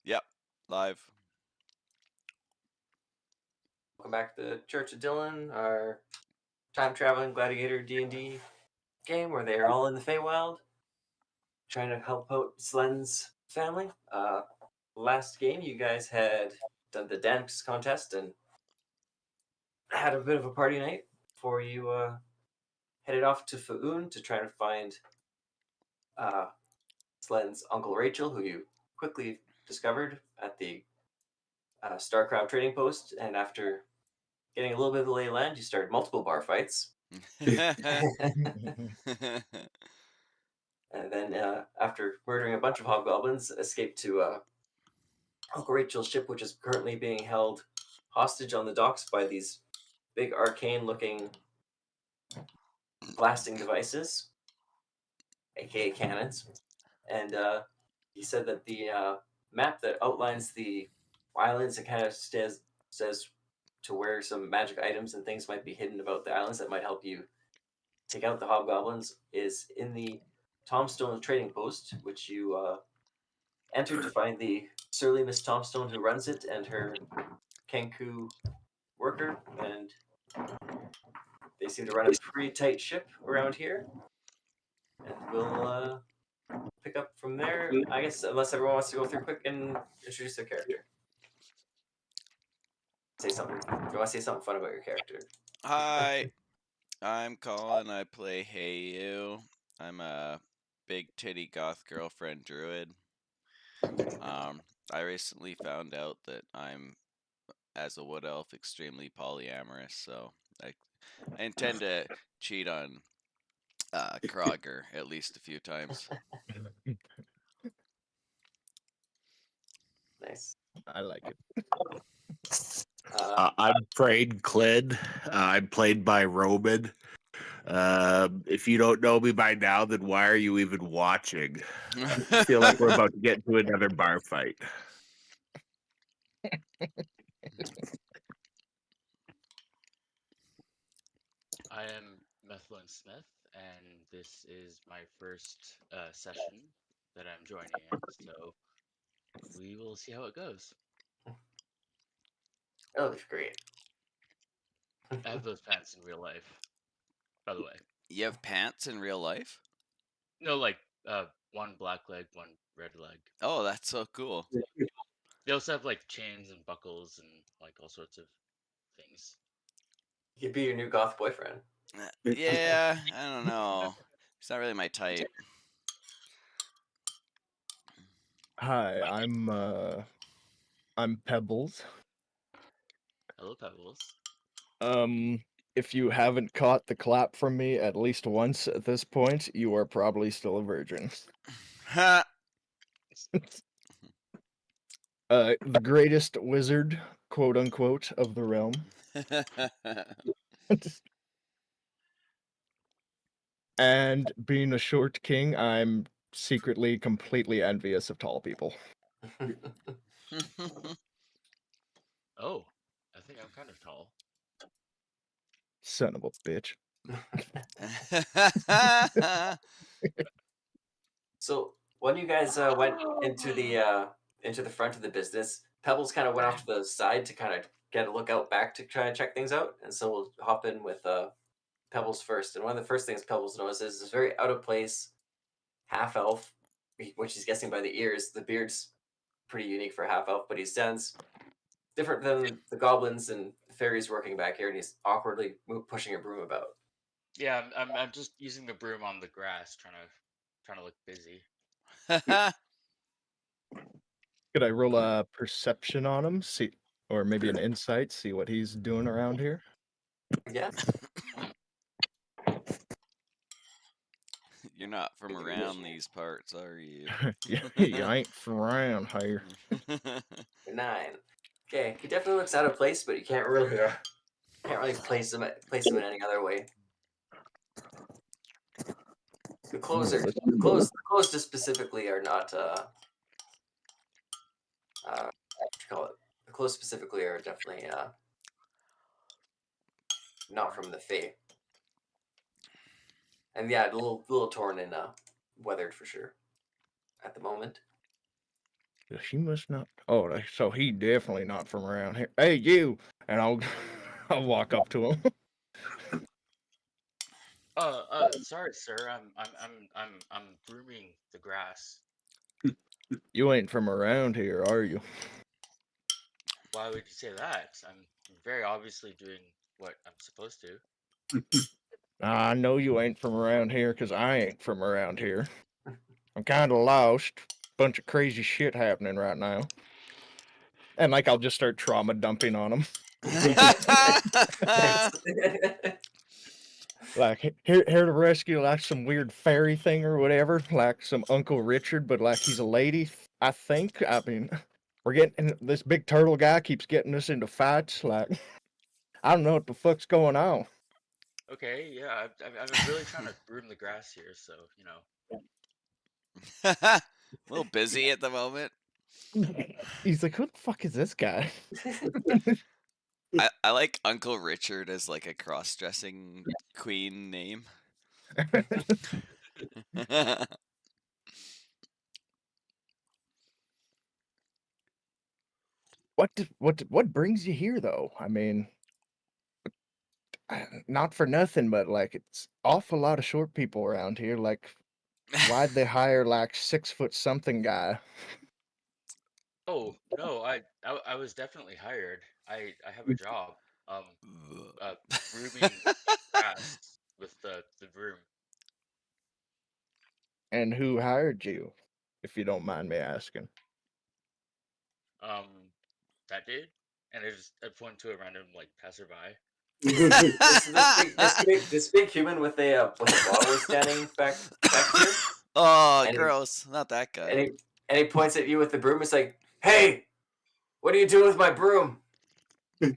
Yep, live. Welcome back to the Church of Dylan, our time-traveling gladiator D&D game where they are all in the Feywild, trying to help out Slen's family. Last game, you guys had done the dance contest and had a bit of a party night before you headed off to Faun to try to find uh, Slen's Uncle Rachel, who you quickly discovered at the Starcraft trading post. And after getting a little bit of the lay of land, you started multiple bar fights. And then, after murdering a bunch of hobgoblins, escaped to Uncle Rachel's ship, which is currently being held hostage on the docks by these big arcane-looking blasting devices, aka cannons. And he said that the map that outlines the islands and kind of says to where some magic items and things might be hidden about the islands that might help you take out the hobgoblins is in the Tomstone trading post, which you entered to find the surly Miss Tomstone who runs it and her Kenku worker, and they seem to run a pretty tight ship around here. And we'll pick up from there, I guess, unless everyone wants to go through quick and introduce their character. Say something. If you want to say something fun about your character. Hi, I'm Colin. I play Hey You. I'm a big titty goth girlfriend druid. I recently found out that I'm, as a wood elf, extremely polyamorous, so I intend to cheat on Krogger at least a few times. Nice. I like it. I'm Trade Cled. I'm played by Roman. If you don't know me by now, then why are you even watching? I feel like we're about to get into another bar fight. I am Methlin Smith, and this is my first session that I'm joining in, so we will see how it goes. That looks great. I have those pants in real life, by the way. You have pants in real life? No, like one black leg, one red leg. Oh, that's so cool. They also have like chains and buckles and like all sorts of things. You could be your new goth boyfriend. Yeah, I don't know. It's not really my type. Hi, I'm Pebbles. Hello, Pebbles. If you haven't caught the clap from me at least once at this point, you are probably still a virgin. Ha! The greatest wizard, quote unquote, of the realm. And being a short king, I'm secretly completely envious of tall people. Oh, I think I'm kind of tall. Son of a bitch. So when you guys went into the front of the business, Pebbles kind of went off to the side to kind of get a look out back to try and check things out, and so we'll hop in with Pebbles first. And one of the first things Pebbles notices is this very out of place half elf, which he's guessing by the ears. The beard's pretty unique for half elf, but he stands different than the goblins and fairies working back here, and he's awkwardly pushing a broom about. Yeah, I'm just using the broom on the grass, trying to look busy. Could I roll a perception on him? See, or maybe an insight, see what he's doing around here? Yeah. You're not from around these parts, are you? You ain't from around here. 9. Okay, he definitely looks out of place, but you can't really place him in any other way. The clothes just specifically are not what you call it? The clothes specifically are definitely not from the Fae. And yeah, a little torn and weathered for sure at the moment. She must not. Oh, so he definitely not from around here. Hey, you! And I'll walk up to him. Sorry, sir. I'm grooming the grass. You ain't from around here, are you? Why would you say that? I'm very obviously doing what I'm supposed to. I know you ain't from around here, 'cause I ain't from around here. I'm kind of lost. Bunch of crazy shit happening right now. And like, I'll just start trauma dumping on him. Like, here to rescue like some weird fairy thing or whatever, like some Uncle Richard, but like he's a lady, I think. I mean, we're getting this big turtle guy keeps getting us into fights. Like, I don't know what the fuck's going on. Okay, yeah, I'm really trying to groom the grass here, so you know. A little busy at the moment. He's like, who the fuck is this guy? I like Uncle Richard as like a cross-dressing queen name. What brings you here though? I mean, not for nothing, but like it's awful lot of short people around here. Like, why'd they hire like 6 foot something guy? Oh no, I was definitely hired. I have a job. Grooming grass with the broom. And who hired you, if you don't mind me asking? That dude, and I point to a random like passerby. This big human with a bottle is standing back here. Oh, And gross! Not that guy. And he points at you with the broom. It's like, hey, what are you doing with my broom? I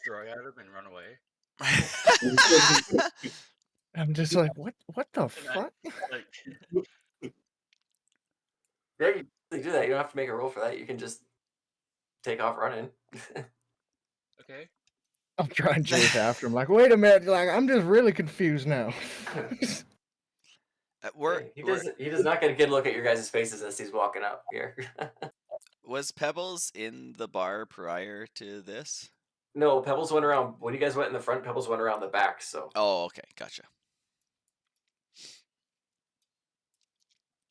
throw it at him and run away. I'm just like, what the fuck? Like, Yeah, you do that. You don't have to make a roll for that. You can just take off running. okay. I'm trying to chase after him. Like, wait a minute. Like, I'm just really confused now. He does not get a good look at your guys' faces as he's walking up here. Was Pebbles in the bar prior to this? No, Pebbles went around when you guys went in the front. Pebbles went around the back. So. Oh, okay, gotcha.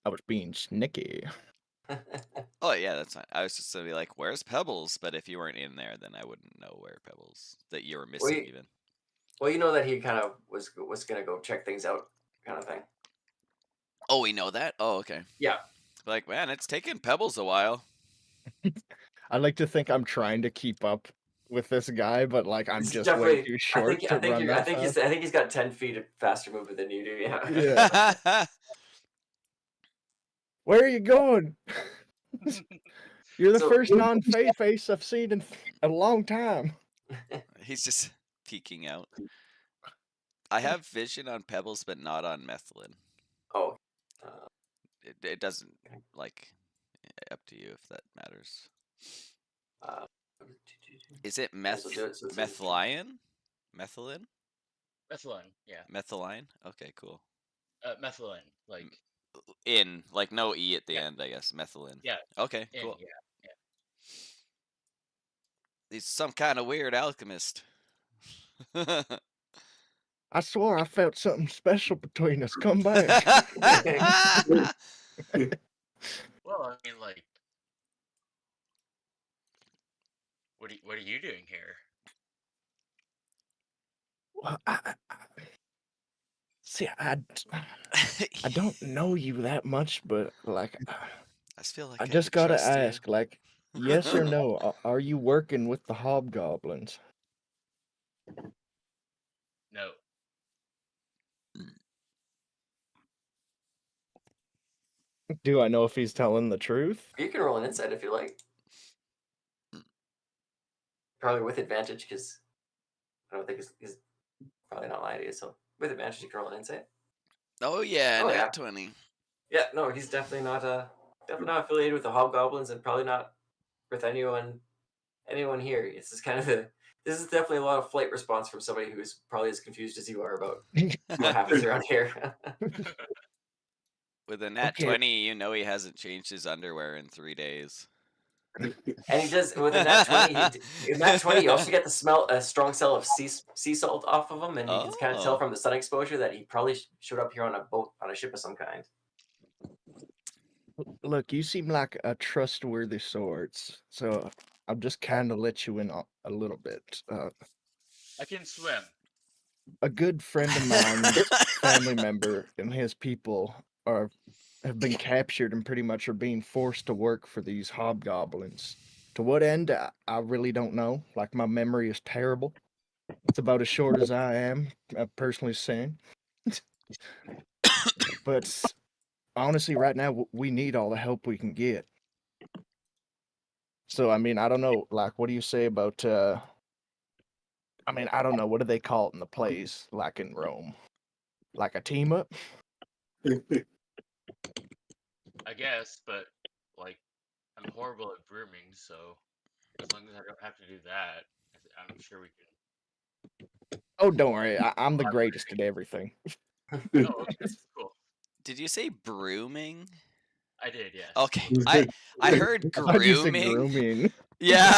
I was being sneaky. Oh yeah, that's fine. I was just gonna be like, "Where's Pebbles?" But if you weren't in there, then I wouldn't know where Pebbles that you were missing even. Well, you know that he kind of was gonna go check things out, kind of thing. Oh, we know that. Oh, okay. Yeah. Like, man, it's taken Pebbles a while. I like to think I'm trying to keep up with this guy, but like I'm just way too short to run that fast. I think he's got 10 feet faster movement than you do. Yeah. Yeah. Where are you going? You're the first non-faith ace I've seen in a long time. He's just peeking out. I have vision on Pebbles, but not on Methlin. Oh. It doesn't, like, up to you if that matters. Is it Methylene? Methylene? Methylene, yeah. Methylene? Okay, cool. Methylene, like no E at the end, I guess. Methylene. Yeah. Okay, cool. Yeah. He's some kind of weird alchemist. I swore I felt something special between us. Come back. Well, I mean, like, what are you doing here? Well, see, I don't know you that much, but like, I feel like I just could gotta trust you. ask, like, yes or no? Are you working with the hobgoblins? No. Do I know if he's telling the truth? You can roll an insight if you like. Probably with advantage because I don't think he's probably not lying to you. So with advantage, you can roll an insight. Oh yeah, nat 20. Yeah, no, he's definitely not affiliated with the hobgoblins, and probably not with anyone here. This is definitely a lot of flight response from somebody who's probably as confused as you are about what happens around here. With a nat Okay. 20, you know he hasn't changed his underwear in 3 days. And he does with a nat 20. In nat 20, you also get to smell a strong smell of sea salt off of him, and you can kind of tell Oh. from the sun exposure that he probably showed up here on a boat, on a ship of some kind. Look, you seem like a trustworthy sort, so I'll just kind of let you in a little bit. I can swim. A good friend of mine's family member and his people have been captured and pretty much are being forced to work for these hobgoblins. To what end, I really don't know. Like, my memory is terrible. It's about as short as I am, personally saying. But honestly, right now, we need all the help we can get. So, I mean, I don't know. Like, what do you say about, I mean, I don't know. What do they call it in the plays, like in Rome? Like a team up? I guess, but like I'm horrible at brooming, so as long as I don't have to do that, I'm sure we can. Oh, don't worry. I'm the greatest at everything. Oh, okay, cool. Did you say brooming? I did, yes. Okay, I heard How'd you say grooming. grooming? Yeah.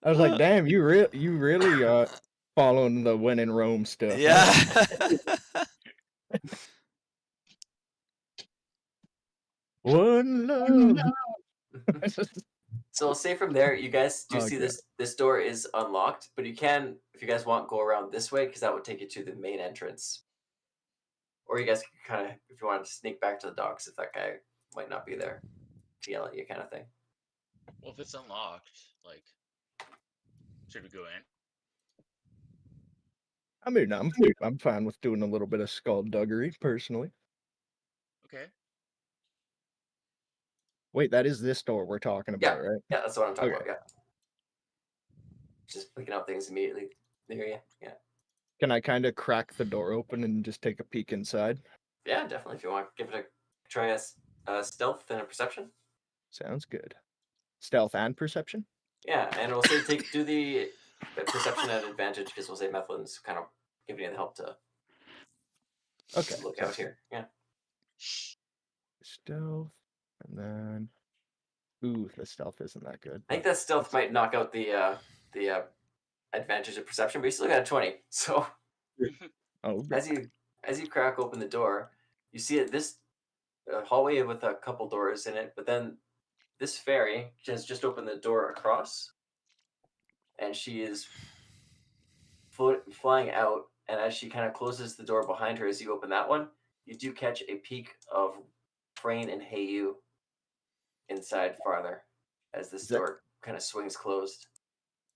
I was like, damn, you really following the when in Rome stuff. Yeah. One love. So I'll say from there, you guys do see Okay. this door is unlocked, but you can, if you guys want, go around this way because that would take you to the main entrance. Or you guys can kind of, if you want to sneak back to the docks, if that guy might not be there to yell at you, kind of thing. Well, if it's unlocked, like, should we go in? I mean, I'm fine with doing a little bit of skullduggery, personally. Okay. Wait, that is this door we're talking about, right? Yeah, that's what I'm talking Okay. about. Yeah. Just picking up things immediately near you. Yeah. Can I kind of crack the door open and just take a peek inside? Yeah, definitely. If you want, give it a try a stealth and a perception. Sounds good. Stealth and perception? Yeah, and we'll say do the perception at advantage because we'll say Methlin's kind of giving you the help to look out here. Yeah. Stealth, and then ooh, the stealth isn't that good. I think that stealth might knock out the advantage of perception, but you still got a 20. So as you crack open the door, you see this hallway with a couple doors in it, but then this fairy has just opened the door across, and she is flying out. And as she kind of closes the door behind her, as you open that one, you do catch a peek of Frayne and Heyu inside farther as this door kind of swings closed.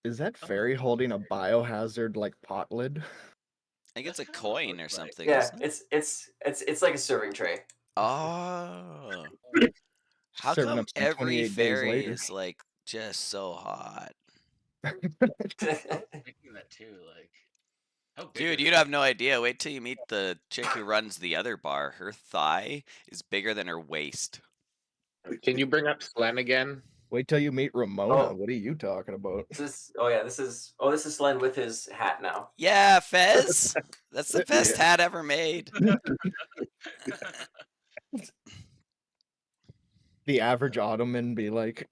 Is that fairy holding a biohazard like pot lid? I think it's a coin or something. Yeah, isn't it? it's like a serving tray. Oh. How Serving come up some every 28 days fairy later. is like just so hot? Thinking that too, like, how big Dude, are you'd they? have no idea. Wait till you meet the chick who runs the other bar. Her thigh is bigger than her waist. Can you bring up Slen again? Wait till you meet Ramona. Oh. What are you talking about? This is Slen with his hat now. Yeah, Fez. That's the best hat ever made. The average Ottoman be like,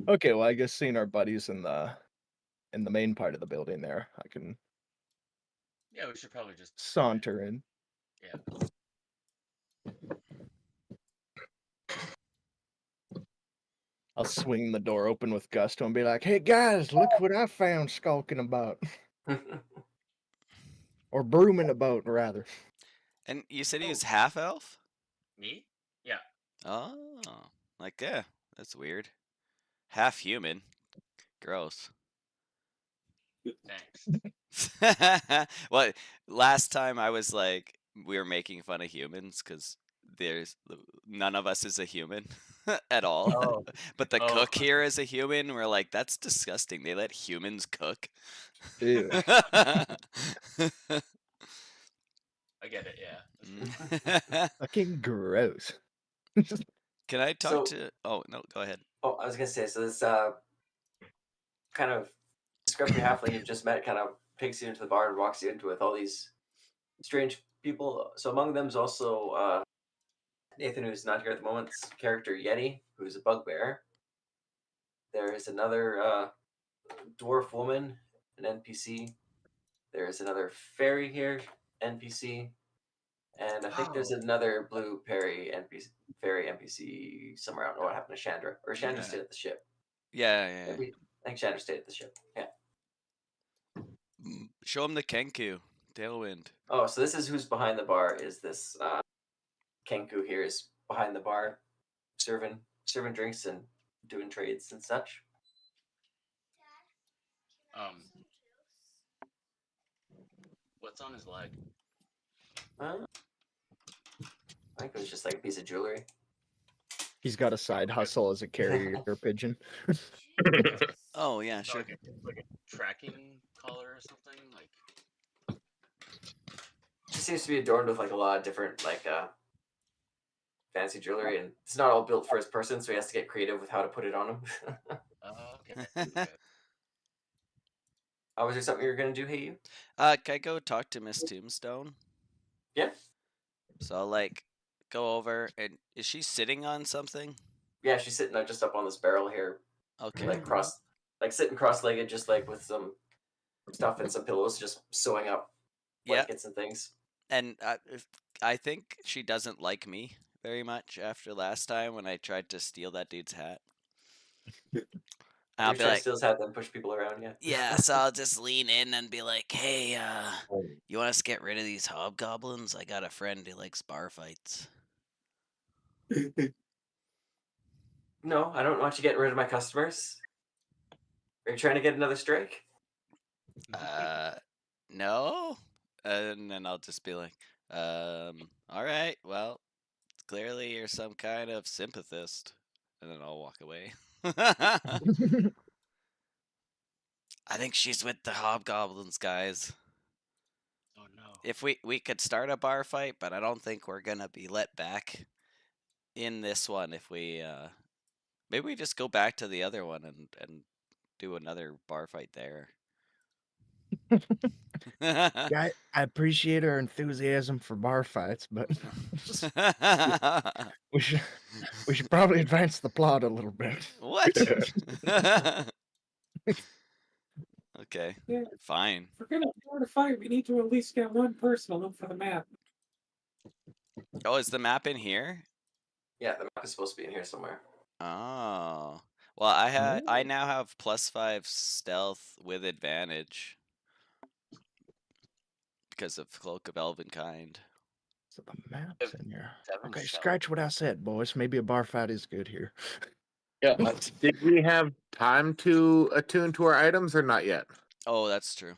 okay, well, I guess seeing our buddies in the main part of the building there, I can Yeah, we should probably just saunter in. Yeah. I'll swing the door open with gusto and be like, hey guys, look what I found skulking about. Or brooming about, rather. And you said he was half elf? Me? Yeah. Oh, like, yeah, that's weird. Half human. Gross. Thanks. Well, last time I was like, we were making fun of humans because none of us is a human at all. Oh. But the Oh. cook here is a human. We're like, that's disgusting. They let humans cook. Ew. I get it, yeah. Fucking gross. Can I talk So- to? Oh no, go ahead. Oh, I was gonna say, so this kind of scruffy halfling you've just met kind of takes you into the bar and walks you into with all these strange people. So among them is also Nathan, who's not here at the moment's character Yeti, who's a bugbear. There is another dwarf woman, an NPC. There is another fairy here, NPC, and I think there's another blue fairy NPC somewhere. I don't know what happened to Chandra, or Chandra Yeah. stayed at the ship. Yeah. Maybe, I think Chandra stayed at the ship. Yeah. Show him the Kenku. Tailwind. Oh, so this is who's behind the bar. Is this Kenku here is behind the bar, serving drinks and doing trades and such. What's on his leg? I think it was just like a piece of jewelry. He's got a side hustle as a carrier pigeon. Oh yeah, sure. Like a tracking collar or something. Like Just seems to be adorned with like a lot of different like fancy jewelry, and it's not all built for his person, so he has to get creative with how to put it on him. okay. Was there something you were gonna do? Hey, you? Can I go talk to Miss Tombstone? Yeah. So I'll like go over, and is she sitting on something? Yeah, she's sitting just up on this barrel here, Okay. like sitting cross-legged, just like with some stuff and some pillows, just sewing up blankets and things. And I think she doesn't like me very much after last time when I tried to steal that dude's hat. I'll be like, steal his hat, then push people around. Yeah. yeah, so I'll just lean in and be like, hey, you want us to get rid of these hobgoblins? I got a friend who likes bar fights. No, I don't want you getting rid of my customers. Are you trying to get another strike? No. And then I'll just be like, all right, well, clearly you're some kind of sympathist. And then I'll walk away. I think she's with the hobgoblins, guys. Oh no. If we could start a bar fight, but I don't think we're gonna be let back in this one. If we maybe we just go back to the other one and do another bar fight there. Yeah, I appreciate her enthusiasm for bar fights, but we should probably advance the plot a little bit. What? Okay, Yeah. fine. If we're gonna start a fight, we need to at least get one person to look for the map. Oh, is the map in here? Yeah, the map is supposed to be in here somewhere. Oh, well, I now have +5 stealth with advantage because of Cloak of Elvenkind. So the map's in here. 7 Okay, stealth. scratch what I said, boys. Maybe a bar fight is good here. Yeah. Did we have time to attune to our items or not yet? Oh, that's true.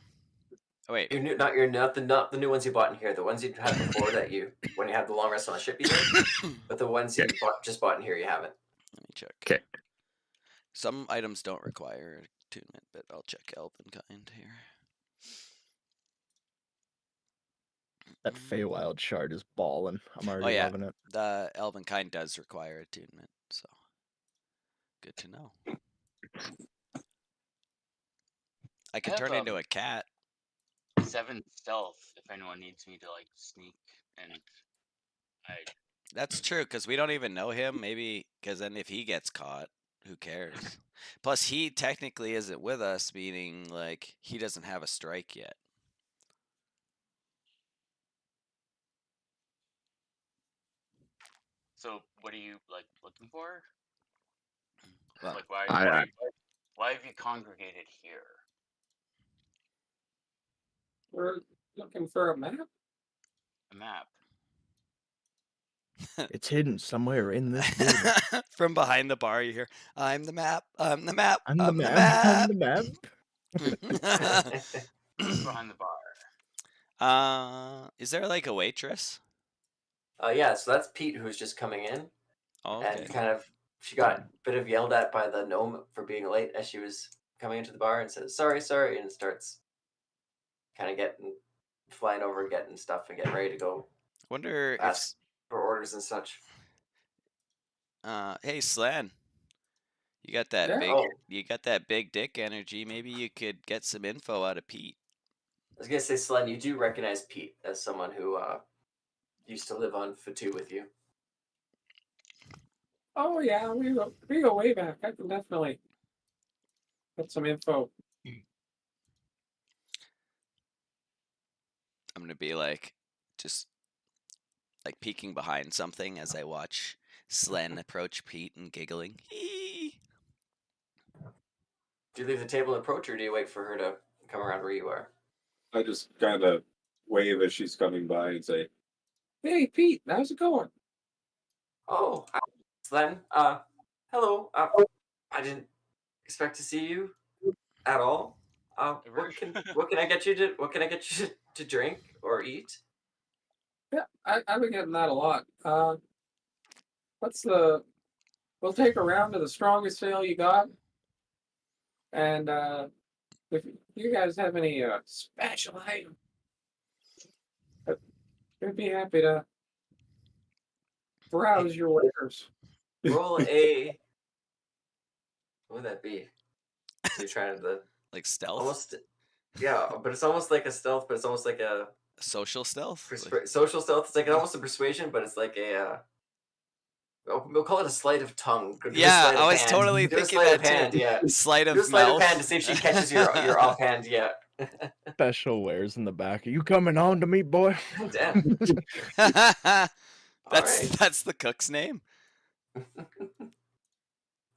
Oh, wait. Not the new ones you bought in here. The ones you had before that when you had the long rest on the ship you did. But the ones you just bought in here you haven't. Let me check. Okay. Some items don't require attunement, but I'll check Elvenkind here. That Feywild shard is balling. I'm already loving it. The Elvenkind does require attunement, so good to know. I could turn into a cat. 7 stealth if anyone needs me to like sneak and That's true, because we don't even know him. Maybe because then if he gets caught, who cares? Plus, he technically isn't with us, meaning like he doesn't have a strike yet. So what are you like looking for? Well, Like why have you congregated here? We're looking for a map. A map. It's hidden somewhere in this building. From behind the bar, you hear, "I'm the map. I'm the map. I'm the I'm map. the I'm map." the map. Who's behind the bar? Is there like a waitress? Yeah, so that's Pete who's just coming in. Oh, And okay. she got a bit of yelled at by the gnome for being late as she was coming into the bar and says, sorry, and starts kind of flying over, getting stuff and getting ready to go Wonder ask for orders and such. Hey, Slan, You got that Yeah. big. Oh, You got that big dick energy. Maybe you could get some info out of Pete. I was gonna say, Slen, you do recognize Pete as someone who used to live on Fatu with you. Oh yeah, we go way back. I can definitely get some info. I'm gonna be like, just like peeking behind something as I watch Slen approach Pete and giggling. Hee. Do you leave the table and approach, or do you wait for her to come around where you are? I just kind of wave as she's coming by and say, Hey Pete, how's it going? Oh, hi, Slen. Hello. I didn't expect to see you at all. Ever? What can I get you to drink or eat? Yeah, I've been getting that a lot. What's the? We'll take a round of the strongest ale you got, and if you guys have any special item, I'd be happy to browse your wares. Roll a. What would that be? So you're trying to Like stealth, almost. Yeah, but it's almost like a stealth, but it's almost like a social stealth. Like, social stealth. It's like almost a persuasion, but it's like a. We'll call it a sleight of tongue. Do a yeah, sleight of I was hand. totally Do a thinking sleight that of hand, too. yeah. Sleight Do a of sleight mouth. of hand to see if she catches your offhand. Yeah. Special wares in the back. Are you coming on to me, boy? Damn. that's right. that's the cook's name.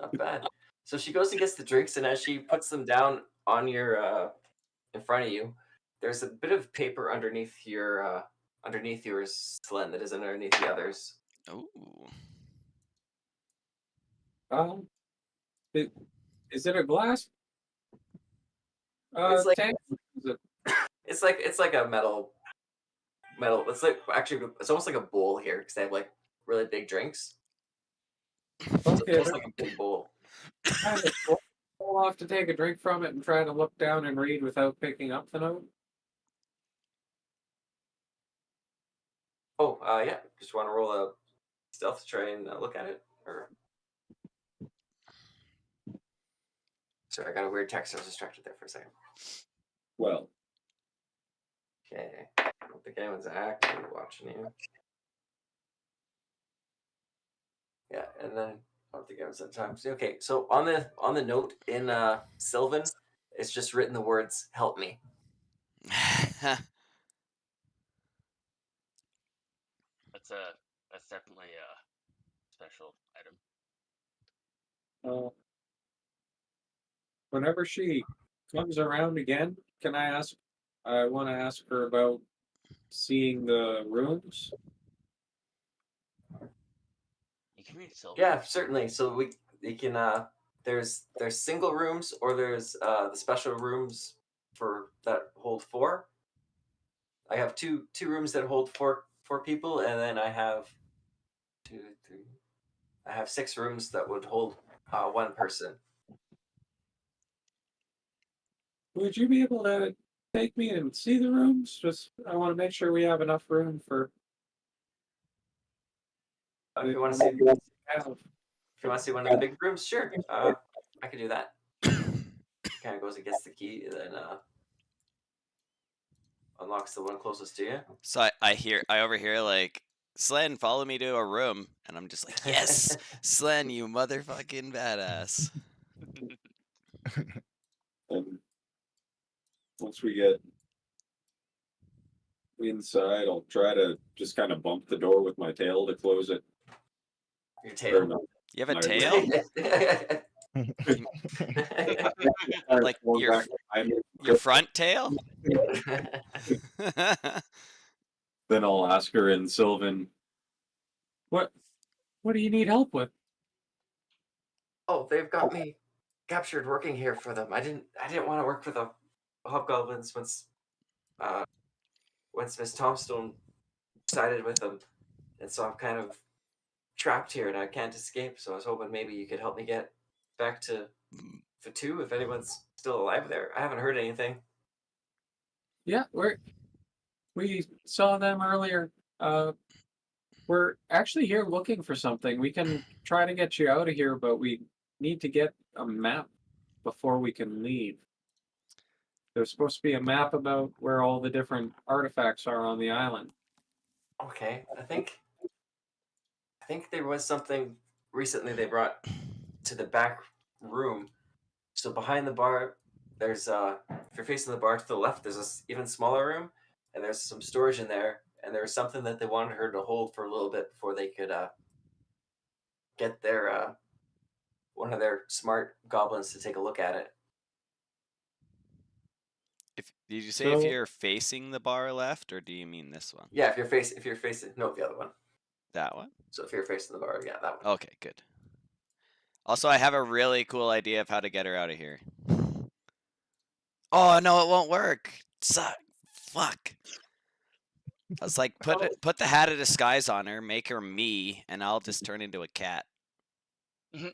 Not bad. So she goes and gets the drinks, and as she puts them down on your in front of you, there's a bit of paper underneath yours, Slen, that is underneath the others. Ooh. Is it a glass? It's like- Tank? Is it? It's like a metal. It's like actually it's almost like a bowl here because they have like really big drinks. So it's Okay, almost like a big bowl. kind of pull off to take a drink from it and try to look down and read without picking up the note. Oh, yeah. Just want to roll a stealth to try and look at it, or. Sorry, I got a weird text. I was distracted there for a second. well, Okay. I don't think anyone's actually watching you. Yeah, and then I don't think anyone's at times. Okay, so on the note in Sylvan, it's just written the words "Help me." That's definitely a special item. Whenever she comes around again, can I ask? I want to ask her about seeing the rooms. You can read Sylvan. Yeah, certainly. So we can there's single rooms, or there's the special rooms for that hold 4. I have two rooms that hold four people, and then I have 2, 3. I have 6 rooms that would hold 1 person. Would you be able to take me and see the rooms? Just I want to make sure we have enough room for. If you want to see have. If you want to see one of the big rooms, sure. I could do that. Kind of goes and gets the key, and then unlocks the one closest to you. So I overhear like, Slen, follow me to a room, and I'm just like, yes, Slen, you motherfucking badass. and once we get inside, I'll try to just kind of bump the door with my tail to close it. Your Or tail. no, You have a my- tail? Like going your- back behind it. Your front tail? Then I'll ask her in Sylvan, What do you need help with? Oh, they've got me captured working here for them. I didn't want to work for the hobgoblins once Miss Tombstone sided with them, and so I'm kind of trapped here and I can't escape. So I was hoping maybe you could help me get back to Fatu if anyone's still alive there. I haven't heard anything. Yeah, we saw them earlier. We're actually here looking for something. We can try to get you out of here, but we need to get a map before we can leave. There's supposed to be a map about where all the different artifacts are on the island. Okay, I think there was something recently they brought to the back room. So behind the bar, there's if you're facing the bar to the left, there's this even smaller room, and there's some storage in there, and there was something that they wanted her to hold for a little bit before they could get their one of their smart goblins to take a look at it. Did you say if you're facing the bar left, or do you mean this one? Yeah, if you're facing no, the other one. That one? So if you're facing the bar, yeah, that one. Okay, good. Also, I have a really cool idea of how to get her out of here. Oh no, it won't work. Fuck. I was like, put the hat of disguise on her, make her me, and I'll just turn into a cat. Yeah,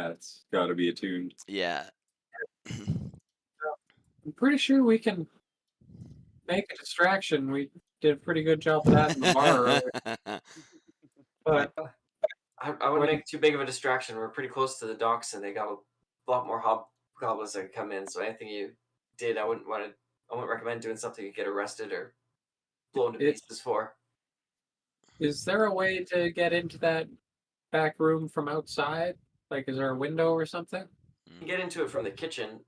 it's got to be attuned. Yeah. I'm pretty sure we can make a distraction. We did a pretty good job of that in the bar earlier. But I wouldn't make too big of a distraction. We're pretty close to the docks, and they got a lot more hobgoblins that come in. So anything you did, I wouldn't recommend doing something you get arrested or blown to pieces for. Is there a way to get into that back room from outside? Like, is there a window or something? You can get into it from the kitchen.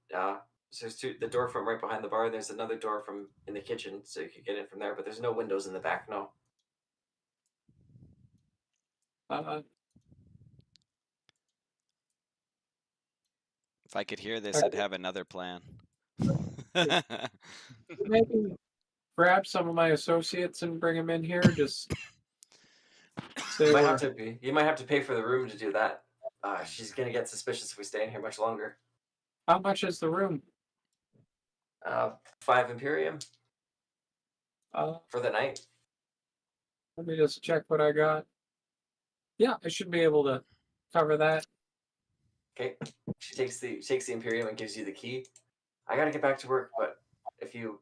So there's the door from right behind the bar, and there's another door from in the kitchen, so you could get in from there. But there's no windows in the back. No. If I could hear this, I'd have another plan. Maybe grab some of my associates and bring them in here. Just You might have to pay for the room to do that. She's gonna get suspicious if we stay in here much longer. How much is the room? 5 Imperium for the night. Let me just check what I got. Yeah, I should be able to cover that. Okay. She takes the Imperium and gives you the key. I gotta get back to work, but if you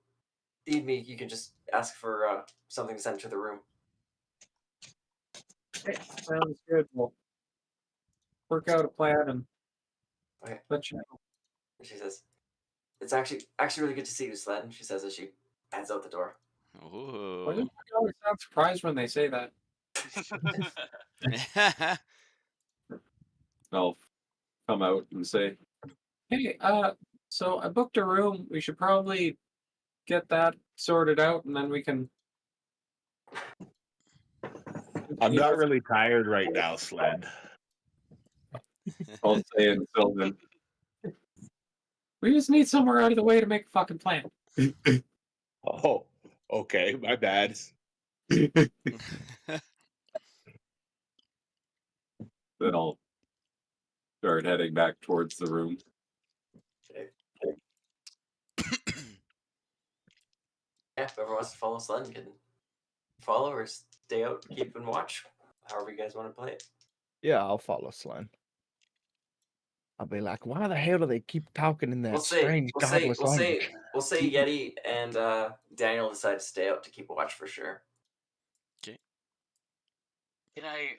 need me, you can just ask for something sent to the room. Okay, sounds good. We'll work out a plan and let you know. She says, "It's actually really good to see you, Slen," she says as she heads out the door. Why do I always sound surprised when they say that? I'll come out and say, Hey, so I booked a room. We should probably get that sorted out, and then we can. I'm not really tired right now, Sled. I'll say until then. We just need somewhere out of the way to make a fucking plan. Oh, okay, my bad. Then I'll start heading back towards the room. Yeah, whoever wants to follow Slen can follow or stay out and keep and watch. However you guys want to play it. Yeah, I'll follow Slen. I'll be like, why the hell do they keep talking in that strange godless language? We'll say Yeti and Daniel decide to stay out to keep a watch for sure. Okay. Can I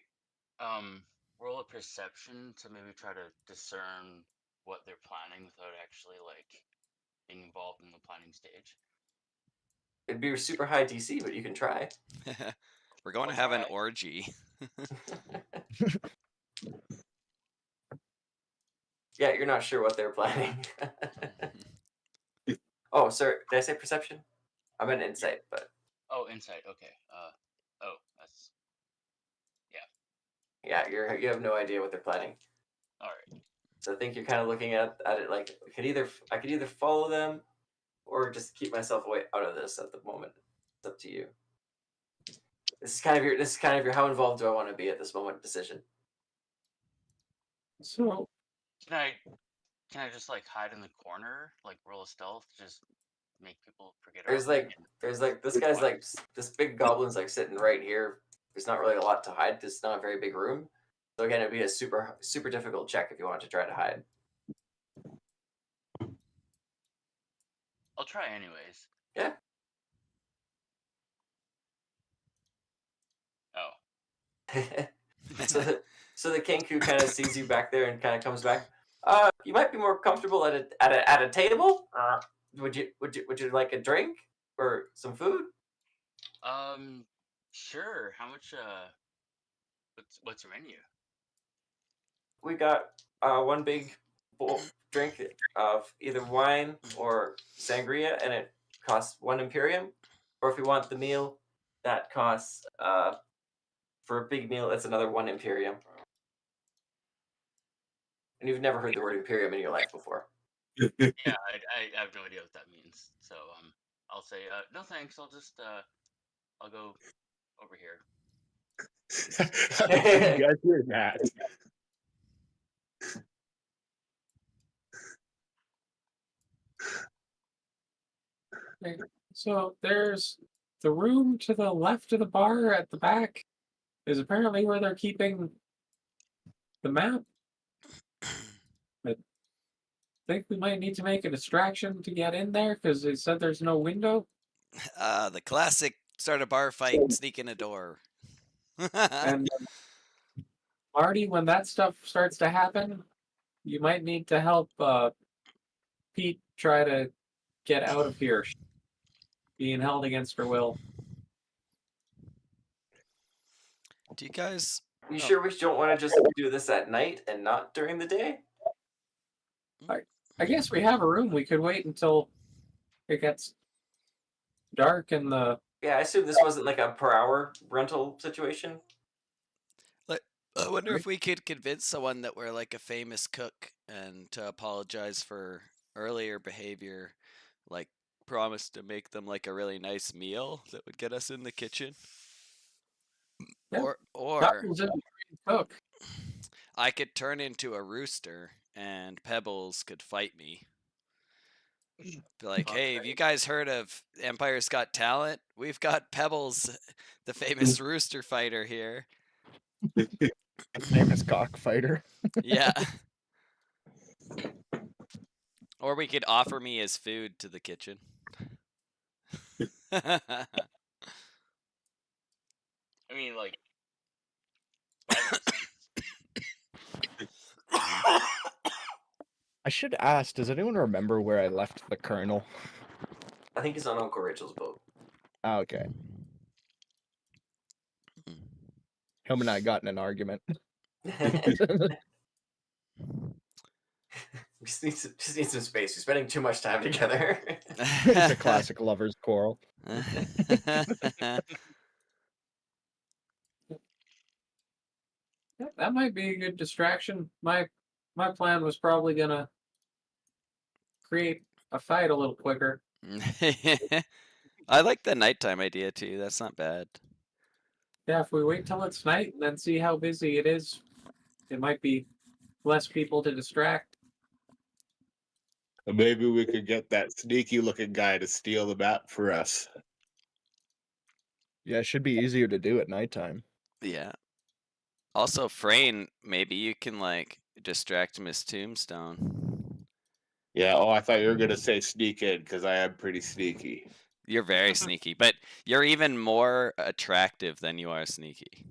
roll a perception to maybe try to discern what they're planning without actually like being involved in the planning stage? It'd be a super high DC, but you can try. We're going to have an orgy. Yeah, you're not sure what they're planning. Oh, sir, did I say perception? I meant insight, but Oh, insight. Okay. That's yeah, you have no idea what they're planning. all right. So I think you're kind of looking at it like I could either follow them or just keep myself away out of this at the moment. It's up to you. This is kind of your how involved do I want to be at this moment decision. So Can I just like hide in the corner, like roll a stealth, just make people forget about There's this guy's like this big goblin's like sitting right here. There's not really a lot to hide. This is not a very big room. So again, it'd be a super difficult check if you want to try to hide. I'll try anyways. Yeah. Oh. so So the Kenku kind of sees you back there and kind of comes back. You might be more comfortable at a table. Would you like a drink or some food? Sure. How much? What's your menu? We got one big bowl drink of either wine or sangria, and it costs 1 Imperium. Or if you want the meal, that costs for a big meal, it's another 1 Imperium. And you've never heard the word Imperium in your life before. Yeah, I have no idea what that means. So I'll say no thanks. I'll go over here. You guys hear that? So there's the room to the left of the bar at the back is apparently where they're keeping the map. I think we might need to make a distraction to get in there because they said there's no window. The classic start a bar fight, sneak in a door. And Marty, when that stuff starts to happen, you might need to help Pete try to get out of here, being held against her will. Do you guys? You sure we don't want to just do this at night and not during the day? I guess we have a room. We could wait until it gets dark and the. Yeah, I assume this wasn't like a per hour rental situation. I wonder if we could convince someone that we're like a famous cook and to apologize for earlier behavior, like promise to make them like a really nice meal that would get us in the kitchen. Yeah, Or Pebbles is a cook. I could turn into a rooster and Pebbles could fight me. Be like, hey, have you guys heard of Empire's Got Talent? We've got Pebbles, the famous rooster fighter here. His name is Cockfighter. Yeah. Or we could offer me his food to the kitchen. I mean, like. I should ask, does anyone remember where I left the Colonel? I think he's on Uncle Rachel's boat. Oh, okay. Him and I got in an argument. just need some space. We're spending too much time together. It's a classic lover's quarrel. That might be a good distraction. My plan was probably gonna create a fight a little quicker. I like the nighttime idea too. That's not bad. Yeah, if we wait till it's night and then see how busy it is, it might be less people to distract. Maybe we could get that sneaky looking guy to steal the map for us. Yeah, it should be easier to do at nighttime. Yeah. Also, Frayne, maybe you can like distract Miss Tombstone. Yeah, oh, I thought you were going to say sneak in because I am pretty sneaky. You're very sneaky, but you're even more attractive than you are sneaky.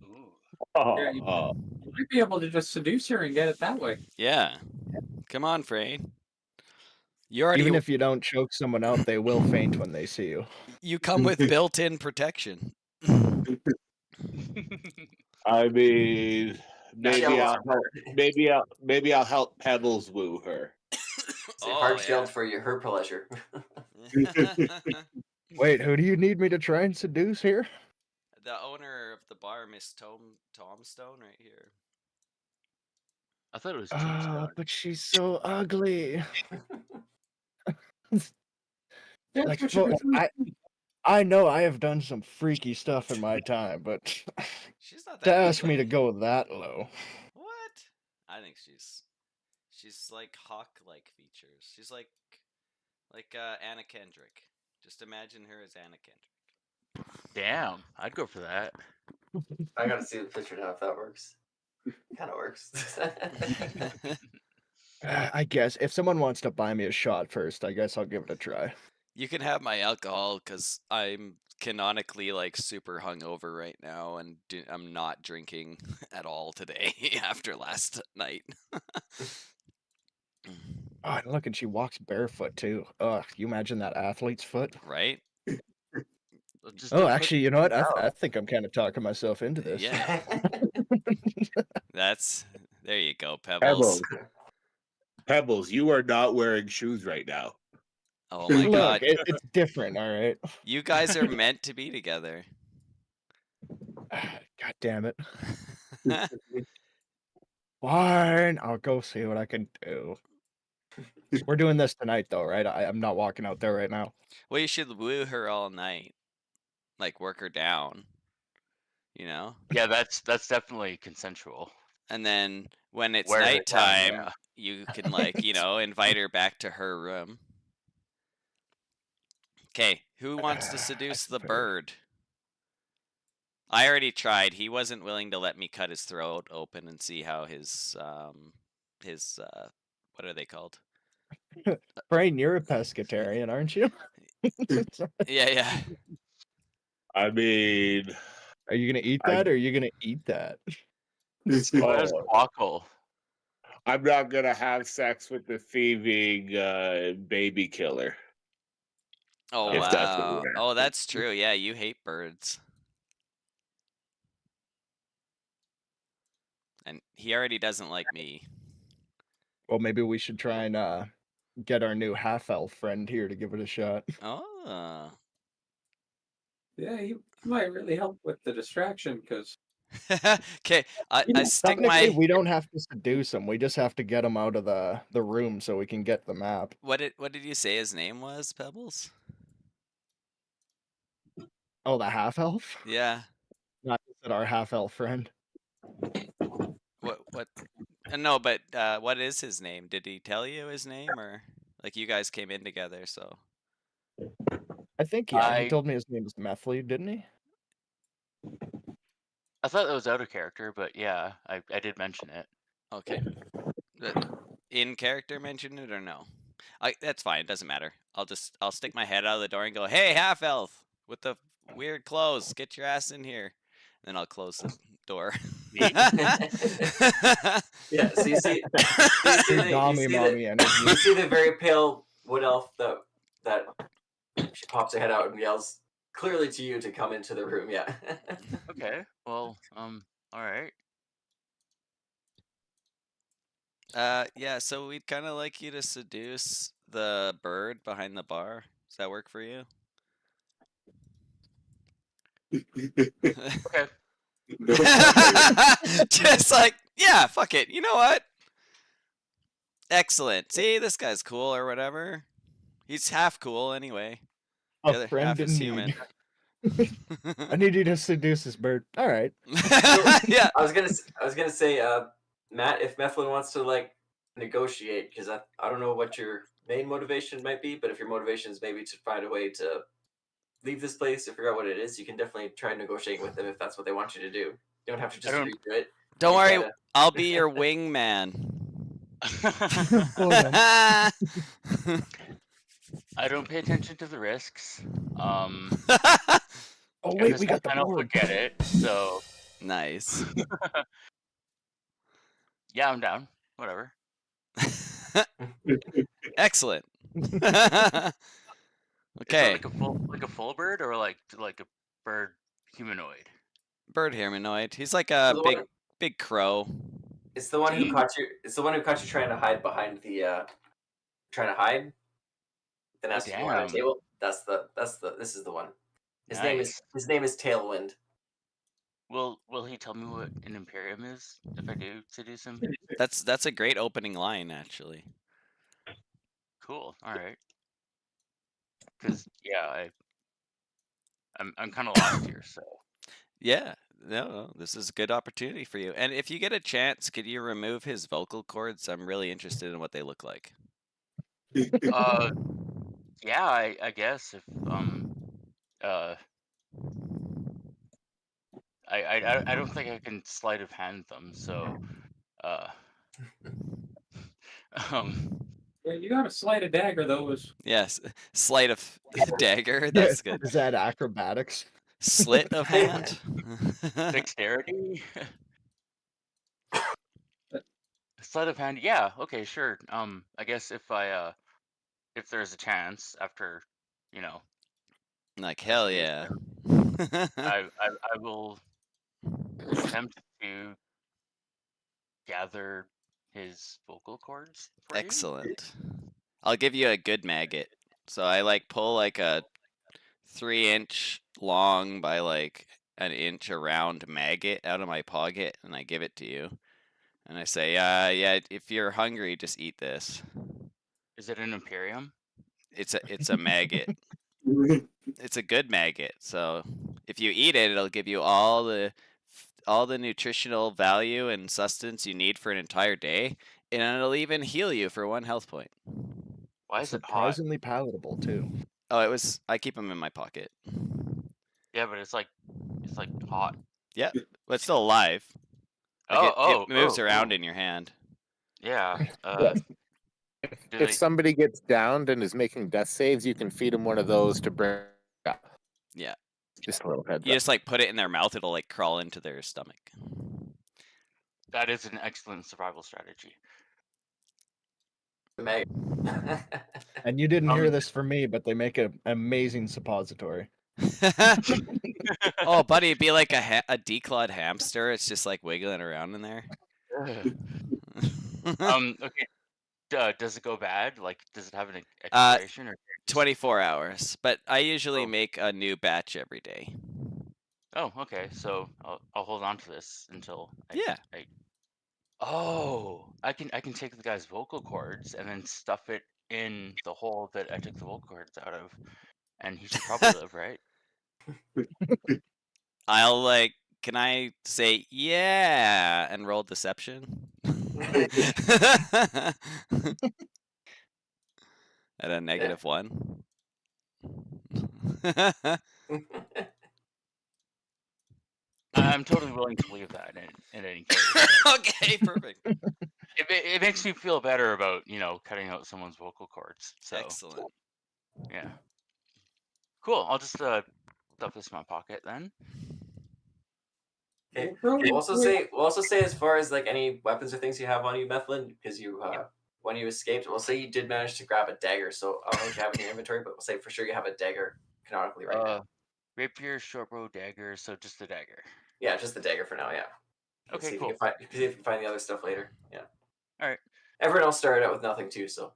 Ooh. Yeah, you might be able to just seduce her and get it that way. Yeah. Come on, Frayne. You already Even if you don't choke someone out, they will faint when they see you. you come with built-in protection. I mean, maybe Yeah, maybe I'll help Pebbles woo her. Hard shelled for her pleasure. Wait, who do you need me to try and seduce here? The owner of the bar, Miss Tombstone, right here. I thought it was Ah, Tombstone. but she's so ugly. Like, I know I have done some freaky stuff in my time, but She's not to that ask me to ugly. go that low. What? I think she's like hawk-like features. She's like Anna Kendrick. Just imagine her as Anna Kendrick. Damn, I'd go for that. I gotta see the picture now if that works. Kind of works. I guess if someone wants to buy me a shot first, I guess I'll give it a try. You can have my alcohol because I'm canonically like super hungover right now, and I'm not drinking at all today after last night. Oh, and look, and she walks barefoot too. Ugh, you imagine that athlete's foot? Right? Just Oh, don't put actually, you know what? Oh. I think I'm kind of talking myself into this. Yeah. That's there you go, Pebbles. Pebbles. Pebbles, you are not wearing shoes right now. Oh my Look, god. it's different, all right? You guys are meant to be together. God damn it. Fine, I'll go see what I can do. We're doing this tonight, though, right? I'm not walking out there right now. Well, you should woo her all night. Like, work her down. You know? Yeah, that's definitely consensual. And then when it's Wear her down, nighttime, yeah. you can, like, you know, invite her back to her room. Okay, who wants to seduce the fair. bird? I already tried. He wasn't willing to let me cut his throat open and see how his what are they called? Brain, you're a pescatarian, aren't you? Yeah. I mean, Are you gonna eat that, or are you gonna eat that? What is oh, guacal? I'm not gonna have sex with the thieving baby killer. Oh If that's what wow. you're Oh, that's true. Yeah, you hate birds. And he already doesn't like me. Well, maybe we should try and get our new half-elf friend here to give it a shot. Oh. Yeah, he might really help with the distraction because Okay, I stick Technically, my we don't have to seduce him. We just have to get him out of the room so we can get the map. what did you say his name was, Pebbles? Oh, the half-elf? Yeah. Not just our half-elf friend. What no, but what is his name? Did he tell you his name, or like you guys came in together, so I think, yeah, he I told me his name was Methley, didn't he? thought that was out of character, but yeah, I did mention it. okay. But in character mention it or no? That's fine, it doesn't matter. I'll stick my head out of the door and go, "Hey, half elf with the weird clothes, get your ass in here." And then I'll close the door. Yeah, so you see, Mommy energy. you see the very pale wood elf that she pops her head out and yells clearly to you to come into the room. Yeah. Okay, well, all right. Yeah, so we'd kind of like you to seduce the bird behind the bar. Does that work for you? Okay. Just like, yeah, fuck it. You know what? Excellent. See, this guy's cool or whatever. He's half cool anyway. The A other friend half in is human. need. I need you to seduce this bird. All right. Yeah. I was gonna say, Matt, if Methlin wants to like negotiate, because I don't know what your main motivation might be, but if your motivation is maybe to find a way to leave this place to figure out what it is, you can definitely try negotiating with them if that's what they want you to do. You don't have to just agree to it. Don't You worry, gotta- I'll be your wingman. I don't pay attention to the risks. Oh and wait, this we got the half elf board. would get it, so Nice. yeah, I'm down. Whatever. Excellent. Is Okay. that like a full bird or like a bird humanoid? Bird humanoid. He's like a So the big crow. It's the one who Gee. caught you. It's the one who caught you trying to hide behind the. Trying to hide. Then asked you on the Damn. table. This is the one. His Nice. name is Tailwind. Will he tell me what an Imperium is if I do seduce him? That's a great opening line, actually. Cool. All right. Because yeah, I'm kind of lost here. So Yeah. No, this is a good opportunity for you. And if you get a chance, could you remove his vocal cords? I'm really interested in what they look like. yeah, I guess if I don't think I can sleight of hand them. So um Yeah, you got to slide a dagger, though. Yes, sleight of dagger. Yeah, That's good. is that acrobatics? Slit of hand. Dexterity. Sleight of hand. Yeah. Okay. Sure. I guess if there's a chance after, you know, Like hell testing yeah. I will attempt to gather his vocal cords for you. Excellent. I'll give you a good maggot. So I like pull like a 3-inch long by like an inch around maggot out of my pocket, and I give it to you. And I say, yeah, if you're hungry, just eat this. Is it an Imperium? It's a maggot. It's a good maggot. So if you eat it, it'll give you all the nutritional value and sustenance you need for an entire day, and it'll even heal you for 1 health point. Why is it hot? Surprisingly palatable too. Oh, I keep them in my pocket. Yeah, but it's like hot. Yeah, but it's still alive. Like it moves around in your hand. Yeah. If somebody gets downed and is making death saves, you can feed them one of those to bring up. Yeah. Just a little heads You up. just like put it in their mouth, it'll like crawl into their stomach. That is an excellent survival strategy. And you didn't hear this from me, but they make an amazing suppository. Oh, buddy, it'd be like a declawed hamster. It's just like wiggling around in there. Okay. Does it go bad? Like, does it have an expiration or 24 hours, but I usually make a new batch every day. Oh, okay. So I'll hold on to this until Yeah. I can take the guy's vocal cords and then stuff it in the hole that I took the vocal cords out of, and he should probably live, right? Can I say yeah and roll deception? At a -1. I'm totally willing to believe that in any case. Okay, perfect. It makes me feel better about, cutting out someone's vocal cords. So Excellent. yeah. Cool. I'll just stuff this in my pocket then. Okay. We'll also say as far as like any weapons or things you have on you, Methlin, because you when you escaped, we'll say you did manage to grab a dagger. So I don't know if you have it in your inventory, but we'll say for sure you have a dagger canonically right now. Rapier, short bow, dagger. So just the dagger. Yeah, just the dagger for now. Yeah. Okay, see cool. If you can find the other stuff later. Yeah. All right. Everyone else started out with nothing too, so.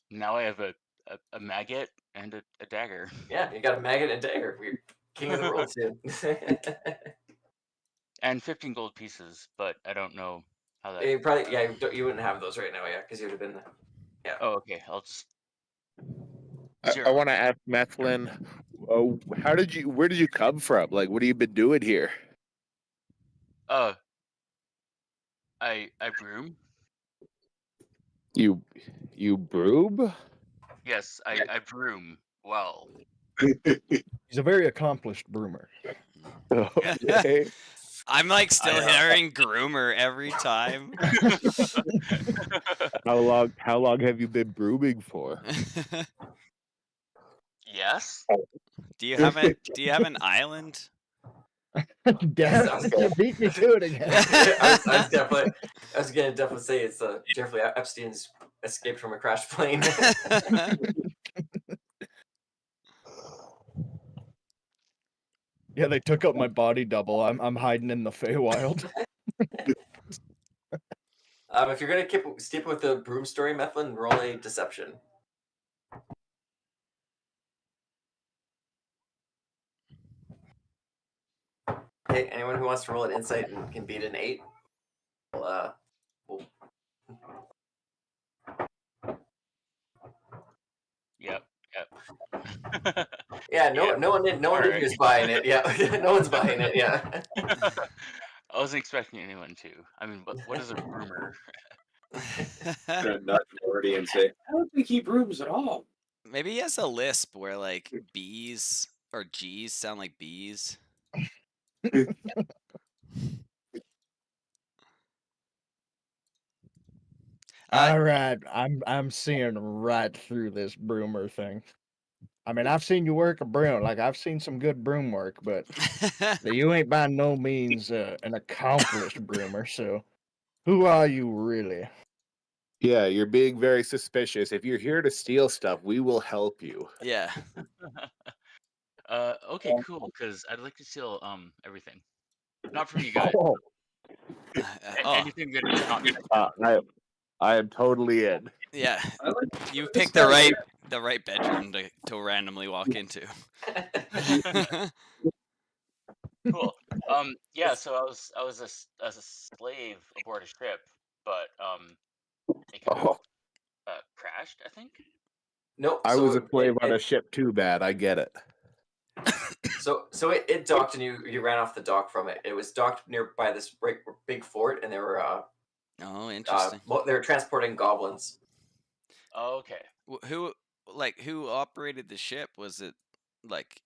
Now I have a maggot and a dagger. Yeah, you got a maggot and a dagger. We're king of the world soon. And 15 gold pieces, but I don't know how that. You wouldn't have those right now, yeah, because you would have been. Yeah. Oh, okay. I'll just. I want to ask Methlin, where did you come from? Like, what have you been doing here? I broom. You broom? Yes, I broom well. He's a very accomplished broomer. Okay. I'm like still hearing groomer every time. How long have you been brooming for? Yes. Do you have an island? Damn, you beat me to it again. I was gonna definitely say it's Jeffrey Epstein's escaped from a crashed plane. Yeah, they took out my body double. I'm hiding in the Feywild. If you're gonna stick with the broom story, Methlin, roll a deception. Okay, anyone who wants to roll an insight and can beat an 8, Yep. Yeah, no one in here is buying it. Yeah, no one's buying it. Yeah. I wasn't expecting anyone to. I mean, what is a broomer? Not already insane. I don't think he brooms at all. Maybe he has a lisp where like B's or G's sound like B's. All right, I'm seeing right through this broomer thing. I mean, I've seen you work a broom. Like I've seen some good broom work, but you ain't by no means an accomplished broomer. So, who are you really? Yeah, you're being very suspicious. If you're here to steal stuff, we will help you. Yeah. Okay, cool. Because I'd like to steal everything, not from you guys. Oh, Oh, Anything that is not. I am totally in. yeah. I like You this picked guy the right bedroom to randomly walk into. Cool. Yeah. So I was a slave aboard a ship, but it kind of crashed. I think. Nope. I so was a slave it, on a it, ship too. Bad, I get it. it docked and you ran off the dock from it. It was docked nearby this big fort, and they were Oh, interesting. they were transporting goblins. Oh, okay. Who operated the ship? Was it like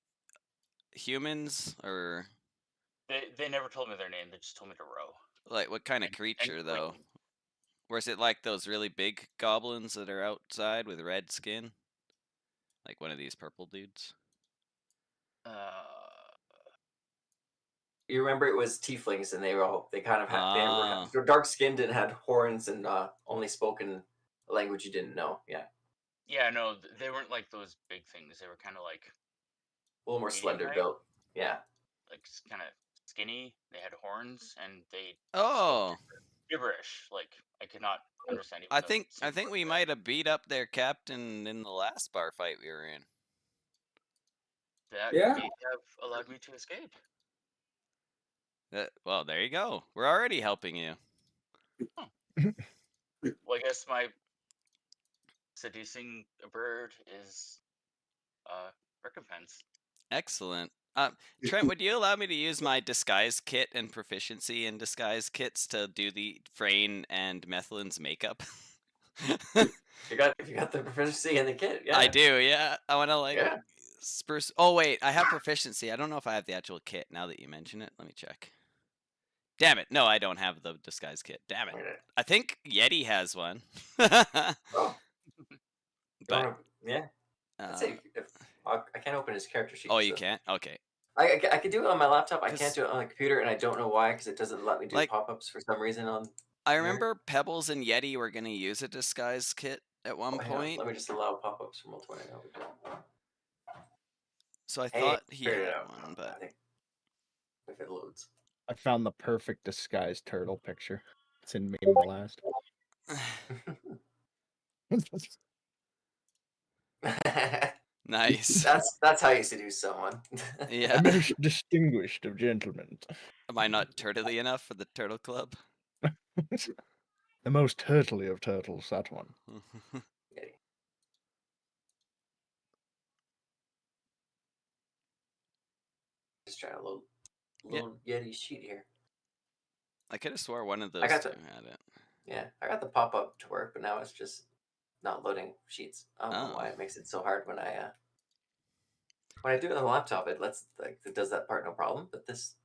humans or They never told me their name. They just told me to row. like what kind of And- creature and, though? Was it like those really big goblins that are outside with red skin? Like one of these purple dudes? You remember it was tieflings, and they kind of had Ah. they were dark skinned and had horns and only spoken a language you didn't know. Yeah, Yeah, no, they weren't like those big things. They were kind of like a little more medium slender height, built. Yeah. like kind of skinny. They had horns and they Oh. gibberish. Like I could not understand. Even I though think it seemed we like might have beat up their captain in the last bar fight we were in. that Yeah. may have allowed me to escape. Well, there you go. We're already helping you. Well, I guess my seducing a bird is recompense. Excellent. Trent, would you allow me to use my disguise kit and proficiency in disguise kits to do the Frayne and Methylin's makeup? You got the proficiency in the kit. Yeah. I do, yeah. I want to like Yeah. spruce. Oh wait, I have proficiency. I don't know if I have the actual kit. Now that you mention it, let me check. Damn it! No, I don't have the disguise kit. Damn it! Okay. I think Yeti has one. Oh. But Yeah. I'd say I can't open his character sheet. oh, you so- can't. Okay. I can do it on my laptop. I 'Cause- can't do it on the computer, and I don't know why, because it doesn't let me do Like- pop-ups for some reason on. I Here. remember Pebbles and Yeti were gonna use a disguise kit at one Hang on, point, let me just allow pop-ups from Roll20. so I Hey, thought he figured it had out. one, I but think if it loads. I found the perfect disguised turtle picture. It's in Meme Blast. nice. That's how you seduce someone. Yeah. A most distinguished of gentlemen. Am I not turtly enough for the Turtle Club? The most turtly of turtles, that one. Yeti. Just trying to load Yeah. Yeti's sheet here. I could have swore one of those got two the- had it. Yeah, I got the pop-up to work, but now it's just not loading sheets. I don't know why Oh. it makes it so hard when I do it on the laptop. It does that part no problem, but this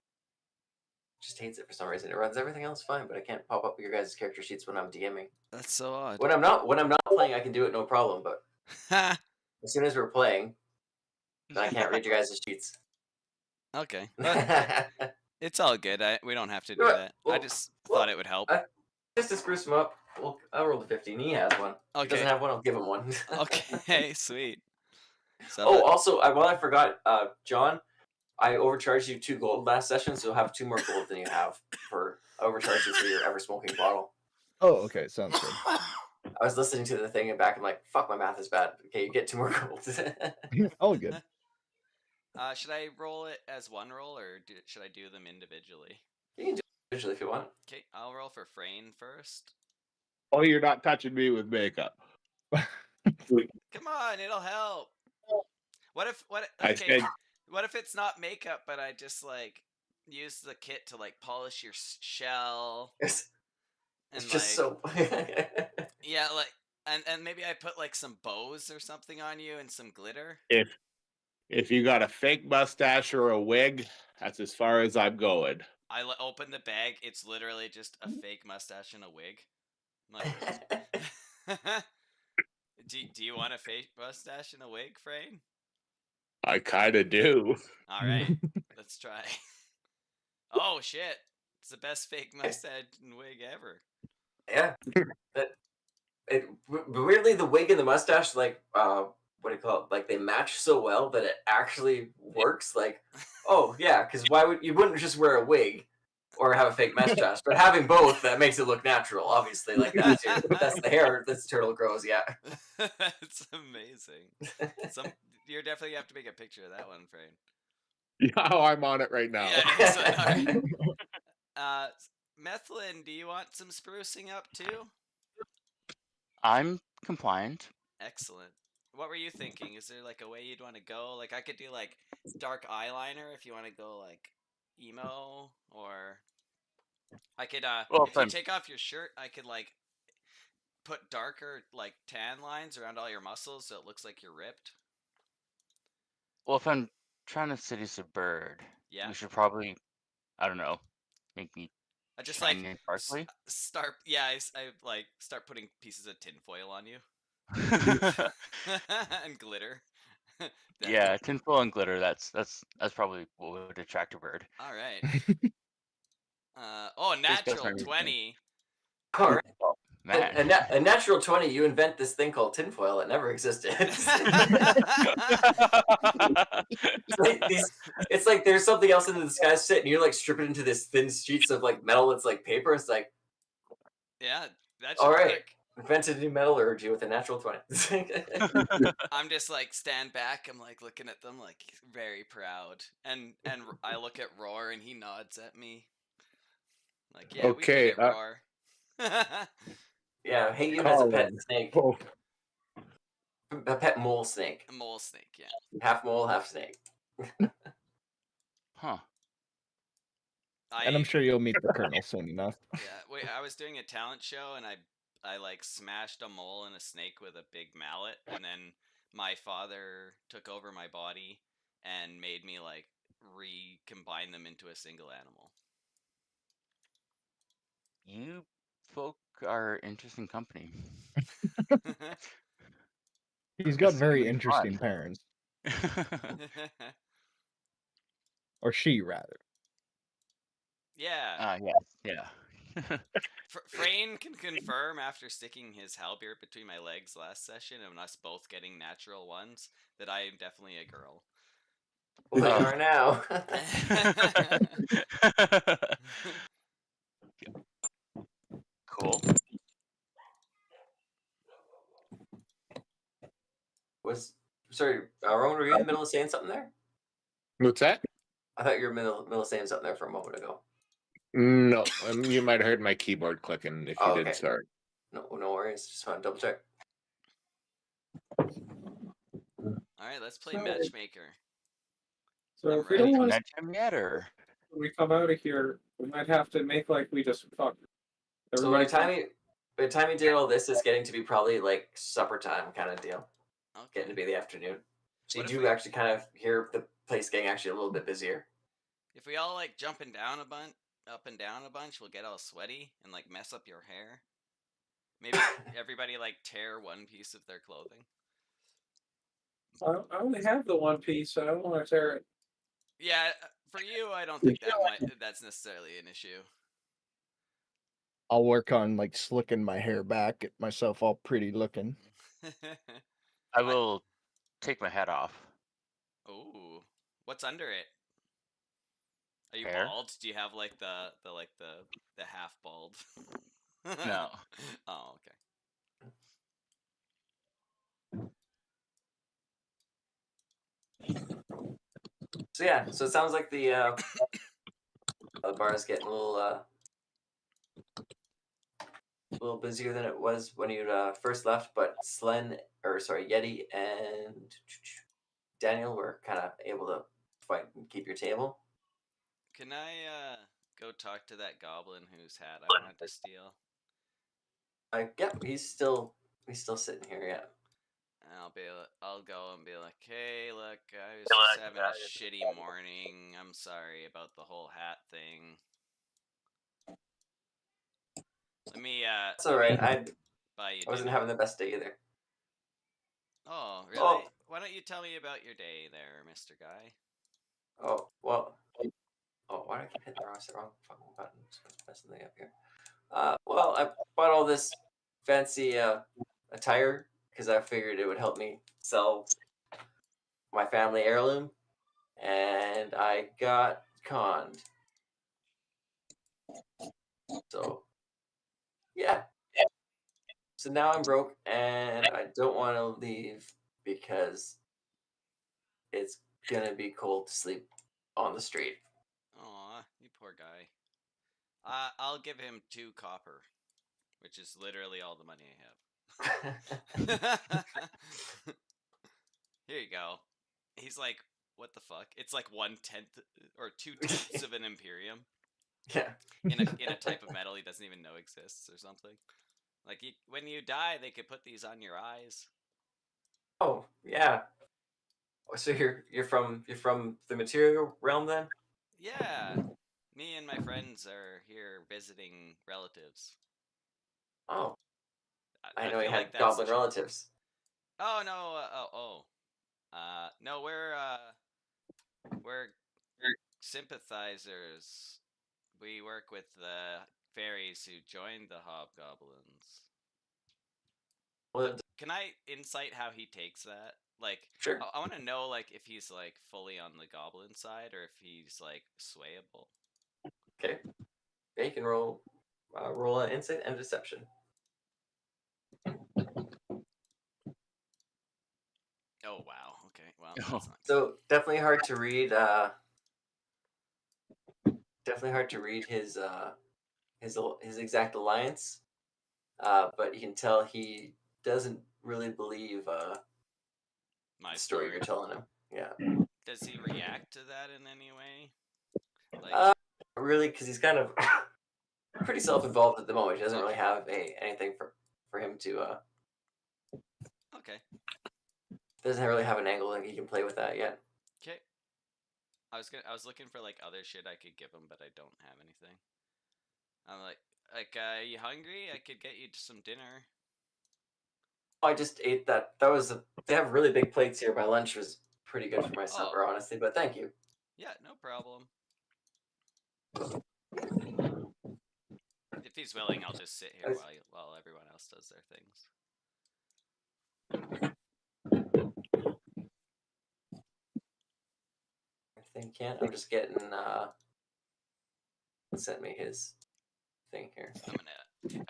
just hates it for some reason. It runs everything else fine, but I can't pop up your guys' character sheets when I'm DMing. That's so odd. When I'm not playing, I can do it no problem. But as soon as we're playing, then I can't read your guys' sheets. Okay. Just It's all good. We don't have to do Right, that. I well- just well, thought it would help. to spruce him up, I'll roll the 15. He has one. If he doesn't Okay. have one, I'll give him one. Okay, sweet. So Oh, also, I forgot, John, I overcharged you 2 gold last session, so you'll have 2 more gold than you have I overcharged you for your ever smoking bottle. Oh, okay, sounds good. I was listening to the thing and back. I'm like, fuck, my math is bad. Okay, you get 2 more gold. All good. should I roll it as one roll or should I do them individually? You can do it individually if you want. Okay, I'll roll for Frayne first. Oh, you're not touching me with makeup. Come on, it'll help. What if I okay? said- What if it's not makeup, but I just like use the kit to like polish your shell It's and just like so. yeah, like and maybe I put like some bows or something on you and some glitter. If you got a fake mustache or a wig, that's as far as I'm going. I open the bag. It's literally just a fake mustache and a wig. Like, do you want a fake mustache and a wig, Frayne? I kind of do. All right, let's try. Oh shit! It's the best fake mustache and wig ever. Yeah. Weirdly, the wig and the mustache, like, what do you call it? Like, they match so well that it actually works. Like, oh yeah, because you wouldn't just wear a wig or have a fake mustache, but having both, that makes it look natural. Obviously, like that's the hair this turtle grows. Yeah. It's amazing. You're definitely gonna have to make a picture of that one, Frayne. Yeah, oh, I'm on it right now. Yeah, excellent. All right. Methlin, do you want some sprucing up too? I'm compliant. Excellent. What were you thinking? Is there like a way you'd want to go? Like I could do like dark eyeliner if you want to go like emo, or I could Well, if you take off your shirt, I could like put darker like tan lines around all your muscles so it looks like you're ripped. Well, if I'm trying to seduce a bird, Yeah. we should probably, I don't know, make me I just shiny like and sparkly. start. Yeah, I like start putting pieces of tinfoil on you and glitter. Yeah, tinfoil and glitter. That's probably what would attract a bird. All right. Natural 20. All right. Oh, man. A natural 20. You invent this thing called tinfoil. It never existed. It's like there's something else in the sky sit, and you like strip it into this thin sheets of like metal that's like paper. It's like, Yeah, that's all right. work. Invented a new metallurgy with a natural 20. I'm just like stand back. I'm like looking at them like very proud, and I look at Roar and he nods at me. Like, yeah, Okay, we get it, Roar. Yeah, hate you as a pet Colin. snake, Oh, a pet mole snake, A mole snake, yeah. half mole, half snake. Huh. And I'm sure you'll meet the Colonel soon enough. Yeah, wait. I was doing a talent show and I like smashed a mole and a snake with a big mallet, and then my father took over my body and made me like recombine them into a single animal. You folk are interesting company. He's got This is very gonna be interesting fun. parents, or she rather. Yeah. Yeah. Frayne can confirm after sticking his halberd between my legs last session and us both getting natural ones that I am definitely a girl. Well, they are now. Cool. Sorry, Roman, were you in the middle of saying something there? what's that? I thought you were middle of saying something there for a moment ago. No, you might have heard my keyboard clicking if you Oh, did. okay. Sorry. No worries. Just want to double check. All right, let's play matchmaker. So I'm if we ready. don't want Met him yet, or when we come out of here, we might have to make like we just fucked. So by the time you did all this, it's getting to be probably like supper time kind of deal. Okay. Getting to be the afternoon. So What you if do actually kind of hear the place getting actually a little bit busier. If we all like jumping down up and down a bunch, we'll get all sweaty and like mess up your hair. Maybe everybody like tear one piece of their clothing. I only have the one piece, so I don't want to tear it. Yeah, for you, I don't think that's necessarily an issue. I'll work on like slicking my hair back, get myself all pretty looking. I will take my hat off. Ooh, what's under it? Are you Hair? bald? Do you have like the half bald? No. Oh, okay. So yeah, so it sounds like the bar is getting a little busier than it was when you first left. But Yeti and Daniel were kind of able to fight and keep your table. Can I go talk to that goblin whose hat I wanted to steal? Yep, he's still sitting here. Yeah. I'll go and be like, hey, look, I was just having a shitty morning. I'm sorry about the whole hat thing. Let me That's all right. I buy you wasn't dinner. having the best day either. Oh, really? Oh. Why don't you tell me about your day there, Mr. Guy? Oh well. Oh, why do I keep hitting the wrong fucking button? It's messing thing up here. Well, I bought all this fancy attire because I figured it would help me sell my family heirloom, and I got conned. So, yeah. So now I'm broke, and I don't want to leave because it's gonna be cold to sleep on the street. Aw, you poor guy. I'll give him 2 copper, which is literally all the money I have. Here you go. He's like, what the fuck? It's like 1/10 or 2/10 of an Imperium Yeah. in a type of metal he doesn't even know exists or something. Like when you die, they could put these on your eyes. Oh yeah. So you're from the material realm then? Yeah, me and my friends are here visiting relatives. Oh, I know feel you had like that's goblin relatives. Oh no! No, we're sympathizers. We work with the fairies who joined the hobgoblins. Well, Can I insight how he takes that? Like, sure. I want to know, like, if he's like fully on the goblin side or if he's like swayable. Okay. Yeah, you can roll an insight and deception. Oh wow. Okay. Well, that's not So definitely hard to read. Definitely hard to read his exact alliance. But you can tell he doesn't really believe my the story you're telling him. Yeah. Does he react to that in any way? Like, really, because he's kind of pretty self-involved at the moment. He doesn't really have anything for him to. Okay. Doesn't really have an angle that he can play with that yet. Okay. I was looking for like other shit I could give him, but I don't have anything. I'm like, you hungry? I could get you some dinner. I just ate that. They have really big plates here. My lunch was pretty good for my supper, honestly. But thank you. Yeah, no problem. If he's willing, I'll just sit here while everyone else does their things. I think can't. I'm just getting. Sent me his thing here. I gotta hit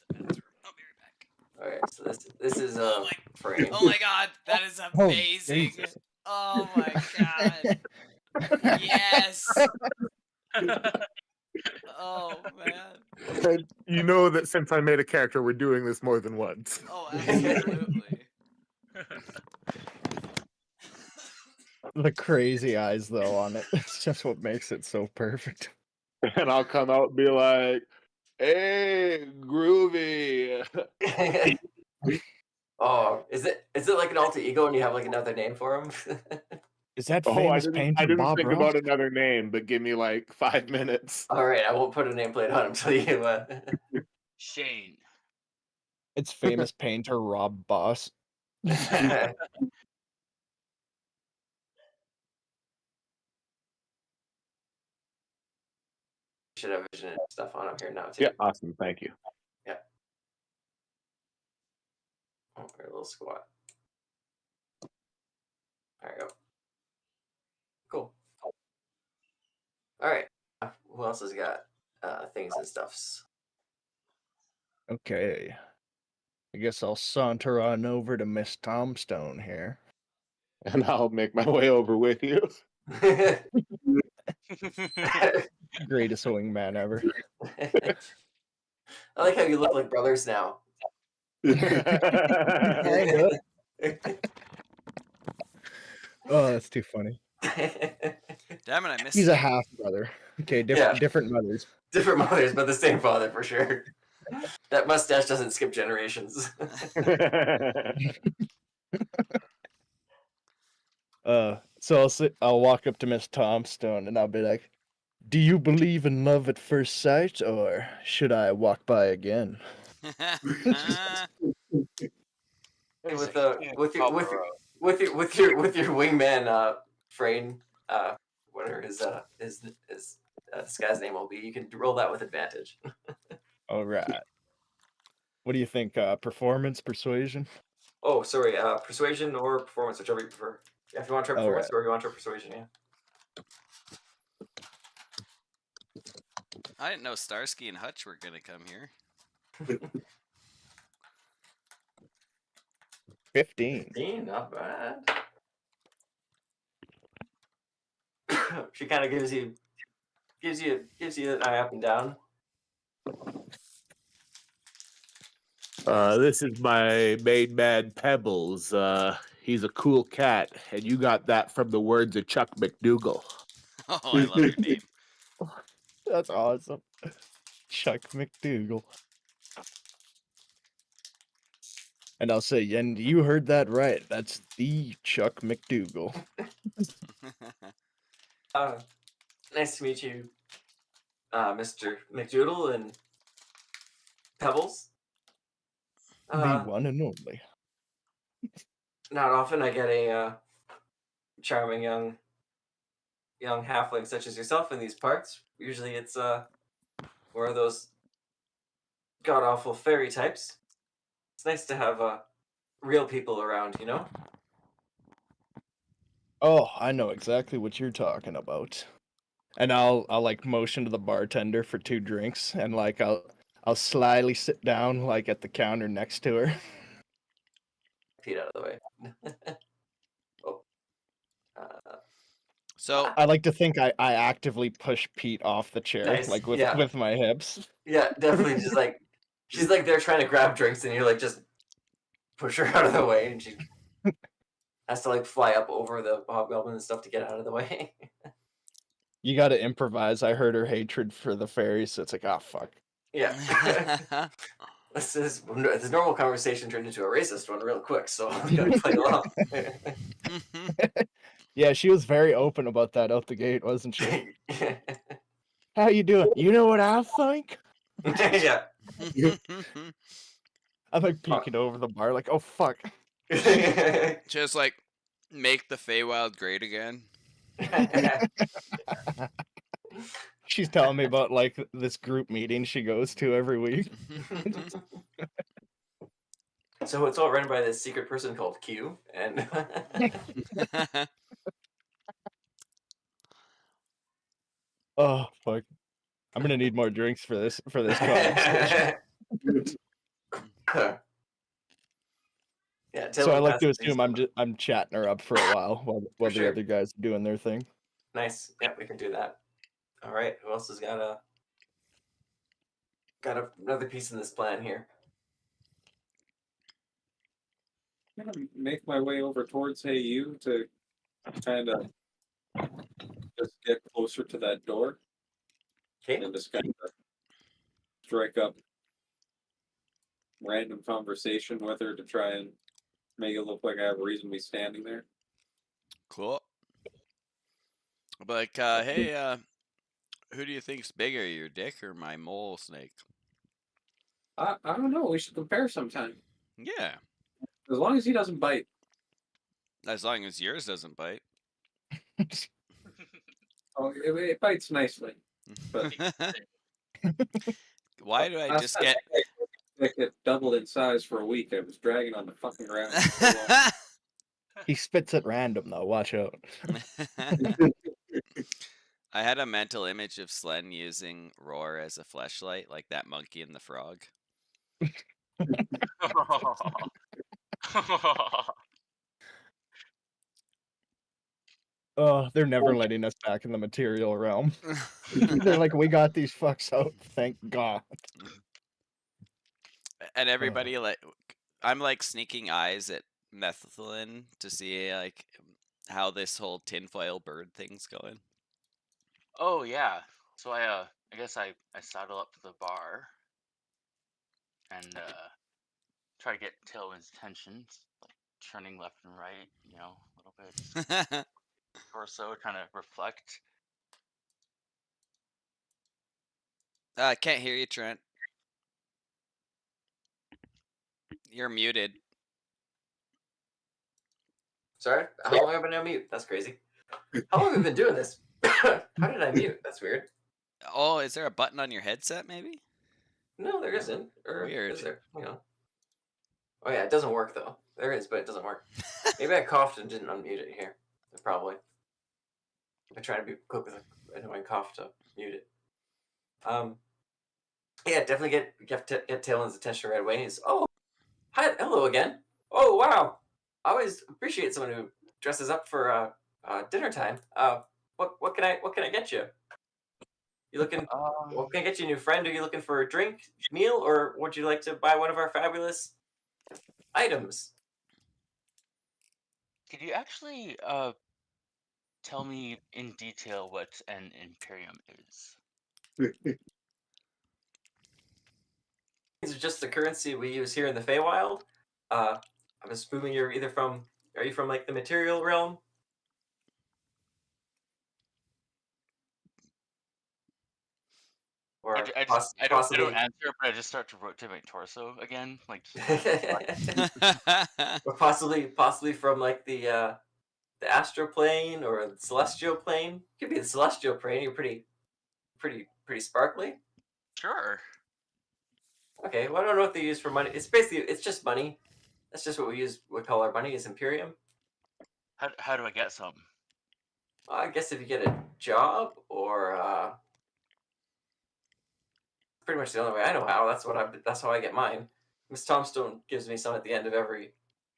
the bathroom. I'll be right back. All right, so this is frame. Oh my god, that is amazing! Oh my god! Yes! Oh man! You know that since I made a character, we're doing this more than once. Oh, absolutely. The crazy eyes, though, on it. It's just what makes it so perfect. And I'll come out and be like, hey, groovy. Oh, is it like an alter ego and you have like another name for him? Is that famous painter I didn't Bob think Ross? about another name, but give me like 5 minutes. All right, I won't put a nameplate on him till you. Shane. It's famous painter Rob Boss. Should have vision and stuff on him here now too. Yeah, awesome. Thank you. Yeah. Oh, we're a little squat. There we go. Cool. All right. Who else has got things and stuffs? Okay. I guess I'll saunter on over to Miss Tombstone here. And I'll make my way over with you. Greatest wingman ever. I like how you look like brothers now. Kinda. Oh, that's too funny. Damn it, I missed He's it. a half brother. Okay, different mothers. Different mothers, but the same father for sure. That mustache doesn't skip generations. So I'll walk up to Miss Tombstone and I'll be like, Do you believe in love at first sight, or should I walk by again? Hey, He's with like, the "Yeah, with your with your Pablo." with your wingman Frayne, whatever this guy's name will be, you can roll that with advantage. All right. What do you think? Performance, persuasion? Oh, sorry, persuasion or performance, whichever you prefer. Yeah, if you want to try All performance right. or you want to try persuasion, yeah. I didn't know Starsky and Hutch were gonna come here. 15. 15, not bad. She kind of gives you an eye up and down. This is my main man, Pebbles. He's a cool cat, and you got that from the words of Chuck McDougal. Oh, I love your name. That's awesome. Chuck McDougal. And I'll say, and you heard that right. That's the Chuck McDougal. Nice to meet you, Mr. McDoodle and Pebbles. The one and only. Not often I get a charming young halfling such as yourself in these parts. Usually it's one of those god awful fairy types. It's nice to have real people around, you know. Oh, I know exactly what you're talking about. And I'll like motion to the bartender for 2 drinks, and like I'll slyly sit down like at the counter next to her. Pete out of the way. Oh. So I like to think I actively push Pete off the chair, Nice, like yeah. with my hips. Yeah, definitely. Just like she's like there trying to grab drinks, and you're like just push her out of the way, and she has to like fly up over the hobgoblin and stuff to get out of the way. You got to improvise. I heard her hatred for the fairies, so it's like, ah, fuck. Yeah. This normal conversation turned into a racist one real quick, so we gotta play along. Yeah, she was very open about that out the gate, wasn't she? How you doing? You know what I think? Yeah. I'm like peeking over the bar, like, oh fuck. just like make the Feywild great again. She's telling me about like this group meeting she goes to every week. So it's all run by this secret person called Q, and Oh fuck. I'm gonna need more drinks for this conversation. Yeah, So I totally like to passive things. assume I'm chatting her up for a while while the sure. other guys are doing their thing. Nice. Yeah, we can do that. All right. Who else has got another piece in this plan here? I'm gonna make my way over towards Hey You to kind of just get closer to that door Okay. and just kind of strike up random conversation with her to try and make it look like I have a reason to be standing there. Cool. But hey, who do you think's bigger, your dick or my mole snake? I don't know. We should compare sometime. Yeah, As long as he doesn't bite. as long as yours doesn't bite. Oh, it bites nicely. But Why do I just get? it doubled in size for a week. I was dragging on the fucking ground. He spits at random though, watch out. I had a mental image of Slen using Roar as a fleshlight, like that monkey and the frog. Oh, they're never letting us back in the material realm. They're like, we got these fucks out, thank God. And everybody I'm like sneaking eyes at Methlin to see like how this whole tinfoil bird thing's going. Oh yeah. So I guess I saddle up to the bar and try to get Tailwind's attention, like turning left and right, you know, a little bit or so, trying to reflect. Can't hear you, Trent. You're muted. Sorry? How long have I been on mute? That's crazy. How long have we been doing this? How did I mute? That's weird. Oh, is there a button on your headset, maybe? No, there isn't. Or Weird. is there? Hang on. Oh yeah, it doesn't work though. There is, but it doesn't work. Maybe I coughed and didn't unmute it here. Probably. I try to be quick with an annoying cough to mute it. Yeah, definitely get Talen's attention right away. He's, oh, hi, hello again. Oh wow, I always appreciate someone who dresses up for dinner time. What can I get you? You looking? What can I get you, new friend? Are you looking for a drink, meal, or would you like to buy one of our fabulous items? Could you actually tell me in detail what an Imperium is? These are just the currency we use here in the Feywild. I'm assuming are you from like the material realm? Or I don't answer, but I just start to rotate my torso again, like. or possibly from like the astral plane or the celestial plane. Could be the celestial plane. You're pretty sparkly. Sure. Okay, well I don't know what they use for money. It's just money. That's just what we call our money is Imperium. How do I get some? I guess if you get a job or pretty much the only way I know how. That's how I get mine. Miss Tombstone gives me some at the end of every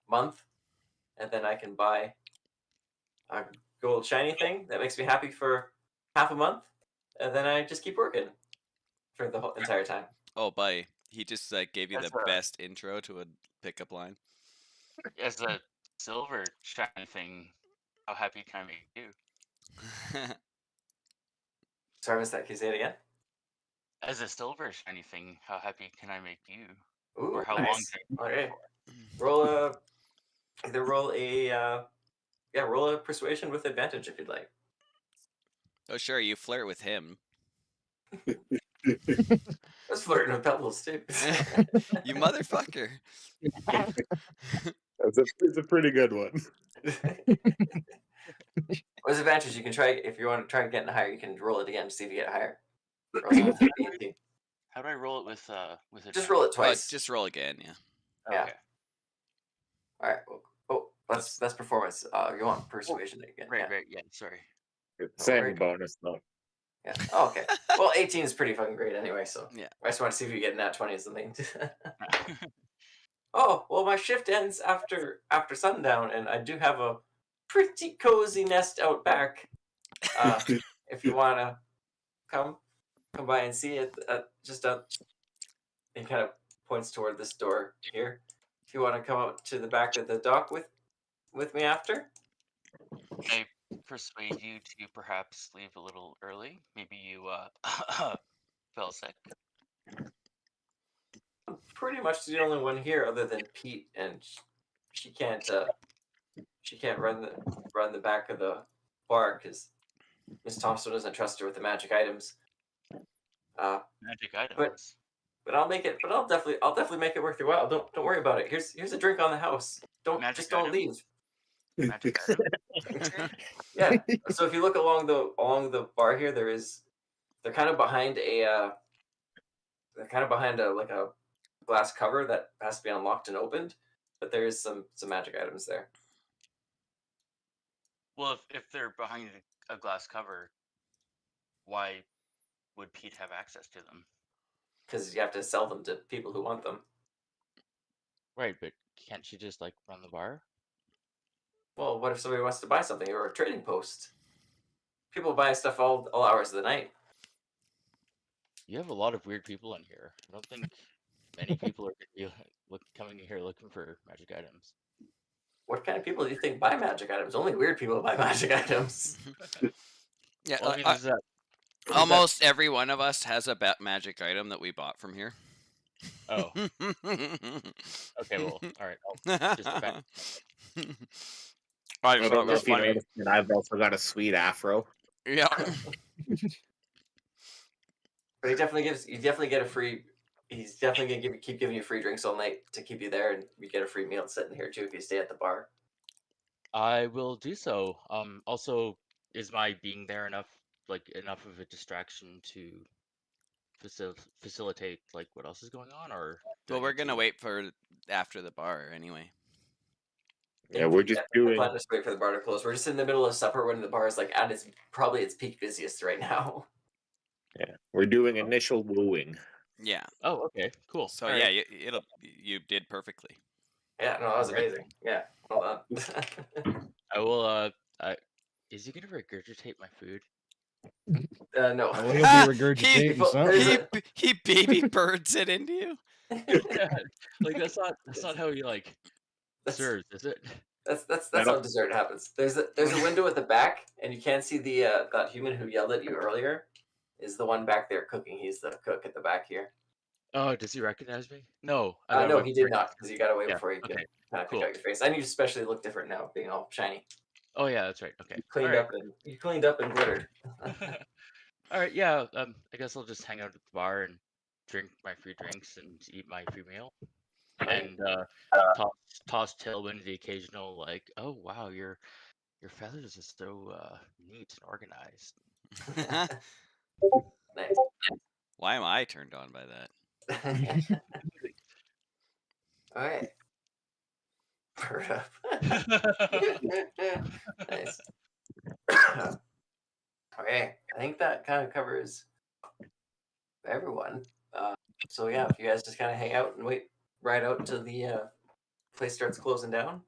month, and then I can buy a gold shiny thing that makes me happy for half a month, and then I just keep working for the whole entire time. Oh, buddy, he just gave you the best intro to a pickup line. As a silver shiny thing, how happy can I make you? Sorry, I missed that. Can you say it again? As a silver shiny thing, how happy can I make you? Ooh, or how nice. long can I Okay. for? Roll a persuasion with advantage if you'd like. Oh, sure, you flirt with him. I was flirting with Pebbles too. You motherfucker. It's a pretty good one. What's the advantage? You can try if you want to try getting higher. You can roll it again to see if you get higher. How do I roll it with a? Just roll it twice. Just roll again, yeah. Yeah. Okay. All right. Oh, that's performance. You want persuasion again? Right. Yeah. Sorry. Same bonus though. Yeah. Oh, okay. Well, 18 is pretty fucking great anyway. So yeah. I just want to see if you get nat 20 or something. Oh well, my shift ends after sundown, and I do have a pretty cozy nest out back. If you wanna come by and see it, he kind of points toward this door here. If you want to come out to the back of the dock with me after. I persuade you to perhaps leave a little early. Maybe you fell sick. I'm pretty much the only one here other than Pete, and she can't run the back of the bar because Miss Thompson doesn't trust her with the magic items. Magic items. But I'll make it. But I'll definitely make it worth your while. Don't worry about it. Here's a drink on the house. Don't leave. Magic item. Yeah. So if you look along the bar here, they're kind of behind a like a glass cover that has to be unlocked and opened. But there is some magic items there. Well, if they're behind a glass cover, why would Pete have access to them? Because you have to sell them to people who want them. Right, but can't she just run the bar? Well, what if somebody wants to buy something or a trading post? People buy stuff all hours of the night. You have a lot of weird people in here. I don't think many people are coming in here looking for magic items. What kind of people do you think buy magic items? Only weird people buy magic items. Yeah, well, almost every one of us has a magic item that we bought from here. Oh. Okay, well, all right. I'll just I don't know if you noticed, but I've also got a sweet afro. Yeah. But he definitely gives. You definitely get a free. He's definitely gonna keep giving you free drinks all night to keep you there, and you get a free meal sitting here too if you stay at the bar. I will do so. Also, is my being there enough of a distraction to facilitate like what else is going on, or do I Well, we're need gonna to? wait for after the bar anyway. Yeah, we're just doing. Plan to wait for the bar to close. We're just in the middle of supper when the bar is like at its probably its peak busiest right now. Yeah, we're doing initial wooing. Yeah. Oh, okay, cool. So All yeah, right. you did perfectly. Yeah, no, that was Alright. amazing. Yeah, well done. I will. Is he gonna regurgitate my food? No. Oh, he'll be regurgitating There's something. a- He baby birds it into you. Like that's not how he like That's- serves, is it? That's That'll- how dessert happens. There's a window at the back, and you can't see the that human who yelled at you earlier. Is the one back there cooking? He's the cook at the back here. Oh, does he recognize me? No, I got No, away he before did not, because you got away Yeah, before you could okay, kind of pick cool. out your face. And you especially look different now, being all shiny. Oh yeah, that's right. Okay. You cleaned up and glittered. All right. Yeah. I guess I'll just hang out at the bar and drink my free drinks and eat my free meal, and toss Tailwind the occasional like, oh wow, your feathers are so neat and organized. Nice. Why am I turned on by that? All right. Bird up. Nice. Okay, I think that kind of covers everyone. So yeah, if you guys just kind of hang out and wait right out until the place starts closing down.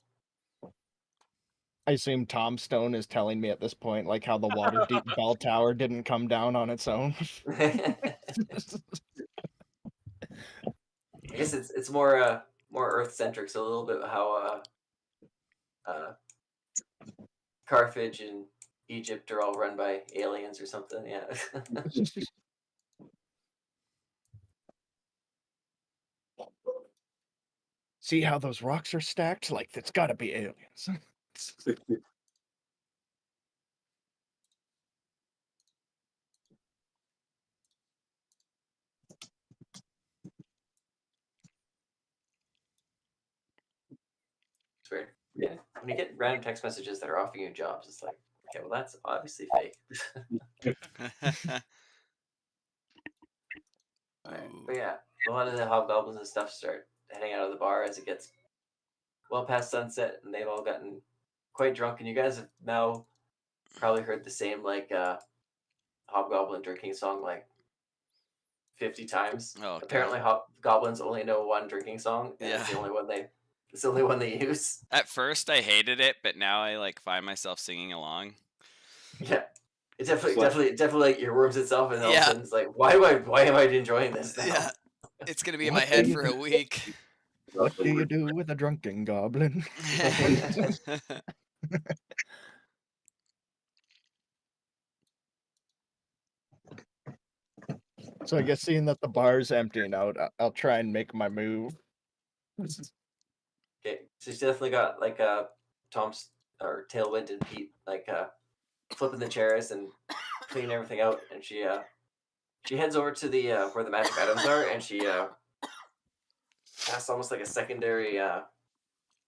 I assume Tom Stone is telling me at this point, like how the Waterdeep bell tower didn't come down on its own. I guess it's more Earth centric, so a little bit how Carthage and Egypt are all run by aliens or something. Yeah. See how those rocks are stacked? Like, it's got to be aliens. It's weird. Yeah. When you get random text messages that are offering you jobs, it's like, okay, well, that's obviously fake. Right. But yeah, a lot of the hobgoblins and stuff start heading out of the bar as it gets well past sunset, and they've all gotten quite drunk. And you guys have now probably heard the same hobgoblin drinking song like 50 times. Oh, Apparently, goblins only know one drinking song, and it's the only one they. It's the only one they use. At first, I hated it, but now I like find myself singing along. Yeah, it definitely like earworms itself, and all of Yeah. a sudden it's like, why am I enjoying this now? Yeah, it's gonna be in my head for a week. What do you do with a drunken goblin? So I guess seeing that the bar's emptying out, I'll try and make my move. Okay, so she's definitely got like Tom's or Tailwind and Pete like flipping the chairs and cleaning everything out, and she heads over to the where the magic items are, and she casts almost like a secondary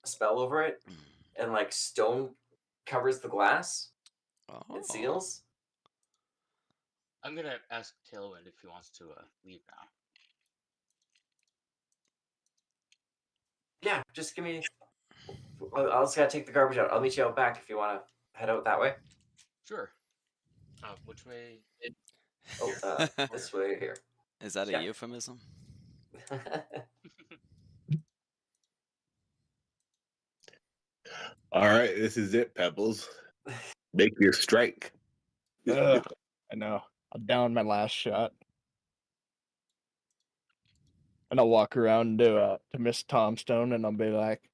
spell over it, and like stone covers the glass Oh. and seals. I'm gonna ask Tailwind if he wants to leave now. Yeah, just give me. I'll just gotta take the garbage out. I'll meet you out back if you want to head out that way. Sure. Which way? Oh, this way here. Is that a Yeah. euphemism? All right, this is it, Pebbles. Make your strike. I know. I'll down my last shot. And I'll walk around to Miss Tomstone and I'll be like,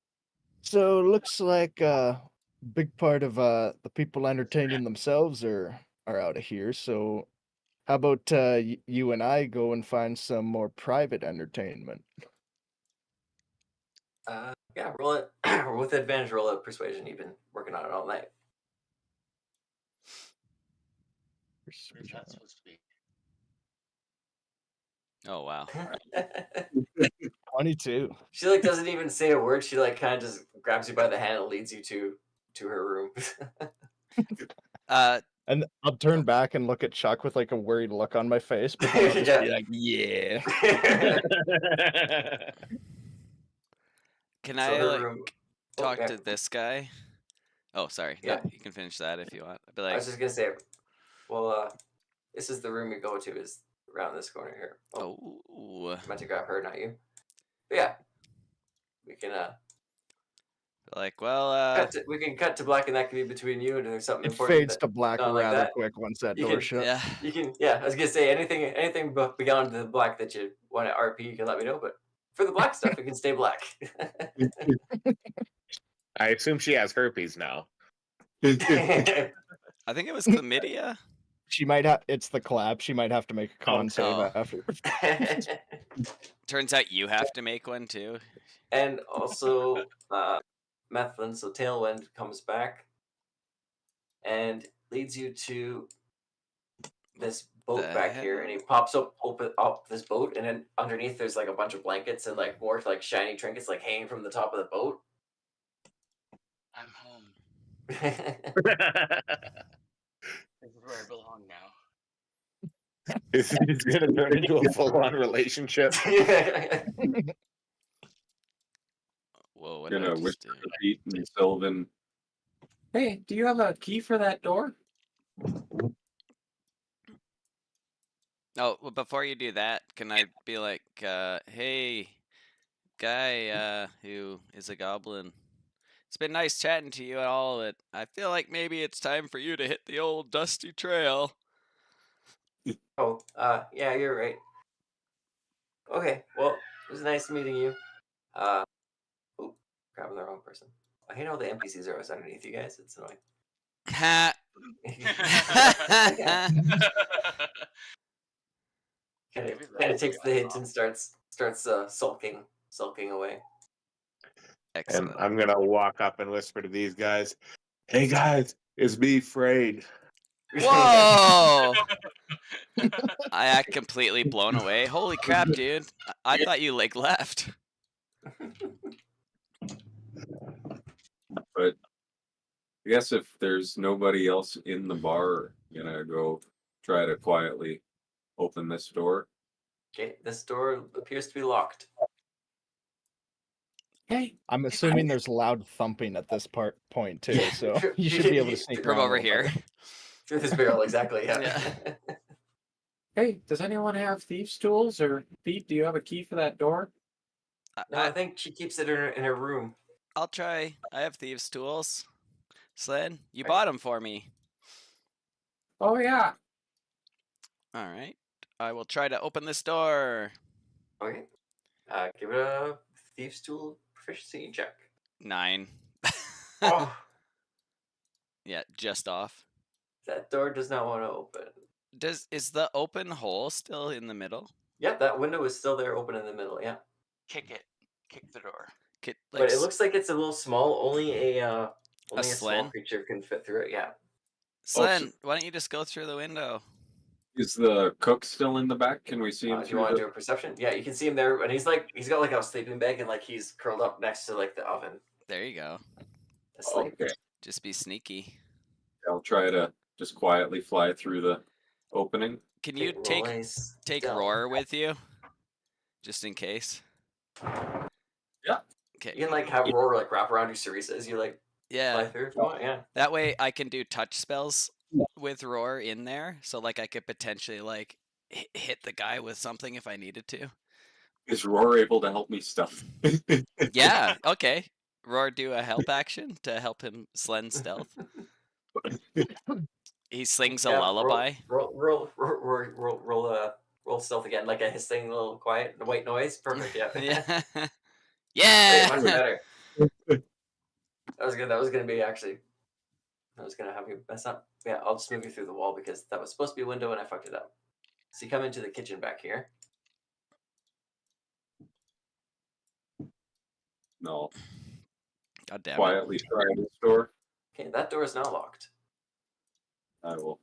so looks like a big part of the people entertaining themselves are out of here. So how about you and I go and find some more private entertainment? Yeah, roll it with advantage. Roll a persuasion. You've been working on it all night. Where's that supposed to be? Oh wow. 22. She like doesn't even say a word. She like kind of just grabs you by the hand and leads you to her room. And I'll turn back and look at Chuck with like a worried look on my face, but then I'll just be like, yeah. Can So I her like room. talk yeah. to this guy? Oh, sorry. No, Yeah. you can finish that if you want. I'd be I like, was just gonna say, well, this is the room you go to. Is around this corner here. oh, I meant to grab her, not you. But yeah, we can well, we can cut to black, and that can be between you, and there's something It important. fades to black not like rather that. quick once that You door can- shuts. yeah. You can, yeah. I was gonna say anything beyond the black that you want to RP, you can let me know. But for the black stuff, it can stay black. I assume she has herpes now. I think it was chlamydia. She might have. It's the collab. She might have to make a con save Oh. after. Turns out you have to make one too. And also, Methlin, so Tailwind comes back and leads you to this boat The back here, and he pops open up this boat, and then underneath there's like a bunch of blankets and like more like shiny trinkets like hanging from the top of the boat. I'm home. This is where I belong now. It's gonna turn into a full-on relationship. Whoa, what did I Gonna just whisper do? to Pete and Sylvan. Hey, do you have a key for that door? Oh, well, before you do that, can I be like, hey, guy, who is a goblin? It's been nice chatting to you and all, but I feel like maybe it's time for you to hit the old dusty trail. Oh, yeah, you're right. Okay, well, it was nice meeting you. Oh, grabbing the wrong person. I hate all the NPCs are always underneath you guys. It's annoying. Ha! Kind of takes the hint and starts sulking away. And Excellent. I'm gonna walk up and whisper to these guys, "Hey guys, it's me, Frayed." Whoa! I act completely blown away. Holy crap, dude. I thought you like left. But I guess if there's nobody else in the bar, I'm gonna go try to quietly open this door. Okay, this door appears to be locked. Hey, I'm assuming there's loud thumping at this point too, so you should be able to sneak From around a over little here. better. Through this barrel, exactly. Yeah. Yeah. hey, does anyone have thieves' tools? Or Pete, do you have a key for that door? No, I think she keeps it in her room. I'll try. I have thieves' tools. Sled, you Right. bought them for me. Oh yeah. All right. I will try to open this door. Okay. Give it a thieves' tool proficiency check. 9. Oh, Yeah, just off. that door does not want to open. Is the open hole still in the middle? Yep, that window is still there, open in the middle. Yeah, Kick it. Kick the door. but it looks like it's a little small. Only a small Slen? creature can fit through it. Yeah. Slen, why don't you just go through the window? Is the cook still in the back? Can we see him Do you through want to the... do a perception? Yeah, you can see him there, and he's got like a sleeping bag, and like he's curled up next to like the oven, There you go. asleep. Okay, Just be sneaky. I'll try to just quietly fly through the opening. Can you Okay, roll take a stealth. Roar with you? Just in case. Yeah. Okay. You can like have Roar like wrap around your Cerisa as you like fly Yeah. through if you want. Yeah. That way I can do touch spells with Roar in there. So like I could potentially like hit the guy with something if I needed to. Is Roar able to help me stealth? Yeah, okay. Roar do a help action to help him Slen stealth. He slings a lullaby. Roll stealth again, like a hissing little quiet white noise. Perfect. Yeah. Yeah. Hey, Yeah. much better. That was good. That was gonna be actually. I was gonna have you mess up. Yeah, I'll just move you through the wall because that was supposed to be a window and I fucked it up. So you come into the kitchen back here. No. God damn it. Quietly try this door. Okay, that door is now locked. I will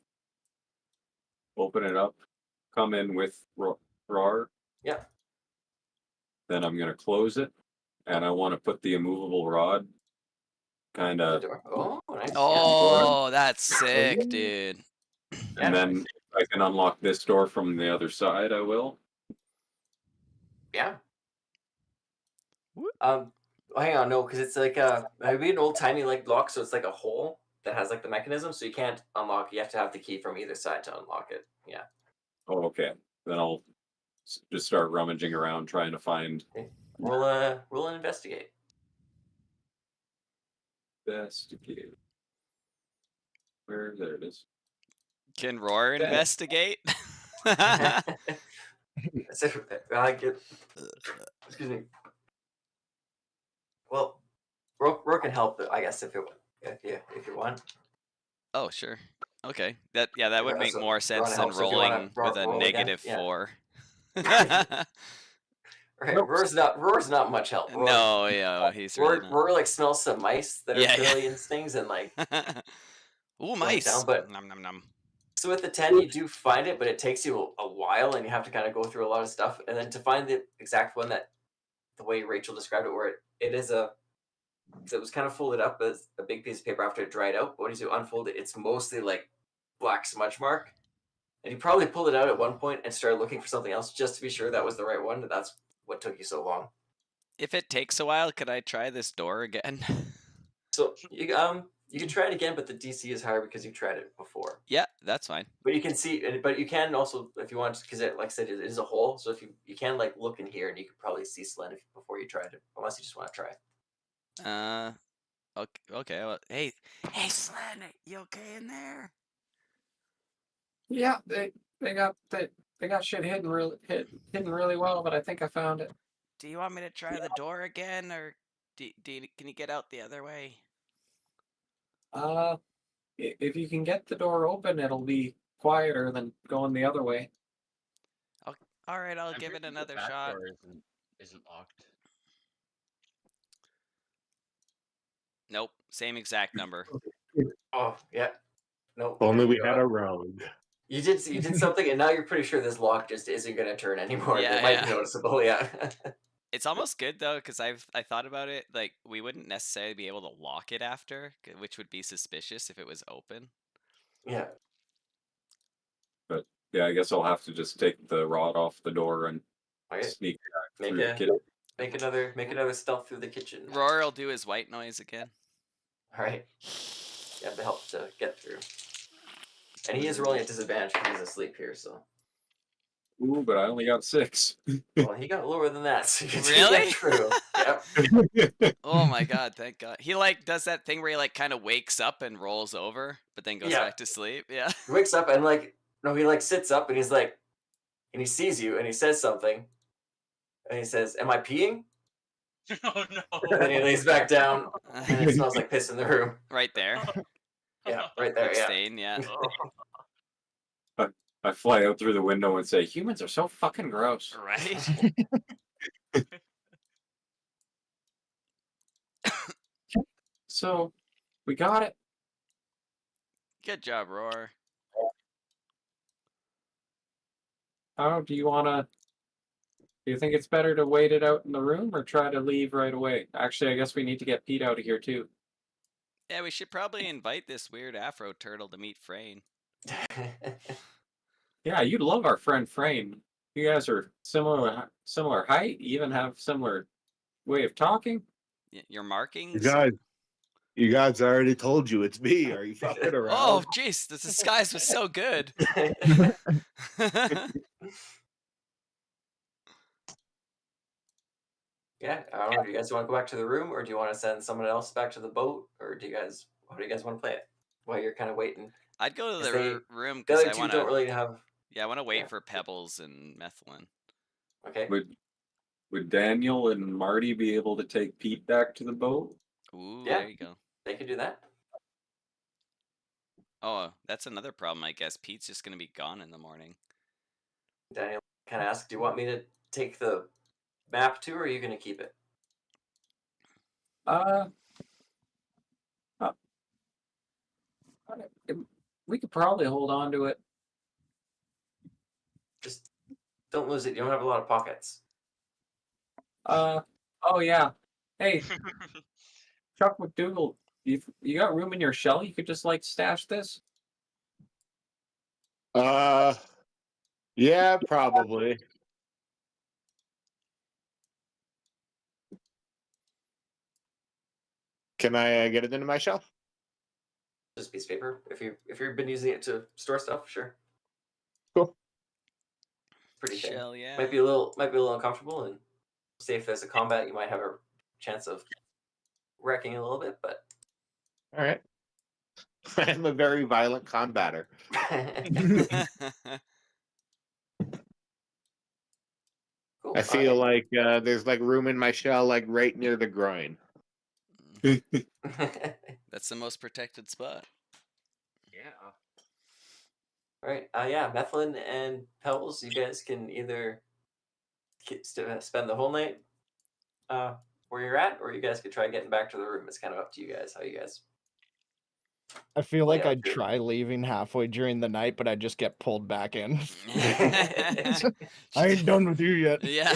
open it up. Come in with Roar. Yeah. Then I'm gonna close it, and I want to put the immovable rod kind The of, door. Oh, nice. Oh, that's sick, dude. and then if I can unlock this door from the other side, I will. Yeah. Whoop. Well, hang on, no, because it's like it'd be an old tiny like lock, so it's like a hole that has like the mechanism, so you can't unlock. You have to have the key from either side to unlock it. Yeah. Oh, okay. Then I'll just start rummaging around trying to find Roll an investigate. investigate. Where there it is. Can Roar Okay. investigate? As if I get. Excuse me. Well, Roar can help, I guess, if you want. Oh, sure. Okay. That would make So, more sense than help, so if you wanna rolling with a roll again, negative yeah. 4. Right, Nope. Roar's not much help. Roar, No, yeah, he's really not. Roar like smells some mice that are Yeah, yeah. trillions things and like Ooh, going mice. down, but Nom nom nom. so with the 10 you do find it, but it takes you a while and you have to kind of go through a lot of stuff, and then to find the exact one that the way Rachel described it, where it is a, so it was kind of folded up as a big piece of paper after it dried out, but when you unfold it, it's mostly like black smudge mark, and you probably pulled it out at one point and started looking for something else just to be sure that was the right one. That's what took you so long. If it takes a while, could I try this door again? So you can try it again, but the DC is higher because you've tried it before. Yeah, that's fine. But you can see, but you can also, if you want, because like I said, it is a hole. So if you can like look in here, and you could probably see Slen before you tried it, unless you just want to try. Okay. Well, hey, Slen, you okay in there? Yeah, they got shit hidden really well, but I think I found it. Do you want me to try the door again, or can you get out the other way? If you can get the door open, it'll be quieter than going the other way. All right, I'll I'm give it pretty sure the another back shot. door isn't locked. Nope, same exact number. Oh yeah, no. Only we had a road. You did something, and now you're pretty sure this lock just isn't going to turn anymore. Yeah, It might yeah. be noticeable. Yeah. It's almost good though, because I thought about it. Like we wouldn't necessarily be able to lock it after, which would be suspicious if it was open. Yeah. But yeah, I guess I'll have to just take the rod off the door and Okay. sneak back Make through the a kitchen. make another stealth through the kitchen. Roar will do his white noise again. All right. You have to help to get through. And he is rolling at disadvantage because he's asleep here. So. Ooh, but I only got 6. Well, he got lower than that. So you can Really? get through. Yep. Oh my god, thank god. He like does that thing where he like kind of wakes up and rolls over, but then goes Yeah. back to sleep. Yeah. He wakes up and he like sits up and he's like, and he sees you and he says something, and he says, "Am I peeing?" Oh no! And then he lays back down, and it smells like piss in the room. Right there. Yeah, right there. Blood Yeah. stain, yeah. I fly out through the window and say, "Humans are so fucking gross." Right? So, we got it. Good job, Roar. Oh, do you think it's better to wait it out in the room or try to leave right away? Actually, I guess we need to get Pete out of here too. Yeah, we should probably invite this weird Afro turtle to meet Frayne. Yeah, you'd love our friend Frame. You guys are similar height, even have similar way of talking. Your markings? You guys already told you it's me. Are you fucking around? Oh, jeez, the disguise was so good. Yeah, I don't know. Do you guys want to go back to the room, or do you want to send someone else back to the boat, or how do you guys want to play it while you're kind of waiting? I'd go to 'Cause the room The because other I two want don't to. really have. Yeah, I want to wait Yeah. for Pebbles and Methlin. Okay. Would Daniel and Marty be able to take Pete back to the boat? Ooh, Yeah. there you go. They can do that. Oh, that's another problem, I guess. Pete's just gonna be gone in the morning. Daniel kind of asked, "Do you want me to take the map too, or are you going to keep it?" We could probably hold on to it. Just Don't lose it. You don't have a lot of pockets. Oh yeah. Hey, Chuck McDougal, you got room in your shell? You could just like stash this. Yeah, probably. Can I get it into my shell? Just a piece of paper. If you've been using it to store stuff, sure. Cool. Pretty thin. Shell, yeah. Might be a little uncomfortable, and say if there's a combat, you might have a chance of wrecking a little bit, but. All right. I'm a very violent combatter. Cool. I feel like there's like room in my shell, like right near the groin. That's the most protected spot. Yeah. All right. Yeah, Methlin and Pebbles, you guys can either spend the whole night where you're at, or you guys could try getting back to the room. It's kind of up to you guys how you guys. I feel Well, like yeah, I'd sure. try leaving halfway during the night, but I'd just get pulled back in. I ain't done with you yet. Yeah.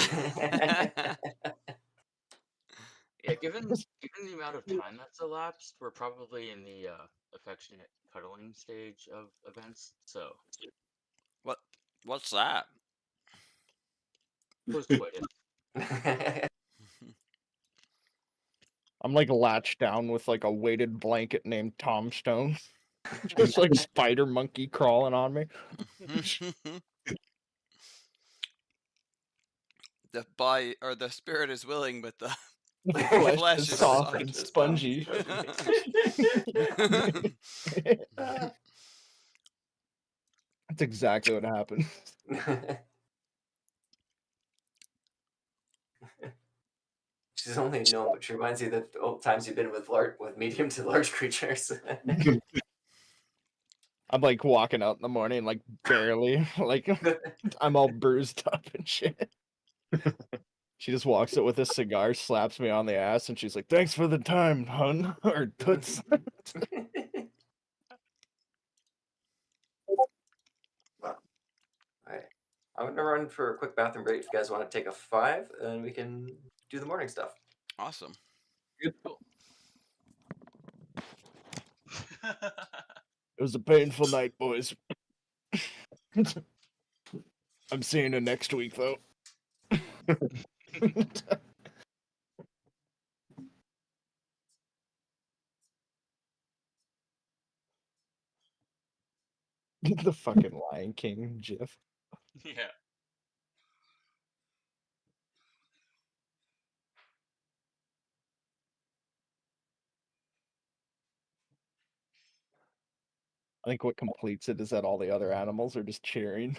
Yeah, given the amount of time that's elapsed, we're probably in the affectionate cuddling stage of events. So What's that? post-coitus. I'm like latched down with like a weighted blanket named Tombstone. Just like spider monkey crawling on me. The body or the spirit is willing, but the Flesh, flesh is is soft soft and as spongy. That's exactly what happened. She's only a gnome, but she reminds you that the old times you've been with medium to large creatures. I'm like walking out in the morning, like barely, like I'm all bruised up and shit. She just walks out with a cigar, slaps me on the ass, and she's like, "Thanks for the time, hun," or toots. Alright. I'm gonna run for a quick bathroom break if you guys want to take a 5, and we can do the morning stuff. Awesome. Cool. It was a painful night, boys. I'm seeing you next week, though. The fucking Lion King gif. Yeah. I think what completes it is that all the other animals are just cheering.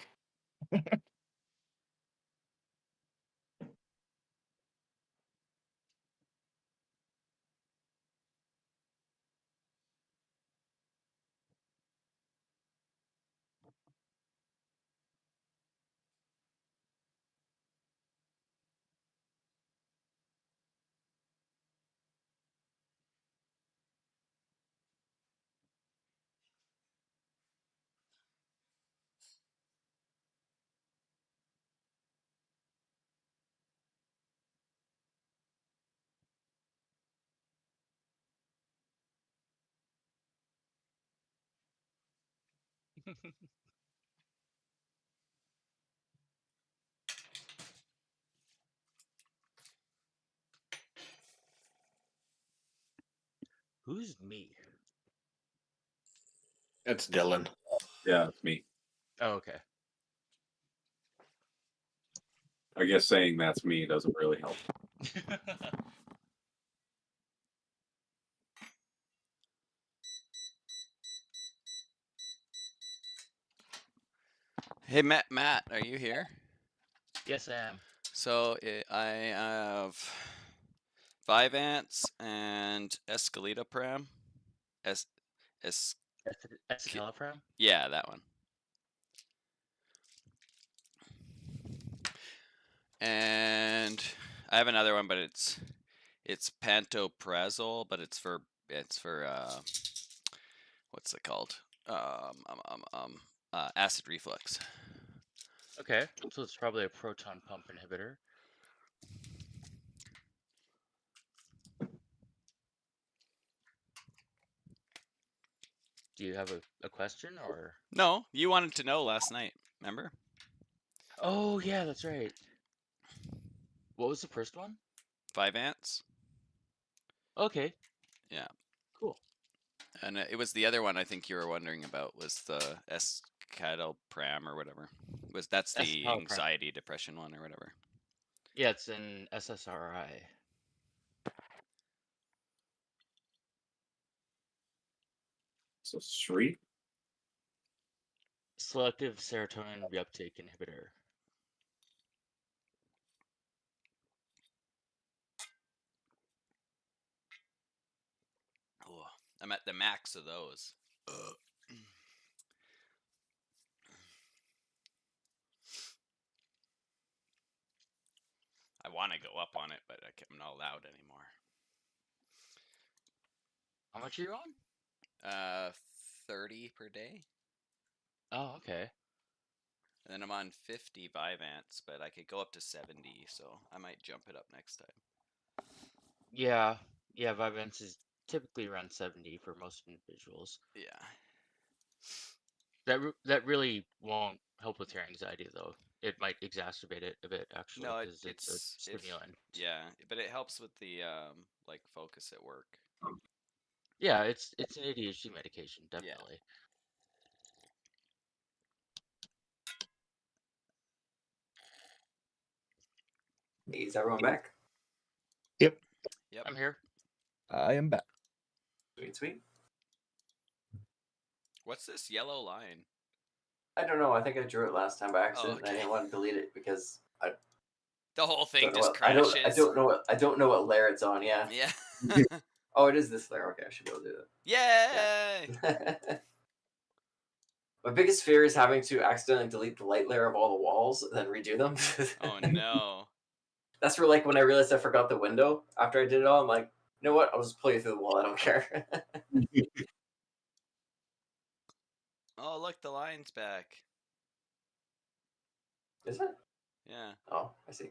Who's me? That's Dylan. Yeah, it's me. Oh, okay. I guess saying that's me doesn't really help. Hey, Matt, are you here? Yes, I am. So I have 5 ants and Escalita Pram. Escalipram? Yeah, that one. And I have another one, but it's pantoprazole, but it's for what's it called? Acid reflux. Okay, so it's probably a proton pump inhibitor. Do you have a question or? No, you wanted to know last night. Remember? Oh yeah, that's right. What was the first one? 5 ants. Okay. Yeah. Cool. And it was the other one I think you were wondering about was the escitalopram or whatever. That's the Escitalopram. anxiety depression one or whatever. Yeah, it's in SSRI. So 3. Selective serotonin reuptake inhibitor. Oh, I'm at the max of those. I want to go up on it, but I'm not allowed anymore. How much are you on? 30 per day. Oh, okay. And then I'm on 50 Vyvanse, but I could go up to 70, so I might jump it up next time. Yeah, Vyvanse is typically around 70 for most individuals. Yeah. That really won't help with your anxiety though. It might exacerbate it a bit actually No, because it's a stimulant. Yeah, but it helps with the like focus at work. Yeah, it's an ADHD medication, definitely. Is everyone back? Yep. I'm here. I am back. Sweet, sweet. What's this yellow line? I don't know. I think I drew it last time by accident, and I okay. didn't want to delete it because The whole thing don't know just what- crashes. I don't know what layer it's on. Yeah. Yeah. Oh, it is this layer. Okay, I should be able to do Yay! that. My biggest fear is having to accidentally delete the light layer of all the walls and then redo them. Oh no. That's where, like, when I realized I forgot the window after I did it all, I'm like, you know what? I'll just play through the wall. I don't care. Oh, look, the line's back. Is it? Yeah. Oh, I see.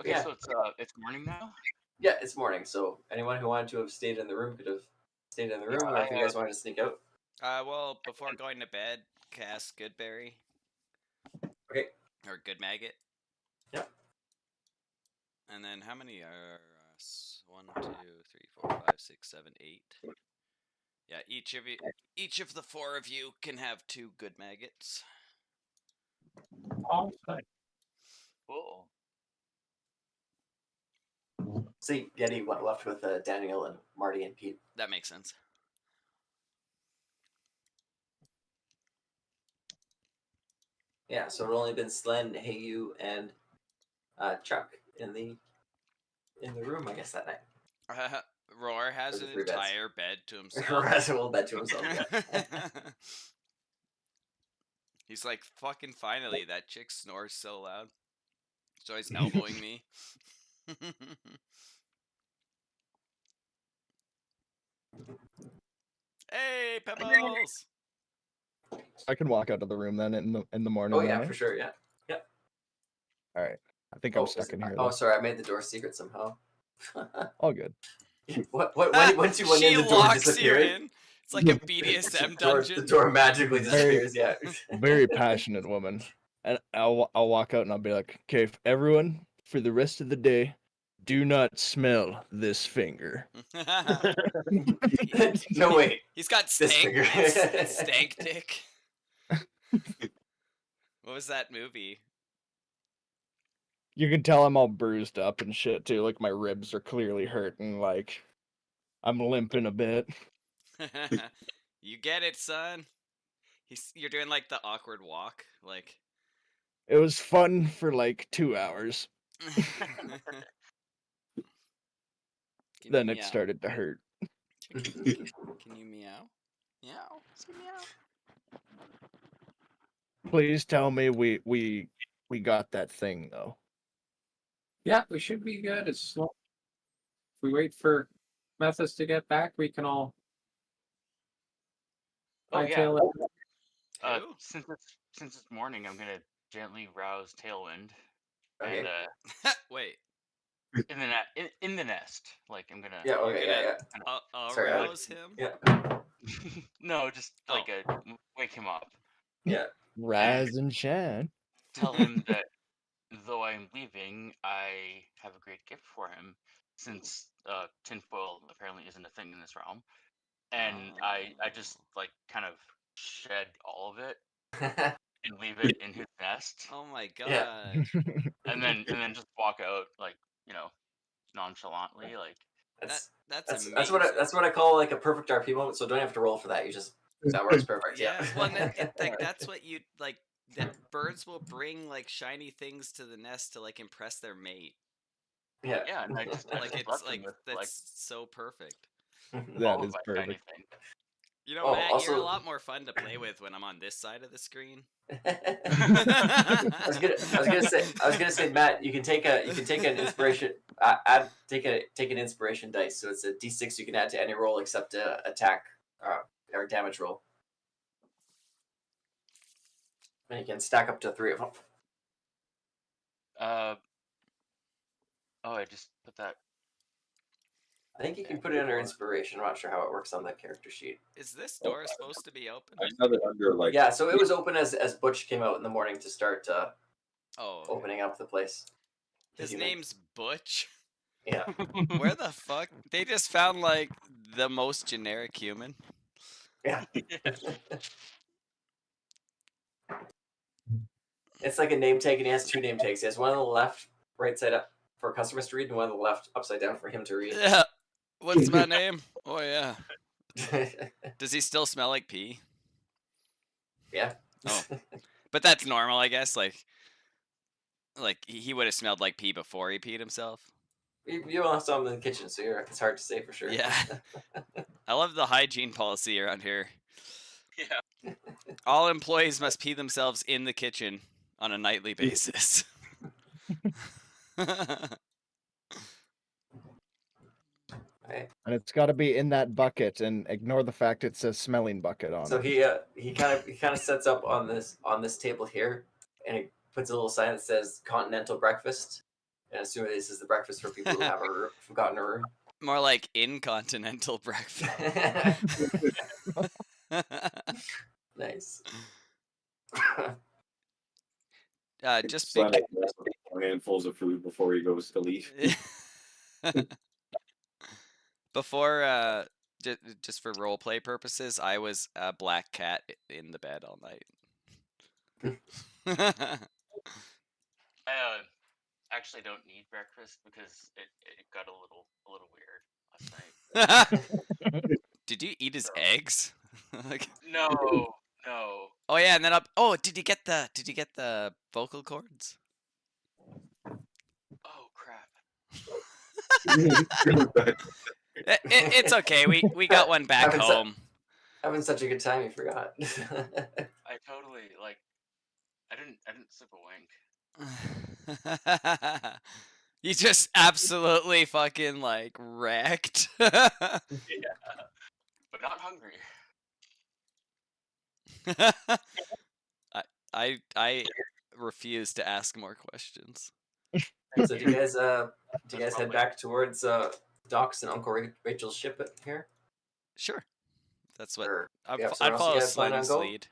Okay, yeah. so it's morning now? Yeah, it's morning, so anyone who wanted to have stayed in the room could have stayed in the room, or if you guys wanted to sneak out. Well, before going to bed, cast Goodberry. Okay. Or Good Maggot. Yep. And then how many are us? 1, 2, 3, 4, 5, 6, 7, 8. Yeah, each of the 4 of you can have 2 Good Maggots. All right. Cool. See, Yeti went left with Daniel and Marty and Pete. That makes sense. Yeah, so it only been Slen, Hey You, and Chuck in the room, I guess, that night. Roar has the an 3 beds. entire bed to himself. Roar has a little bed to himself, yeah. He's like, fucking finally, that chick snores so loud. So he's elbowing me. Hey, Pebbles! I can walk out of the room then in the morning. Oh, yeah, then, for sure, yeah. Yep. All right. I think I'm stuck in here. Oh, Though. sorry, I made the door secret somehow. All good. Once you went in, the door disappeared. In. It's like a BDSM dungeon. The door magically disappears, yeah. Very passionate woman. And I'll walk out and I'll be like, okay, everyone, for the rest of the day, do not smell this finger. No, wait. He's got stank. It's stank dick. What was that movie? You can tell I'm all bruised up and shit too. Like my ribs are clearly hurting. Like I'm limping a bit. You get it, son. You're doing like the awkward walk, like. It was fun for like 2 hours. Then it started to hurt. Can you meow? Meow. Say meow. Please tell me we got that thing though. Yeah, we should be good. As slow. If we wait for Methodist to get back, we can all. Oh My yeah. tail Who? Since it's morning, I'm gonna gently rouse Tailwind, Okay. and Wait. in the nest. Like I'm gonna. Yeah. You're Okay. gonna Yeah. Sorry, I- arouse him? Yeah. No, just like Oh. wake him up. Yeah. Rise and shine. Tell him that though I'm leaving, I have a great gift for him, since tinfoil apparently isn't a thing in this realm, and I just like kind of shed all of it and leave it in his nest, Oh my god. Yeah. and then just walk out like nonchalantly, like That's That's amazing. that's what I call like a perfect RP moment. So don't have to roll for that. You just that works perfect. Yeah. Yeah. Well, that's what you like. That birds will bring like shiny things to the nest to like impress their mate. Yeah. yeah, and I just Like it's left him like with that's like so perfect. That all of is my shiny perfect. things. You know, Oh, Matt, you're a also- lot more fun to play with when I'm on this side of the screen. I was gonna say, Matt, you can take an inspiration, take an inspiration dice. So it's a D6 you can add to any roll except attack or damage roll, and you can stack up to 3 of them. I just put that. I think you can put it under inspiration. I'm not sure how it works on the character sheet. Is this door supposed to be open? I have it under like. Yeah, so it was open as Butch came out in the morning to start Oh, okay. opening up the place. His Human. name's Butch. Yeah. Where the fuck? They just found like the most generic human. Yeah. It's like a name tag, and he has 2 name tags. He has one on the left, right side up for customers to read, and one on the left, upside down for him to read. Yeah. What's my name? Oh yeah. Does he still smell like pee? Yeah. Oh. But that's normal, I guess. Like he would have smelled like pee before he peed himself. You all saw him in the kitchen, so it's hard to say for sure. Yeah. I love the hygiene policy around here. Yeah. All employees must pee themselves in the kitchen on a nightly basis. Right. And it's got to be in that bucket, and ignore the fact it says smelling bucket on So it. he kind of sets up on this table here, and he puts a little sign that says "Continental Breakfast," and assuming this is the breakfast for people who have forgotten a room. More like incontinental breakfast. Nice. Just Son has handfuls of food before he goes to leave. Before, just for role play purposes, I was a black cat in the bed all night. I actually don't need breakfast because it got a little weird last night. Did you eat his eggs? Like, No. oh yeah, and then did you get the vocal cords? Oh crap. It's okay. We got one back Having home. Having such a good time, you forgot. I totally I didn't slip a wink. You just absolutely fucking like wrecked. Yeah. But not hungry. I refuse to ask more questions. So do you guys head back towards Doc's and Uncle Rachel's ship here? Sure. That's what Or I'd somewhere else you follow guys plan on Slime's going? lead.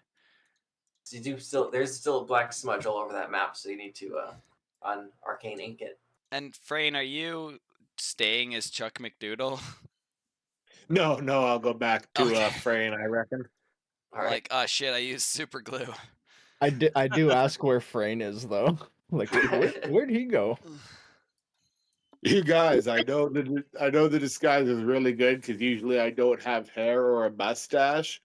So you do there's still a black smudge all over that map, so you need to on arcane ink it. And Frayne, are you staying as Chuck McDoodle? No, I'll go back to Okay. Frayne, I reckon. All right. Like, oh shit, I used super glue. I do ask where Frayne is though. Like, where'd he go? You guys, I know the disguise is really good because usually I don't have hair or a mustache,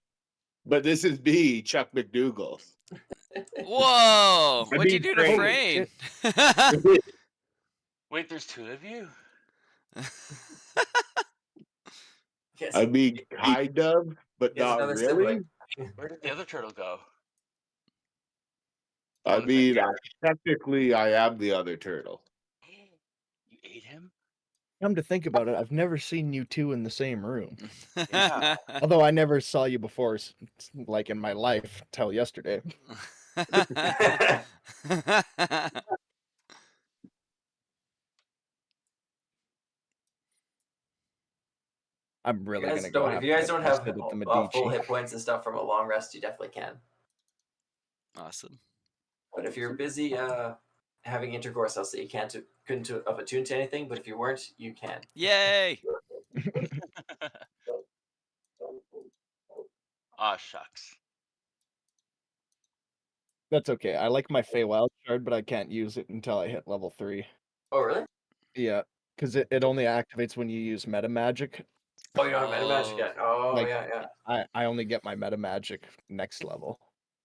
but this is me, Chuck McDougal. Whoa! I What'd you mean, do to Frayne. Frayne? Wait, there's 2 of you? Yes. I mean, kind of, but He has not another really. sibling. Where did the other turtle go? I mean, technically, I am the other turtle. You ate him? Come to think about it, I've never seen you two in the same room. Yeah. Although I never saw you before, like in my life, till yesterday. I'm If really you gonna guys go don't, have if you guys to don't get have tested at the full Medici. hit points and stuff from a long rest, you definitely can. Awesome. But if you're busy having intercourse, I'll say you couldn't have attuned to anything. But if you weren't, you can. Yay! Aw, shucks. That's okay. I like my Feywild shard, but I can't use it until I hit level 3. Oh, really? Yeah, because it only activates when you use meta magic. Oh, you don't have meta magic yet. Oh, Like, yeah. I only get my meta magic next level.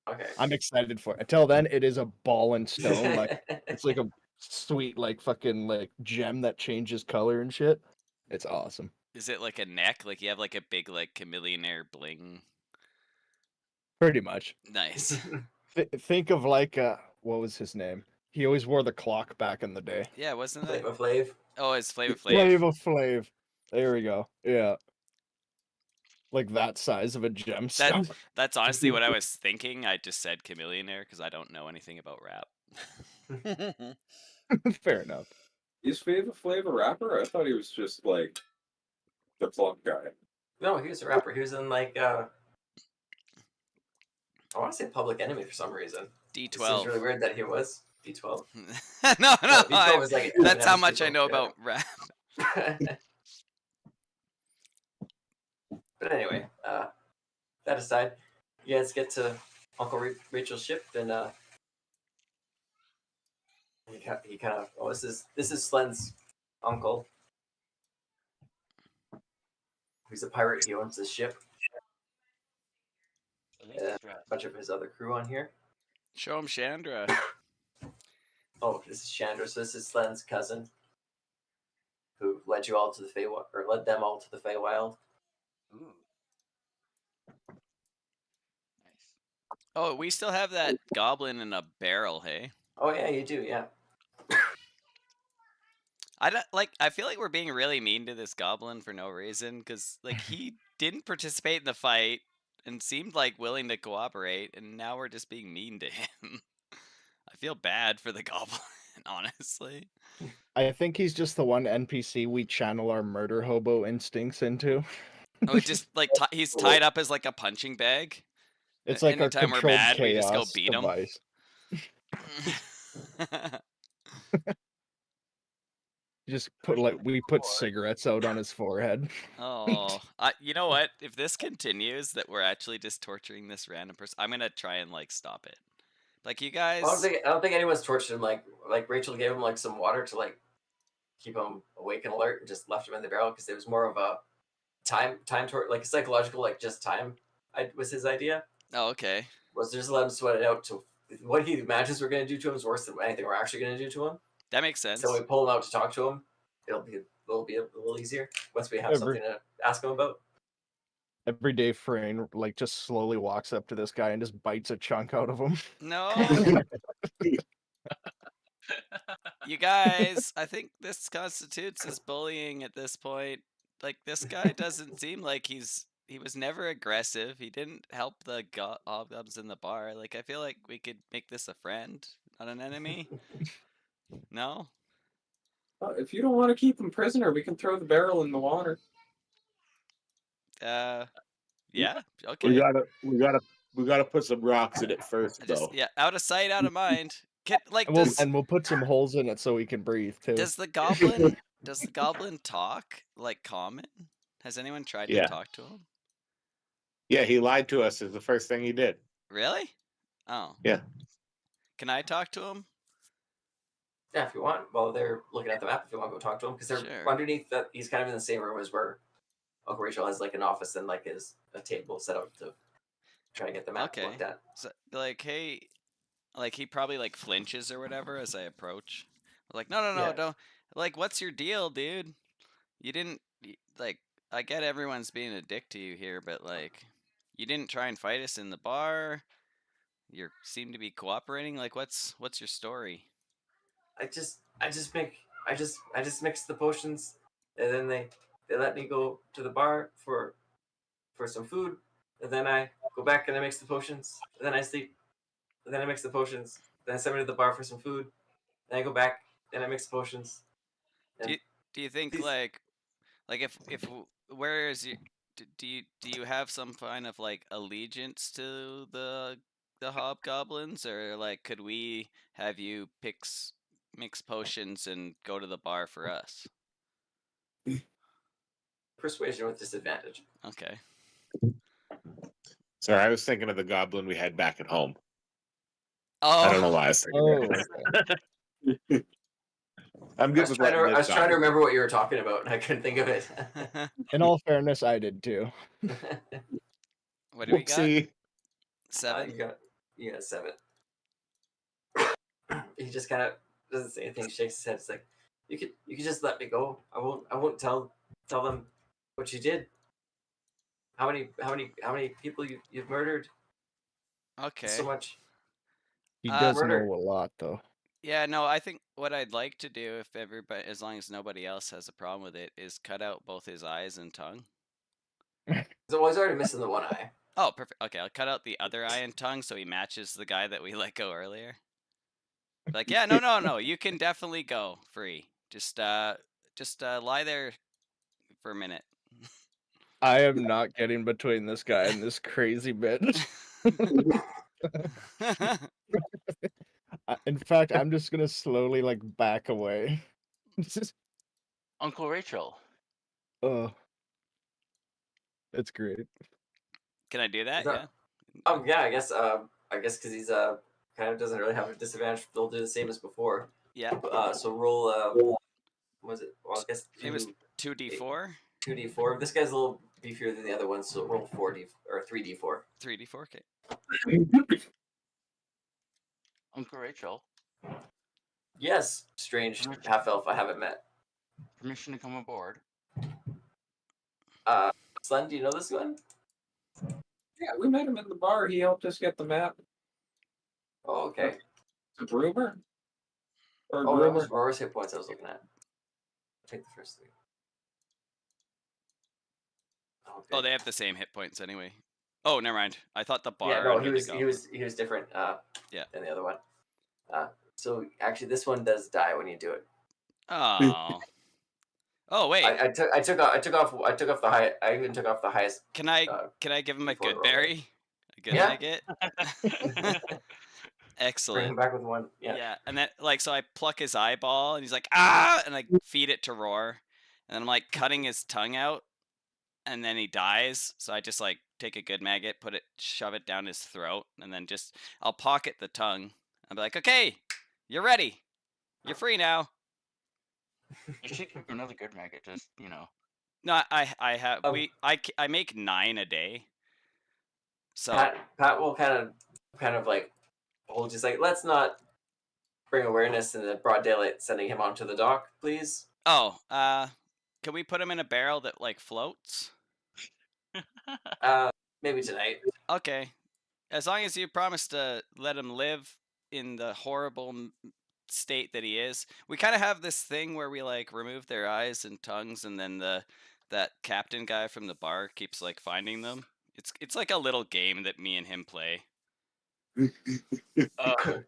Okay. I'm excited for it. Until then, it is a ball and stone. Like it's like a sweet, like fucking like gem that changes color and shit. It's awesome. Is it like a neck? Like you have like a big like chameleonaire bling? Pretty much. Nice. Think of like what was his name? He always wore the clock back in the day. Yeah, wasn't that? Flavor Flav. Oh, it's Flavor Flav. Flavor Flav. There we go. Yeah. Like that size of a gemstone. That's honestly what I was thinking. I just said chameleonaire because I don't know anything about rap. Fair enough. Is Flavor a rapper? I thought he was just like the clock guy. No, he was a rapper. He was in like I want to say Public Enemy for some reason. It seems D12. really weird that he was D12. No, D12 was like that's how Eminem's much I people, know yeah. about rap. But anyway, that aside, you guys get to Uncle Rachel's ship, and he kind of this is Slen's uncle, who's a pirate. He owns this ship. A bunch of his other crew on here. Show him Chandra. Oh, this is Chandra. So this is Slen's cousin, who led you all to the Feywild, or led them all to the Feywild. Ooh. Nice. Oh, we still have that goblin in a barrel, hey? Oh yeah, you do, yeah. I feel like we're being really mean to this goblin for no reason, because like he didn't participate in the fight and seemed like willing to cooperate, and now we're just being mean to him. I feel bad for the goblin, honestly. I think he's just the one NPC we channel our murder hobo instincts into. Oh, just like he's tied up as like a punching bag. It's like our Anytime we're controlled mad, we just go chaos beat him. device. Just put we put cigarettes out on his forehead. Oh, you know what? If this continues, that we're actually just torturing this random person, I'm gonna try and like stop it. Like you guys. I don't think anyone's tortured him. Like Rachel gave him like some water to like keep him awake and alert, and just left him in the barrel because it was more of a time like a psychological, like just time. Was his idea. Oh, okay. Was just let him sweat it out to what he imagines we're going to do to him is worse than anything we're actually going to do to him. That makes sense. So we pull him out to talk to him. It'll be a little easier once we have something to ask him about. Everyday Frayne like just slowly walks up to this guy and just bites a chunk out of him. No. You guys, I think this constitutes as bullying at this point. Like this guy doesn't seem like he was never aggressive. He didn't help the hobgobs in the bar. Like I feel like we could make this a friend, not an enemy. No? If you don't want to keep him prisoner, we can throw the barrel in the water. Yeah, okay. We gotta put some rocks in it first, though. Yeah, out of sight, out of mind. And we'll put some holes in it so we can breathe too. Does the goblin talk like common? Has anyone tried to talk to him? Yeah, he lied to us is the first thing he did. Really? Oh. Yeah. Can I talk to him? Yeah, if you want. While they're looking at the map, if you want to go talk to him, because they're underneath that. He's kind of in the same room as where Uncle Rachel has like an office and like a table set up to try to get the map looked at. So, like, hey, like he probably like flinches or whatever as I approach. I'm like, no, don't. Like, what's your deal, dude? You didn't like. I get everyone's being a dick to you here, but like, you didn't try and fight us in the bar. You seem to be cooperating. Like, what's your story? I just mix the potions and then they let me go to the bar for some food, and then I go back and I mix the potions, and then I sleep, and then I mix the potions, then I send me to the bar for some food, then I go back and I mix the potions. And Do you think these- like if where is you do you have some kind of like allegiance to the hobgoblins, or like could we have you mix potions and go to the bar for us? persuasion with disadvantage. Okay. Sorry, I was thinking of the goblin we had back at home. Oh. I don't know why I was thinking Oh, that. okay. I'm I good was, with trying to, letting I this was trying to goblin. remember what you were talking about, and I couldn't think of it. In all fairness, I did too. What do we got? Whoopsie. 7. You got 7. He just kind of doesn't say anything, shakes his head. It's like, you could just let me go. I won't tell them what you did. How many people you've murdered? Okay. So much. He does Murder. know a lot, though. Yeah, no, I think what I'd like to do, if everybody, as long as nobody else has a problem with it, is cut out both his eyes and tongue. So I was already missing the one eye. Oh, perfect. Okay, I'll cut out the other eye and tongue so he matches the guy that we let go earlier. Like, yeah, no, you can definitely go free. Just lie there for a minute. I am not getting between this guy and this crazy bitch. In fact, I'm just gonna slowly like back away. Uncle Rachel. Oh, it's great. Can I do that? Is that- Yeah, I guess because he's kind of doesn't really have a disadvantage. They'll do the same as before. Yeah. So roll what was it? Well, I guess It was 2d4. 2d4. This guy's a little beefier than the other ones, so roll 4d or 3d4. 3d4. Okay. Uncle Rachel. Yes, strange half elf I haven't met. Permission to come aboard. Slen, do you know this one? Yeah, we met him in the bar. He helped us get the map. Oh, okay. The groomer? Or Oh, that was groomer? Roar's hit points I was looking at. I'll take the first 3. Okay. Oh, they have the same hit points anyway. Oh, never mind. I thought the bar. Yeah, no, under he the was goblin. he was different. Yeah. Than the other one. So actually, this one does die when you do it. Oh. Oh wait. I took off the high. I even took off the highest. Can I give him a before good roll. berry? A good Yeah. nugget? Bring Excellent. him back with one. Yeah. Yeah, and then like so I pluck his eyeball and he's like ah, and I feed it to Roar, and then I'm like cutting his tongue out, and then he dies. So I just like take a good maggot, shove it down his throat, and then I'll pocket the tongue. I'll be like, okay, you're ready, you're free now. You should give another good maggot. Just No, I have I make 9 a day. So Pat will kind of like hold just like, let's not bring awareness in the broad daylight, sending him onto the dock, please. oh, can we put him in a barrel that like floats? Maybe tonight. Okay, as long as you promise to let him live in the horrible state that he is. We kind of have this thing where we like remove their eyes and tongues, and then that captain guy from the bar keeps like finding them. It's like a little game that me and him play. Okay.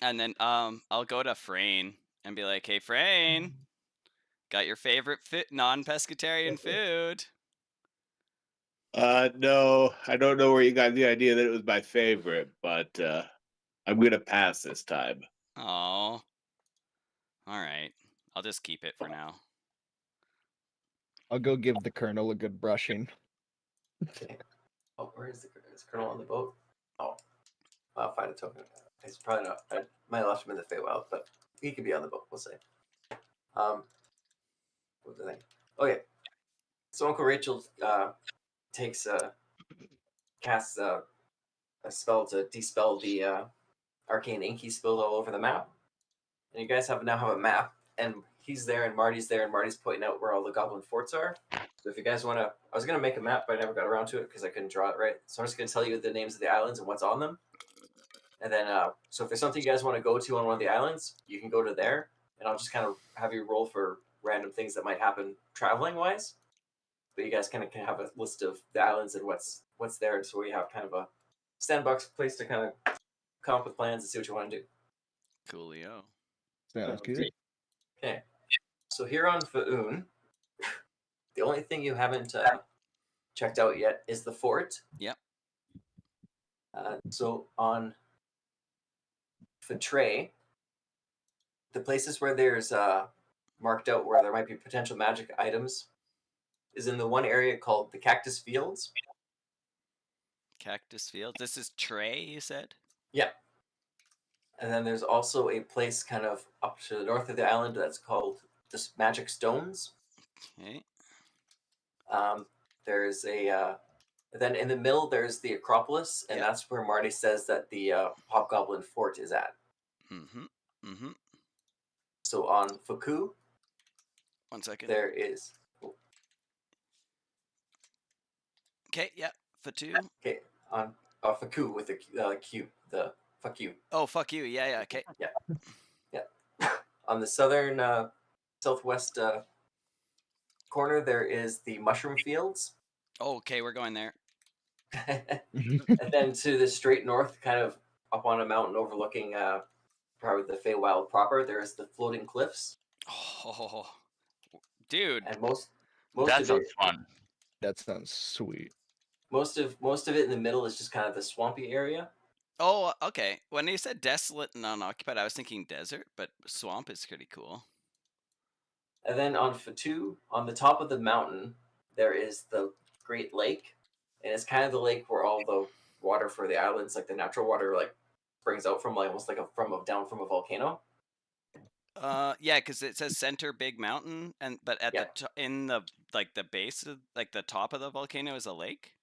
And then I'll go to Frayne and be like, "Hey Frayne, got your favorite non-pescatarian food?" No, I don't know where you got the idea that it was my favorite, but I'm gonna pass this time. Oh, all right. I'll just keep it for now. I'll go give the colonel a good brushing. Okay. Oh, where is the colonel on the boat? Oh, I'll find a token. He's probably not. I might have left him in the Feywild, but he could be on the boat. We'll see. What was the thing? Okay. So Uncle Rachel casts a spell to dispel the arcane ink he spilled all over the map. And you guys now have a map, and he's there, and Marty's there, and Marty's pointing out where all the goblin forts are. So if you guys want to, I was gonna make a map, but I never got around to it because I couldn't draw it right. So I'm just gonna tell you the names of the islands and what's on them. And then, so if there's something you guys want to go to on one of the islands, you can go to there, and I'll just kind of have you roll for random things that might happen traveling wise. But you guys kind of can have a list of the islands and what's there, so we have kind of a sandbox place to kind of come up with plans and see what you want to do. Coolio. Sounds good. Okay, so here on Fa'un, the only thing you haven't checked out yet is the fort. Yep. So on Fatray, the places where there's marked out where there might be potential magic items is in the one area called the Cactus Fields. Cactus Fields. This is Trey, you said? Yeah. And then there's also a place kind of up to the north of the island that's called the Magic Stones. Okay. There's a then in the middle there's the Acropolis, and Yep. that's where Marty says that the Hobgoblin Fort is at. Mm-hmm. Mm-hmm. So on Fuku, 1 second. there is Okay, yeah. Fatu. okay on Fuku with the Q, the fuck you. Oh, fuck you. Yeah, yeah. Okay. On the southern southwest corner, there is the Mushroom Fields. Oh, okay, we're going there. And then to the straight north, kind of up on a mountain overlooking probably the Feywild proper, there's the Floating Cliffs. Oh, dude. And most That of sounds it, fun. That sounds sweet. most of it in the middle is just kind of the swampy area. Oh, okay. When you said desolate and unoccupied, I was thinking desert, but swamp is pretty cool. And then on Fatu, on the top of the mountain, there is the Great Lake, and it's kind of the lake where all the water for the islands, like the natural water, like springs out from, like almost like down from a volcano. Yeah, because it says center big mountain, but at Yeah. in the like the base of like the top of the volcano is a lake.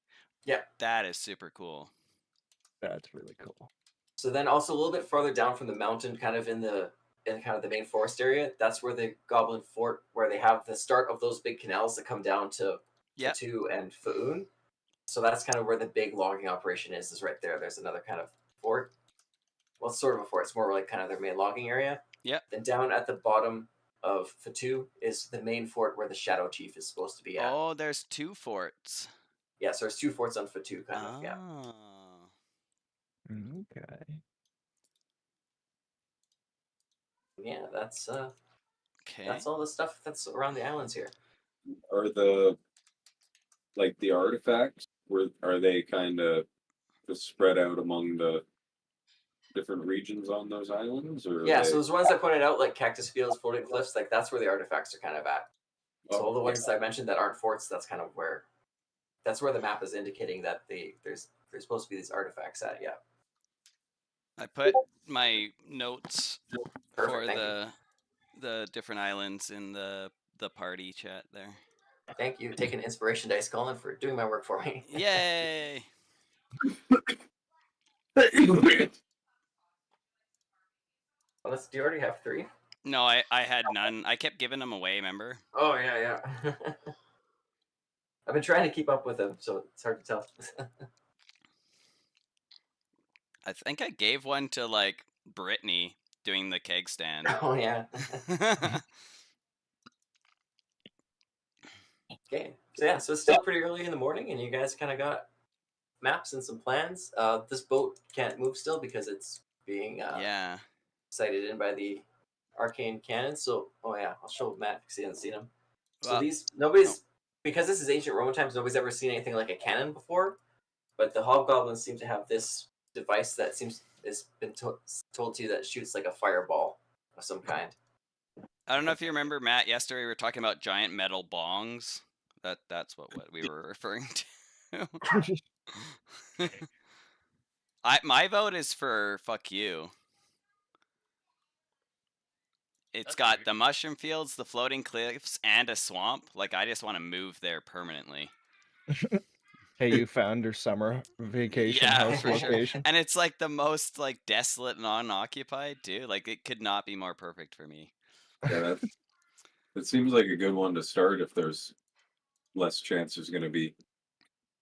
Yeah. That is super cool. That's really cool. So then also a little bit farther down from the mountain, kind of in kind of the main forest area, that's where the Goblin Fort, where they have the start of those big canals that come down to Yep. Fatu and Fa'un. So that's kind of where the big logging operation is right there. There's another kind of fort. Well, it's sort of a fort. It's more like kind of their main logging area. Yep. Then down at the bottom of Fatu is the main fort where the Shadow Chief is supposed to be at. Oh, there's 2 forts. Yeah, so there's 2 forts on Fatu, kind of. Yeah. Oh. Okay. Yeah, that's Okay. that's all the stuff that's around the islands here. Are the artifacts, are they kind of just spread out among the different regions on those islands, or Yeah, are so they... those ones I pointed out, like Cactus Fields, Floating Cliffs, like that's where the artifacts are kind of at. So all the ones I mentioned that aren't forts, that's kind of where the map is indicating that there's supposed to be these artifacts at. Yeah. I put my notes Perfect, for thank the different islands in the party chat there. Thank you. Taking inspiration dice, Colin, for doing my work for me. Yay! Do you already have 3? No, I had none. I kept giving them away, remember? Oh yeah. I've been trying to keep up with them, so it's hard to tell. I think I gave one to like Brittany doing the keg stand. Oh yeah. Okay. So it's still pretty early in the morning, and you guys kind of got maps and some plans. This boat can't move still because it's being Yeah. sighted in by the arcane cannon. So, I'll show Matt because he hasn't seen them. So Well, because this is ancient Roman times, nobody's ever seen anything like a cannon before. But the hobgoblins seem to have this device that has been told to you that shoots like a fireball of some kind. I don't know if you remember, Matt, yesterday we were talking about giant metal bongs. That's what we were referring to. My vote is for fuck you. It's That's got weird. the mushroom fields, the floating cliffs, and a swamp. Like, I just want to move there permanently. Hey, you found your summer vacation Yeah, house for sure. location. And it's like the most like desolate and unoccupied too. Like, it could not be more perfect for me. Yeah, that seems like a good one to start if there's less chance there's going to be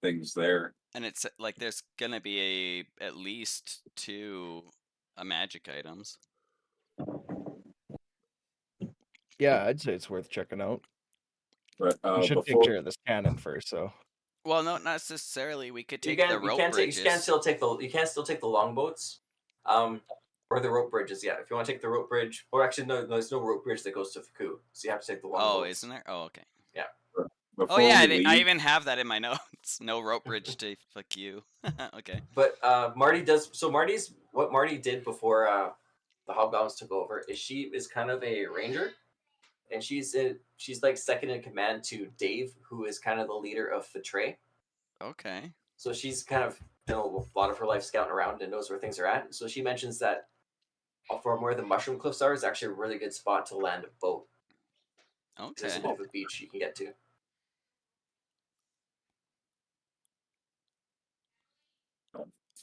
things there. And it's like there's gonna be at least 2 magic items. Yeah, I'd say it's worth checking out. But You should take before care of this cannon first, so. Well, no, not necessarily. We could You take the can you rope can't take bridges. you can still take the longboats, or the rope bridges. Yeah, if you want to take the rope bridge, or actually no, there's no rope bridge that goes to Fuku, so you have to take the longboats. Oh, isn't there? Oh, okay. before Oh yeah, we I leave, even have that in my notes. No rope bridge to fuck you. Okay. But Marty does. So what Marty did before the Hobgoblins took over is she is kind of a ranger, and she's like second in command to Dave, who is kind of the leader of Fatray. Okay. So she's kind of done a lot of her life scouting around and knows where things are at. So she mentions that from where the mushroom cliffs are is actually a really good spot to land a boat. There's a Okay. bit of a beach you can get to.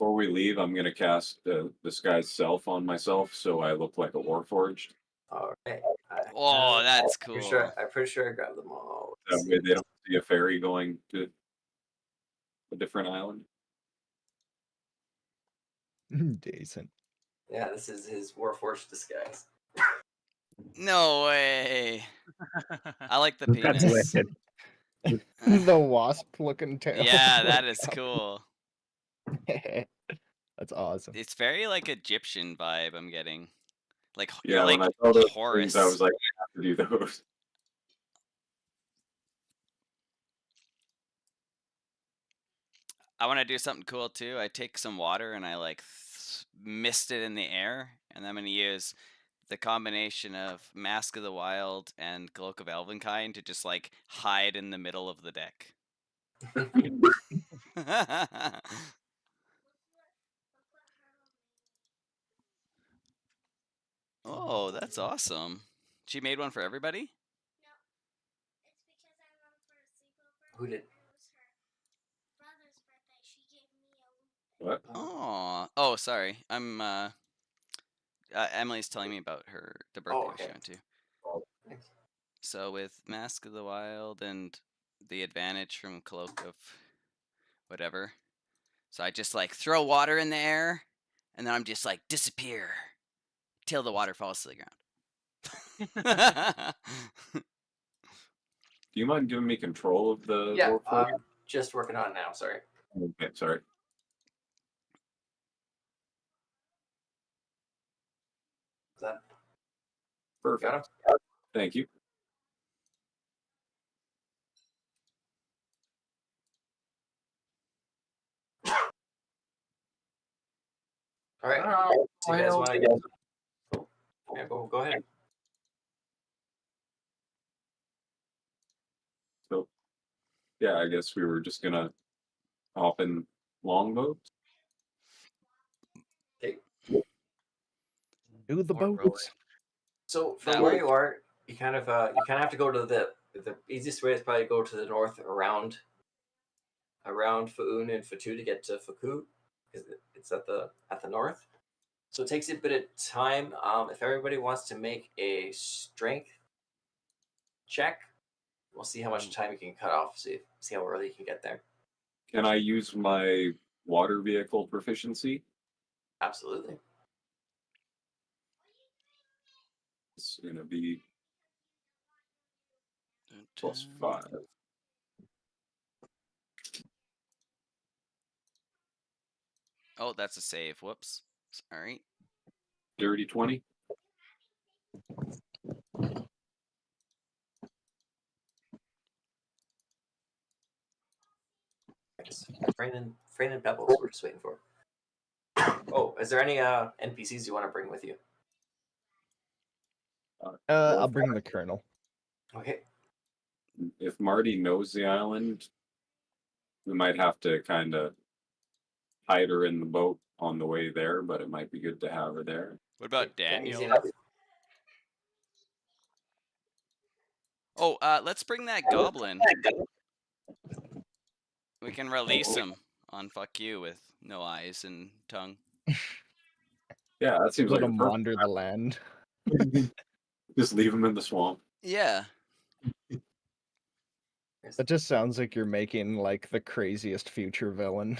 before we leave, I'm gonna cast disguise self on myself, so I look like a warforged. All right. Oh, that's cool. I'm pretty sure I grabbed them all. That way they don't see a ferry going to a different island. Decent. Yeah, this is his Warforged disguise. No way. I like the That's penis. wicked. The wasp-looking tail. Yeah, that is cool. That's awesome. It's very like Egyptian vibe I'm getting. Like Yeah, you're like when I saw those Horus. things, I was like, I have to do those. I want to do something cool too. I take some water and I like mist it in the air, and I'm going to use the combination of Mask of the Wild and Cloak of Elvenkind to just like hide in the middle of the deck. Oh, that's awesome. She made one for everybody? Who did? What? Oh, sorry. Emily's telling me about the birthday okay. she went to. Thanks. So with Mask of the Wild and the advantage from Cloak of whatever, so I just like throw water in the air, and then I'm just like disappear till the water falls to the ground. Do you mind giving me control of the Yeah, warforged? just working on it now. Sorry. Okay, sorry. Is that Perfect. got him? Thank you. All right. So you guys want to get? Cool. Yeah, go ahead. So, yeah, I guess we were just gonna hop in longboats. Okay. Do the Or boats. So from That where one. you are, you kind of have to go to the easiest way is probably go to the north around Faun and Fatu to get to Fuku, because it's at the north. So it takes you a bit of time. If everybody wants to make a strength check, we'll see how much time you can cut off. See how early you can get there. Can I use my water vehicle proficiency? Absolutely. It's gonna be +5. Oh, that's a save. Whoops. Sorry. Dirty 20. Thanks. Frayne and Pebbles, we're just waiting for. Oh, is there any NPCs you want to bring with you? I'll bring the colonel. Okay. If Marty knows the island, we might have to kind of hide her in the boat on the way there, but it might be good to have her there. What about Yeah, easy Daniel? enough. Oh, let's bring that goblin. We can release him on fuck you with no eyes and tongue. Yeah, that seems Let like a them perfect. wander the land. Just leave him in the swamp. Yeah. That just sounds like you're making like the craziest future villain.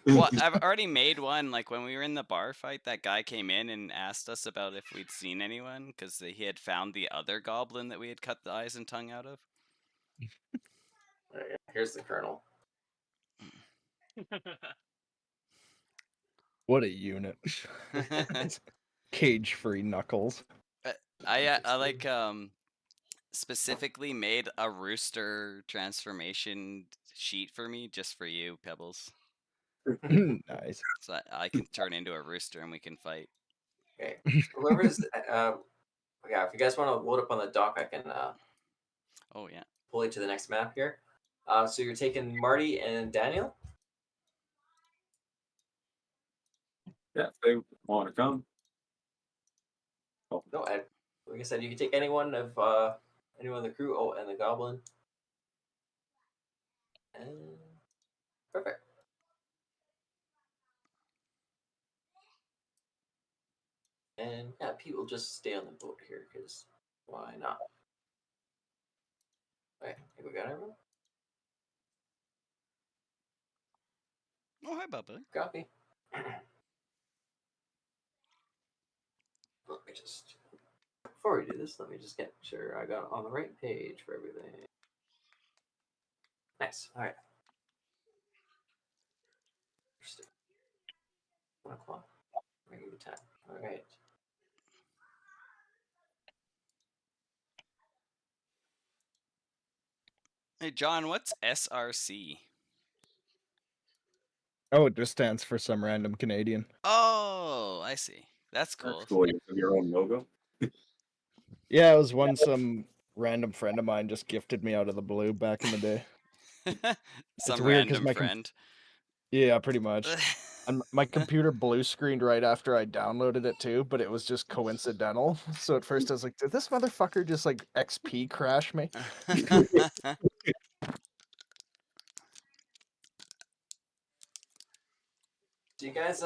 Well, I've already made one. Like when we were in the bar fight, that guy came in and asked us about if we'd seen anyone because he had found the other goblin that we had cut the eyes and tongue out of. Alright, here's the Colonel. What a unit. Cage-free Knuckles. I like specifically made a rooster transformation sheet for me just for you, Pebbles. Nice. So I can turn into a rooster and we can fight. Okay. Whoever's yeah, if you guys want to load up on the dock, I can Oh yeah. pull you to the next map here. So you're taking Marty and Daniel. Yeah, if they want to come. No, like I said, you can take anyone of anyone in the crew. Oh, and the goblin. And perfect. And yeah, Pete will just stay on the boat here because why not? Okay, I think we got everyone. Oh hi, Bubba. Copy. Let me just before we do this, let me just get sure I got on the right page for everything. Nice. All right. 1 o'clock. Regular time. All right. Hey John, what's SRC? Oh, it just stands for some random Canadian. Oh, I see. That's cool. That's cool. You have your own logo. Yeah, it was one some random friend of mine just gifted me out of the blue back in the day. Some weird 'cause random my friend. Yeah, pretty much. And my computer blue screened right after I downloaded it too, but it was just coincidental. So at first I was like, did this motherfucker just like XP crash me? Do you guys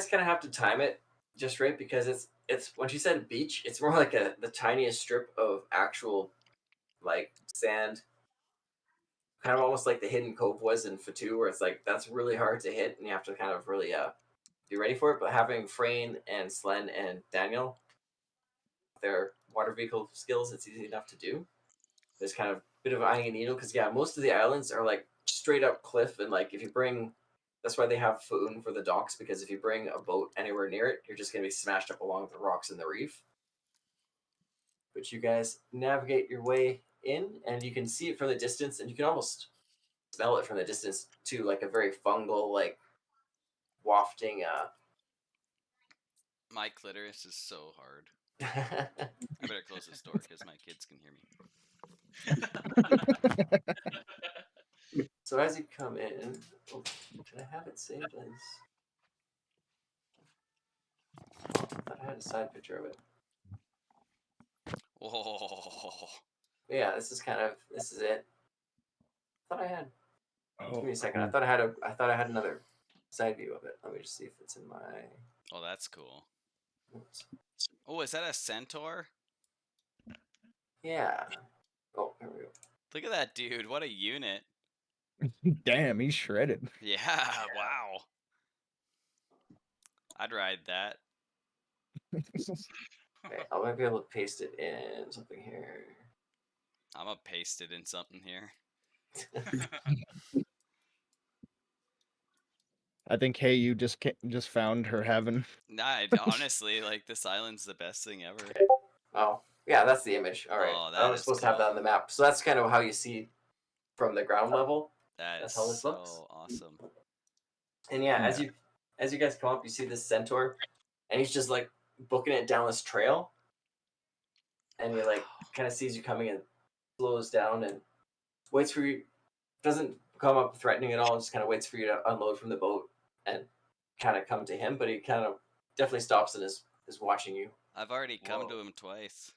kind of have to time it just right because it's when she said beach, it's more like the tiniest strip of actual like sand, kind of almost like the hidden cove was in Fatu, where it's like that's really hard to hit and you have to kind of really be ready for it. But having Frayne and Slen and Daniel, their water vehicle skills, it's easy enough to do. There's kind of a bit of eyeing a needle because yeah, most of the islands are like straight up cliff and like if you bring that's why they have Foon for the docks, because if you bring a boat anywhere near it, you're just going to be smashed up along the rocks in the reef. But you guys navigate your way in, and you can see it from the distance, and you can almost smell it from the distance too, like a very fungal, like wafting. My clitoris is so hard. I better close this door because my kids can hear me. So as you come in, oh, did I have it saved as? Oh, I thought I had a side picture of it. Whoa. Yeah, this is it. I thought I had. Oh, Give me a second. cool. I thought I had another side view of it. Let me just see if it's in my. Oh, that's cool. Oops. Oh, is that a centaur? Yeah. Oh, there we go. Look at that dude. What a unit. Damn, he's shredded. Yeah, wow. I'd ride that. Okay, I might be able to paste it in something here. I'm gonna paste it in something here. I think Hey You just found her heaven. Nah, honestly, like this island's the best thing ever. Oh, yeah, that's the image. All right. Oh, I that was is supposed to have that cool. on the map. So that's kind of how you see from the ground level. That's how this so looks. awesome. And yeah, as you guys come up, you see this centaur, and he's just like booking it down this trail. And he like kind of sees you coming and slows down and waits for you. Doesn't come up threatening at all. Just kind of waits for you to unload from the boat and kind of come to him. But he kind of definitely stops and is watching you. I've already come Whoa. to him twice.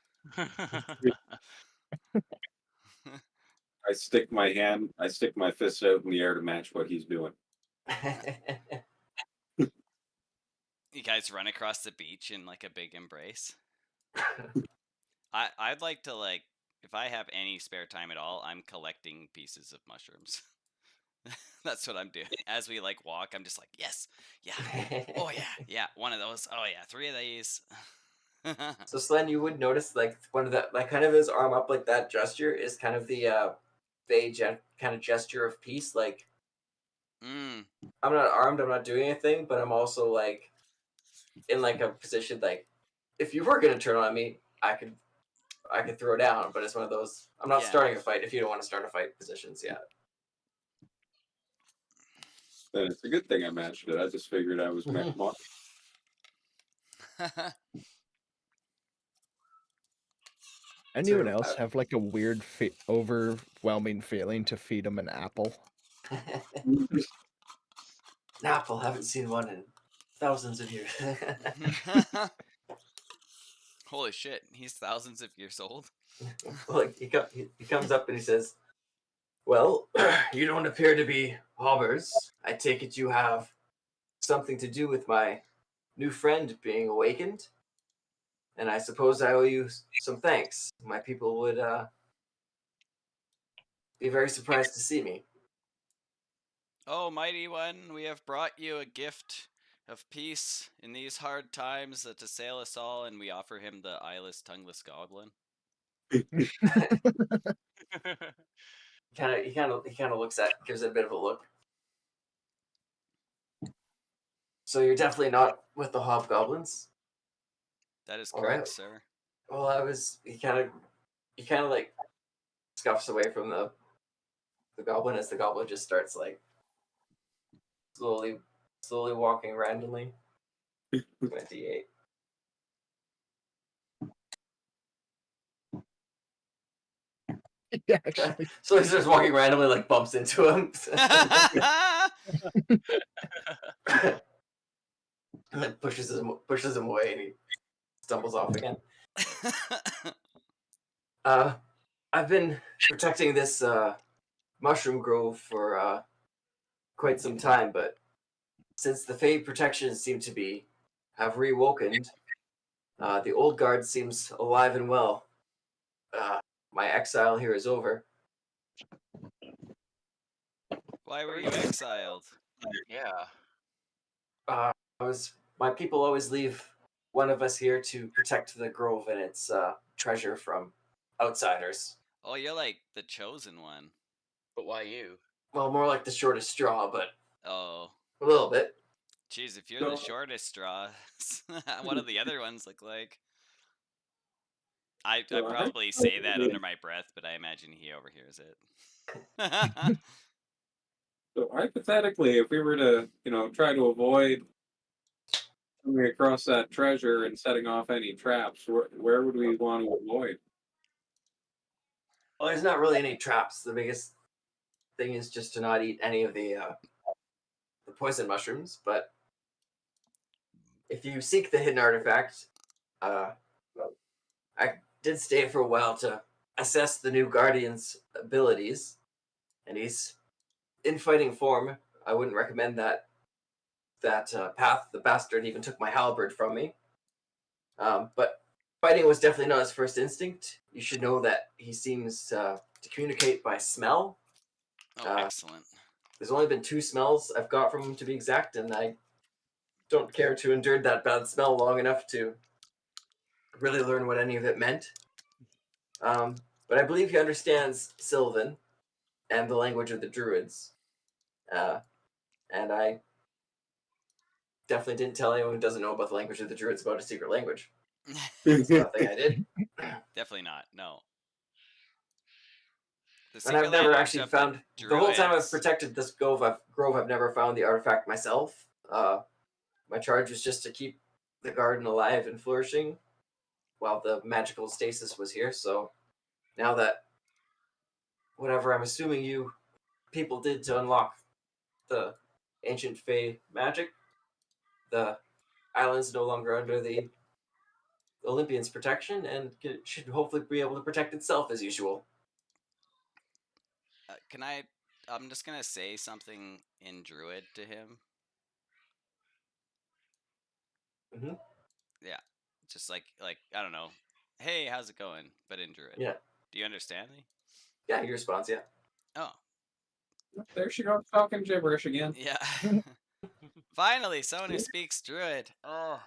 I stick my fist out in the air to match what he's doing. You guys run across the beach in like a big embrace. I'd like to like if I have any spare time at all, I'm collecting pieces of mushrooms. That's what I'm doing. As we like walk, I'm just like, yes, yeah, oh yeah, one of those. Oh yeah, 3 of these. So Slen, you would notice like one of the like kind of his arm up like that gesture is kind of the kind of gesture of peace. Like Mm. I'm not armed, I'm not doing anything, but I'm also like in like a position like if you were gonna turn on me, I could throw down, but it's one of those I'm not Yeah. starting a fight if you don't want to start a fight positions yet. Then it's a good thing I matched it. I just figured I was mech mod. Anyone So, else have like a weird, overwhelming feeling to feed him an apple? An apple, haven't seen one in thousands of years. Holy shit, he's thousands of years old. Well, he comes up and he says, "Well, you don't appear to be hobbers. I take it you have something to do with my new friend being awakened, and I suppose I owe you some thanks. My people would be very surprised to see me." Oh, mighty one, we have brought you a gift of peace in these hard times that assail us all, and we offer him the eyeless, tongueless goblin. He kind of looks at, gives it a bit of a look. So you're definitely not with the hobgoblins. That is All correct, right. sir. Well, I was. He kind of like scuffs away from the goblin as the goblin just starts like slowly walking randomly. 28. Yeah, actually. So he starts walking randomly, like bumps into him. And then pushes him away, and he stumbles off again. I've been protecting this mushroom grove for quite some time, but since the Fade protections seem to have reawokened, the old guard seems alive and well. My exile here is over. Why were you exiled? Yeah. My people always leave one of us here to protect the grove and its treasure from outsiders. Oh, you're like the chosen one. But why you? Well, more like the shortest straw, but Oh, a little bit. jeez, if you're the shortest straw, what do the other ones look like? I probably say that under my breath, but I imagine he overhears it. So hypothetically, if we were to, try to avoid coming across that treasure and setting off any traps, where would we want to avoid? Well, there's not really any traps. The biggest thing is just to not eat any of the poison mushrooms. But if you seek the hidden artifact, I did stay for a while to assess the new guardian's abilities, and he's in fighting form. I wouldn't recommend that path. The bastard even took my halberd from me. But fighting was definitely not his first instinct. You should know that he seems to communicate by smell. Oh, excellent. There's only been 2 smells I've got from him, to be exact, and I don't care to endure that bad smell long enough to really learn what any of it meant. But I believe he understands Sylvan and the language of the Druids. And I definitely didn't tell anyone who doesn't know about the language of the Druids about a secret language. It's nothing I did. Definitely not. No. The And I've never language actually of found the whole time I've Druids. protected this grove. I've never found the artifact myself. My charge was just to keep the garden alive and flourishing while the magical stasis was here. So now that whatever I'm assuming you people did to unlock the ancient Fey magic, the island's no longer under the Olympians' protection and should hopefully be able to protect itself as usual. I'm just gonna say something in Druid to him. Mm-hmm. Yeah, just like I don't know. Hey, how's it going? But in Druid. Yeah. Do you understand me? Yeah, your response, yeah. Oh, There she goes talking gibberish again. yeah. Finally, someone who speaks Druid. Oh,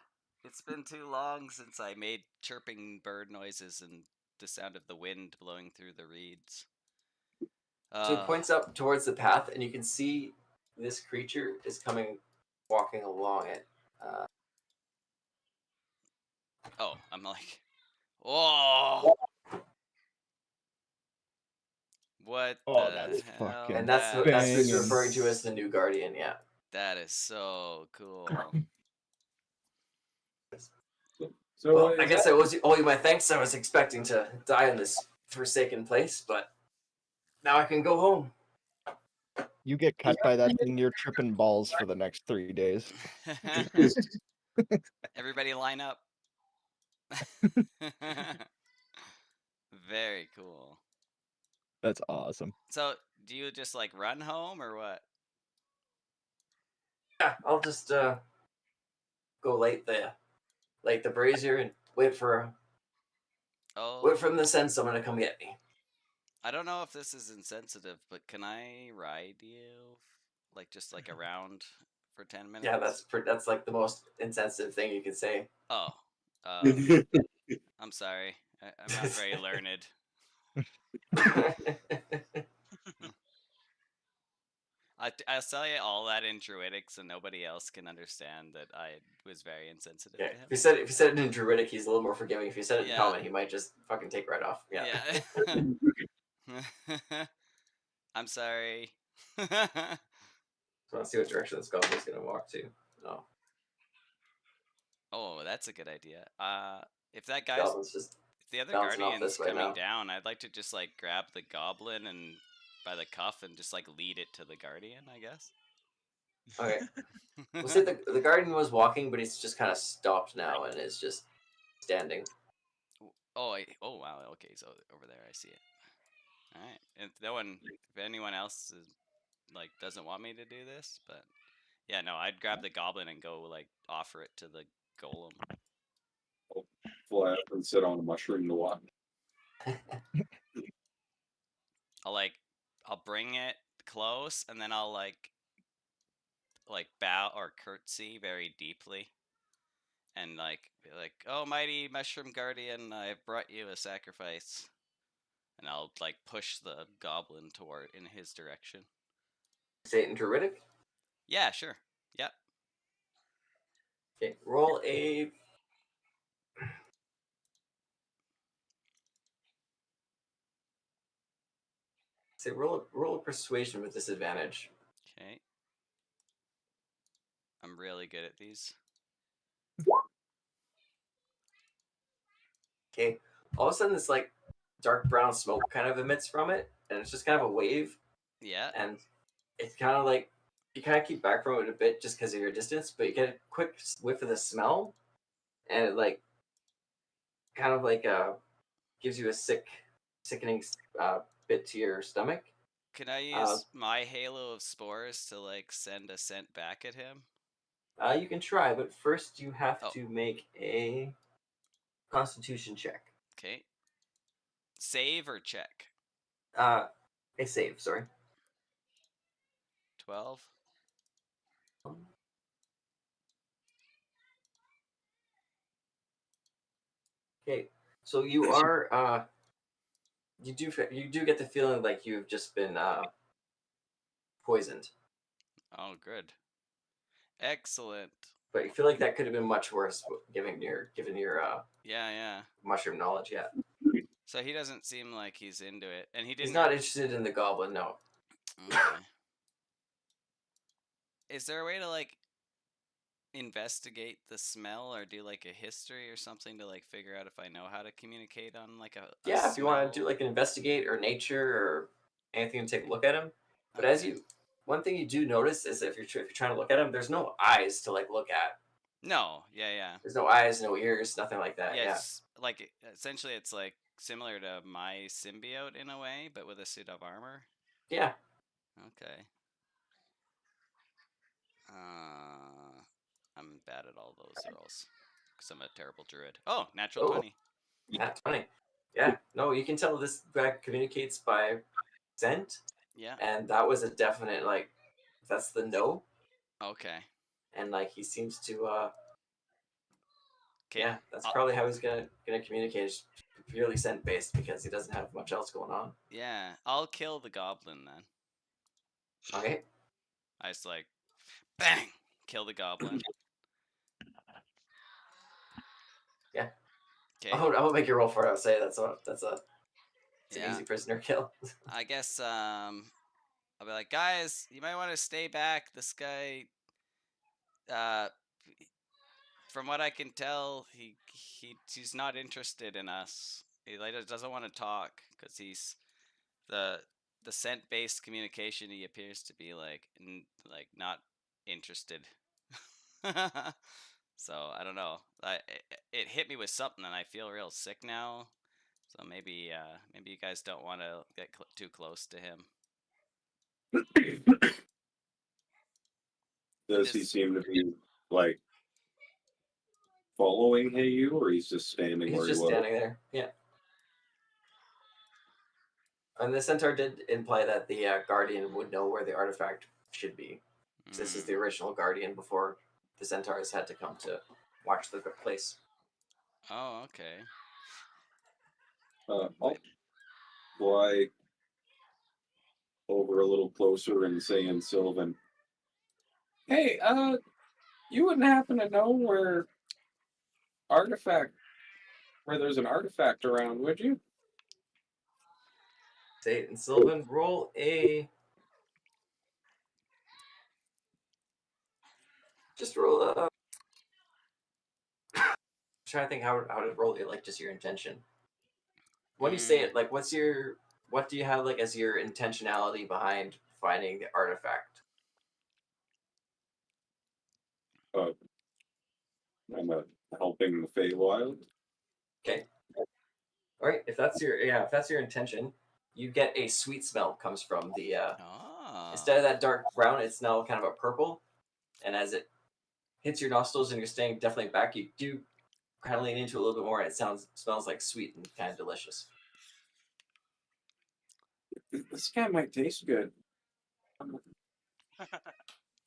it's been too long since I made chirping bird noises and the sound of the wind blowing through the reeds. So he points up towards the path, and you can see this creature is walking along it. Oh, I'm like, oh, what Oh, the that's hell? fucking And that's what he's banging. referring to as the new Guardian, yeah. That is so cool. So Well, I is guess that- I owe you my thanks. I was expecting to die in this forsaken place, but now I can go home. You get cut by that thing, you're tripping balls for the next 3 days. Everybody line up. Very cool. That's awesome. So, do you just like run home or what? Yeah, I'll just go light the brazier and wait for Oh, them to send someone to come get me. I don't know if this is insensitive, but can I ride you, like just like around for 10 minutes? Yeah, that's like the most insensitive thing you can say. Oh, I'm sorry. I'm not very learned. I'll tell you all that in Druidic so nobody else can understand that I was very insensitive Yeah, to him. if you said it in Druidic, he's a little more forgiving. If you said it in Yeah. Common, he might just fucking take right off. Yeah. I'm sorry. So let's see what direction this goblin's gonna walk to. No, Oh, that's a good idea. If that guy's goblin's just if the other bouncing off guardian's this way coming now. down, I'd like to just like grab the goblin and by the cuff and just like lead it to the guardian, I guess. Okay. We'll say the guardian was walking, but he's just kind of stopped now and is just standing. Oh, oh wow. Okay, so over there, I see it. All right. If anyone else is like doesn't want me to do this, but yeah, no, I'd grab the goblin and go like offer it to the golem. Fly up and sit on a mushroom to watch. I'll bring it close and then I'll like bow or curtsy very deeply and like be like, "Oh, mighty mushroom guardian, I've brought you a sacrifice." And I'll like push the goblin toward in his direction. Say it in Druidic. Yeah, sure. Yep. Okay, roll a. Say roll a persuasion with disadvantage. Okay. I'm really good at these. Okay, all of a sudden this like dark brown smoke kind of emits from it, and it's just kind of a wave, Yeah. and it's kind of like you kind of keep back from it a bit just because of your distance, but you get a quick whiff of the smell, and it like kind of like gives you a sickening bit to your stomach. Can I use my halo of spores to like send a scent back at him? You can try, but first you have Oh. to make a Constitution check. Okay. Save or check? A save, sorry. 12. Okay, so you are you do get the feeling like you've just been poisoned, Oh, good. Excellent. but you feel like that could have been much worse given your Yeah. mushroom knowledge. Yeah, So he doesn't seem like he's into it, and he didn't. he's not interested in the goblin. No. Okay. Is there a way to like investigate the smell or do like a history or something to like figure out if I know how to communicate on like a Yeah, if you want to smell? do like an investigate or nature or anything to take a look at him. But Okay. one thing you do notice is if you're trying to look at him, there's no eyes to like look at. No, yeah. There's no eyes, no ears, nothing like that. Yeah, Yeah. it's like essentially it's like similar to my symbiote in a way, but with a suit of armor. Yeah. Okay. I'm bad at all those rolls because I'm a terrible druid. Oh, natural Oh. 20. That's funny. Yeah, no, you can tell this guy communicates by scent, Yeah. and that was a definite like. That's the no, Okay. and like he seems to. Okay. Yeah, that's probably how he's gonna communicate. It's purely scent based because he doesn't have much else going on. Yeah. I'll kill the goblin then. Okay. I just like, bang, kill the goblin. Yeah. Okay. I'll make you roll for it. I'll say it's an Yeah. easy prisoner kill. I guess I'll be like, guys, you might want to stay back. This guy, from what I can tell, he's not interested in us. He like doesn't want to talk because he's the scent-based communication. He appears to be like not interested. So I don't know. It hit me with something, and I feel real sick now. So maybe you guys don't want to get too close to him. Does he seem to be like following you, or he's just standing He's where just he was? standing there. Yeah. And the centaur did imply that the guardian would know where the artifact should be. This is the original guardian before the centaurs had to come to watch the place. Oh, okay. I'll fly over a little closer and say in Sylvan, Hey, you wouldn't happen to know where there's an artifact around, would you? Say it, and Sylvan, roll a. Just roll a. I'm trying to think how to roll it, like just your intention. When you say it, like what do you have like as your intentionality behind finding the artifact? I'm helping the Feywild. Okay. All right. If that's your intention, you get a sweet smell comes from the instead of that dark brown, it's now kind of a purple, and as it hits your nostrils and you're staying definitely back, you do kind of lean into it a little bit more, and it smells like sweet and kind of delicious. This guy might taste good.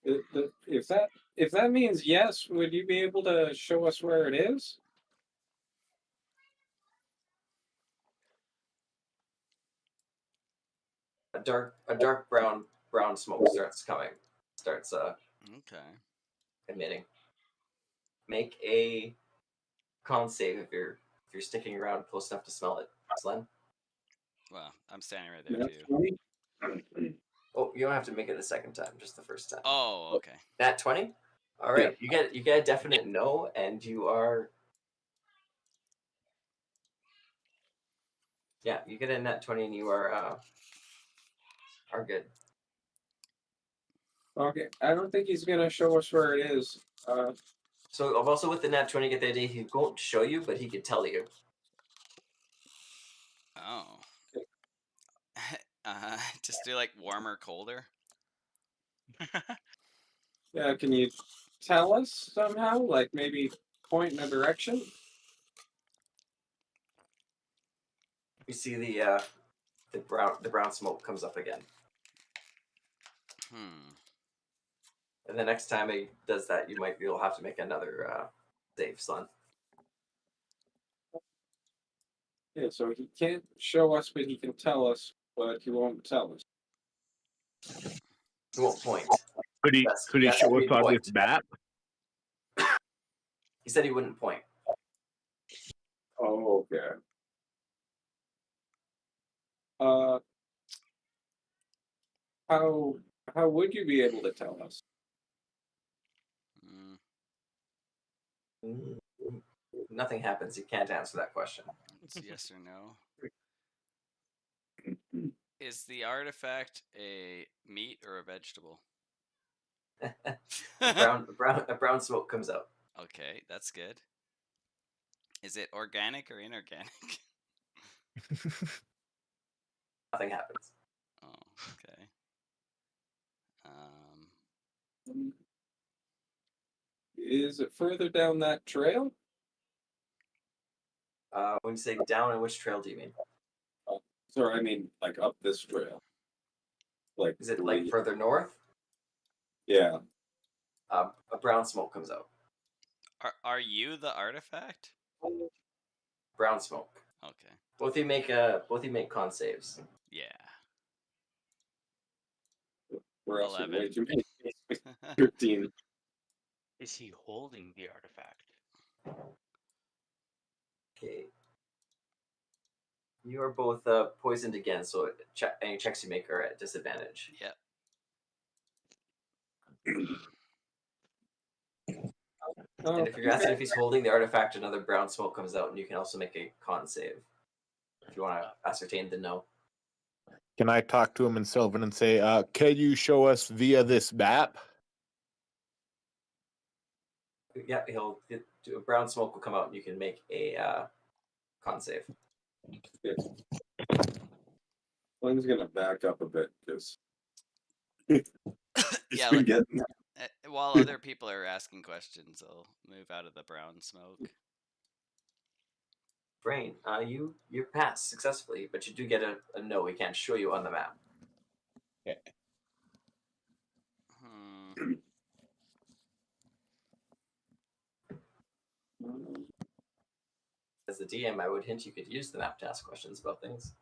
If that means yes, would you be able to show us where it is? A dark brown smoke starts Okay. emitting. Make a con save if you're sticking around close enough to smell it, Slen. Well, I'm standing right there too. Oh, you don't have to make it a second time, just the first time. Oh, okay. Nat 20? All right, you get a definite no, and you are. Yeah, you get a nat 20, and you are good. Okay, I don't think he's gonna show us where it is. So also with the nat 20, get the idea he won't show you, but he could tell you. Oh. Just do like warmer, colder. Yeah, can you tell us somehow? Like maybe point in a direction? You see the brown smoke comes up again. And the next time he does that, you'll have to make another save, son. Yeah, so he can't show us, but he can tell us, but he won't tell us. He won't point. Could he show us on this map? He said he wouldn't point. Oh, okay. How would you be able to tell us? Nothing happens. You can't answer that question. It's yes or no. Is the artifact a meat or a vegetable? a brown smoke comes out. Okay, that's good. Is it organic or inorganic? Nothing happens. Oh, okay. Is it further down that trail? When you say down, and which trail do you mean? Sorry, I mean like up this trail. Like Is it like further north? Yeah. A brown smoke comes out. Are you the artifact? Brown smoke. Okay. Both of you make con saves. Yeah. We're also 11. way too many. 13. Is he holding the artifact? Okay. You are both poisoned again, so any checks you make are at disadvantage. Yep. And if you're asking if he's holding the artifact, another brown smoke comes out, and you can also make a con save if you want to ascertain the no. Can I talk to him in Sylvan and say, can you show us via this map? Yeah, a brown smoke will come out, and you can make a con save. Glenn's gonna back up a bit because Yeah, been like, getting while other people are asking questions, I'll move out of the brown smoke. Brain, you pass successfully, but you do get a no. We can't show you on the map. Okay. As the DM, I would hint you could use the map to ask questions about things.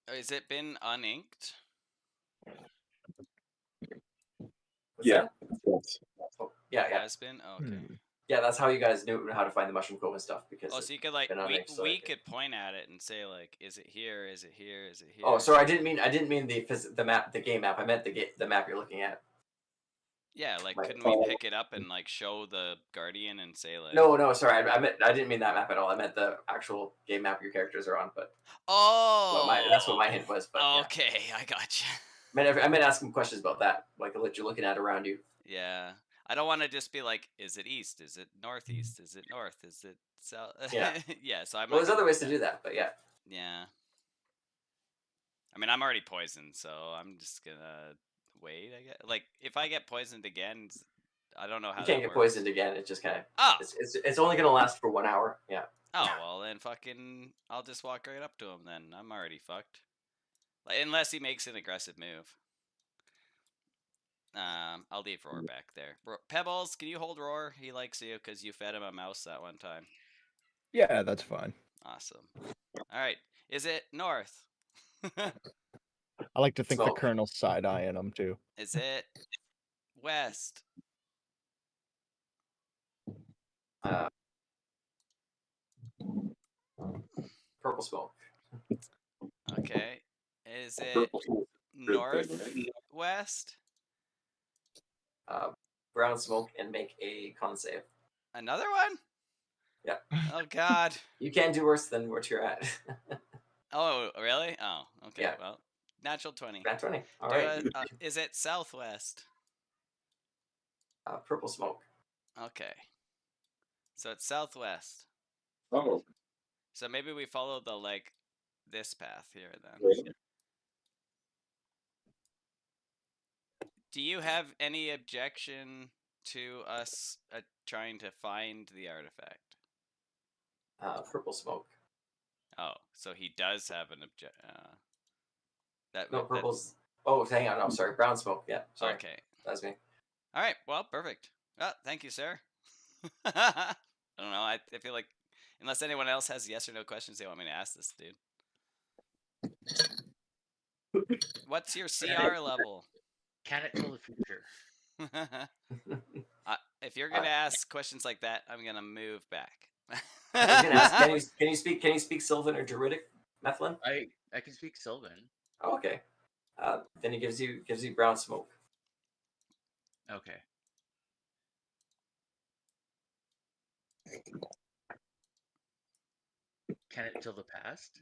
Has it been uninked? Yeah. Oh, yeah. It has been? Okay. Yeah, that's how you guys knew how to find the Mushroom Cove and stuff. Because so you could like uninked, we could point at it and say like, is it here? Is it here? Is it here? Oh, sorry, I didn't mean the map, the game map. I meant the map you're looking at. Yeah, like couldn't we pick it up and like show the Guardian and say like? No, sorry, I didn't mean that map at all. I meant the actual game map your characters are on. But that's what my hint was. But okay, yeah. I got you. I meant asking questions about that, like what you're looking at around you. Yeah. I don't want to just be like, is it east? Is it northeast? Is it north? Is it south? Yeah. Yeah. So I'm. Well, there's other ways to do that, but yeah. Yeah. I mean, I'm already poisoned, so I'm just gonna wait. I guess. Like, if I get poisoned again, I don't know how. You can't get poisoned again. It just kind of. Oh. It's only gonna last for 1 hour. Yeah. Oh well, then fucking, I'll just walk right up to him. Then I'm already fucked. Like, unless he makes an aggressive move. I'll leave Roar back there. Pebbles, can you hold Roar? He likes you because you fed him a mouse that one time. Yeah, that's fine. Awesome. All right. Is it north? I like to think the Colonel's side-eyeing him, too. Is it west? Purple smoke. Okay. Is it northwest? Brown smoke and make a con save. Another one? Yeah. Oh God. You can do worse than what you're at. Oh really? Oh okay. Yeah. Well, natural 20. Nat 20. All right. Is it southwest? Purple smoke. Okay. So it's southwest. Oh. So maybe we follow the like this path here then. Do you have any objection to us trying to find the artifact? Purple smoke. Oh, so he does have an purple's. Oh, hang on. No, sorry. Brown smoke. Yeah. Sorry. Okay. That's me. All right. Well, perfect. Thank you, sir. I don't know. I feel like unless anyone else has yes or no questions they want me to ask this dude. What's your CR level? Can it tell the future? If you're gonna ask questions like that, I'm gonna move back. I was gonna ask, can you speak Sylvan or Druidic, Methlin? I can speak Sylvan. Oh, okay. Then he gives you brown smoke. Okay. Can it tell the past?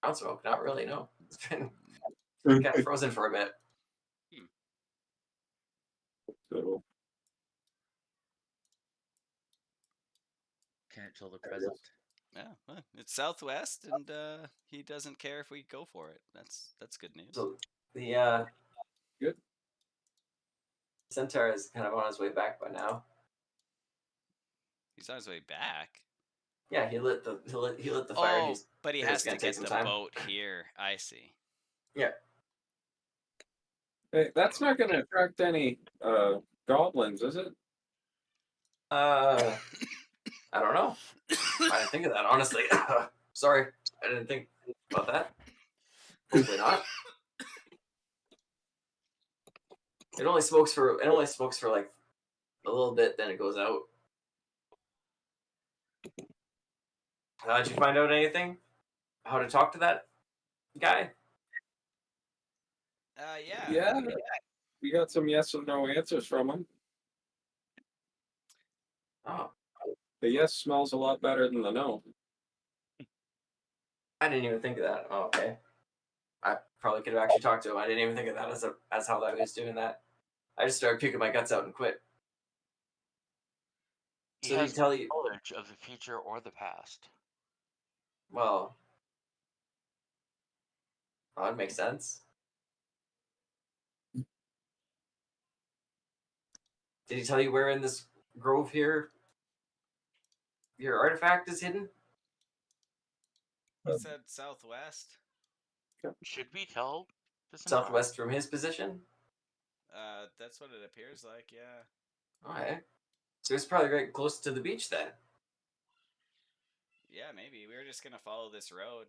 Brown smoke? Not really. No. It's been kind of frozen for a bit. So, can it tell the present? Yeah, well, it's southwest, and he doesn't care if we go for it. That's good news. So the good. Centaur is kind of on his way back by now. He's on his way back. Yeah, he lit the fire. And Oh, he's but he figured has it's gonna to take get some the time. boat here. I see. Yeah. Hey, that's not going to attract any goblins, is it? I don't know. I didn't think of that, honestly. Sorry, I didn't think about that. Hopefully not. It only smokes for like a little bit, then it goes out. Did you find out anything? How to talk to that guy? Yeah. Yeah. We got some yes and no answers from him. Oh, The yes smells a lot better than the no. I didn't even think of that. Oh, okay. I probably could have actually talked to him. I didn't even think of that as how I was doing that. I just started puking my guts out and quit. He So did has he tell you? knowledge of the future or the past. Well, that would make sense. Did he tell you where in this grove here your artifact is hidden? He said southwest. Should we tell this Southwest from his position? That's what it appears like. Yeah. Okay. So it's probably right close to the beach then. Yeah, maybe. We were just gonna follow this road.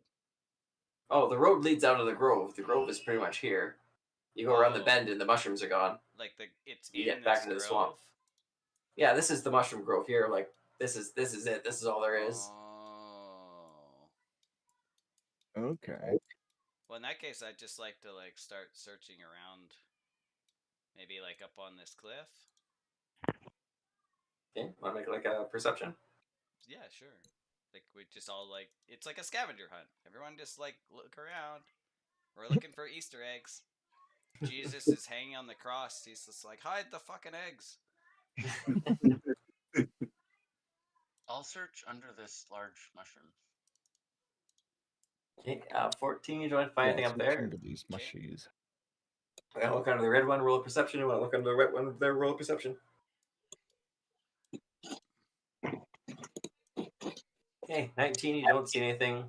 Oh, the road leads out of the grove. The grove is pretty much here. You go around the Oh. bend and the mushrooms are gone. Like it's You in get back this into the grove? swamp. Yeah, this is the mushroom grove here. Like this is it. This is all there is. Oh. Okay. Well, in that case, I'd just like to start searching around. Maybe up on this cliff. Okay, want to make like a perception? Yeah, sure. We just all it's like a scavenger hunt. Everyone just look around. We're looking for Easter eggs. Jesus is hanging on the cross. He's just hide the fucking eggs. I'll search under this large mushroom. Okay, 14. You don't find anything up there. Into these mushies. I gotta look under the red one. Roll a perception. You want to look under the red one? There, roll a perception. Okay, 19. You don't see anything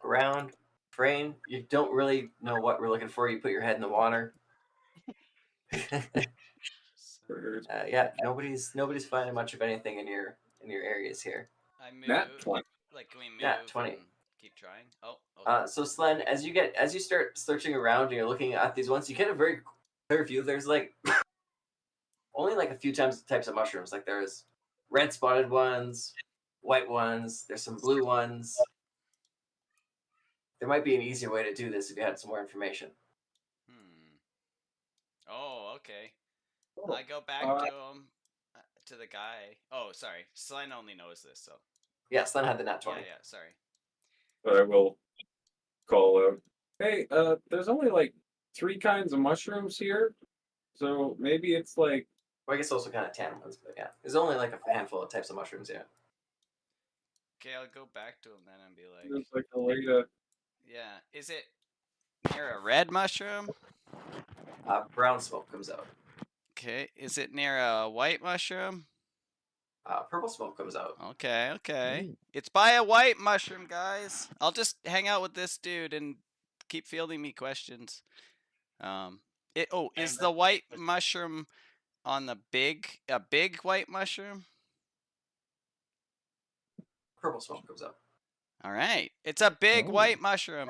around. Frayne, you don't really know what we're looking for. You put your head in the water. Yeah, nobody's finding much of anything in your areas here. I move. Nat 20. Can we move? Yeah, 20. And keep trying. Oh. Okay. So Slen, as you start searching around and you're looking at these ones, you get a very clear view. There's only a few types of mushrooms. Like there's red spotted ones, white ones. There's some blue ones. There might be an easier way to do this if you had some more information. Oh, okay. Oh, I go back to him, to the guy. Oh, sorry. Slen only knows this, so. Yeah, Slen had the nat 20. Yeah, sorry. But I will call out. Hey, there's only 3 kinds of mushrooms here. So maybe it's Well, I guess also kind of tan ones, but yeah. There's only a handful of types of mushrooms, yeah. Okay, I'll go back to him then and be there's a way to. yeah. Is it near a red mushroom? Brown smoke comes out. Okay. Is it near a white mushroom? Purple smoke comes out. Okay. It's by a white mushroom, guys. I'll just hang out with this dude and keep fielding me questions. Is the white mushroom on a big white mushroom? Purple smoke comes out. All right. It's a big white mushroom.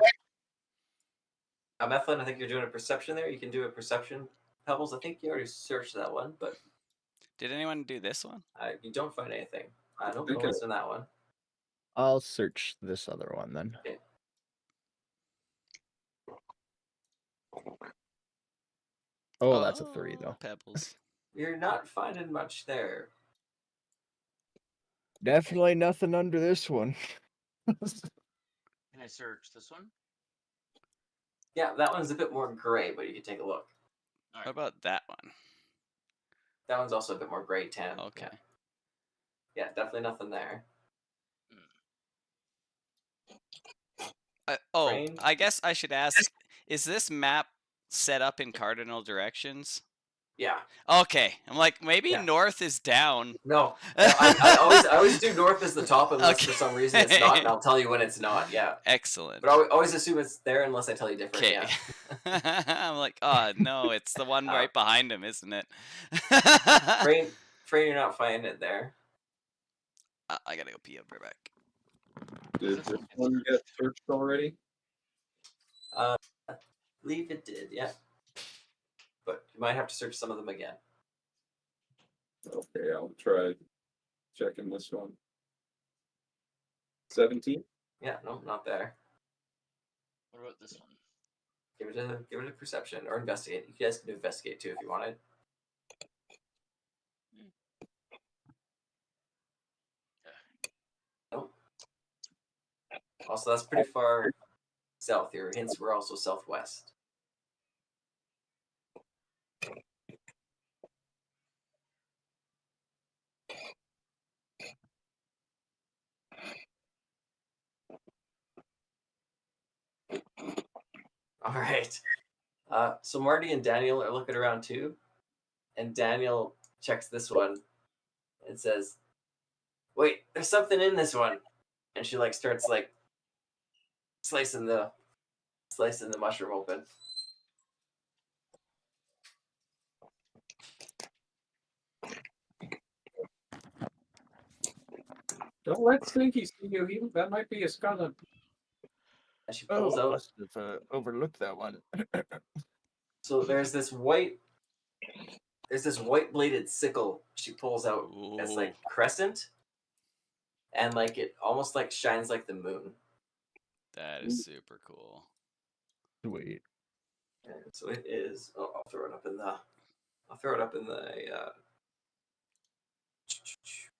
Methlin, I think you're doing a perception there. You can do a perception. Pebbles, I think you already searched that one, but Did anyone do this one? you don't find anything. No think one's in that one. I'll search this other one then. Okay. Oh, that's a 3 though. Pebbles. You're not finding much there. Definitely nothing under this one. Can I search this one? Yeah, that one's a bit more gray, but you can take a look. What about that one? That one's also a bit more gray tan. Okay. Yeah, definitely nothing there. Train? I guess I should ask, is this map set up in cardinal directions? Yeah. Okay, I'm like maybe Yeah. north is down. No. I always do north as the top unless for some reason it's not, and Okay. I'll tell you when it's not. Yeah. Excellent. But I always assume it's there unless I tell you different. Okay. Yeah. I'm like, oh no, it's the one Uh, right behind him, isn't it? Afraid you're not finding it there. I gotta go pee. I'll be right back. Did this one get searched already? I believe it did, yeah. But you might have to search some of them again. Okay, I'll try checking this one. 17? Yeah, no, not there. What about this one? Give it a perception or investigate. You guys can do investigate too if you wanted. Nope. Also, that's pretty far south. Your hints were also southwest. All right. So Marty and Daniel are looking around too, and Daniel checks this one and says, "Wait, there's something in this one," and she like starts like slicing the mushroom open. Don't let Stinky see you. That might be a skeleton. And she pulls I out. must have overlooked that one. So there's this white bladed sickle she pulls out as like crescent, and like it almost like shines like the moon. That is super cool. Sweet. And so it is. Oh, I'll throw it up in the.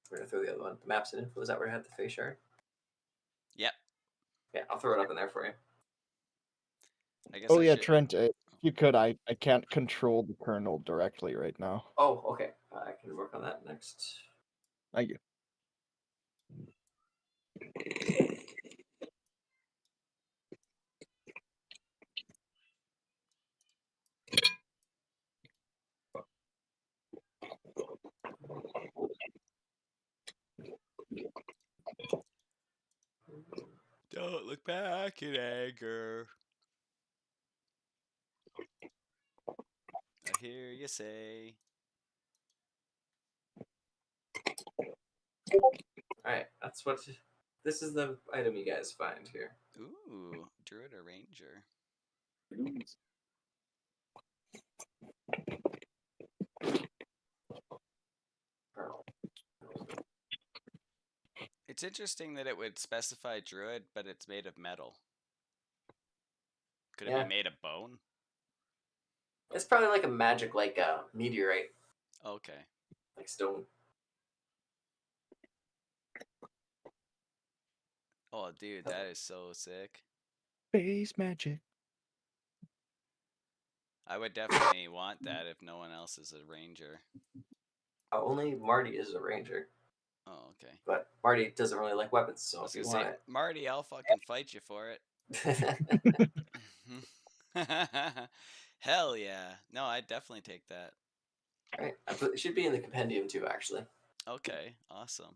We're gonna throw the other one. The maps and info. Is that where I had the face shard? Yep. Yeah, I'll throw it up in there for you. I guess Oh I yeah, should... Trent. If you could, I can't control the kernel directly right now. Oh, okay. I can work on that next. Thank you. Don't look back in anger. I hear you say. All right, that's what. This is the item you guys find here. Ooh, druid or ranger. It's interesting that it would specify druid, but it's made of metal. Could it Yeah. be made of bone? It's probably like a magic, like a meteorite, Okay. like stone. Oh, dude, that is so sick. Space magic. I would definitely want that if no one else is a ranger. Only Marty is a ranger, Oh, okay. but Marty doesn't really like weapons, I so was if you gonna say, want Marty, I'll fucking fight you for it. it. Hell yeah. No, I'd definitely take that. Right. It should be in the compendium too, actually. Okay, awesome.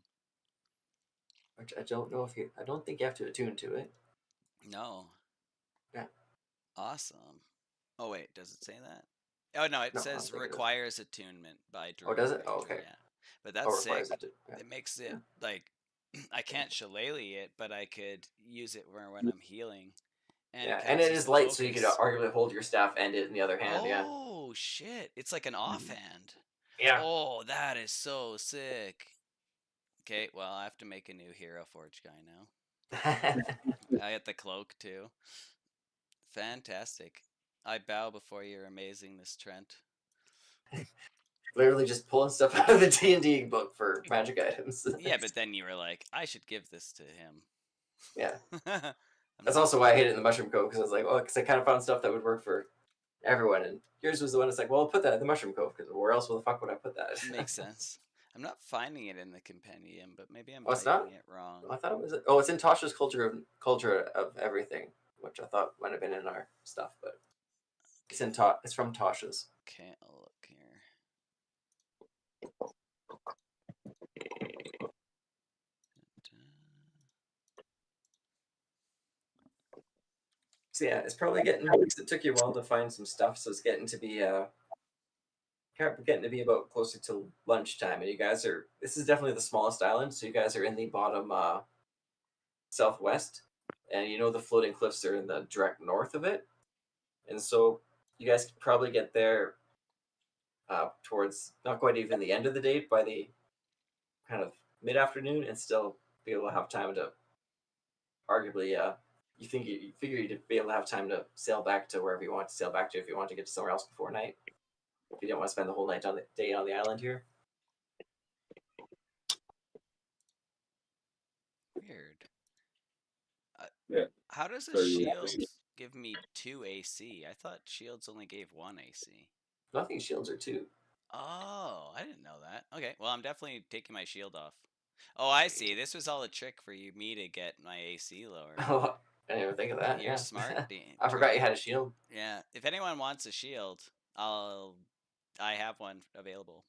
Which I don't know if you. I don't think you have to attune to it. No. Yeah. Awesome. Oh wait, does it say that? Oh no, it No, I don't says think it does. requires attunement by druid. Oh, does it? ranger, Oh, okay. Yeah. But that's Oh, sick. requires it to. Yeah. It makes it like I can't shillelagh it, but I could use it when I'm healing. And Yeah, it and it counts as is a light, so you could focus. arguably hold your staff and it in the other hand. Yeah. Oh shit! It's like an offhand. Yeah. Oh, that is so sick. Okay, well I have to make a new Hero Forge guy now. I get the cloak too. Fantastic. I bow before your amazingness, Trent. Literally just pulling stuff out of the D&D book for magic items. Yeah, but then you were like, I should give this to him. Yeah. I'm That's like, also why I hate it in the Mushroom Cove, because I was like, oh, because I kind of found stuff that would work for everyone, and yours was the one that's like, well, I'll put that in the Mushroom Cove, because where else the fuck would I put that? makes sense. I'm not finding it in the compendium, but maybe I'm Oh, it's not? typing it wrong. I thought it was. Oh, it's in Tasha's culture of everything, which I thought might have been in our stuff, but it's in It's from Tasha's. Okay, I'll look here. So yeah, it's probably getting, because it took you a while to find some stuff, so it's getting to be about closer to lunchtime, and you guys are, this is definitely the smallest island, so you guys are in the bottom southwest, and you know the floating cliffs are in the direct north of it, and so you guys could probably get there towards not quite even the end of the day, by the kind of mid-afternoon, and still be able to have time to arguably you figure you'd be able to have time to sail back to wherever you want to sail back to if you want to get to somewhere else before night, if you don't want to spend the whole day on the island here. Weird. Yeah. How does a Very shield weird. give me 2 AC? I thought shields only gave 1 AC. Nothing shields are 2. Oh, I didn't know that. Okay, well, I'm definitely taking my shield off. Oh, I see. This was all a trick for me to get my AC lower. Oh, I didn't even think of that. You're Yeah. smart, I forgot you Trent. had a shield. Yeah. If anyone wants a shield, I have one available.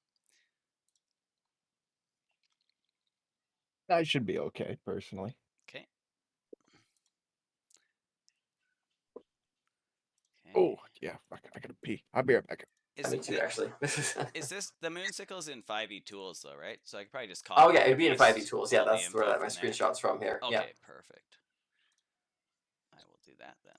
I should be okay, personally. Okay. Oh, yeah, I gotta pee. I'll be right back. Me too, actually. Is this the Moonsicle's in 5e tools though, right? So I could probably just call. Oh yeah, it'd be in 5e paste tools. Yeah, all the that's where info my from there. screenshot's from here. Okay, Yeah. perfect. I will do that then.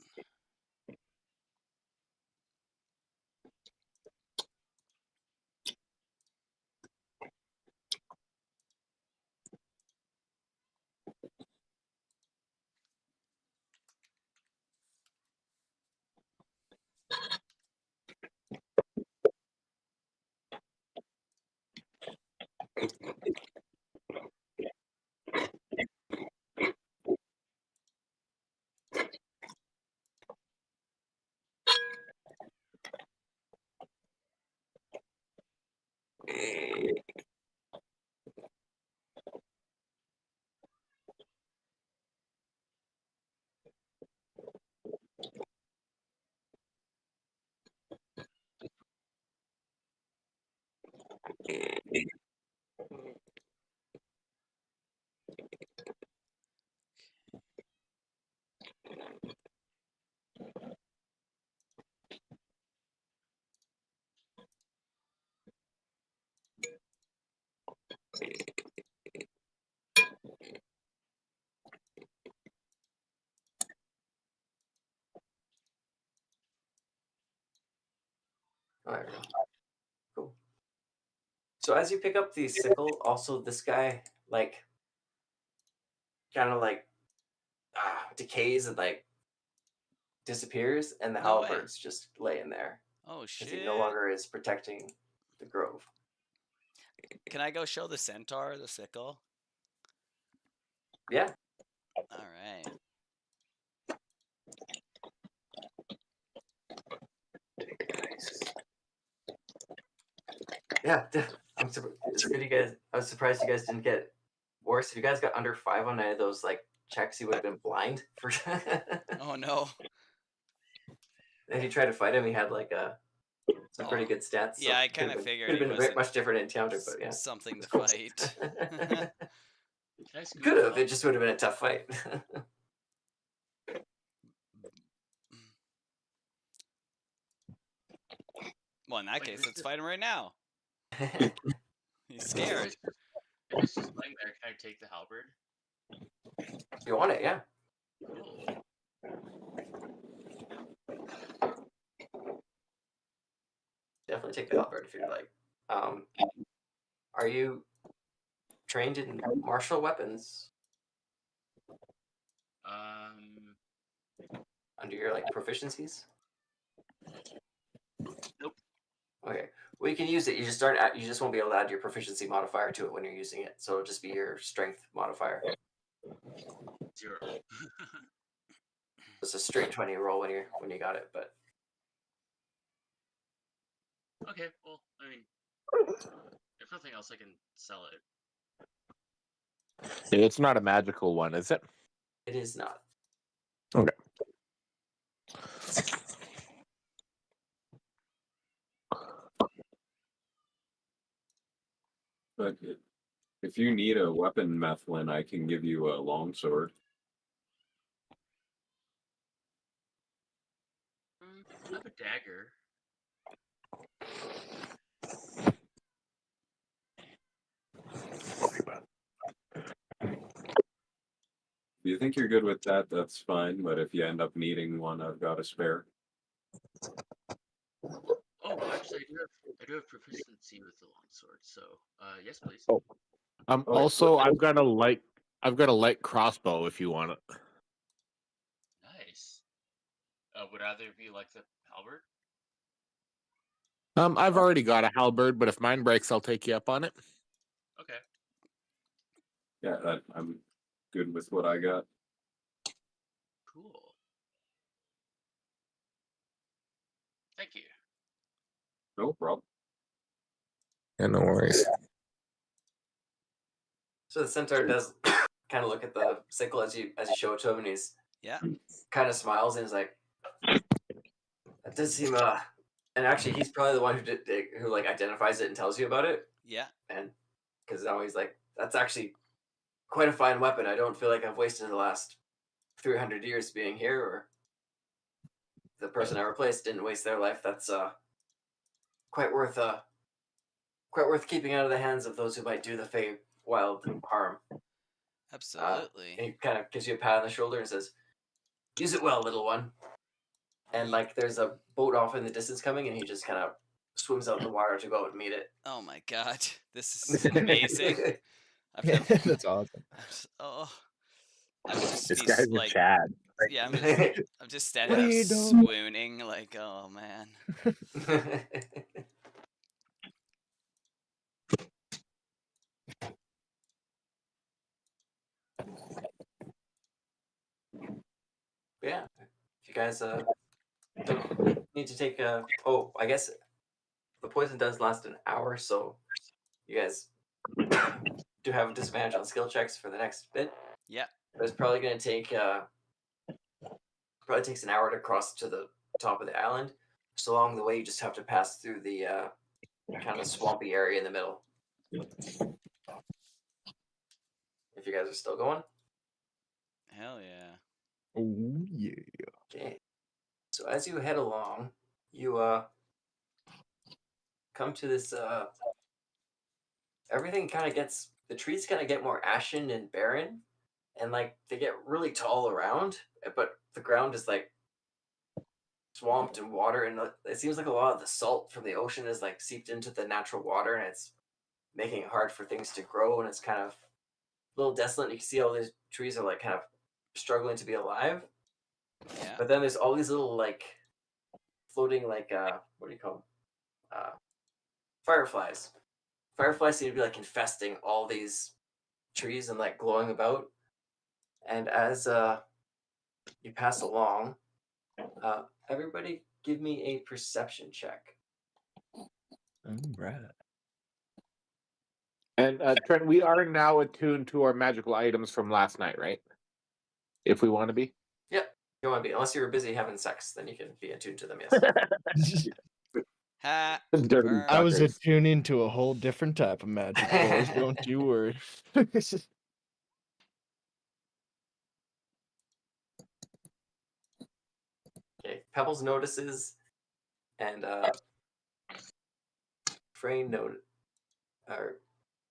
All right. Cool. So as you pick up the sickle, also this guy like kind of like decays and like disappears, and the No way. halberd's just laying there Oh because shit! he no longer is protecting the grove. Can I go show the centaur the sickle? Yeah. All right. Yeah. It's good you guys. I was surprised you guys didn't get worse. If you guys got under 5 on any of those like checks, you would have been blind for. Oh no. If you tried to fight him, he had like some pretty good stats. Yeah, I kind of figured could he have been wasn't much different encounter, but yeah, something to fight. could have. It just would have been a tough fight. Well, in that Wait, case, who's let's this? fight him right now. He's If scared. it's just laying there, can I take the halberd? You want it, yeah. Cool. Definitely take the halberd if you'd like. Are you trained in martial weapons under your like proficiencies? Nope. Okay. Well, you can use it. You just you just won't be able to add your proficiency modifier to it when you're using it. So it'll just be your strength modifier. 0. It's a straight 20 roll when you got it, but Okay, well, I mean, if nothing else, I can sell it. It's not a magical one, is it? it is not. Okay. But If you need a weapon, Methlin, I can give you a longsword. I have a dagger. If you think you're good with that, that's fine. But if you end up needing one, I've got a spare. Oh, actually, I do have proficiency with the longsword. So, yes, please. Oh. Also, I've got a light crossbow if you want it. Nice. Would either of you like the halberd? I've already got a halberd, but if mine breaks, I'll take you up on it. Okay. Yeah, I'm good with what I got. Cool. Thank you. No problem. Yeah, no worries. So the centaur does kind of look at the sickle as you show it to him, and he's Yeah. kind of smiles and he's like, "That does seem And actually, he's probably the one who like identifies it and tells you about it. Yeah. And because now he's like, "That's actually quite a fine weapon. I don't feel like I've wasted the last 300 years being here, or the person I replaced didn't waste their life. That's quite worth keeping out of the hands of those who might do the Feywild harm." Absolutely. And he kind of gives you a pat on the shoulder and says, "Use it well, little one." And like there's a boat off in the distance coming, and he just kind of swims out in the water to go out and meet it. Oh my god, this is amazing. That's awesome. I would just This be guy's a like, Chad. yeah, I'm just standing What are there you doing? swooning, like, oh man. Yeah, if you guys don't need to take I guess the poison does last an hour, so you guys do have a disadvantage on skill checks for the next bit. Yeah. But it's probably going to take probably takes an hour to cross to the top of the island. So along the way, you just have to pass through the kind of swampy area in the middle. If you guys are still going. Hell yeah. Oh yeah. Okay. So as you head along, you come to this everything kind of gets the trees kind of get more ashen and barren, and like they get really tall around, but the ground is like swamped in water, and it seems like a lot of the salt from the ocean is like seeped into the natural water, and it's making it hard for things to grow, and it's kind of a little desolate. You can see all these trees are like kind of struggling to be alive. Yeah. But then there's all these little like floating like what do you call them? Fireflies. Fireflies seem to be like infesting all these trees and like glowing about. And as you pass along, everybody give me a perception check. All right. And Trent, we are now attuned to our magical items from last night, right? If we want to be. Yep, you want to be. Unless you were busy having sex, then you can be attuned to them. Yes. Ha. Dirty burn. I was fuckers. attuned into a whole different type of magic, boys. Don't you worry. Okay, Pebbles notices, and Frayne or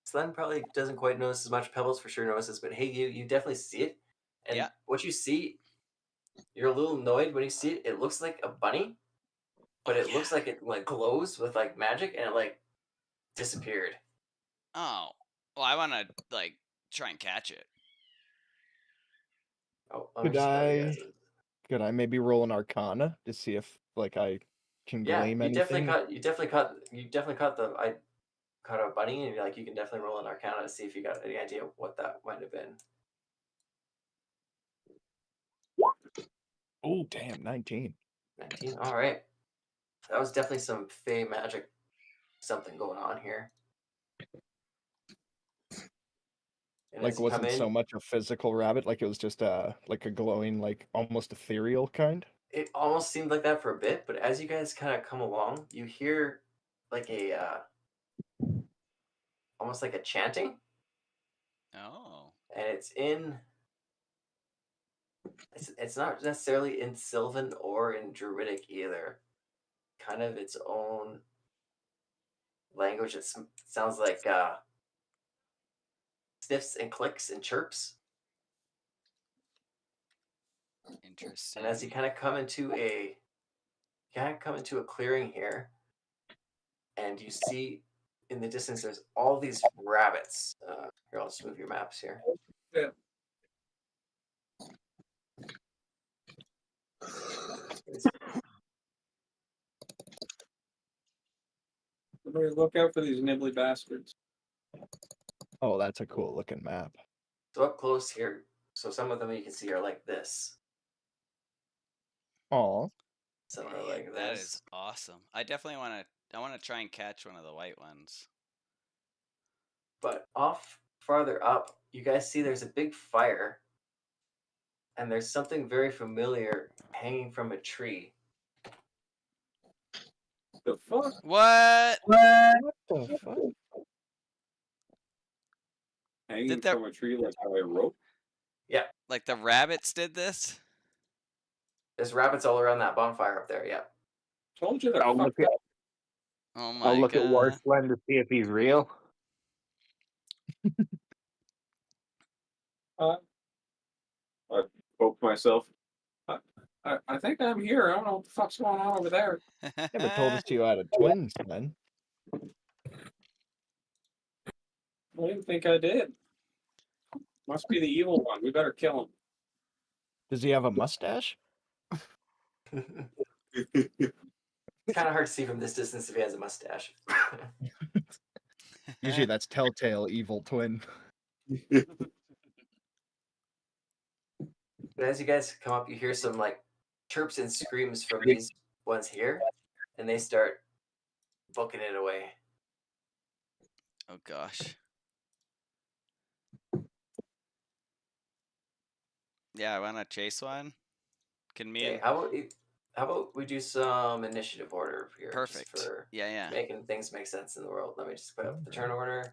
Slen probably doesn't quite notice as much. Pebbles for sure notices, but hey, you definitely see it. And Yeah. what you see, you're a little annoyed when you see it. It looks like a bunny, but it looks like it like glows with like magic, and it like disappeared. Oh. Well, I want to like try and catch it. Oh, Could I maybe roll an Arcana to see if like I can Yeah, gleam you anything? definitely caught a bunny, and like you can definitely roll an Arcana to see if you got any idea what that might have been. Oh damn, 19. 19. All right, that was definitely some fey magic, something going on here. And Like as you come wasn't in, so much a physical rabbit, like it was just like a glowing, like almost ethereal kind. it almost seemed like that for a bit, but as you guys kind of come along, you hear like a almost like a chanting, Oh. and it's in. It's not necessarily in Sylvan or in Druidic either. Kind of its own language. It sounds like sniffs and clicks and chirps. Interesting. And as you kind of come into a clearing here, and you see in the distance there's all these rabbits. Here, I'll just move your maps here. Yeah. Everybody look out for these nibbly bastards. Oh, that's a cool looking map. So up close here, so some of them you can see are like this. Oh, Some are Man, like that this. is awesome. I definitely want to. I want to try and catch one of the white ones. But off farther up, you guys see there's a big fire, and there's something very familiar hanging from a tree. The fuck? What? what the fuck? Hanging Did that- from a tree like by a rope. Like the rabbits did this? There's rabbits all around that bonfire up there. Yeah. Told you they're I'll fucked look at up. Oh my I'll look god. at Warsland to see if he's real. I poke myself. I think I'm here. I don't know what the fuck's going on over there. Never told us you had a twins, man. I didn't think I did. Must be the evil one. We better kill him. Does he have a mustache? It's kind of hard to see from this distance if he has a mustache. Usually that's telltale evil twin. But as you guys come up, you hear some like chirps and screams from these ones here, and they start booking it away. Oh gosh. Yeah, I want to chase one. Can me Okay, and how about we do some initiative order here? just perfect. for Yeah. making things make sense in the world. Let me just put up the turn order.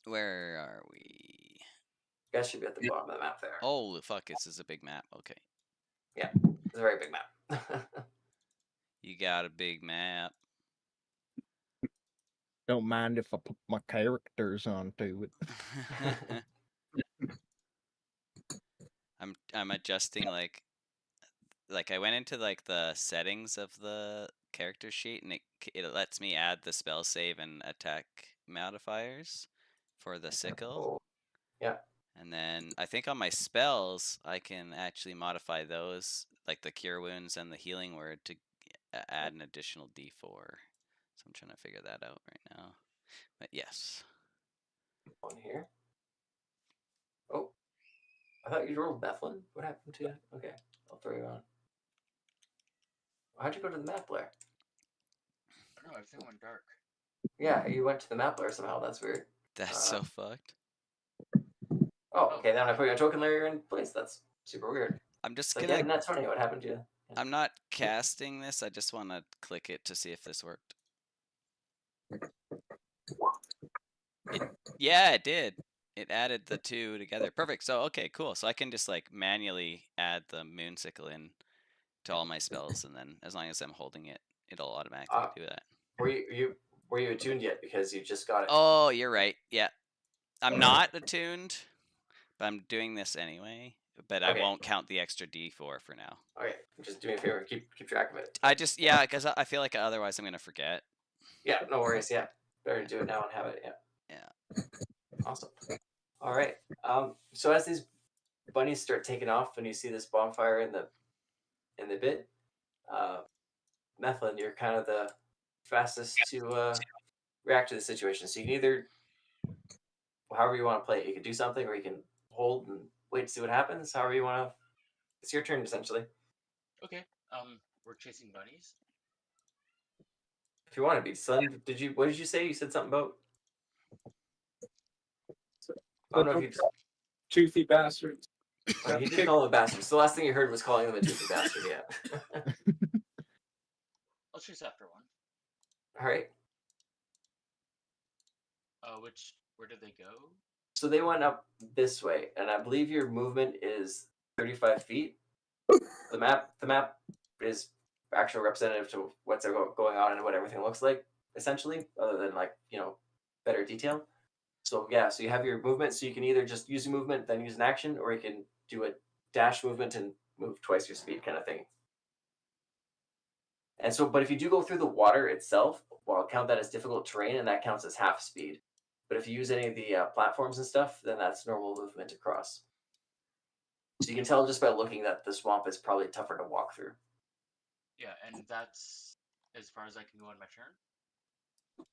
Where are we? You guys should be at the bottom of the map there. Oh fuck! This is a big map. Okay. It's a very big map. You got a big map. Don't mind if I put my characters onto it. I'm adjusting like I went into like the settings of the character sheet and it lets me add the spell save and attack modifiers for the sickle. Oh, yeah. And then I think on my spells I can actually modify those like the cure wounds and the healing word to add an additional D4. So I'm trying to figure that out right now. But yes. One here. Oh, I thought you rolled Bethlin. What happened to you? Okay, I'll throw you on. How'd you go to the map, Blair? No, everything went dark. Yeah, you went to the map, Blair, somehow. That's weird. That's so fucked. Oh, okay, then I put your token layer in place. That's super weird. I'm just It's like, gonna yeah, that's funny. What happened to you? I'm not casting this. I just want to click it to see if this worked. Yeah, it did. It added the two together. Perfect. So, okay, cool. So I can just like manually add the moonsicle in to all my spells, and then as long as I'm holding it, it'll automatically do that. Were you attuned yet? Because you just got it. Oh, you're right. Yeah, I'm not attuned, but I'm doing this anyway. But I Okay. won't count the extra D4 for now. Okay, just do me a favor. Keep track of it. I just because I feel like otherwise I'm gonna forget. Yeah, no worries. Yeah, better do it now and have it. Yeah. Yeah. Awesome. All right. So as these bunnies start taking off, and you see this bonfire in the bit, Methlin, you're kind of the fastest to react to the situation. So you can either, however you want to play it, you can do something, or you can hold and wait to see what happens. However you want to. It's your turn essentially. Okay. We're chasing bunnies. If you want to be, son. What did you say? You said something about. I don't know if you. Toothy bastards. Oh, he did call them bastards. The last thing you heard was calling them a toothy bastard. Yeah. I'll chase after one. All right. Where did they go? So they went up this way, and I believe your movement is 35 feet. The map is actual representative to what's going on and what everything looks like, essentially, other than like better detail. So yeah, so you have your movement, so you can either just use a movement, then use an action, or you can do a dash movement and move twice your speed, kind of thing. And so, but if you do go through the water itself, well, I'll count that as difficult terrain, and that counts as half speed. But if you use any of the platforms and stuff, then that's normal movement across. So you can tell just by looking that the swamp is probably tougher to walk through. Yeah, and that's as far as I can go in my turn.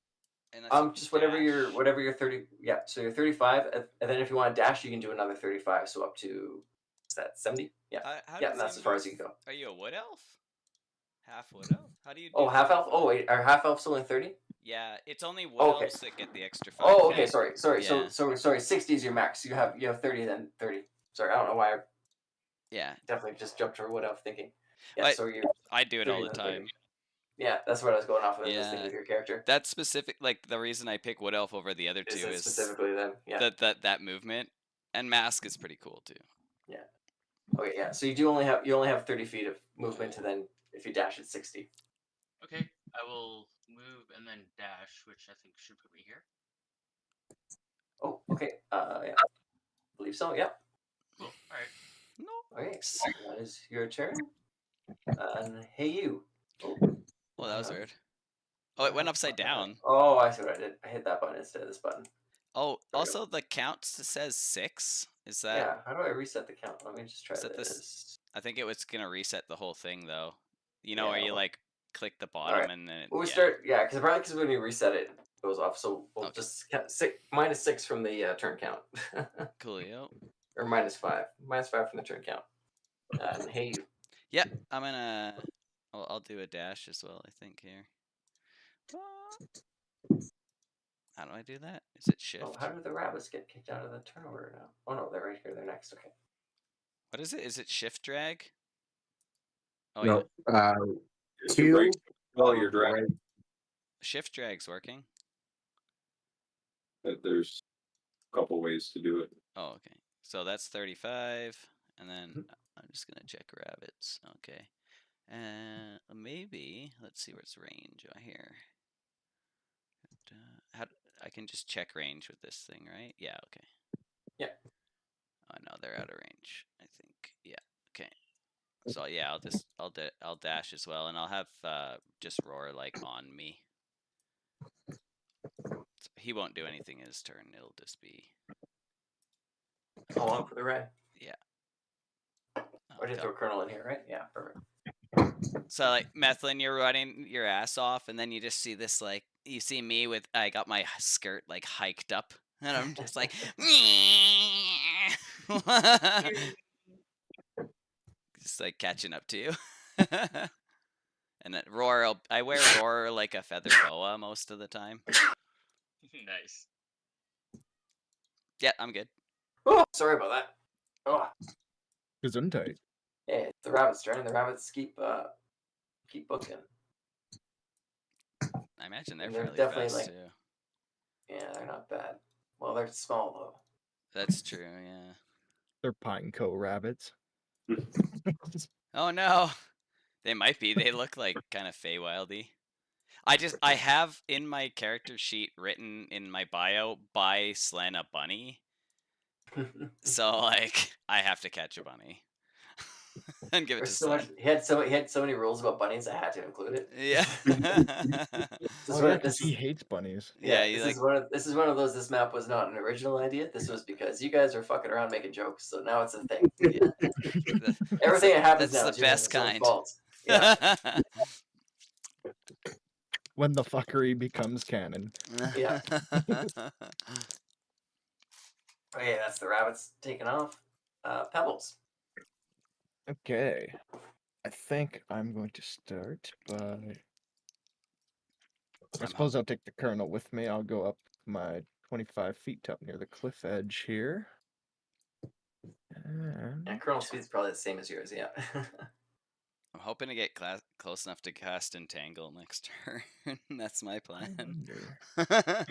And that's Just whatever your 30. Yeah, so you're 35, and then if you want to dash, you can do another 35. So up to is that 70? Yeah, yeah, and that's as far as you can go. Are you a wood elf? Half wood elf? How do you do Oh, half elf. 35? Oh wait, are half elves only 30? Yeah, it's only wood Okay. elves that get the extra 5 Oh, okay. feet. Sorry. Yeah. So sorry. 60 is your max. You have 30, then 30. Sorry, I don't know why. I Yeah. definitely just jumped to what I was thinking. Yeah, so you're. I do it all the 30, then 30. time. Yeah, that's what I was going off of. Yeah. Just thinking of your character. That's specific. Like the reason I pick wood elf over the other two is specifically them. Yeah. that movement, and mask is pretty cool too. Yeah. Okay. Yeah. So you only have 30 feet of movement, and then if you dash, it's 60. Okay, I will move and then dash, which I think should put me here. Oh, okay. Yeah. I believe so. Yeah. Cool. All right. No. Okay. So that is your turn. And hey, you. Oh. Well, that was weird. Oh, it went upside down. Oh, I see what I did. I hit that button instead of this button. Oh, also the count says 6. Is that? Yeah. How do I reset the count? Let me just try Set this. I think it was gonna reset the whole thing though. You know Yeah, where you well- like click the bottom right. and then it, Well, we yeah. start. Yeah, because when we reset it, it goes off. So we'll Okay. just count -6 from the turn count. Coolio. Or -5. -5 from the turn count. And hey, you. Yeah, I'm gonna. I'll do a dash as well. I think here. How do I do that? Is it shift? Oh, how did the rabbits get kicked out of the turn order now? Oh no, they're right here. They're next. Okay. What is it? Is it shift drag? Oh No, Just to break Q. while you're dragging. yeah, shift drag's working. There's a couple ways to do it. Oh, okay. So that's 35, and then I'm just gonna check rabbits. Okay, and maybe let's see where's range out here. How I can just check range with this thing, right? Yeah. Okay. Yeah. Oh no, they're out of range. I think. Yeah. Okay. So yeah, I'll dash as well, and I'll have just roar like on me. So he won't do anything in his turn. It'll just be. Hold on for the red. Yeah. Or did throw a kernel in here, right? Yeah, perfect. So like Methlin, you're running your ass off, and then you just see this like you see me with I got my skirt like hiked up, and I'm just like, just like catching up to you. And then roar, I wear roar like a feather boa most of the time. Nice. Yeah, I'm good. Oh, sorry about that. Oh, Gesundheit. yeah, it's the rabbits' turn. The rabbits keep booking. I imagine they're And they're fairly definitely, fast like- too. Yeah, they're not bad. Well, they're small though. That's true. Yeah. They're Pineco rabbits. Oh no, they might be. They look like kind of Feywildy. I have in my character sheet written in my bio, buy Slen a bunny. So like I have to catch a bunny and give it to There's so much. Slen. He had so many rules about bunnies. I had to include it. Yeah. This is Oh, yeah, what 'cause this he is. hates bunnies. Yeah, Yeah, you this is one of those. This map was not an original idea. This was because you guys are fucking around making jokes. So now it's a thing. Yeah. Everything that happens That's now the is your best own kind. fault. Yeah. When the fuckery becomes canon. Yeah. Okay, that's the rabbits taking off. Pebbles. Okay. I think I'm going to start by. I suppose I'll take the kernel with me. I'll go up my 25 feet up near the cliff edge here. And And Colonel Speed's probably the same as yours. Yeah. I'm hoping to get close enough to cast Entangle next turn. That's my I plan. wonder-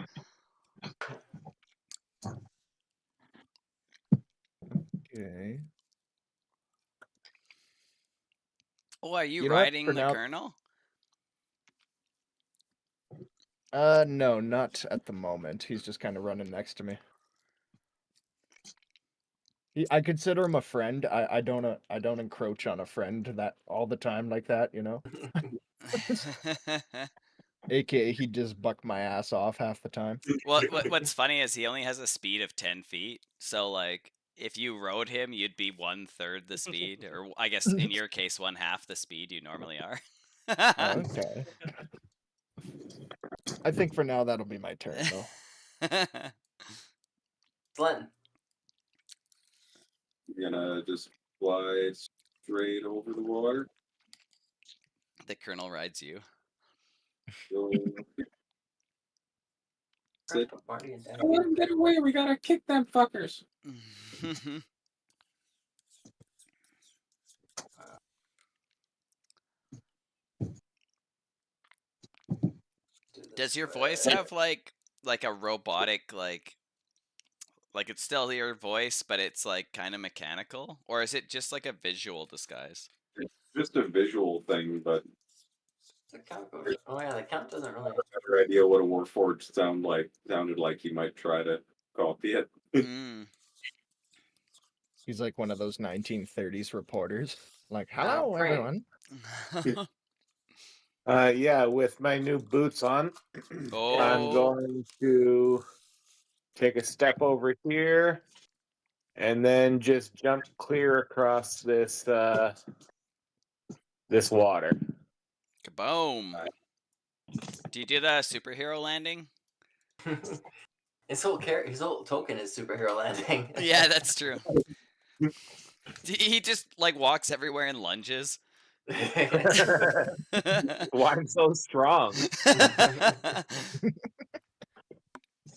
Okay. Oh, are you You know what, riding for the now- Colonel? No, not at the moment. He's just kind of running next to me. I consider him a friend. I don't encroach on a friend that all the time like that, you know. AKA he just buck my ass off half the time. What's funny is he only has a speed of 10 feet. So, like, if you rode him, you'd be 1/3 the speed, or I guess in your case, 1/2 the speed you normally are. Okay. I think for now that'll be my turn though. Glenn. You're gonna just fly straight over the water. The Colonel rides you. Go sit. Marty and Don't Danny. let him get away. We gotta kick them fuckers. Does your voice have like a robotic like it's still your voice, but it's like kind of mechanical, or is it just like a visual disguise? It's just a visual thing, but The count goes. Oh yeah, the count doesn't really. I have no idea what a Warforged sounded like. He might try to copy it. Mm. He's like one of those 1930s reporters. Like, Now, hello Frank. everyone. Yeah, with my new boots on, I'm Oh, going to take a step over here and then just jump clear across this this water. kaboom! Do you do the superhero landing? his whole token is superhero landing. Yeah, that's true. He just like walks everywhere and lunges. Why I'm so strong?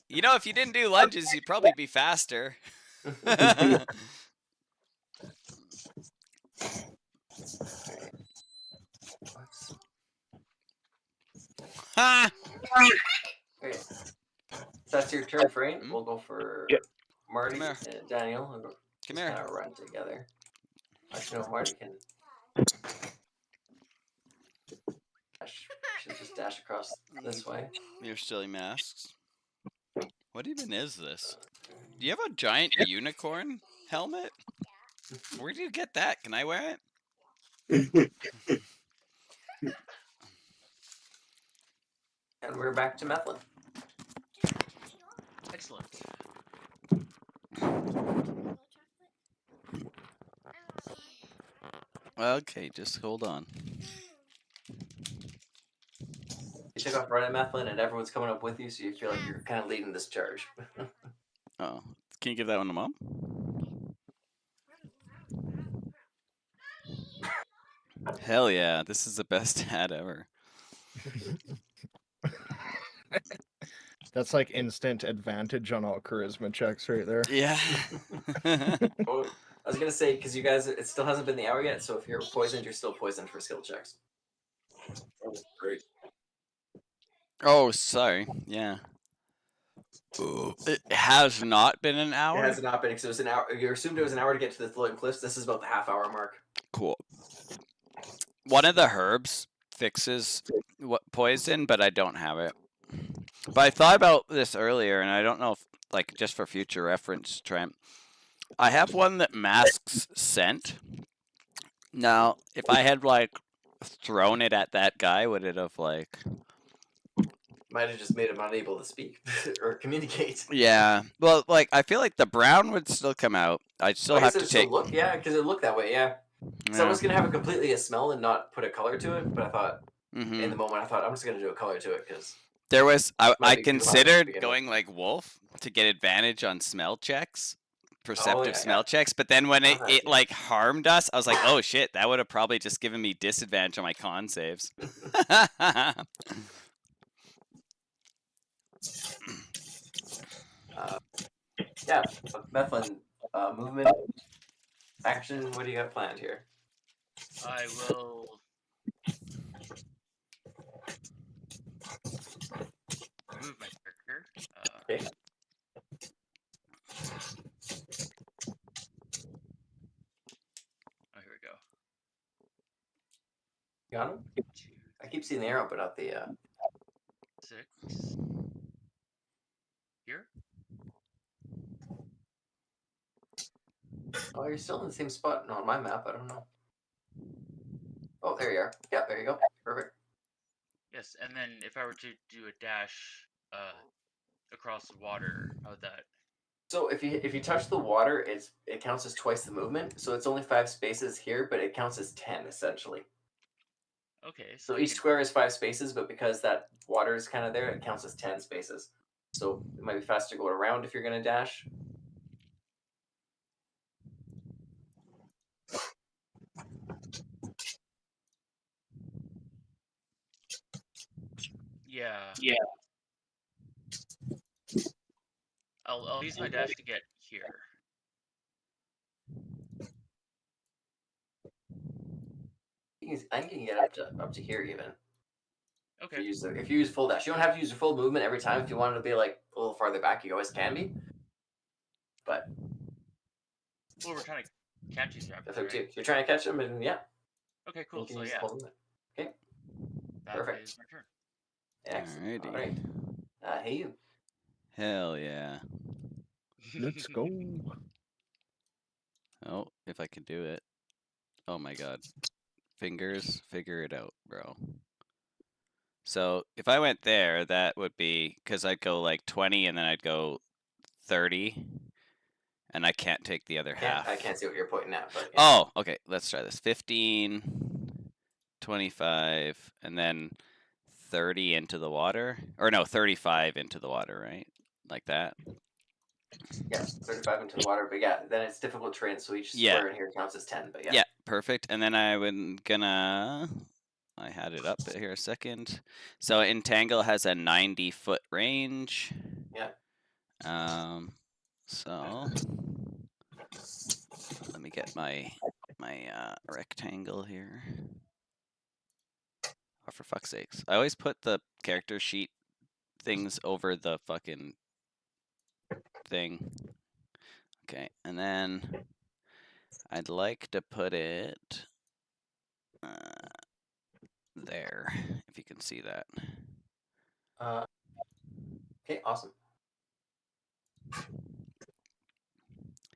You know, if you didn't do lunges, you'd probably be faster. Ha! Okay. That's your turn, Frank. Mm. We'll go for Yep. Marty Come here. and Daniel. We'll go, Come just here. kind of run together. Actually, no, Marty can. Should just dash across this way. Your silly masks. What even is this? Do you have a giant unicorn helmet? Where do you get that? Can I wear it? And we're back to Methlin. Excellent. Okay, just hold on. You took off right at Methlin, and everyone's coming up with you, so you feel like you're kind of leading this charge. Oh, can you give that one to Mom? Hell yeah, this is the best hat ever. That's like instant advantage on all charisma checks right there. Yeah. Oh, I was gonna say because you guys, it still hasn't been the hour yet, so if you're poisoned, you're still poisoned for skill checks. Oh, great. Oh, sorry. Yeah. It has not been an It hour? has not been because it was an hour. You assumed it was an hour to get to the floating cliffs. This is about the half-hour mark. Cool. One of the herbs fixes poison, but I don't have it. But I thought about this earlier, and I don't know if, like, just for future reference, Trent. I have one that masks scent. Now, if I had, like, thrown it at that guy, would it have, like... Might have just made him unable to speak or communicate. Yeah. Well, like, I feel like the brown would still come out. I'd still I have guess to it still take... look, yeah, because it looked that way, yeah. So I Yeah. was gonna have it completely a smell and not put a color to it, but I thought Mhm. in the moment I thought I'm just gonna do a color to it because There was... I Might be too hot to considered begin with. going, like, wolf to get advantage on smell checks. Perceptive yeah, smell yeah. checks, but then when it yeah. like harmed us, I was like, oh shit, that would have probably just given me disadvantage on my con saves. Yeah, Methlin, movement, action. What do you got planned here? I will. Move my character. Okay. Got him? I keep seeing the arrow, but not the. 6. Here? Oh, you're still in the same spot. No, on my map, I don't know. Oh, there you are. Yeah, there you go. Perfect. Yes, and then if I were to do a dash across the water, how would that? So if you touch the water, it counts as twice the movement. So it's only 5 spaces here, but it counts as 10 essentially. Okay, So you each can- square is 5 spaces, but because that water is kind of there, it counts as 10 spaces. So it might be faster to go around if you're going to dash. Yeah. Yeah. I'll use my dash to get here. I think you can get up to here even. Okay. If you use full dash, you don't have to use your full movement every time. If you wanted to be like a little farther back, you always can be. But Well, we're trying to catch these rabbits, that's up to you. right? If you're trying to catch them, and yeah, Okay, you cool. can So use yeah, full movement. Okay, that perfect. is my turn. Excellent. Alrighty. All right. Hey you. Hell yeah. Let's go. Oh, if I can do it. Oh my god. Fingers, figure it out, bro. So if I went there, that would be because I'd go like 20 and then I'd go 30, and I can't take the other half. I can't see what you're pointing at, but yeah. Oh, okay. Let's try this. 15, 25, and then 30 into the water. Or no, 35 into the water, right? Like that. Yeah, 35 into the water, but yeah, then it's difficult terrain, so each Yeah. square in here counts as 10, but yeah. Yeah, perfect. And then I would gonna. I had it up here a second. So Entangle has a 90-foot range. Yeah. So let me get my rectangle here. Oh, for fuck's sakes. I always put the character sheet things over the fucking thing. Okay, and then I'd like to put it there, if you can see that. Okay, awesome.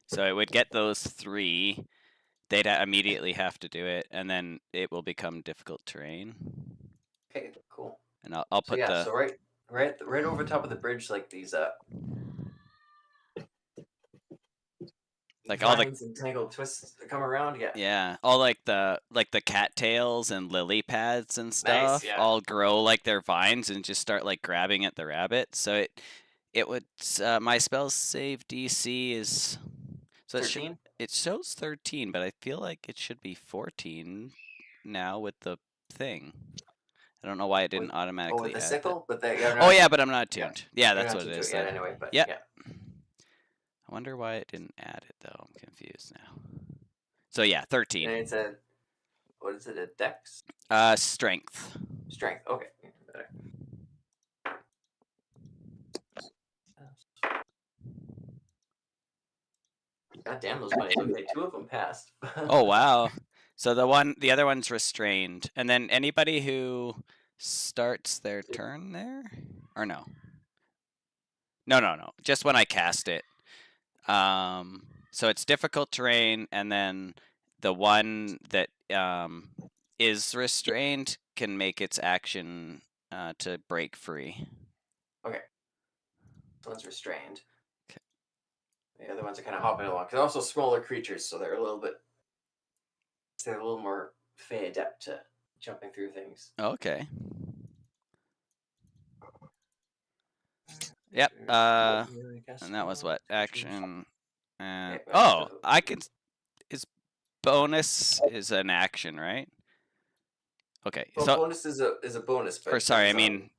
So it would get those 3. They'd immediately have to do it, and then it will become difficult terrain. Okay, cool. And I'll So put yeah, the so right over top of the bridge, like these like all the vines and tangled twists that come around. Yeah. yeah, all like the cattails and lily pads and stuff yeah. all grow like their vines and just start like grabbing at the rabbit. So it would my spell save DC is so 13? it shows 13, but I feel like it should be 14 now with the thing. I don't know why it didn't automatically with the add sickle, but oh yeah, but I'm not tuned. Yeah, that's what it is. Yeah, Then. anyway, but Yep. yeah. I wonder why it didn't add it though. I'm confused now. So yeah, 13. And it's what is it? A dex? Strength. Strength. Okay. Better. God damn those bunnies. Okay, 2 of them passed. Oh wow. So the other one's restrained, and then anybody who starts their turn there, or no? No. Just when I cast it. So it's difficult terrain, and then the one that is restrained can make its action to break free. Okay. This one's restrained. Okay. The other ones are kind of hopping along. They're also smaller creatures, so they're a little more fey adept to jumping through things. Okay. Yep. And that was what action. Oh, I can. Is bonus is an action, right? Okay. Well, so bonus is a bonus. But or sorry, I mean,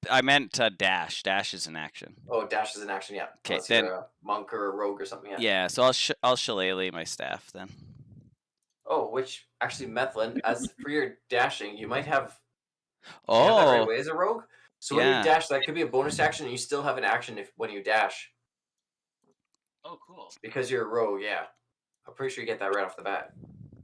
I meant dash. Dash is an action. Oh, dash is an action. Yeah. Okay, Unless then you're a monk or a rogue or something. Yeah. yeah. So I'll shillelagh my staff then. Oh, which actually, Methlin, as for your dashing, you might have. Oh. You have that right away as a rogue. So when Yeah. you dash, that could be a bonus action, and you still have an action when you dash. Oh, cool. Because you're a rogue, yeah. I'm pretty sure you get that right off the bat.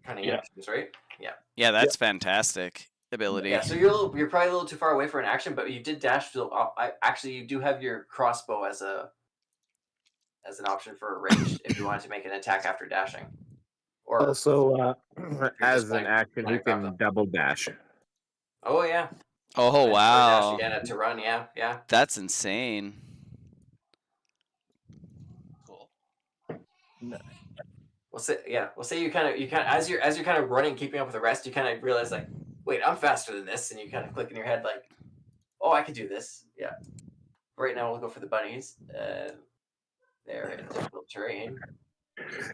Kind of Yeah. actions, right? Yeah. Yeah, that's fantastic. ability. Yeah, so you're probably a little too far away for an action, but you did dash. So actually, you do have your crossbow as an option for a range if you wanted to make an attack after dashing. Or Also, you're as just an planning- action, planning you to grab can them. double dash. Oh yeah. Oh And- or dash wow, again to run. Yeah. that's insane. Cool. We'll say you kind of as you're kind of running, keeping up with the rest, you kind of realize like, wait, I'm faster than this, and you kind of click in your head like, oh, I could do this. Yeah. Right now, we'll go for the bunnies. They're in difficult terrain.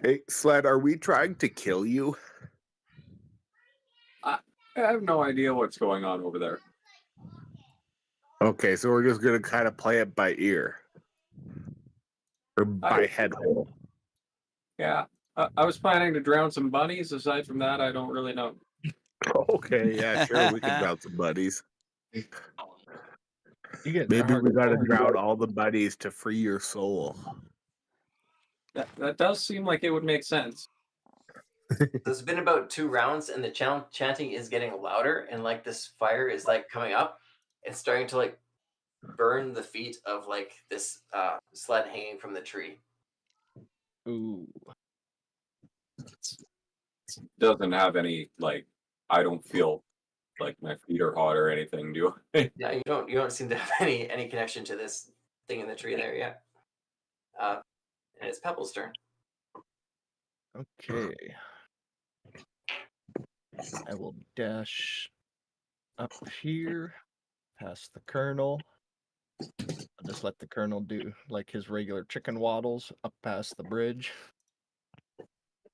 Hey, Sled, are we trying to kill you? I have no idea what's going on over there. Okay, so we're just gonna kind of play it by ear. Or by head hole. Yeah. I was planning to drown some bunnies. Aside from that, I don't really know. Okay, yeah, sure, we can drown some buddies. Oh, You get Maybe we gotta hard. drown all the buddies to free your soul. That does seem like it would make sense. So it's been about 2 rounds, and the chanting is getting louder, and like this fire is like coming up. It's starting to like burn the feet of like this sled hanging from the tree. Ooh. Doesn't have any like. I don't feel like my feet are hot or anything. Do I? Yeah, you don't seem to have any connection to this thing in the tree there yet. And it's Pebble's turn. Okay. I will dash up here, past the colonel. I'll just let the colonel do like his regular chicken waddles up past the bridge.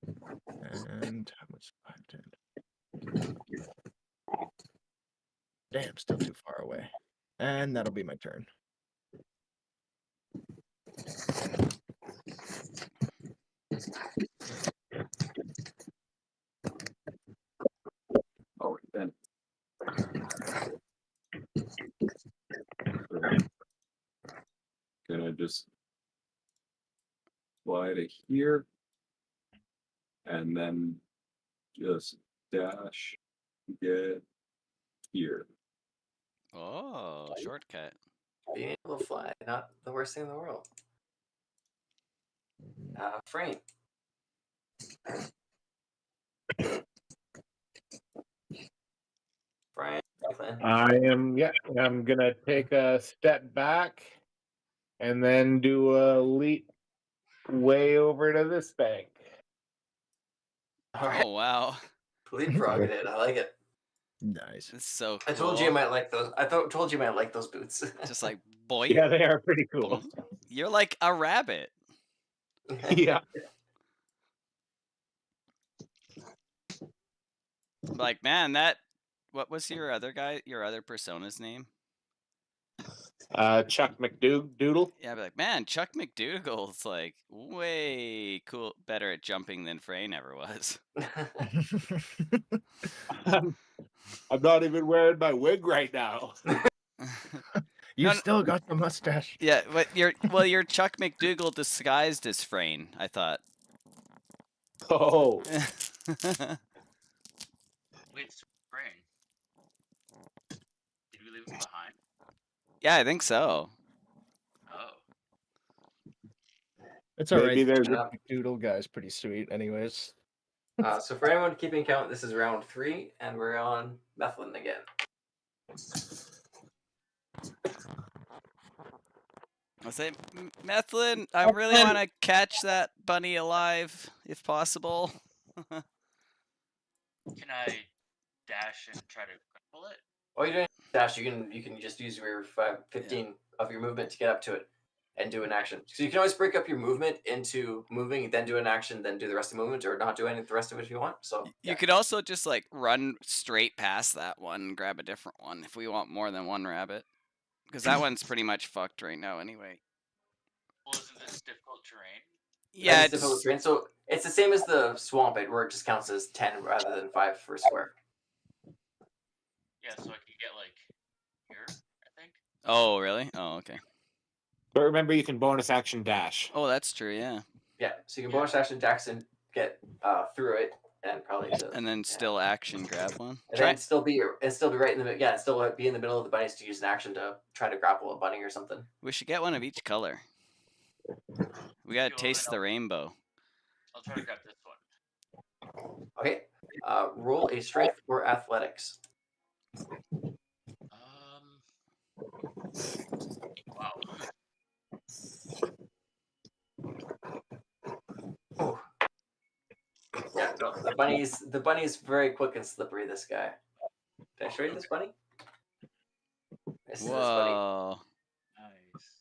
And how much? 5, 10. Damn, still too far away. And that'll be my turn. Oh, then. Gonna just fly to here, and then just dash get here. Oh, shortcut. Being able to fly, not the worst thing in the world. Frame. Brian, I'm gonna take a step back and then do a leap way over to this bank. all right, Oh wow, leapfrogging it. I like it. Nice. it's so cool. I told you you might like those. Told you you might like those boots. Just like boy, Yeah, they are pretty cool. you're like a rabbit. Yeah. Like man, what was your other persona's name? Chuck McDoodle. Yeah, I'd be like, man, Chuck McDougal's like way better at jumping than Frey ever was. I'm not even wearing my wig right now. You No, still got the mustache. Yeah, but you're Chuck McDougal disguised as Frayne, I thought. Oh, wait, brain. Did we leave him behind? Yeah, I think so. Oh. It's all right. maybe there's Yeah. Doodle guy's pretty sweet, anyways. So for anyone keeping count, this is round 3, and we're on Methlin again. I say, Methlin, I really want to catch that bunny alive, if possible. Can I dash and try to grapple it? While you're doing dash, you can just use your 15 of your movement to get up to it and do an action. So you can always break up your movement into moving, then do an action, then do the rest of the movement, or not do any of the rest of it if you want. So You could also just like run straight past that one and grab a different one if we want more than one rabbit. Because that one's pretty much fucked right now anyway. Well, isn't this difficult terrain? Yeah, it's difficult terrain. So it's the same as the swamp, where it just counts as 10 rather than 5 for a square. Yeah, so I could get like here, I think. Oh, really? Oh, okay. But remember, you can bonus action dash. Oh, that's true, yeah. Yeah, so you can bonus action dash and get through it, and probably to And then still action grab one. and then still be right in the middle. Yeah, still be in the middle of the bunnies to use an action to try to grapple a bunny or something. We should get one of each color. We gotta Go taste and the rainbow. I'll try to grab this one. Okay. Roll a strength or athletics. Wow. Oh. Yeah, no, the bunny's very quick and slippery. This guy. Did I show you this bunny? This is this bunny. Whoa. Nice.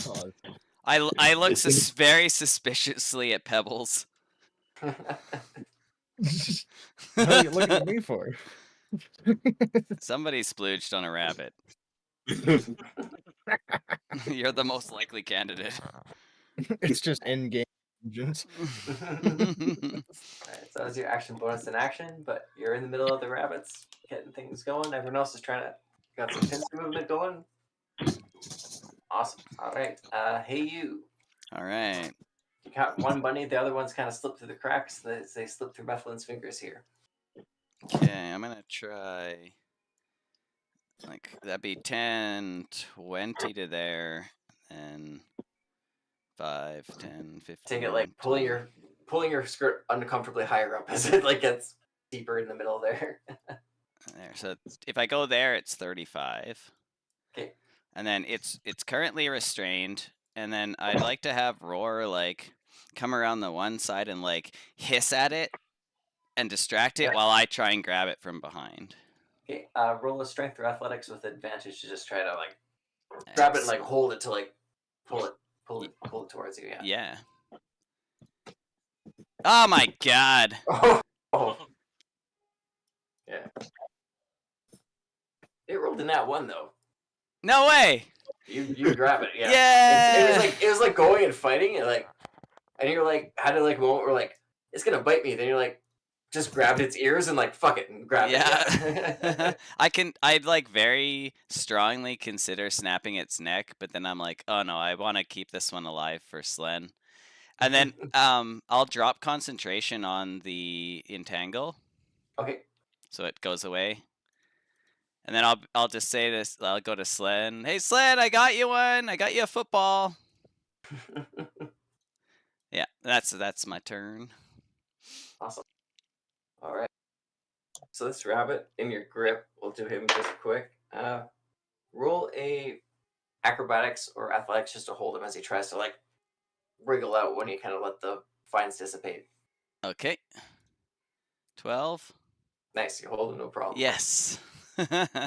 Oh, I look very suspiciously at Pebbles. what are you looking at me for? Somebody splooged on a rabbit. You're the most likely candidate. It's just in-game engines. Alright, so that was your action bonus in action, but you're in the middle of the rabbits, getting things going. Everyone else is trying to got some pincer movement going. Awesome. All right. Hey you. All right. You got one bunny. The other ones kind of slip through the cracks. They slip through Methlin's fingers here. Okay, I'm gonna try. Like that'd be 10, 20 to there, and 5, 10, 15. Take it like pulling your skirt uncomfortably higher up as it like gets deeper in the middle there. There. So if I go there, it's 35. Okay. And then it's currently restrained, and then I'd like to have Roar like come around the one side and like hiss at it and distract it while I try and grab it from behind. Okay. Roll a strength or athletics with advantage to just try to like grab it and like hold it to like pull it towards you. Yeah. Yeah. Oh my god. Oh. Yeah. It rolled in that one though. No way. You grab it. Yeah. Yeah. It was like going and fighting and like, and you're like had a like moment where like it's gonna bite me. Then you're like just grabbed its ears and like fuck it and grab it. Yeah. I'd like very strongly consider snapping its neck, but then I'm like, oh no, I want to keep this one alive for Slen. And then I'll drop concentration on the entangle. Okay. So it goes away. And then I'll just say this. I'll go to Slen. Hey Slen, I got you one. I got you a football. Yeah, that's my turn. Awesome. All right. So this rabbit in your grip, we'll do him just quick. Roll a acrobatics or athletics just to hold him as he tries to like wriggle out when you kind of let the vines dissipate. Okay. 12. Nice, you hold him, no problem. Yes. Okay.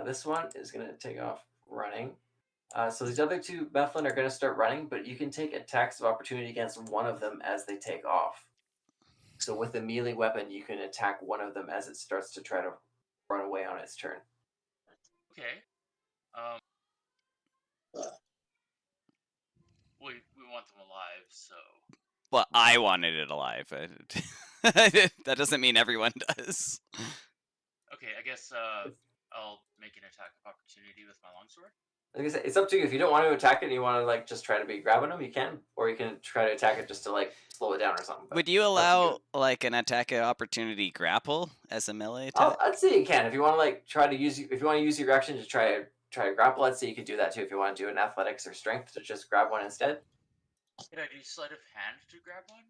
This one is gonna take off running. So these other two Methlin are gonna start running, but you can take attacks of opportunity against one of them as they take off. So with a melee weapon, you can attack one of them as it starts to try to run away on its turn. Okay. We want them alive, so. Well, I wanted it alive. That doesn't mean everyone does. Okay, I guess I'll make an attack of opportunity with my longsword. Like I said, it's up to you. If you don't want to attack it and you want to like just try to be grabbing them, you can, or you can try to attack it just to like slow it down or something. Would you allow like an attack of opportunity grapple as a melee attack? I'd say you can if you want to like try to use if you want to use your action to try to grapple. I'd say you could do that too if you want to do an athletics or strength to just grab one instead. Can I do sleight of hand to grab one?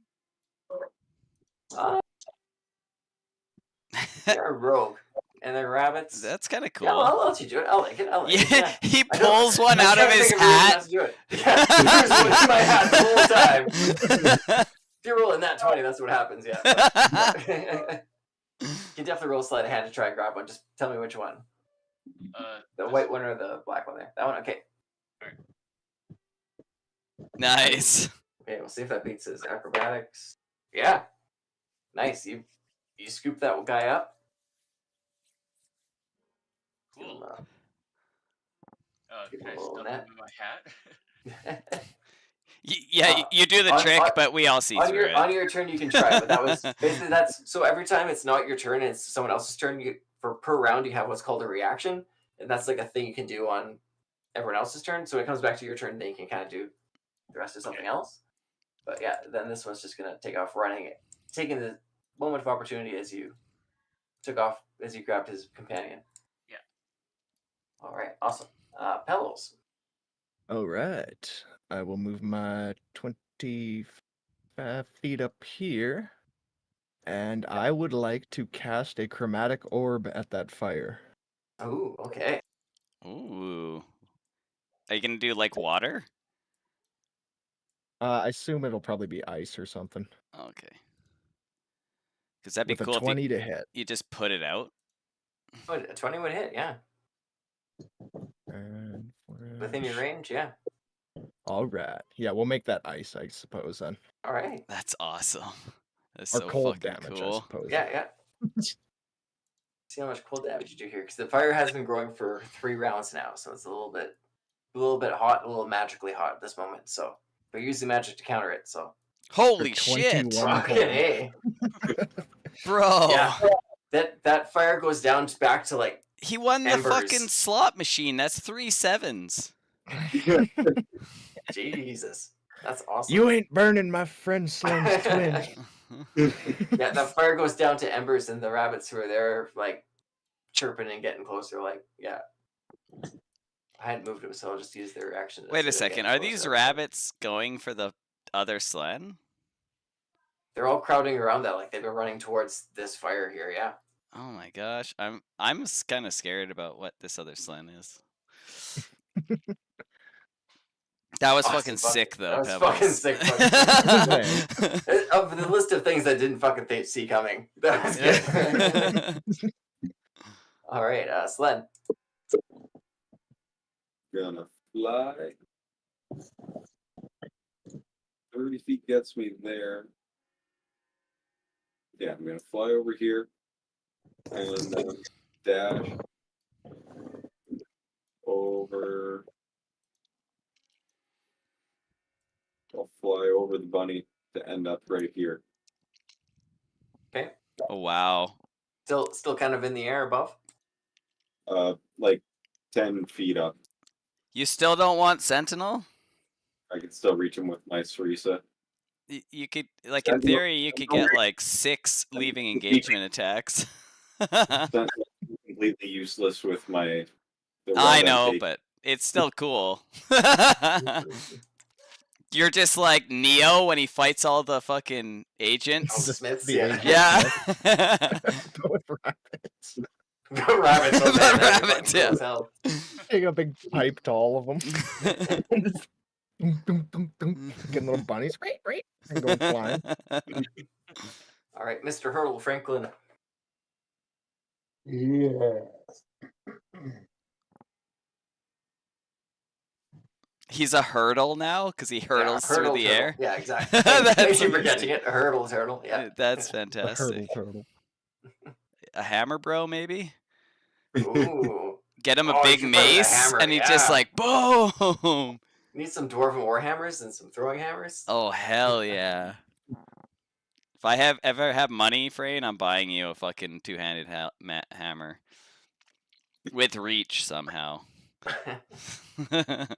You're a rogue, and they're rabbits. That's kind of cool. Yeah, I'll let you do it. I'll like it. Yeah, he pulls one out of his hat. Yeah, here's one in my hat the whole time. If you're rolling that 20, that's what happens. Yeah. You can definitely roll sleight of hand to try and grab one. Just tell me which one. The white one or the black one there. That one. Okay. Nice. Okay, we'll see if that beats his acrobatics. Yeah. Nice. You scoop that guy up. Cool. Give Can him I a little stuff net. him in my hat? Yeah, you do the trick, but we all see through it. On your turn, you can try, but that was basically so every time it's not your turn and it's someone else's turn, per round you have what's called a reaction, and that's like a thing you can do on everyone else's turn. So when it comes back to your turn, then you can kind of do the rest of something else. But yeah, then this one's just gonna take off running, taking the moment of opportunity as you took off, as you grabbed his companion. Yeah. All right, awesome. Pelos. All right. I will move my 25 feet up here. And I would like to cast a chromatic orb at that fire. Ooh, okay. Ooh. Are you gonna do like water? I assume it'll probably be ice or something. Okay. Because that'd be With a cool if 20 to hit. you just put it out. Oh, a 20 would hit, yeah. And Within your range, yeah. All right. Yeah, we'll make that ice, I suppose, then. All right. That's awesome. That's Or so cold fucking damage, I cool. suppose. Yeah. See how much cold damage you do here, because the fire has been growing for 3 rounds now, so it's a little bit hot, a little magically hot at this moment. So, but use the magic to counter it. So, Holy shit, 21 fucking A. bro! Yeah, that fire goes down back to like He won the embers. fucking slot machine. That's 3 7s. Jesus, that's awesome. You ain't burning my friend Slim's twin. Yeah, that fire goes down to embers, and the rabbits who are there like chirping and getting closer. Like, yeah. I hadn't moved them, so I'll just use their reaction. to Wait a see them second. getting Are these closer. rabbits going for the other sled? They're all crowding around that, like they've been running towards this fire here. Yeah. Oh my gosh. I'm kind of scared about what this other sled is. That was fucking sick, though. That was Pebbles. fucking sick. Of the list of things I didn't fucking see coming. That was good. All right, sled. Gonna fly. 30 feet gets me there. Yeah, I'm gonna fly over here and dash over. I'll fly over the bunny to end up right here. Okay. Oh wow. Still kind of in the air above. Like 10 feet up. You still don't want Sentinel? I can still reach him with my Sarisa. You could, like, in theory, you could get like 6 leaving engagement attacks. That's completely useless with my. I know, but it's still cool. You're just like Neo when he fights all the fucking agents. The Smiths, the yeah. agent. Yeah. Go with rabbits. Go rabbits. Oh, man, that'd be Rabbits, fucking cool yeah. as hell. Take a big pipe to all of them. Dum, dum, dum, dum. Getting little bunnies. Right. And going flying. All right, Mr. Hurdle Franklin. Yeah. He's a hurdle now because he hurdles through hurdle the turtle. air. Yeah, exactly. That's Thank you for amazing. catching it. A hurdle turtle. Yeah. That's A fantastic. turtle. A hammer bro, maybe? Ooh. Get him a Oh, you big should play with a mace, hammer, and he's yeah. just like, boom! Need some dwarven warhammers and some throwing hammers. Oh, hell yeah. If I ever have money, Frayne, I'm buying you a fucking 2-handed hammer. With reach, somehow.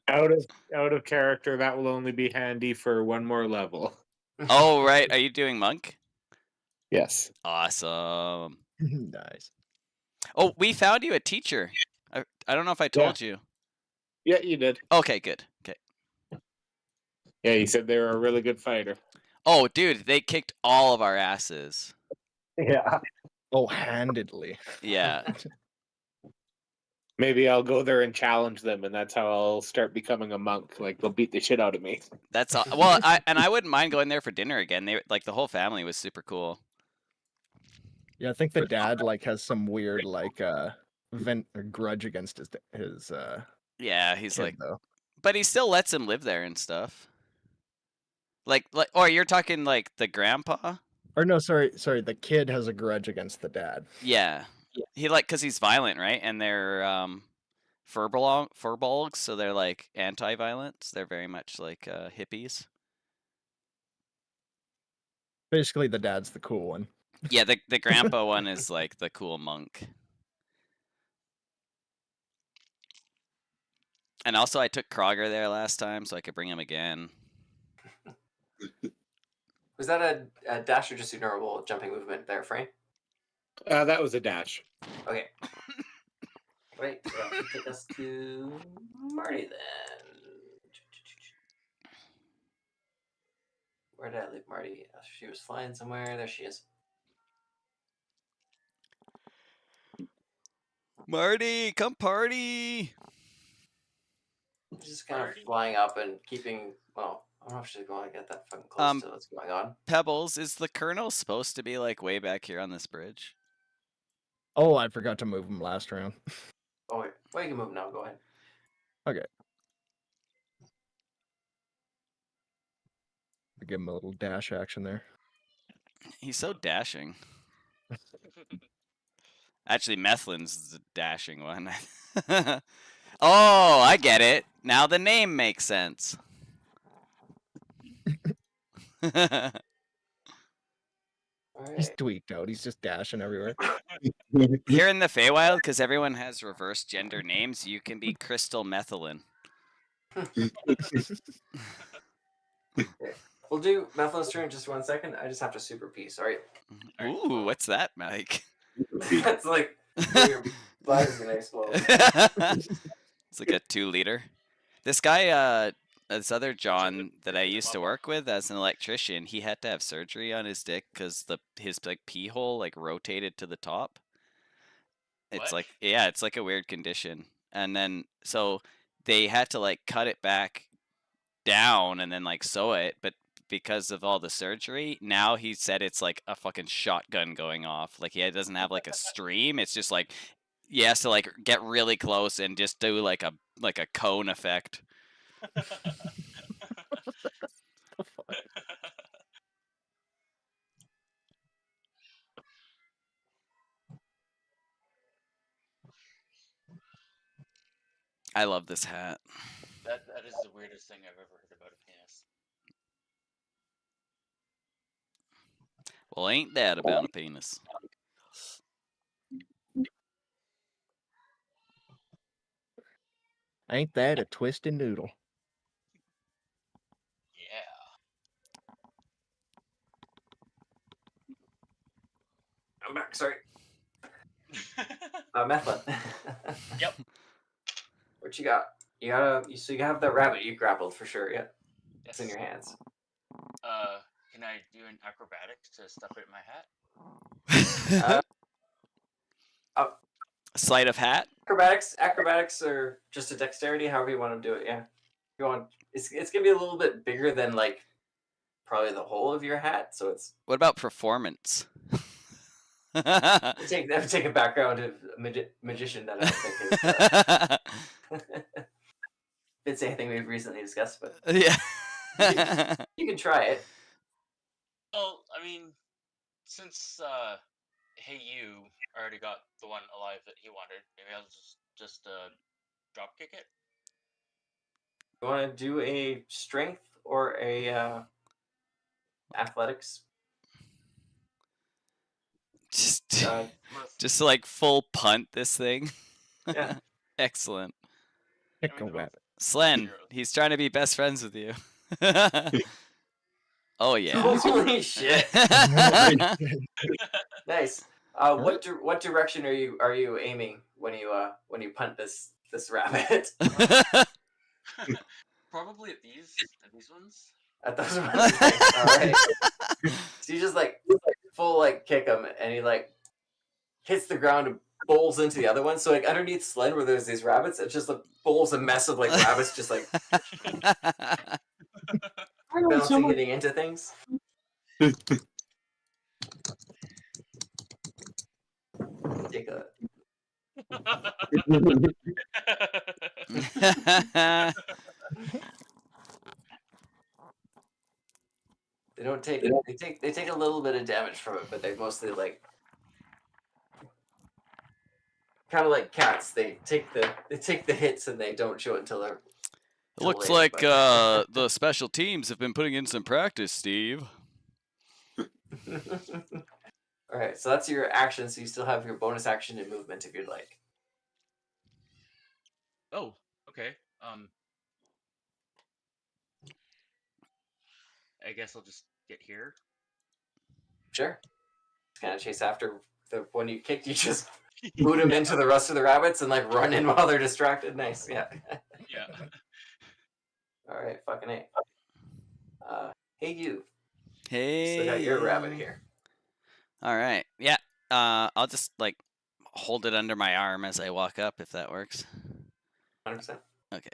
Out of character, that will only be handy for one more level. Oh, right. Are you doing monk? Yes. Awesome. Nice. Oh, we found you a teacher. I don't know if I told you. Yeah, you did. Okay, good. Okay. Yeah, you said they were a really good fighter. Oh, dude, they kicked all of our asses. Yeah. Oh, handedly. Yeah. Maybe I'll go there and challenge them, and that's how I'll start becoming a monk. Like, they'll beat the shit out of me. That's all. Well, I wouldn't mind going there for dinner again. They like the whole family was super cool. Yeah, I think the dad like has some weird like grudge against his Yeah, he's kid, like, though. but he still lets him live there and stuff. Like, or you're talking like the grandpa? Or no, sorry, the kid has a grudge against the dad. Yeah. He like because he's violent, right? And they're furbolgs, so they're like anti-violence. They're very much like hippies. Basically, the dad's the cool one. Yeah, the grandpa one is like the cool monk. And also, I took Krogger there last time, so I could bring him again. Was that a dash or just a normal jumping movement there, Frank? That was a dash. Okay. Right. So that will take us to Marty then. Where did I leave Marty? She was flying somewhere. There she is. Marty, come party. She's just kind of flying up and keeping. Well, I don't know if she's going to get that fucking close to what's going on. Pebbles, is the colonel supposed to be like way back here on this bridge? Oh, I forgot to move him last round. Oh wait, well, you can move now. Go ahead. Okay. I give him a little dash action there. He's so dashing. Actually, Methlin's the dashing one. Oh, I get it. Now the name makes sense. He's tweaked out. He's just dashing everywhere. Here in the Feywild, because everyone has reverse gender names, you can be Crystal Methylin. We'll do Methylin's turn in just 1 second. I just have to super pee. Sorry. Ooh, what's that, Mike? That's like your body's gonna explode. It's like a 2-liter. This guy, this other John that I used to work with as an electrician, he had to have surgery on his dick because his like pee hole like rotated to the top. It's like, yeah, it's like a weird condition. And then so they had to like cut it back down and then like sew it, but because of all the surgery, now he said it's like a fucking shotgun going off. Like he doesn't have like a stream. It's just like he has to like get really close and just do like a cone effect. I love this hat. That is the weirdest thing I've ever heard about a penis. Well, ain't that about a penis? Ain't that a twisted noodle? Yeah. I'm back. Sorry. Methlin. Yep. What you got? So you have that rabbit you grappled for sure. Yeah. It's in your hands. Can I do an acrobatics to stuff it in my hat? Sleight of hat? Acrobatics are just a dexterity, however you want to do it. Yeah. You want it's gonna be a little bit bigger than like probably the whole of your hat, so it's. What about performance? That would take a background of a magician that I don't think is. It's anything we've recently discussed, but yeah. you can try it. Well, I mean, since Hey You already got the one alive that he wanted, maybe I'll just drop kick it. You want to do a strength or a athletics? Just like full punt this thing. Yeah. Excellent. Pick a rabbit. Slen, he's trying to be best friends with you. Oh yeah. Holy shit! Nice. What direction are you aiming when you punt this rabbit? Probably at these ones. At those ones. All right. So you just like full like kick him, and he like hits the ground and bowls into the other one. So like underneath Slen where there's these rabbits, it just like bowls a mess of like rabbits just like bouncing, hitting into things. Take a. They don't take. They take a little bit of damage from it, but they mostly like. Kind of like cats, they take the hits and they don't show it until they're. It looks like the special teams have been putting in some practice, Steve. All right, so that's your action. So you still have your bonus action and movement if you'd like. Oh, okay. I guess I'll just get here Sure. Just kind of chase after the one you kicked. You just boot him into the rest of the rabbits and like run in while they're distracted. Nice, yeah. Yeah. All right, fucking A. Hey you. Hey. Still got your rabbit here. All right. Yeah. I'll just like hold it under my arm as I walk up, if that works. 100%. Okay.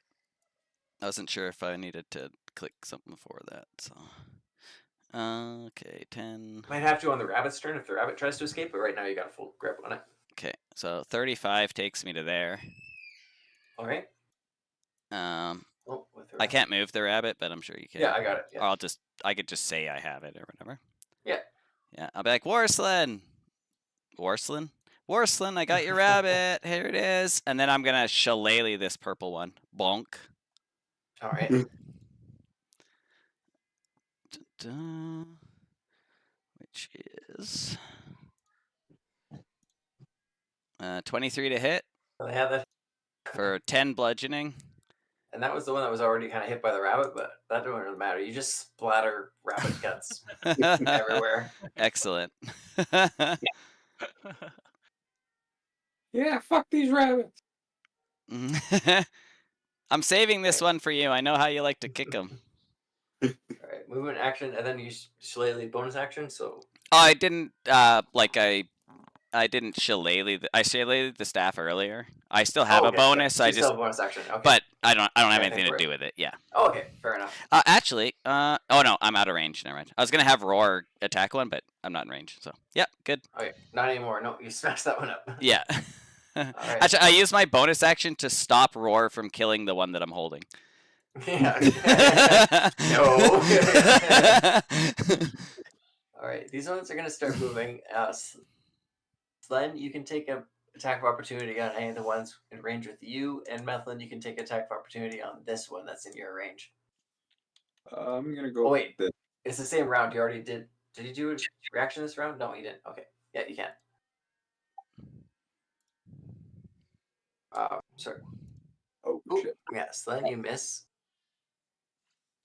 I wasn't sure if I needed to click something for that. So. Okay. 10. Might have to on the rabbit's turn if the rabbit tries to escape, but right now you got a full grip on it. Okay. So 35 takes me to there. All right. With the I can't move the rabbit, but I'm sure you can. Yeah, I got it. Yeah. Or I could just say I have it or whatever. Yeah. Yeah, I'll be like, Warslan, I got your rabbit. Here it is. And then I'm gonna shillelagh this purple one. Bonk. All right. Which is 23 to hit Yeah, that. for 10 bludgeoning. And that was the one that was already kind of hit by the rabbit, but that don't really matter. You just splatter rabbit guts everywhere. Excellent. Yeah, fuck these rabbits. I'm saving this one for you. I know how you like to kick them. All right, movement action, and then you shillelagh bonus action. So. Oh, I didn't I didn't shillelagh. I shillayed the staff earlier. I still have a bonus. So I still just. have a bonus action. Okay. But I don't have Okay, anything to for do with it. Yeah. Oh, okay, fair enough. Actually, oh no, I'm out of range. Never mind. I was gonna have Roar attack one, but I'm not in range. So yeah, good. Okay, not anymore. No, you smashed that one up. Yeah. right. Actually, I use my bonus action to stop Roar from killing the one that I'm holding. Yeah. No. All right, these ones are gonna start moving. Slen, you can take a attack of opportunity on any of the ones in range with you, and Methlin, you can take attack of opportunity on this one that's in your range. I'm gonna go. Oh wait, with it's the same round. You already did. Did you do a reaction this round? No, you didn't. Okay, yeah, you can. Sorry. Oh Ooh, shit! yeah, Slen, you miss.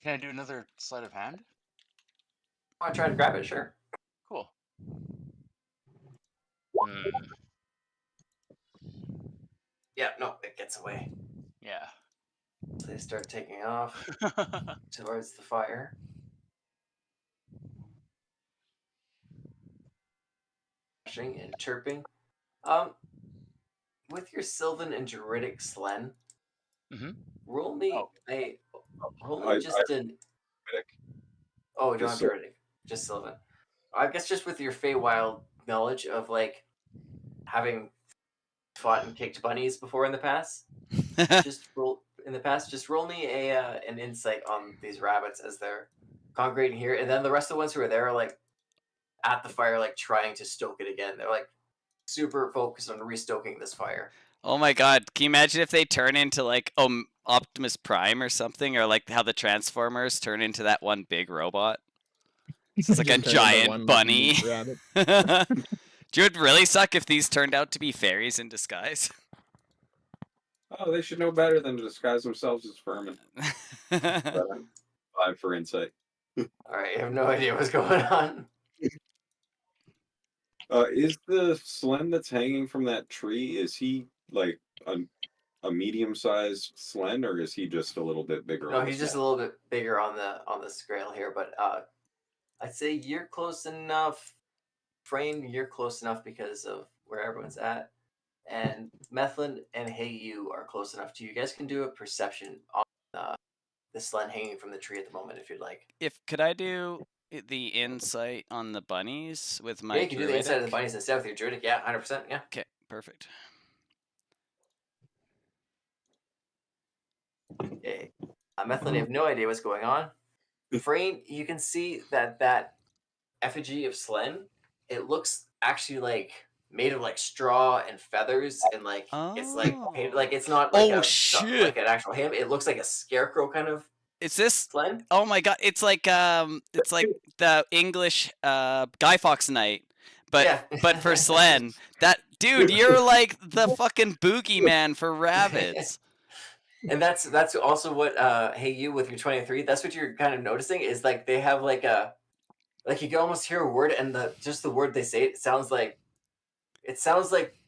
Can I do another sleight of hand? Want to try to grab it? Sure. Cool. Yeah, no, it gets away. Yeah. So they start taking off towards the fire. And chirping. With your Sylvan and Druidic Slen, roll me an. Oh, you don't have Druidic, just Sylvan. I guess just with your Feywild knowledge of like having fought and kicked bunnies before in the past, just roll me an insight on these rabbits as they're congregating here, and then the rest of the ones who are there are like at the fire, like trying to stoke it again. They're like super focused on restoking this fire. Oh my god, can you imagine if they turn into like Optimus Prime or something, or like how the Transformers turn into that one big robot? It's like a giant bunny. Do it would really suck if these turned out to be fairies in disguise. Oh, they should know better than to disguise themselves as vermin. 5 for insight. All right, I have no idea what's going on. Is the Slen that's hanging from that tree, is he like a medium-sized Slen, or is he just a little bit bigger? No, he's just a little bit bigger on the scale here, but I'd say you're close enough. Frame, you're close enough because of where everyone's at. And Methlin and Hey You are close enough to you. You guys can do a perception on the Slen hanging from the tree at the moment if you'd like. Could I do the insight on the bunnies with my you can do the insight of the bunnies instead with your druidic. Yeah, 100%. Yeah. Okay, perfect. Okay. Methlin, you have no idea what's going on. Frame, you can see that effigy of Slen, it looks actually like made of like straw and feathers, and like it's like painted, like it's not like like an actual him. It looks like a scarecrow kind of. Is this Slen? Oh my god! It's like the English Guy Fawkes Knight, but for Slen. That dude, you're like the fucking boogeyman for rabbits. And that's also what Hey You with your 23. That's what you're kind of noticing is like they have like like you can almost hear a word, and just the word they say, it sounds like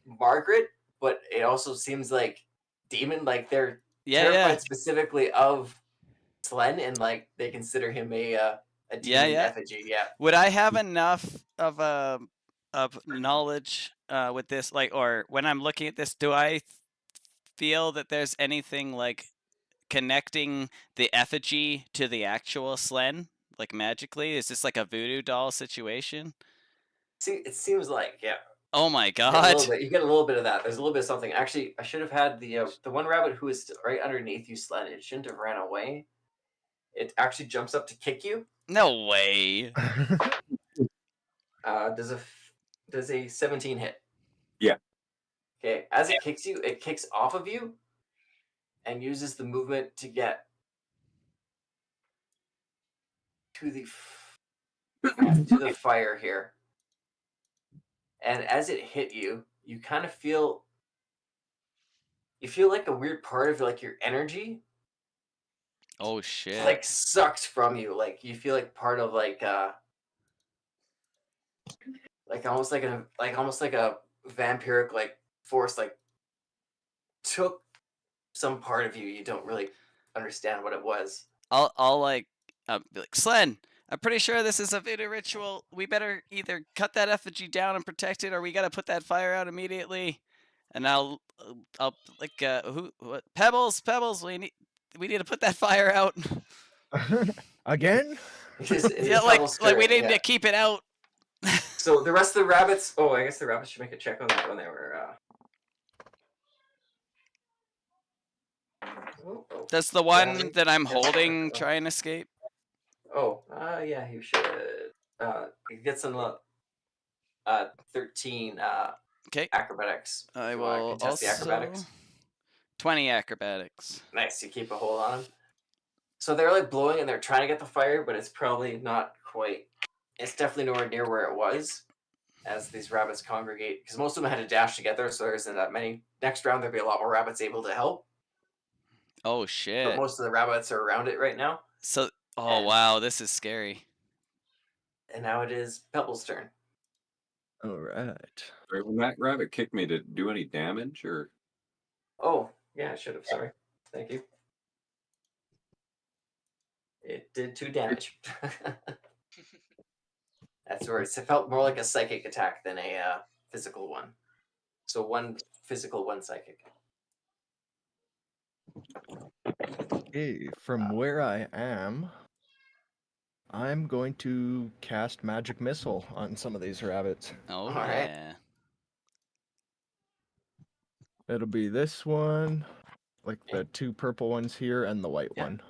Margaret, but it also seems like demon. Like they're terrified specifically of Slen, and like they consider him a demon effigy. Yeah. Would I have enough of knowledge with this, like, or when I'm looking at this, do I feel that there's anything like connecting the effigy to the actual Slen, like magically? Is this like a voodoo doll situation? See, it seems like, yeah. Oh my You get a god! little bit, you get a little bit of that. There's a little bit of something. Actually, I should have had the one rabbit who is right underneath you, Slen. It shouldn't have ran away. It actually jumps up to kick you. No way. Does a 17 hit? Yeah. Okay. As it kicks you, it kicks off of you, and uses the movement to get to the fire here. And as it hit you, you kind of feel like a weird part of like your energy Oh shit! like sucked from you. Like you feel like part of like almost like a vampiric like force like took some part of you. You don't really understand what it was. I'll like be like, Slen, I'm pretty sure this is a voodoo ritual. We better either cut that effigy down and protect it, or we gotta put that fire out immediately. And I'll like Pebbles, we need to put that fire out. Again? Yeah, like we need to keep it out. So the rest of the rabbits. Oh, I guess the rabbits should make a check on that when they were. Does the one that I'm holding try and escape? Oh, yeah, he should. He gets in 13 okay. Acrobatics. I will contest the acrobatics. 20 acrobatics. Nice, you keep a hold on him. So they're like blowing and they're trying to get the fire, but it's probably not quite. It's definitely nowhere near where it was as these rabbits congregate, because most of them had to dash together, so there isn't that many. Next round, there'll be a lot more rabbits able to help. Oh shit! But most of the rabbits are around it right now. So, wow, this is scary. And now it is Pebble's turn. All right. When that rabbit kicked me, did it do any damage or? Oh, yeah, I should have. Sorry. Thank you. It did 2 damage. That's where it felt more like a psychic attack than a physical one. So 1 physical, 1 psychic. Okay, from where I am, I'm going to cast Magic Missile on some of these rabbits. Oh, all right. Yeah. It'll be this one, like the 2 purple ones here, and the white one.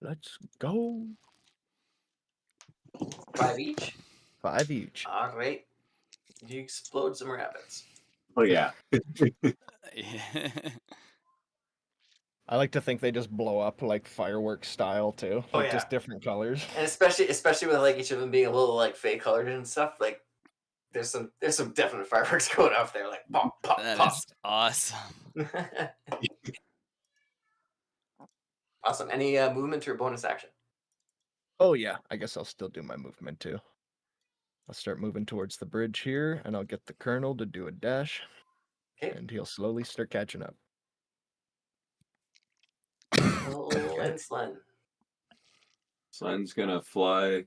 Let's go. 5 each? 5 each. All right. You explode some rabbits. Oh, yeah. I like to think they just blow up like fireworks style too. Oh, Like yeah. just different colors. And especially with like each of them being a little like fake colored and stuff, like there's some definite fireworks going off there, like pop, pop, That pop. is awesome. Awesome. Any movement or bonus action? Oh yeah, I guess I'll still do my movement too. I'll start moving towards the bridge here, and I'll get the colonel to do a dash. Okay. And he'll slowly start catching up. And Slen. Slen's gonna fly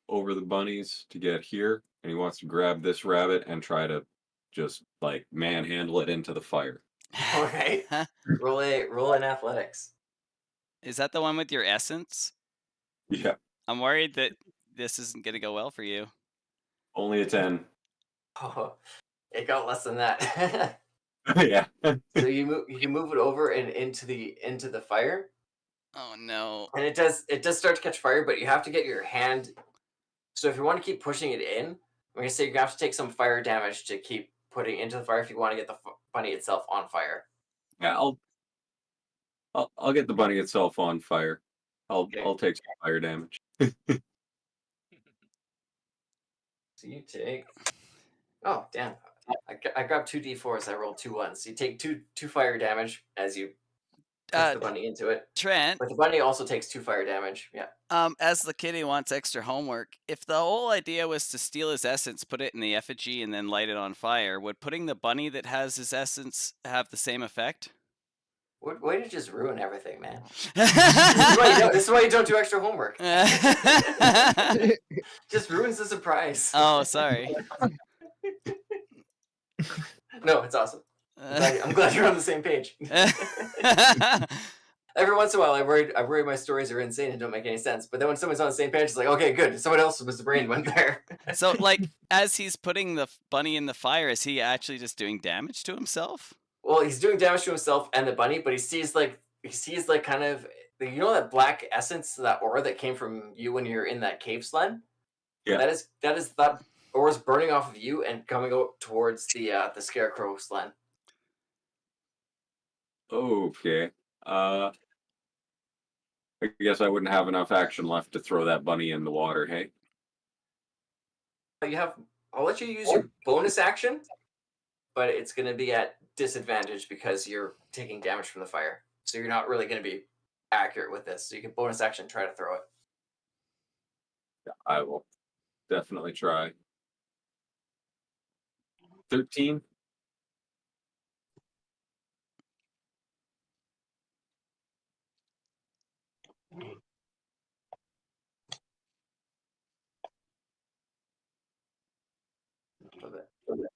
over the bunnies to get here, and he wants to grab this rabbit and try to just like manhandle it into the fire. All right. Roll in athletics. Is that the one with your essence? Yeah, I'm worried that this isn't going to go well for you. only a 10. Oh, it got less than that. Yeah. So you move it over and into the fire. Oh no. And it does start to catch fire, but you have to get your hand. So if you want to keep pushing it in, I'm gonna say you have to take some fire damage to keep putting into the fire if you want to get the bunny itself on fire. Yeah, I'll get the bunny itself on fire. I'll take some fire damage. So you take. Oh damn! I grabbed 2 d4s. I rolled 2 1s. So you take two fire damage as you push the bunny into it. Trent, But the bunny also takes 2 fire damage. Yeah. as the kid who wants extra homework, if the whole idea was to steal his essence, put it in the effigy, and then light it on fire, would putting the bunny that has his essence have the same effect? Way to just ruin everything, man. This is why you don't do extra homework. Just ruins the surprise. Oh, sorry. No, it's awesome. I'm glad you're on the same page. Every once in a while, I worry my stories are insane and don't make any sense. But then when someone's on the same page, it's like, okay, good. Someone else was the brain went there. So, like, as he's putting the bunny in the fire, is he actually just doing damage to himself? Well, he's doing damage to himself and the bunny, but he sees kind of, you know, that black essence, that aura that came from you when you're in that cave sled. Yeah. That aura's burning off of you and coming out towards the scarecrow sled. Okay. I guess I wouldn't have enough action left to throw that bunny in the water, hey? I'll let you use your bonus action, but it's going to be at disadvantage because you're taking damage from the fire. So you're not really going to be accurate with this. So you can bonus action try to throw it. Yeah, I will definitely try. 13.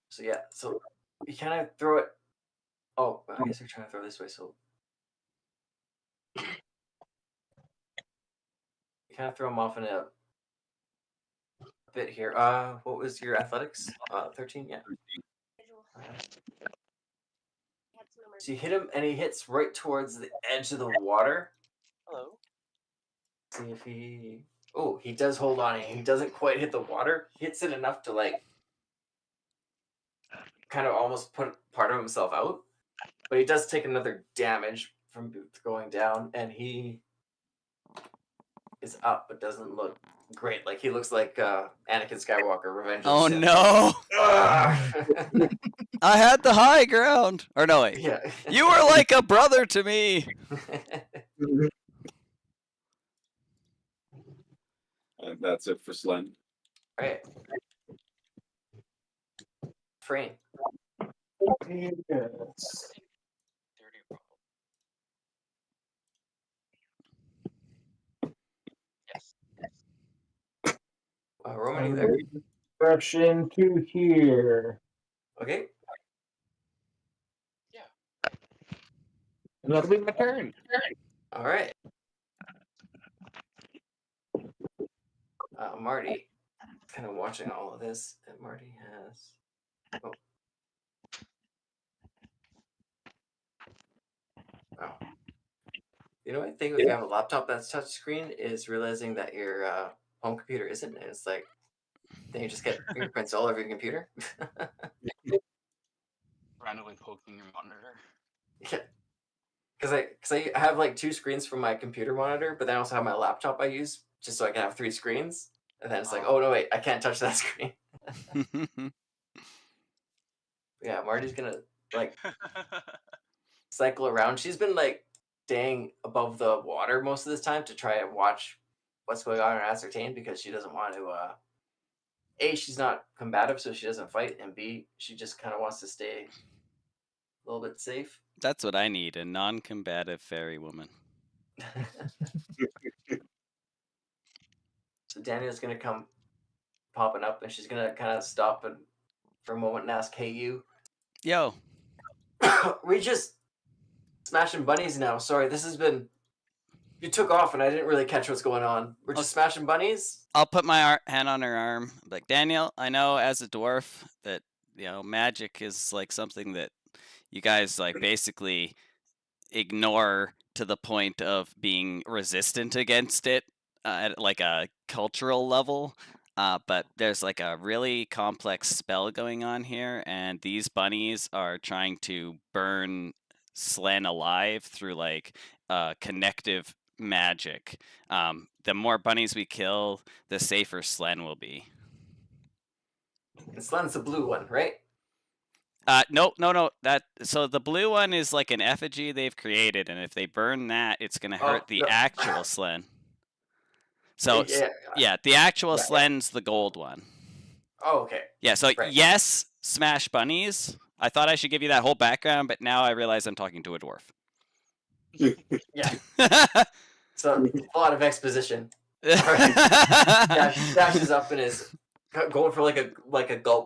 So yeah, so you kind of throw it. Oh, I guess you're trying to throw this way, so you kind of throw them off in a bit here. What was your athletics? 13, yeah. So you hit him, and he hits right towards the edge of the water. Hello. See if he. Oh, he does hold on. He doesn't quite hit the water. He hits it enough to kind of almost put part of himself out, but he does take another damage from going down, and he is up, but doesn't look great. Like, he looks like Anakin Skywalker, Revenge of the Sith. No! I had the high ground. Or no, wait. Yeah. You were like a brother to me. And that's it for Slen. All right. Frame. Yes. Yes. Roman, you there? Rush into here. Okay. Yeah. And that'll be my turn. All right. Marty, kind of watching all of this, and Marty has. Oh. Wow. You know what I think if you have a laptop that's touchscreen is realizing that your home computer isn't, and it's like then you just get fingerprints all over your computer. Randomly poking your monitor. Yeah. Because I have like 2 screens from my computer monitor, but then I also have my laptop I use just so I can have 3 screens. And then it's like, oh no, wait, I can't touch that screen. Yeah, Marty's gonna cycle around. She's been staying above the water most of this time to try and watch what's going on and ascertain, because she doesn't want to. A, she's not combative, so she doesn't fight, and B, she just kind of wants to stay a little bit safe. That's what I need, a non-combative fairy woman. So Daniel's gonna come popping up, and she's gonna kind of stop for a moment and ask, "Hey, you." Yo. We just smashing bunnies now. Sorry, this has been. You took off, and I didn't really catch what's going on. We're just smashing bunnies. I'll put my hand on her arm. Like, Daniel, I know as a dwarf that magic is like something that you guys basically ignore to the point of being resistant against it at a cultural level. But there's a really complex spell going on here, and these bunnies are trying to burn Slen alive through connective magic. The more bunnies we kill, the safer Slen will be. And Slen's the blue one, right? No. So the blue one is like an effigy they've created, and if they burn that, it's gonna hurt the no. actual Slen. So Yeah. the actual Yeah. Slen's the gold one. Oh, okay. Yeah. So Right. yes, smash bunnies. I thought I should give you that whole background, but now I realize I'm talking to a dwarf. Yeah. So a lot of exposition. Dashes up and is going for like a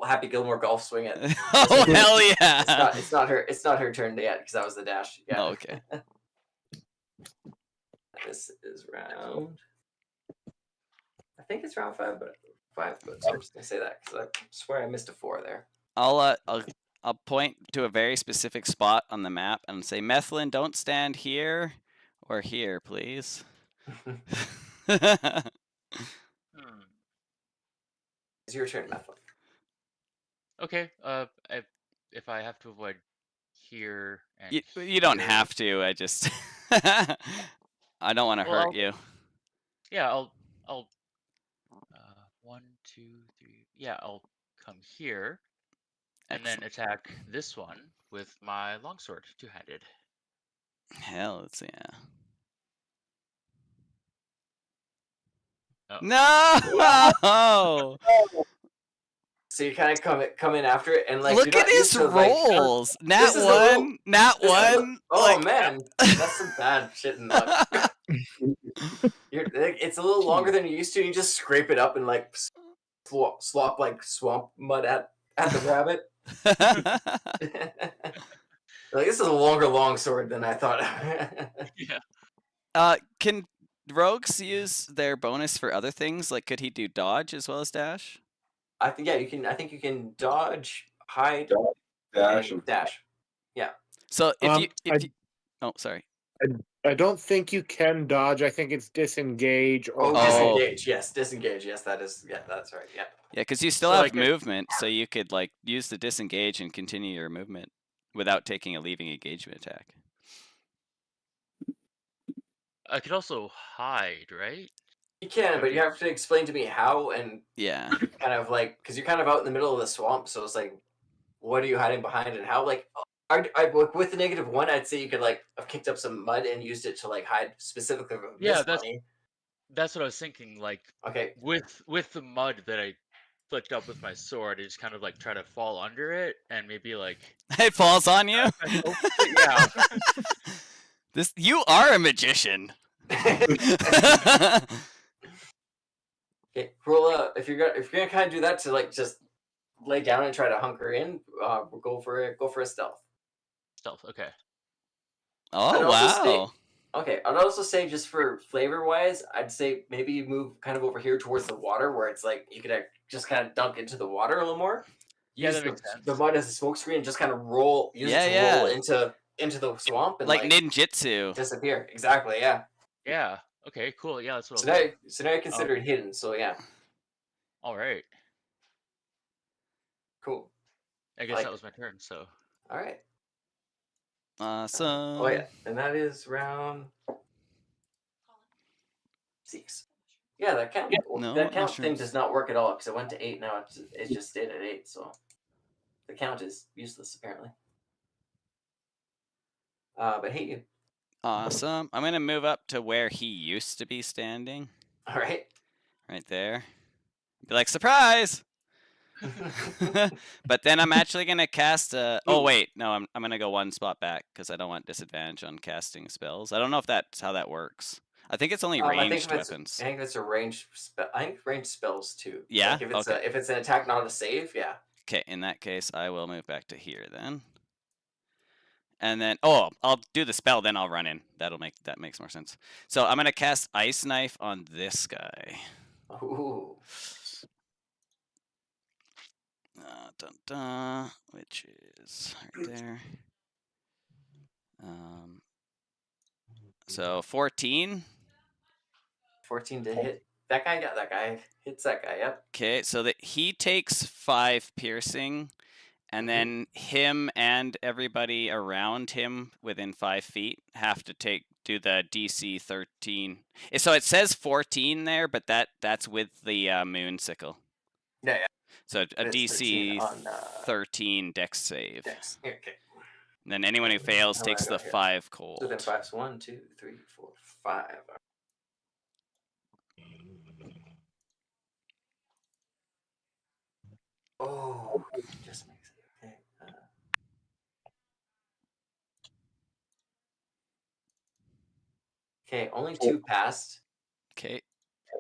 Happy Gilmore golf swing at. Oh hell yeah! It's not her turn yet because that was the dash. Yeah. Oh, okay. This is round. I think it's round 5, but so I'm just gonna say that because I swear I missed a 4 there. I'll point to a very specific spot on the map and say, Methlin, don't stand here or here, please. It's your turn, Methlin. Okay. If I have to avoid here and you don't here- have to. I just I don't want to Well, hurt you. Yeah, I'll 1, 2, 3. Yeah, I'll come here and then attack this one with my longsword, two-handed. Hell, let's see. Yeah. Oh. No! So you kind of come in after it and like Look at his rolls. Nat this is a 1, nat this is a- 1. Oh like- man, that's some bad shit in luck. It's a little longer than you used to. You just scrape it up and like slop like swamp mud at the rabbit. Like this is a longer long sword than I thought. Yeah. Can rogues use their bonus for other things? Like, could he do dodge as well as dash? I think you can. I think you can dodge, hide, Dash. and dash. So if I- you oh, sorry. I don't think you can dodge. I think it's disengage or Disengage. Yes, disengage. Yes, that is. Yeah, that's right. Yeah. Yeah, because you still So I have guess- movement, so you could like use the disengage and continue your movement without taking a leaving engagement attack. I could also hide, right? You can, but you have to explain to me how and Yeah. kind of like because you're kind of out in the middle of the swamp, so it's like, what are you hiding behind and how? Like, with the -1, I'd say you could like have kicked up some mud and used it to like hide specifically from Yeah, this that's- money. That's what I was thinking. Like Okay. with the mud that I flicked up with my sword, I just kind of like try to fall under it and maybe like It falls on you. yeah. You are a magician. Okay, roll if you're gonna kind of do that to like just lay down and try to hunker in, we'll go for a stealth. Stealth. Okay. Oh I'd also say- wow. Okay, I'd also say just for flavor wise, I'd say maybe you move kind of over here towards the water where it's like you could just kind of dunk into the water a little more. Yeah, Use that makes sense. the mud as a smoke screen and just kind of roll roll into the swamp and Like like ninjutsu. disappear. Exactly, yeah. Yeah. Okay. Cool. Yeah, that's what. So now you consider it hidden. So yeah, All right. cool. I guess Like that was my turn. So. All right. Awesome. Oh yeah, and that is round 6. Yeah, that count. No, that count thing mushrooms. does not work at all because it went to 8. Now it just stayed at 8. So the count is useless apparently. But hey, you. Awesome. I'm gonna move up to where he used to be standing, All right. right there. Be like, surprise! But then I'm actually gonna cast a. Oh wait, no, I'm gonna go one spot back because I don't want disadvantage on casting spells. I don't know if that's how that works. I think it's only ranged weapons. I think it's a ranged spell. I think ranged spells too. Yeah? Like if it's Okay. if it's an attack, not a save, yeah. Okay, in that case, I will move back to here then. And then, oh, I'll do the spell, then I'll run in. That makes more sense. So I'm gonna cast Ice Knife on this guy. Ooh. Dun, dun, which is right there. So 14. 14 to hit. That guy hits that guy. Yep. Okay, so that he takes 5 piercing, and then him and everybody around him within 5 feet have to do the DC 13. So it says 14 there, but that's with the moon sickle. Yeah, yeah. So a It's DC 13 on, 13 Dex save. Dex. Okay. And then anyone who fails How many takes I the got here? 5 cold. So then 5's 1, 2, 3, 4, 5. Oh, just makes it okay. Okay, only 2 passed, Okay.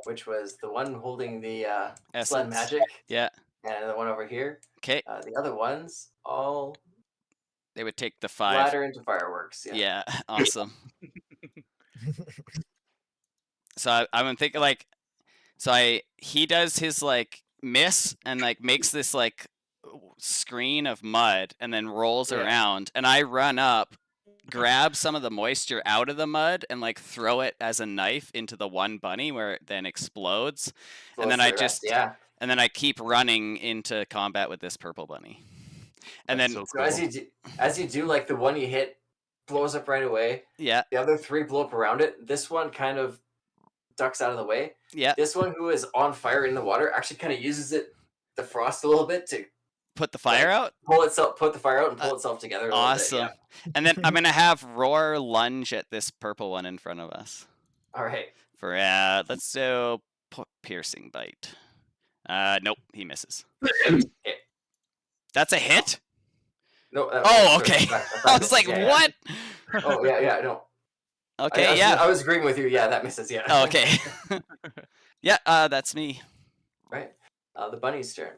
which was the one holding the Essence. sled magic Yeah. and the one over here. Okay. The other ones all They would take the 5. ladder into fireworks. Yeah. Yeah. Awesome. So I'm thinking like, he does his like miss and like makes this like screen of mud and then rolls Yeah. around, and I run up, grab some of the moisture out of the mud and like throw it as a knife into the one bunny where it then explodes. And then Blows I the rest, just yeah. and then I keep running into combat with this purple bunny. And That's then so So cool. as you do, like the one you hit blows up right away. yeah, The other 3 blow up around it. This one kind of ducks out of the way. yeah, This one, who is on fire in the water, actually kind of uses the frost a little bit to put the fire out. put the fire out and pull itself together. A Awesome. little bit, And then I'm gonna have Roar lunge at this purple one in front of us. yeah. All right. For let's do piercing bite. Nope, he misses. That's a hit. No. Oh, okay. I was like, yeah, what? Yeah. Oh yeah, no. Okay, yeah. I was agreeing with you. Yeah, that misses. Yeah. Oh, okay. Yeah, that's me. Right. The bunny's turn.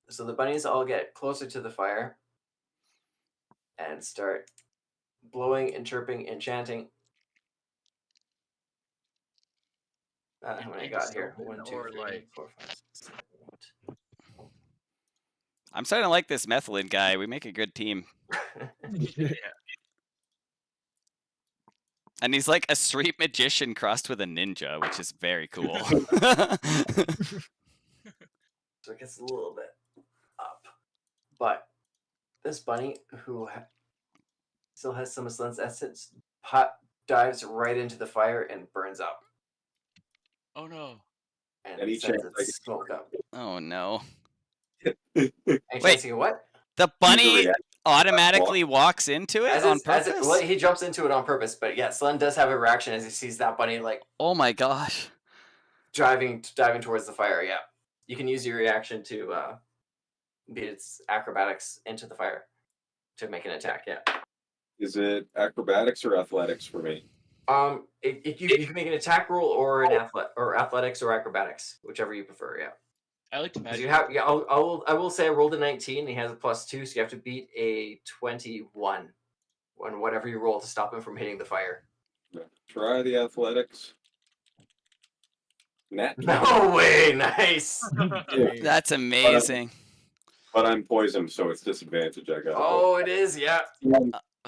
So the bunnies all get closer to the fire and start blowing and chirping and chanting. How many I got here? 1, 2, 3, 4, 5, 6, 7, 8. I'm starting to like this Methlin guy. We make a good team. And he's like a street magician crossed with a ninja, which is very cool. So it gets a little bit up. But this bunny, who still has some of Slen's essence, dives right into the fire and burns up. Oh no. And Any sends chance its smoke up. Oh no. Any chance you can what? The bunny Usually automatically walks into it on purpose? Well, he jumps into it on purpose, but yeah, Slen does have a reaction as he sees that bunny like Oh my gosh. diving towards the fire. Yeah, you can use your reaction to beat its acrobatics into the fire to make an attack. Yeah. Is it acrobatics or athletics for me? You can make an attack roll or an athletics or acrobatics, whichever you prefer. Yeah. I like to 'Cause imagine. you have I will say I rolled a 19. And he has a +2, so you have to beat a 21 on whatever you roll to stop him from hitting the fire. Try the athletics. Nat. No way! Nice. That's amazing. But I'm poisoned, so it's disadvantage. I got. Oh, it is. Yeah.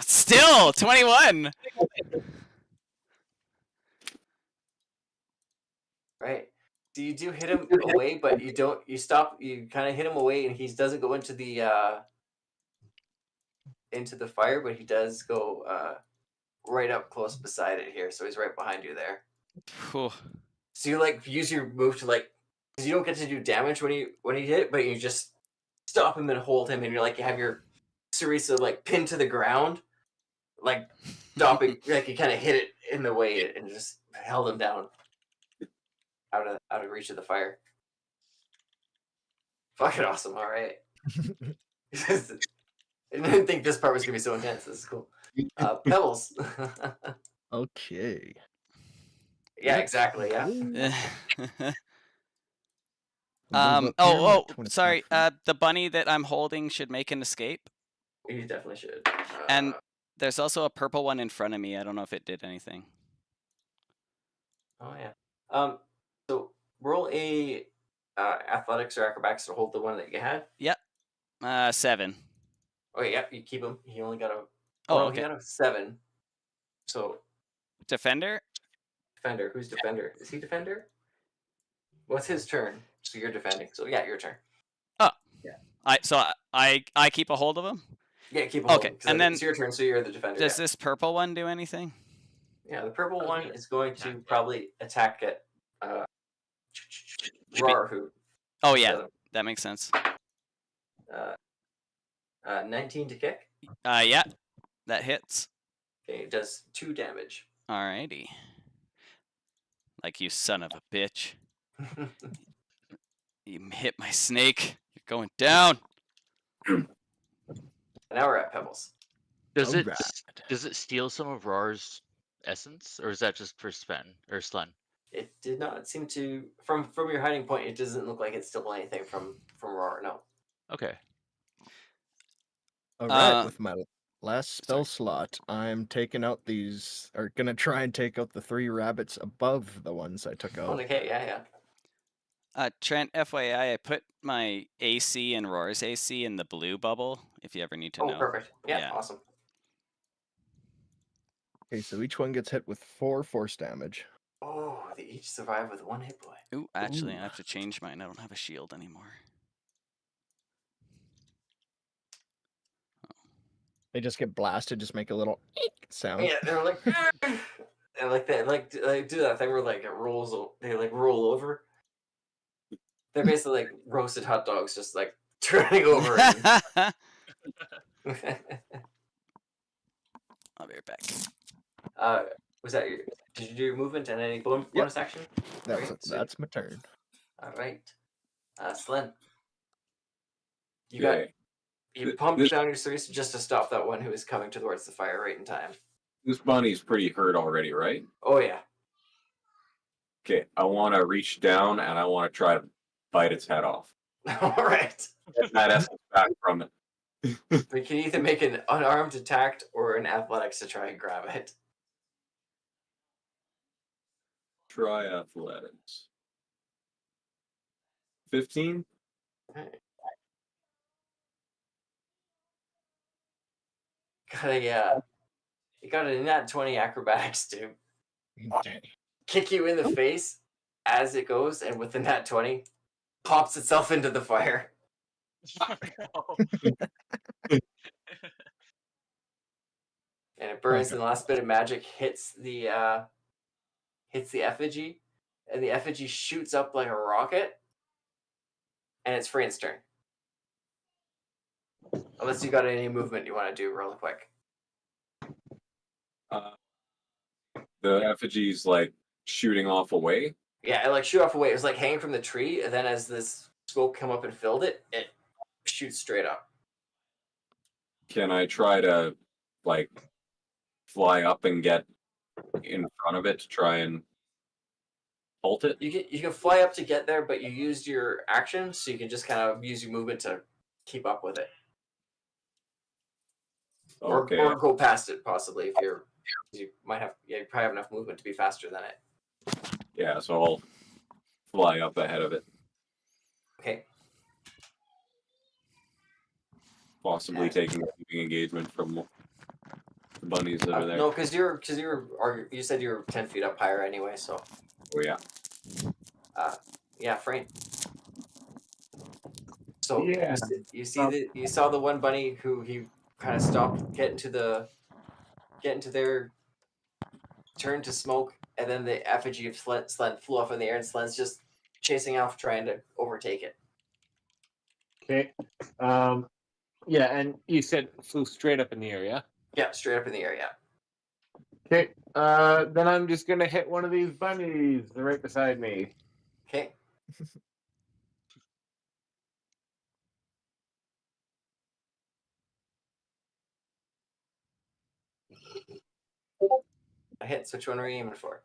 Still 21. Right. So you do hit him away, but you don't. You stop. You kind of hit him away, and he doesn't go into the fire, but he does go right up close beside it here. So he's right behind you there. Whew. So you like use your move to like, because you don't get to do damage when you hit it, but you just stop him and hold him, and you're like you have your Cerisa like pinned to the ground, like stopping, like you kind of hit it in the way and just held him down. Out of reach of the fire. Fucking awesome. All right. I didn't think this part was gonna be so intense. This is cool. Pebbles. Okay. Yeah, exactly. Yeah. Sorry. The bunny that I'm holding should make an escape. You definitely should. And there's also a purple one in front of me. I don't know if it did anything. Oh yeah. So roll a athletics or acrobatics to hold the one that you had. Yep. 7. Oh yeah, you keep him. He only got a. Oh, no, okay. He got a 7. So Defender? defender. Who's defender? Is he defender? What's his turn? So you're defending. So yeah, your turn. Oh. Yeah. I keep a hold of him? Yeah, keep a hold. Okay, and then it's your turn, so you're the defender. Does this purple one do anything? Yeah, the purple one is going to attack. probably attack at Rarhu. Oh yeah, that makes sense. 19 to kick. Yeah, that hits. Okay, it does 2 damage. Alrighty. Like you son of a bitch. You hit my snake. You're going down. Now we're at Pebbles. Does it Alright. does it steal some of Roar's essence, or is that just for Sven or Slen? It did not seem to from your hiding point. It doesn't look like it stole anything from Roar. No. Okay. All right, Uh, with my last spell slot, I'm taking out these, or gonna try and take out the 3 rabbits above the ones I took out. Okay. Yeah. Trent, FYI, I put my AC and Roar's AC in the blue bubble. If you ever need to Oh, know. perfect. Yeah, Yeah. awesome. Okay, so each one gets hit with 4 force damage. Oh, they each survive with 1 hit point. Ooh, actually, Ooh. I have to change mine. I don't have a shield anymore. They just get blasted, just make a little eek sound. Yeah, they're like, and like they do that thing where like it rolls. They like roll over. They're basically like roasted hot dogs, just like turning over. I'll be right back. Was that your? Did you do your movement and any bonus action? That's Right, sweet. that's my turn. All right, Slen. Okay. You pumped down your cerise just to stop that one who was coming towards the fire right in time. This bunny's pretty hurt already, right? Oh yeah. Okay, I want to reach down and I want to try to bite its head off. All right. Get that essence back from it. We can either make an unarmed attack or an athletics to try and grab it. Try athletics. 15? You got a nat 20 acrobatics to kick you in the face as it goes, and with the nat 20, pops itself into the fire. And it burns, and the last bit of magic hits the effigy, and the effigy shoots up like a rocket, and it's Fran's turn. Unless you got any movement you want to do real quick. The effigy's like shooting off away. Yeah, it like shoot off away. It was like hanging from the tree, and then as this smoke come up and filled it, it shoots straight up. Can I try to like fly up and get in front of it to try and halt it? You can fly up to get there, but you used your action, so you can just kind of use your movement to keep up with it. Okay. Or go past it, possibly, if you might have, you probably have enough movement to be faster than it. Yeah, so I'll fly up ahead of it. Okay. Possibly taking a moving engagement from the bunnies that are there. No, because you said you were 10 feet up higher anyway, so. Oh yeah. Yeah, Frank. So Yeah. you saw the one bunny who he kind of stopped, get into their turn to smoke, and then the effigy of Slen flew off in the air, and Slen's just chasing off, trying to overtake it. Okay. Yeah, and you said flew straight up in the air, yeah? Yeah, straight up in the air, yeah. Okay. Then I'm just gonna hit one of these bunnies right beside me. Okay. I hit. So which one are you aiming for?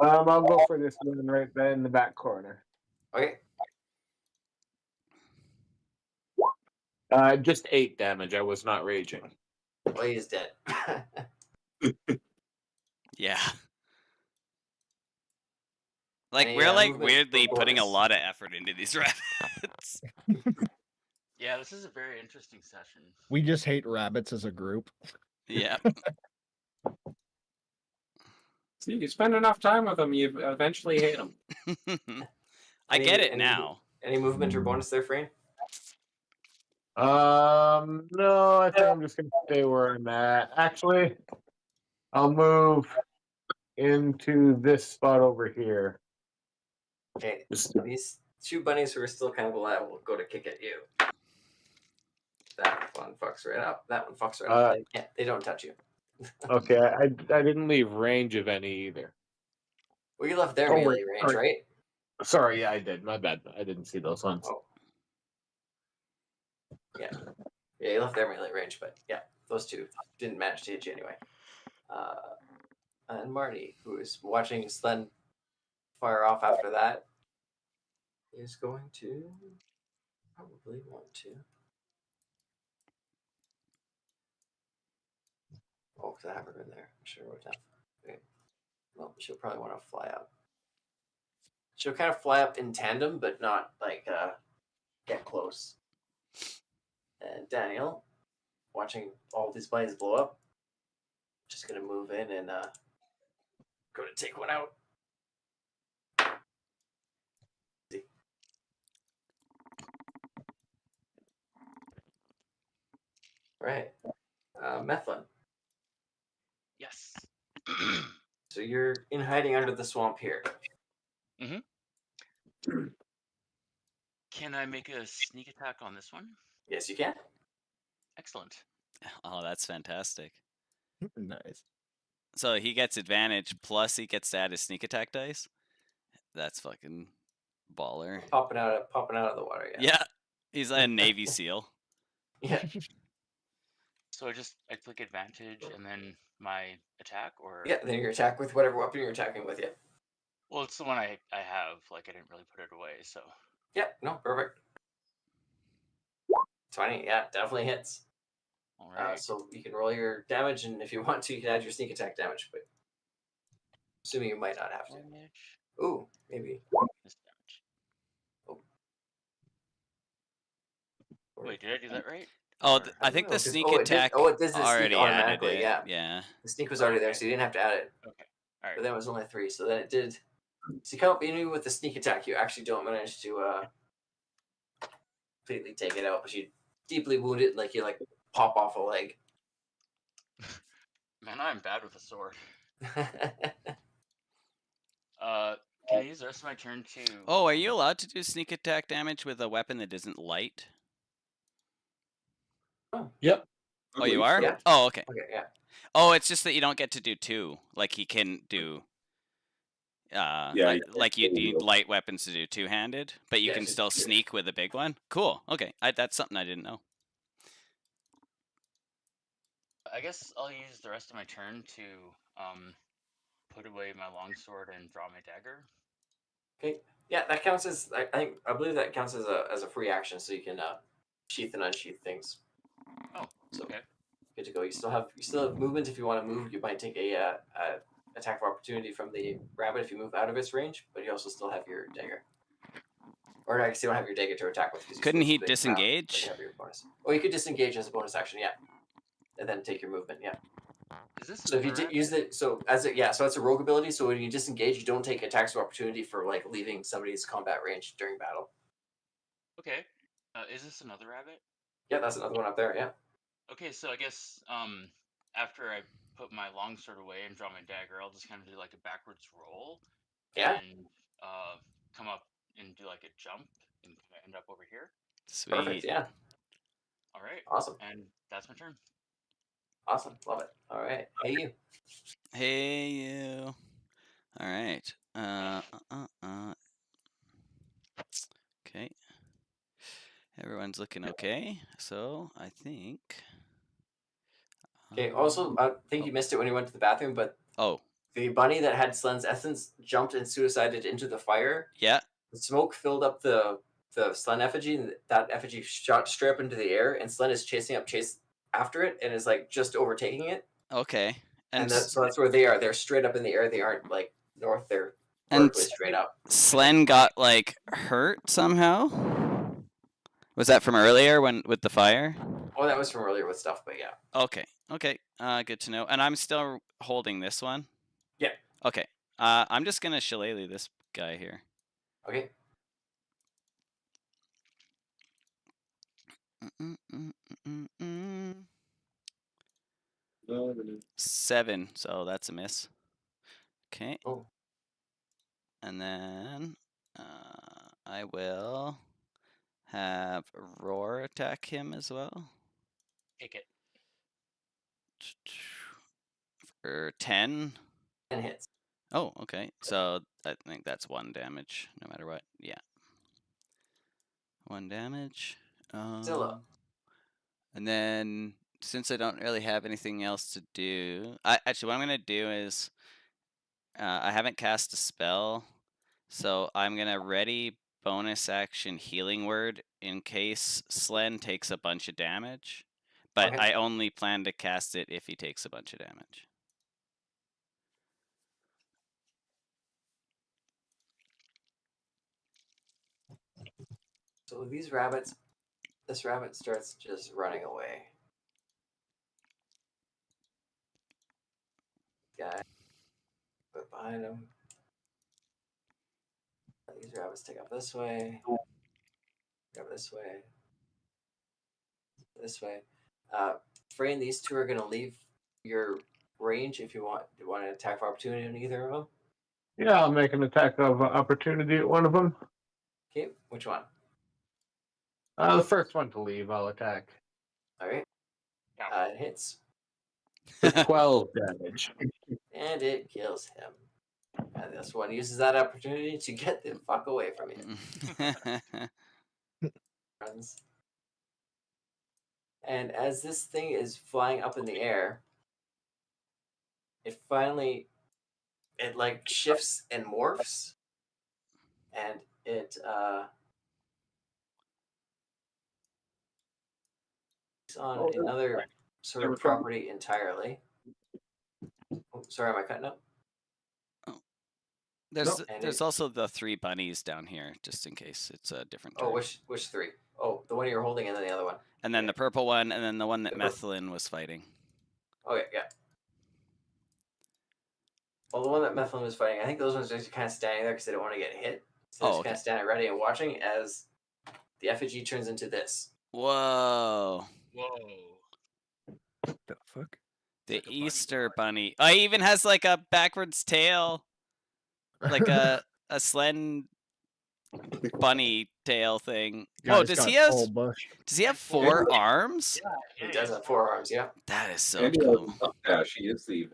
I'll go for this one right there in the back corner. Okay. Just 8 damage. I was not raging. Well, he's dead. Yeah. Like Any, we're like movement weirdly or putting a bonus? lot of effort into these rabbits. Yeah, this is a very interesting session. We just hate rabbits as a group. Yeah. See, you spend enough time with them, you eventually hate them. I get it Any- now. Any movement or bonus there, Frame? No, I think I'm just gonna stay where I'm at. Actually, I'll move into this spot over here. Okay. Just- two bunnies who are still kind of alive will go to kick at you. That one fucks right up. That one fucks right up. They don't touch you. Okay, I didn't leave range of any either. Well, you left their Oh, melee wait, range, sorry. right? Sorry, yeah, I did. My bad. I didn't see those ones. Oh. Yeah, you left their melee range, but yeah, those two didn't manage to hit you anyway. And Marty, who is watching Slen fire off after that, is going to probably want to. Oh, because I have her in there. I should have wrote down. Okay. Well, she'll probably want to fly up. She'll kind of fly up in tandem, but not like get close. And Daniel, watching all these bunnies blow up, just gonna move in and go to take one out. Right. Methlin. Yes. So you're in hiding under the swamp here. Can I make a sneak attack on this one? Yes, you can. Excellent. Oh, that's fantastic. Nice. So he gets advantage, plus he gets to add his sneak attack dice. That's fucking baller. Popping out of the water. Yeah. Yeah, he's a Navy SEAL. Yeah. So I click advantage and then my attack, or Yeah. Then your attack with whatever weapon you're attacking with. Yeah. well, it's the one I have. Like I didn't really put it away, so Yeah. No. Perfect. 20. Yeah. Definitely hits. all right. So you can roll your damage, and if you want to, you can add your sneak attack damage. But assuming you might not have to. Damage. Ooh, maybe. This damage. Oh. Wait, did I do that right? Oh, Or- I think know, the 'cause- sneak oh, it did- attack oh, it does the sneak already added automatically, it. yeah. Yeah. The sneak was already there, so you didn't have to add it. Okay. All right. But then it was only 3, so then it did. So you come up even with the sneak attack, you actually don't manage to completely take it out, but you deeply wound it, like you pop off a leg. Man, I'm bad with a sword. Can I use the rest of my turn to? Oh, are you allowed to do sneak attack damage with a weapon that isn't light? Yep. Oh, you are? Yeah. Oh, okay. Okay, yeah. Oh, it's just that you don't get to do 2. Like he can do. Yeah, like you need light weapons to do 2-handed, but you Yeah, can just- still yeah. sneak with a big one. Cool. Okay, that's something I didn't know. I guess I'll use the rest of my turn to put away my longsword and draw my dagger. Okay. Yeah, that counts as I believe that counts as a free action, so you can sheath and unsheath things. Oh, So okay. good to go. You still have movement if you want to move. You might take a attack of opportunity from the rabbit if you move out of its range, but you also still have your dagger. Or I guess you don't have your dagger to attack with. 'Cause you Couldn't still he have the big mouth, but you disengage? have your bonus. Oh, you could disengage as a bonus action, yeah, and then take your movement, yeah. Is this So if you another use it, so it's a rogue ability. So when you disengage, you don't take attacks of opportunity for leaving somebody's combat range during battle. Okay. Is this another rabbit? Yeah, that's another one up there. Yeah. Okay, so I guess after I put my longsword away and draw my dagger, I'll just kind of do like a backwards roll. Yeah. And come up and do like a jump and kind of end up over here. Sweet. Perfect. Yeah. All right. Awesome. And that's my turn. Awesome. Love it. All right. Hey you. Hey you. All right. Okay. Everyone's looking okay. So I think. Okay. Also, I think you missed it when you went to the bathroom, but Oh. the bunny that had Slen's essence jumped and suicided into the fire. Yeah. The smoke filled up the Slen effigy, and that effigy shot straight up into the air, and Slen is chase after it and is just overtaking it. Okay. And so that's where they are. They're straight up in the air. They aren't north. They're And vertically straight up. Slen got hurt somehow. Was that from earlier with the fire? Oh, that was from earlier with stuff, but yeah. Okay. Okay. Good to know. And I'm still holding this one. Yeah. Okay. I'm just gonna shillelagh this guy here. Okay. Mm-mm-mm-mm-mm. 7, so that's a miss. Okay. Oh. And then I will have Roar attack him as well. Take it. For 10. 10 hits. Oh, okay. So I think that's 1 damage, no matter what. Yeah. 1 damage. Still up. And then, since I don't really have anything else to do, actually, what I'm gonna do is, I haven't cast a spell, so I'm gonna ready bonus action healing word in case Slen takes a bunch of damage. But Okay. I only plan to cast it if he takes a bunch of damage. So these rabbits, this rabbit starts just running away. Guy, put behind him. These rabbits take up this way. Go this way. This way. Frayne, these two are going to leave your range if you want. Do you want an attack of opportunity on either of them? Yeah, I'll make an attack of opportunity at one of them. Okay, which one? The first one to leave, I'll attack. All right. Yeah. It hits. For 12 damage. And it kills him. And this one uses that opportunity to get the fuck away from you. Runs. And as this thing is flying up in the air, it finally, it like shifts and morphs, and it takes on another sort of property entirely. Oh, sorry, am I cutting up? There's And there's it- also the 3 bunnies down here, just in case it's a different Oh, turn. which three? Oh, the one you're holding, and then the other one. And then the purple one, and then the one that The purple. Methlin was fighting. Okay, yeah. Well, the one that Methlin was fighting, I think those ones are just kind of standing there because they don't want to get hit. So they're just kind of standing ready and watching as the effigy turns into this. Whoa. Whoa. What the fuck? The like a bunny Easter boy. bunny. Oh, he even has like a backwards tail. Like a Slen bunny tail thing. Whoa, Guy's does he got have full bush. does he have 4 arms? Yeah, It does have 4 arms, yeah. That is so And he has cool. a mustache. He is the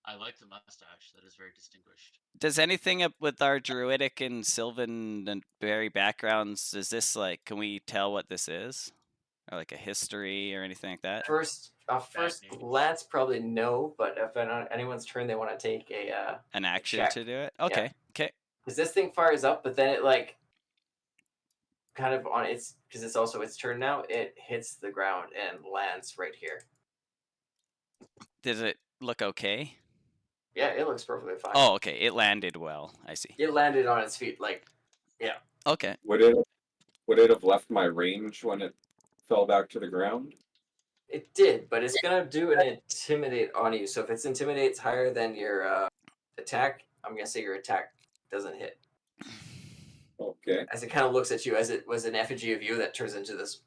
I like the mustache. That is very distinguished. Does anything up with our druidic and Sylvan and berry backgrounds, is this like, can we tell what this is? Or like a history or anything like that? First Fascinating. glance, probably no, but if on anyone's turn they want to take An action check. to do it? Yeah. Okay. Okay. because this thing fires up, but then it like kind of on its, because it's also its turn now, it hits the ground and lands right here. Does it look okay? Yeah, it looks perfectly fine. Oh, okay. It landed well. I see. It landed on its feet, like, yeah. Okay. would it have left my range when it fell back to the ground? It did, but it's gonna do an intimidate on you. So if it's intimidates higher than your attack, I'm gonna say your attack doesn't hit. Okay. As it kind of looks at you, as it was an effigy of you that turns into this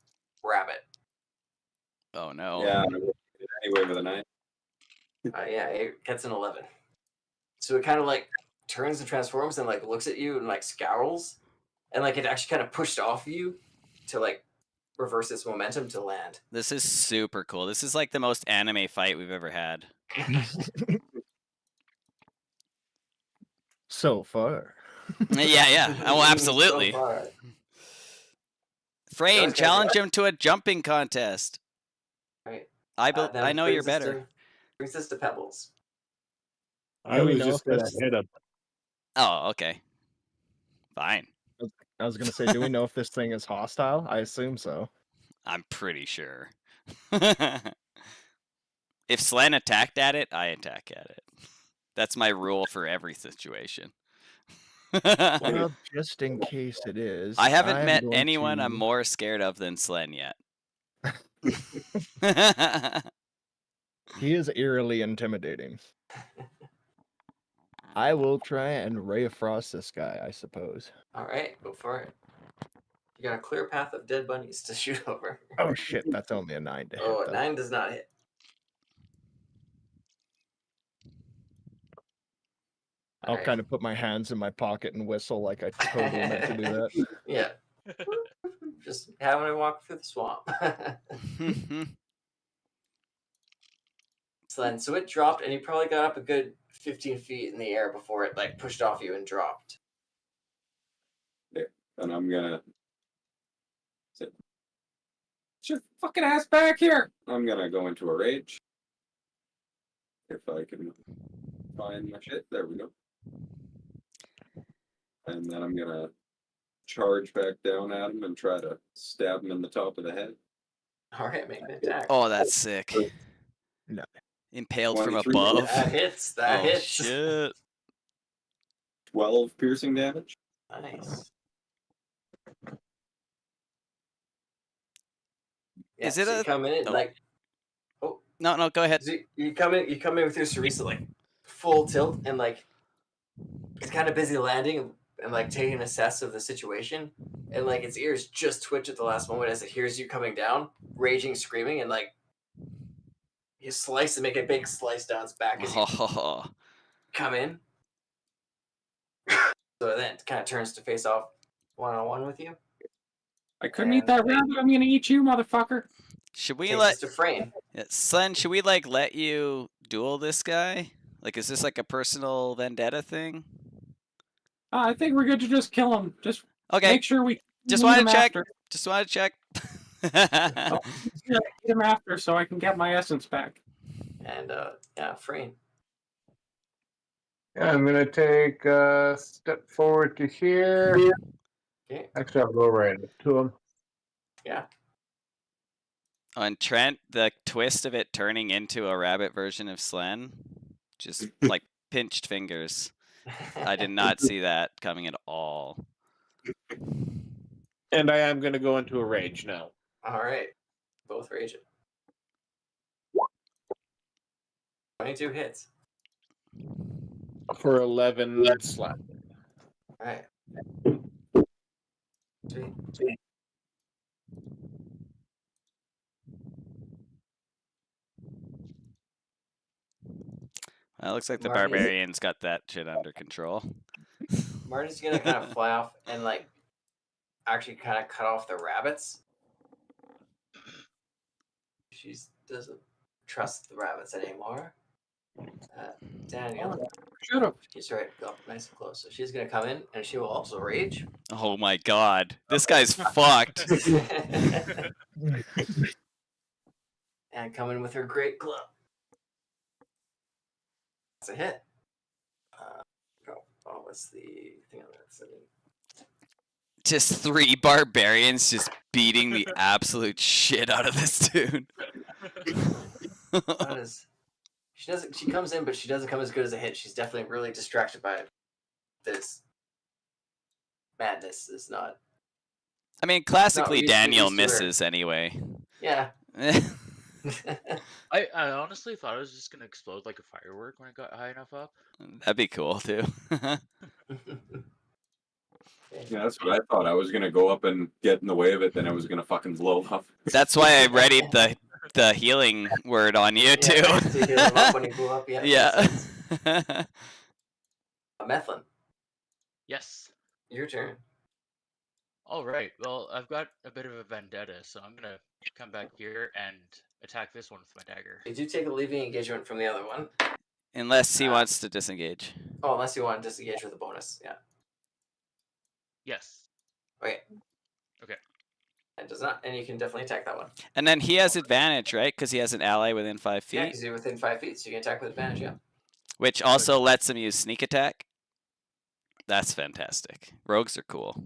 rabbit. Oh no. Yeah. Anyway, with a 9. Yeah, it gets an 11. So it kind of like turns and transforms and like looks at you and like scowls, and like it actually kind of pushed off you to like reverse its momentum to land. This is super cool. This is like the most anime fight we've ever had. So far. Yeah. Oh, absolutely. So far. Frayne, Those guys challenge are- him to a jumping contest. Right. I That know you're brings us better. brings us to Pebbles. I Do we was know just if gonna this- hit him. Oh, okay. Fine. I was gonna say, do we know if this thing is hostile? I assume so. I'm pretty sure. If Slen attacked at it, I attack at it. That's my rule for every situation. Well, just in case it is. I haven't I'm met going anyone to- I'm more scared of than Slen yet. He is eerily intimidating. I will try and Ray of Frost this guy, I suppose. All right, go for it. You got a clear path of dead bunnies to shoot over. Oh shit, that's only a 9 to hit. Oh, a though. 9 does not hit. I'll Alright. kind of put my hands in my pocket and whistle like I totally meant to do that. Yeah. Just having a walk through the swamp. So it dropped, and you probably got up a good 15 feet in the air before it like pushed off you and dropped. And I'm gonna Get your fucking ass back here. go into a rage. If I can find my shit. There we go. And then I'm gonna charge back down at him and try to stab him in the top of the head. All right, make an attack. Oh, that's sick. No. Impaled from 23. above. That hits. That Oh hits. shit. 12 piercing damage. Nice. Is Yeah, it so you a- come in and oh. like No, go ahead. so you come in with your Cerisa like full tilt and like it's kind of busy landing and like taking an assess of the situation, and like its ears just twitch at the last moment as it hears you coming down, raging, screaming, and like you slice and make a big slice down its back as you Oh, come in. So then it kind of turns to face off one-on-one with you. I couldn't eat that rabbit. I'm gonna eat you, motherfucker. should we Takes let us to Frame. Slen? Should we like let you duel this guy? Like, is this like a personal vendetta thing? I think we're good to just kill him. Just Okay, make sure we just eat wanted him to check. after. Just wanted to check. Oh, yeah, eat him after so I can get my essence back. And yeah, Frame. Yeah, I'm gonna take a step forward to here. Okay. Actually, I'll go right to him. Yeah. On Trent, the twist of it turning into a rabbit version of Slen, just like pinched fingers. I did not see that coming at all. And I am gonna go into a rage now. All right. Both raging. 22 hits. For 11 slap. All right. Sweet. Well, it looks like the Marty. barbarians got that shit under control. Marty's gonna kind of fly off and like actually kind of cut off the rabbits. She doesn't trust the rabbits anymore. Daniel, Shoot him. he's right, go up nice and close. So she's gonna come in and she will also rage. Oh my god, this guy's fucked. And come in with her great club. That's a hit. Oh, what's the thing on that setting? Just 3 barbarians just beating the absolute shit out of this dude. That is, she doesn't. She comes in, but she doesn't come as good as a hit. She's definitely really distracted by it. This madness is not. I mean, classically, used to- Daniel used to her. misses anyway. Yeah. I honestly thought it was just gonna explode like a firework when it got high enough up. That'd be cool too. Yeah, that's what I thought. I was gonna go up and get in the way of it, then I was gonna fucking blow up. That's why I readied the healing word on you too. Yeah, to heal him up when he blew up. Yeah. Yeah. Methlin, Yes. your turn. All right. Well, I've got a bit of a vendetta, so I'm gonna come back here and attack this one with my dagger. You do take a leaving engagement from the other one. Unless he wants to disengage. Oh, unless you want to disengage with a bonus. Yeah. Yes. Okay. Okay. It does not, and you can definitely attack that one. And then he has advantage, right? Because he has an ally within 5 Yeah, feet, because you're within 5 feet, so you can attack with advantage. Yeah. which also lets him use sneak attack. That's fantastic. Rogues are cool.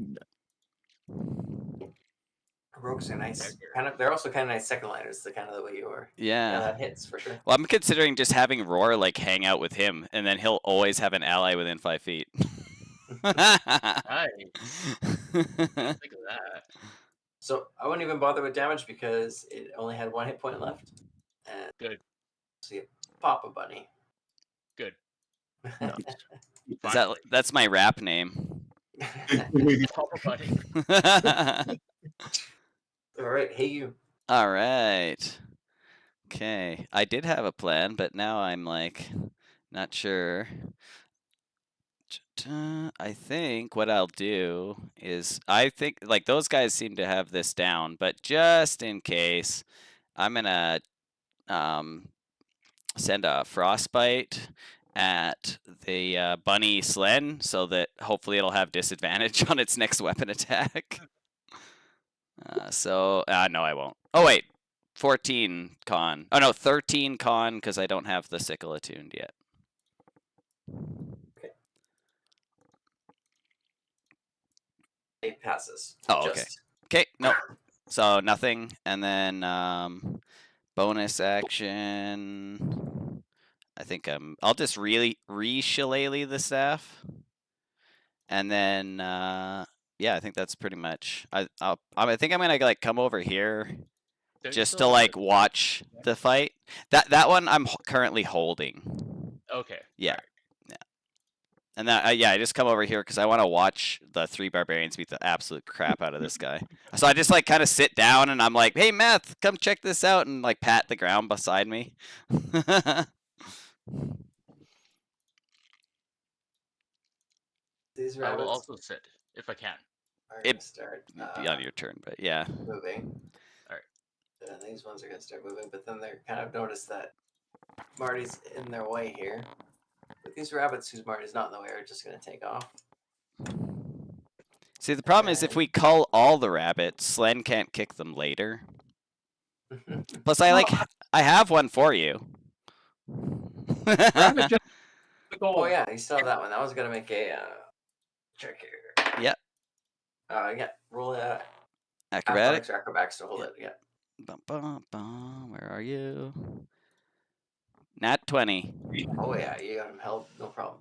Rogues are nice. They're also kind of nice second liners. The kind of the way you are. Yeah, Yeah. that hits for sure. Well, I'm considering just having Roar like hang out with him, and then he'll always have an ally within 5 feet. Nice. Think of that. So I wouldn't even bother with damage because it only had 1 hit point left. And Good. So you pop a bunny. Good. Is that's my rap name. Papa Bunny. All right, hey you. All right. Okay. I did have a plan, but now I'm like not sure. I think what I'll do is I think like those guys seem to have this down, but just in case, I'm gonna send a frostbite at the bunny Slen so that hopefully it'll have disadvantage on its next weapon attack. No, I won't. Oh wait, 14 con. Oh no, 13 con because I don't have the sickle attuned yet. It passes. Oh, okay. Okay, no. So nothing, and then bonus action. I think I'll just re-shillelagh the staff, and then yeah, I think that's pretty much. I think I'm gonna like come over here just to like watch the fight. That one I'm currently holding. Okay. Yeah. And that, yeah, I just come over here because I want to watch the 3 barbarians beat the absolute crap out of this guy. So I just like kind of sit down and I'm like, "Hey, Meth, come check this out," and like pat the ground beside me. These I rabbits will also sit if I can. are It- gonna start Be on your turn, but yeah. moving. Alright. And these ones are gonna start moving, but then they're kind of notice that Marty's in their way here. But these rabbits whose Marty's not in the way are just gonna take off. See, the problem is if we cull all the rabbits, Slen can't kick them later. Plus, I have one for you. Rabbit just the goal. Oh yeah, you saw that one. That was gonna make a check here. Yep. Yeah. Roll Acrobatic. athletics or acrobatics to hold it. Yeah. Bum, bum, bum. Where are you? Nat 20. Oh yeah, you got him held. No problem.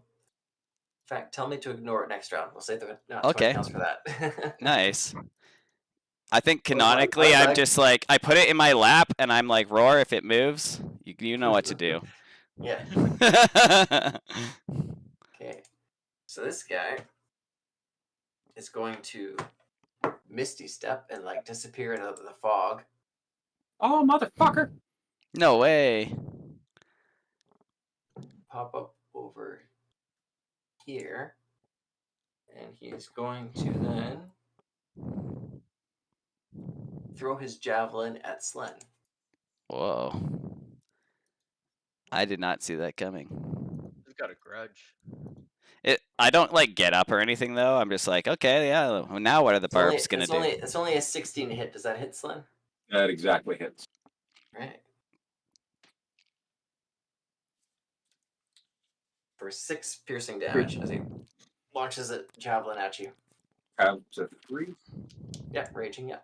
In fact, tell me to ignore it next round. We'll say the Okay. 20 counts for that. Nice. I think Well, canonically, I I'm like- just like, I put it in my lap and I'm like, Roar, if it moves, you know what to do. Yeah. Okay. So this guy is going to Misty Step and like disappear into the fog. Oh, motherfucker! No way. Pop up over here. And he's going to then throw his javelin at Slen. Whoa. I did not see that coming. He's got a grudge. I don't like get up or anything though. I'm just like, okay, yeah. Now what are the barbs gonna do? It's only a 16 hit. Does that hit Slen? That exactly hits. Right. For 6 piercing damage as he launches a javelin at you. Crabs at 3. Yeah, raging, yeah.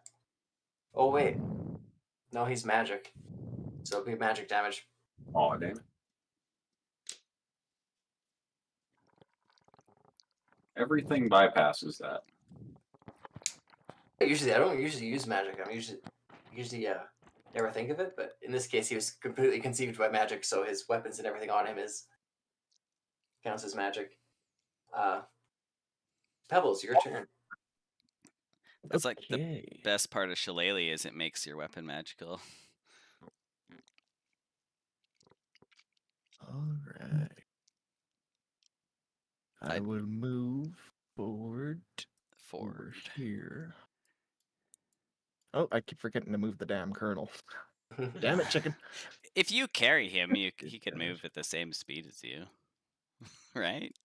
Oh wait. No, he's magic. So it'll be magic damage. Oh, damn it. Everything bypasses that. I don't usually use magic. I'm usually never think of it, but in this case he was completely conceived by magic, so his weapons and everything on him counts as magic. Pebbles, your turn. That's like the best part of Shillelagh is it makes your weapon magical. All right. I will move forward over here. Oh, I keep forgetting to move the damn kernel. Damn it, chicken. If you carry him, he could move at the same speed as you. Right?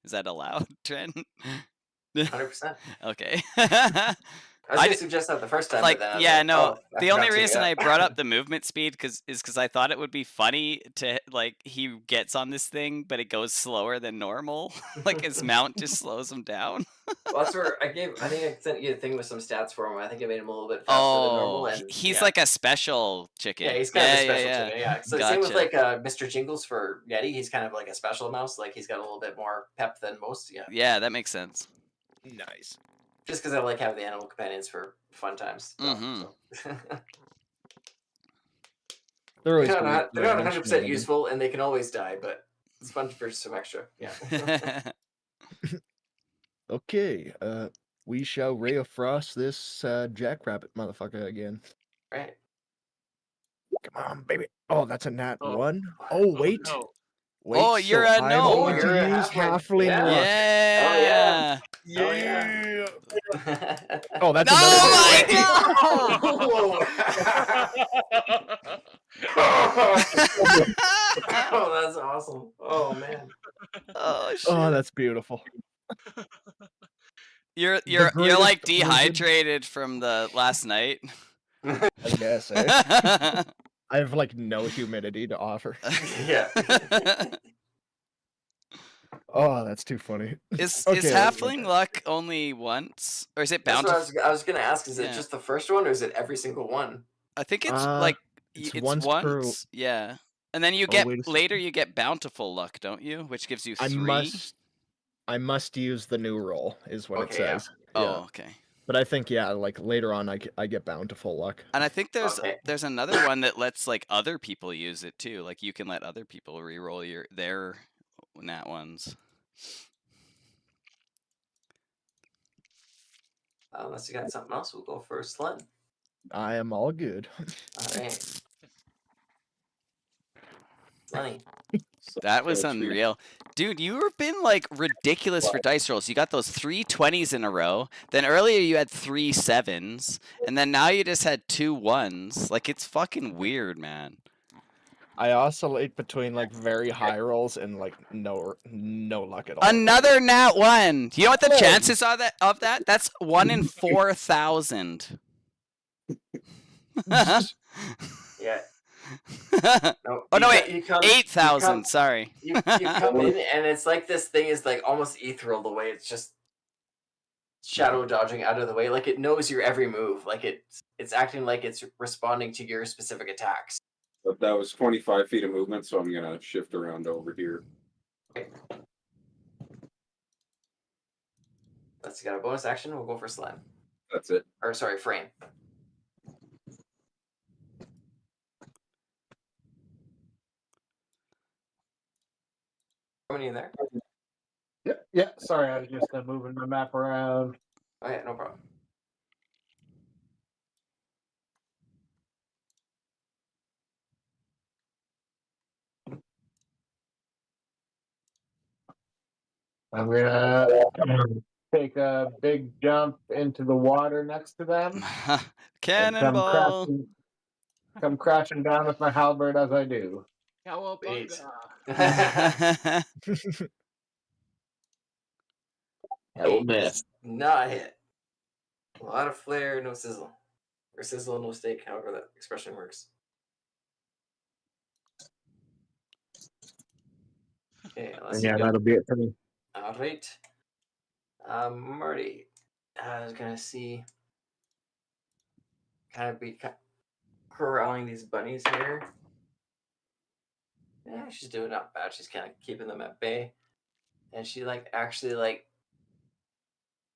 Is that allowed, Trent? 100%. Okay. I was going to suggest that the first time. Like, but then yeah, like, no. I The only forgot to, reason yeah. I brought up the movement speed is because I thought it would be funny to like he gets on this thing, but it goes slower than normal. Like his mount just slows him down. Well, that's where I think I sent you a thing with some stats for him. I think it made him a little bit faster than normal. And he's yeah. like a special chicken. Yeah, he's kind of a special yeah. chicken. Yeah. So same with like Mr. Jingles for Yeti. He's kind of like a special mouse. Like he's got a little bit more pep than most. Yeah. Yeah, that makes sense. Nice. Just because I like having the animal companions for fun times. Mm-hmm. So. They're They're always not 100% useful, and they can always die, but it's fun for some extra. Yeah. Okay, we shall Ray of Frost this jackrabbit motherfucker again. Right. Come on, baby. Oh, that's a nat Oh. 1. Oh, wait. No. Wait, Oh, you're so a I'm gnome. going you're to a use halfling. halfling Yeah. luck. Yeah. Oh, yeah. Oh, that's No, another good my God! Oh, that's awesome. Oh man. Oh shit! Oh, that's beautiful. You're the like greatest wizard- dehydrated from the last night. I guess, eh? I have like no humidity to offer. Yeah. Oh, that's too funny. Is Okay, let's halfling luck only once, or is it That's what bountiful? I was gonna ask. Is it Yeah. just the first one, or is it every single one? I think it's Uh, like it's it's once per- yeah, and then you Oh, get wait a later you get bountiful luck, don't you? Which gives you 3. I must use the new roll, is what it Okay, yeah. says. Oh, okay. But I think like later on I get bountiful luck. And I think Okay. there's another one that lets like other people use it too. Like you can let other people re-roll their nat ones. Unless you got something else, we'll go for Slen. I am all good. All right. Lenny. That was Poetry. unreal. Dude, you've been like ridiculous for dice rolls. You got those 3 20s in a row. Then earlier you had 3 7s. And then now you just had 2 1s. Like it's fucking weird, man. I oscillate between like very high rolls and like no luck at all. Another nat 1. Do you know what the chances are of that? That's 1 in 4,000. Yeah. No. Oh, no, you wait. co- you come- 8,000. Sorry. You come in and it's like this thing is like almost ethereal the way it's just shadow dodging out of the way. Like it knows your every move. Like it's acting like it's responding to your specific attacks. But that was 25 feet of movement, so I'm gonna shift around over here. Let's get a bonus action. We'll go for Slen. That's it. Or sorry, Frame. How many are there? Yeah. Sorry, I was just moving my map around. Oh yeah, no problem. I'm gonna take a big jump into the water next to them. and Cannonball. Come crashing down with my halberd as I do. Wait. That'll miss. Not hit. A lot of flare, no sizzle. Or sizzle, no steak, however that expression works. Okay, let's Yeah, that'll be it for me. All right. Marty, I was gonna see. Kind of be corralling these bunnies here. Yeah, she's doing not bad. She's kind of keeping them at bay, and she actually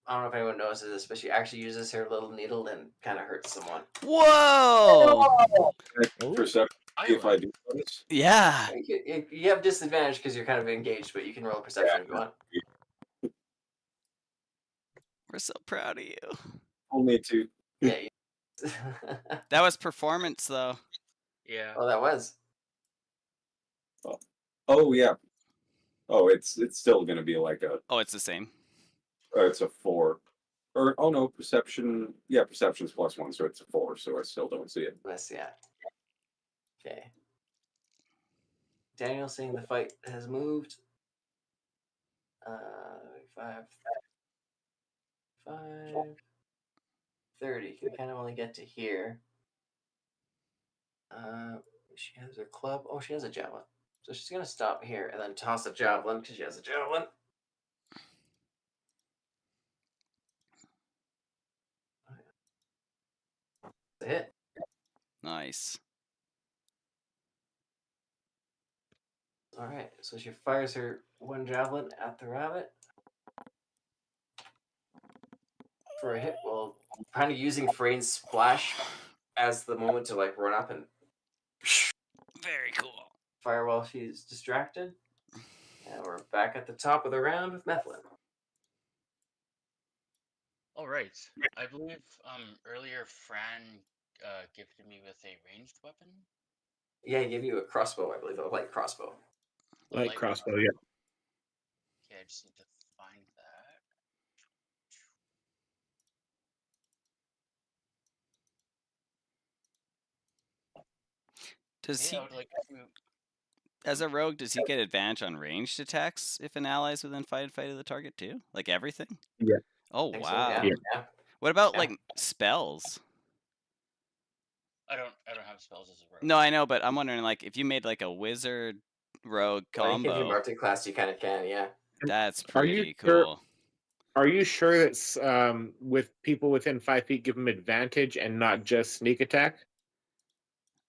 I don't know if anyone notices this, but she actually uses her little needle and kind of hurts someone. Whoa! Perception. See if I do this. Yeah. You have disadvantage because you're kind of engaged, but you can roll a perception if you want. We're so proud of you. Only 2. Yeah. That was performance, though. Yeah. Oh, that was. Oh yeah. Oh, it's still gonna be like a. Oh, it's the same. It's a 4. Or oh no, perception. Yeah, perception's +1, so it's a 4. So I still don't see it. Let's see it. Okay. Daniel saying the fight has moved. 5, 30. Can kind of only get to here. She has her club. Oh, she has a javelin. So she's gonna stop here and then toss a javelin because she has a javelin. That's a hit. Nice. All right. So she fires her one javelin at the rabbit for a hit. Well, kind of using Frayne's splash as the moment to run up and Very cool. fire while she's distracted. And we're back at the top of the round with Methlin. All right. I believe earlier Fran gifted me with a ranged weapon. Yeah, he gave you a crossbow, I believe, a light crossbow. Light crossbow, yeah. Okay, I just need to find that. Does Okay, he, I would like to. as a rogue, does he get advantage on ranged attacks if an ally is within 5 feet of the target too? Like everything? Yeah. Oh, I think so, wow. yeah. What about Yeah. like spells? I don't have spells as a rogue. No, I know, but I'm wondering like if you made like a wizard rogue Well, I think if you combo, marked a class, you kind of can, yeah. that's Are you pretty sure- cool. Are you sure that's with people within 5 feet give them advantage and not just sneak attack?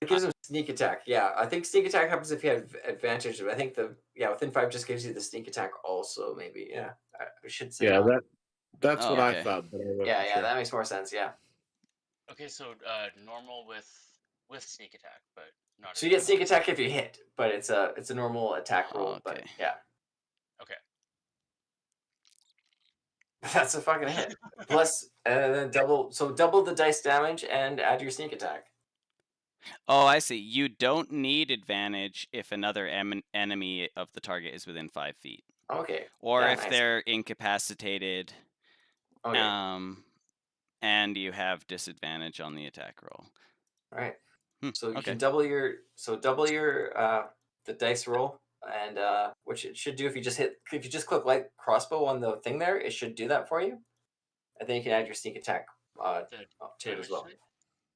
It gives them sneak attack, yeah. I think sneak attack happens if you have advantage, but I think within 5 just gives you the sneak attack also, maybe, yeah. I should say Yeah, that. that's Oh, what okay. I thought. But I wasn't Yeah, sure. that makes more sense, yeah. Okay, so normal with sneak attack, but not. So you get sneak attack if you hit, but it's a normal attack roll, but Okay. yeah. Okay. That's a fucking hit. Plus, then double the dice damage and add your sneak attack. Oh, I see. You don't need advantage if another enemy of the target is within 5 feet. Okay. Or Yeah, if nice. they're incapacitated, Okay. and you have disadvantage on the attack roll. All right. So you okay. can double your the dice roll, and which it should do if you just click light crossbow on the thing there, it should do that for you, and then you can add your sneak attack to it as well.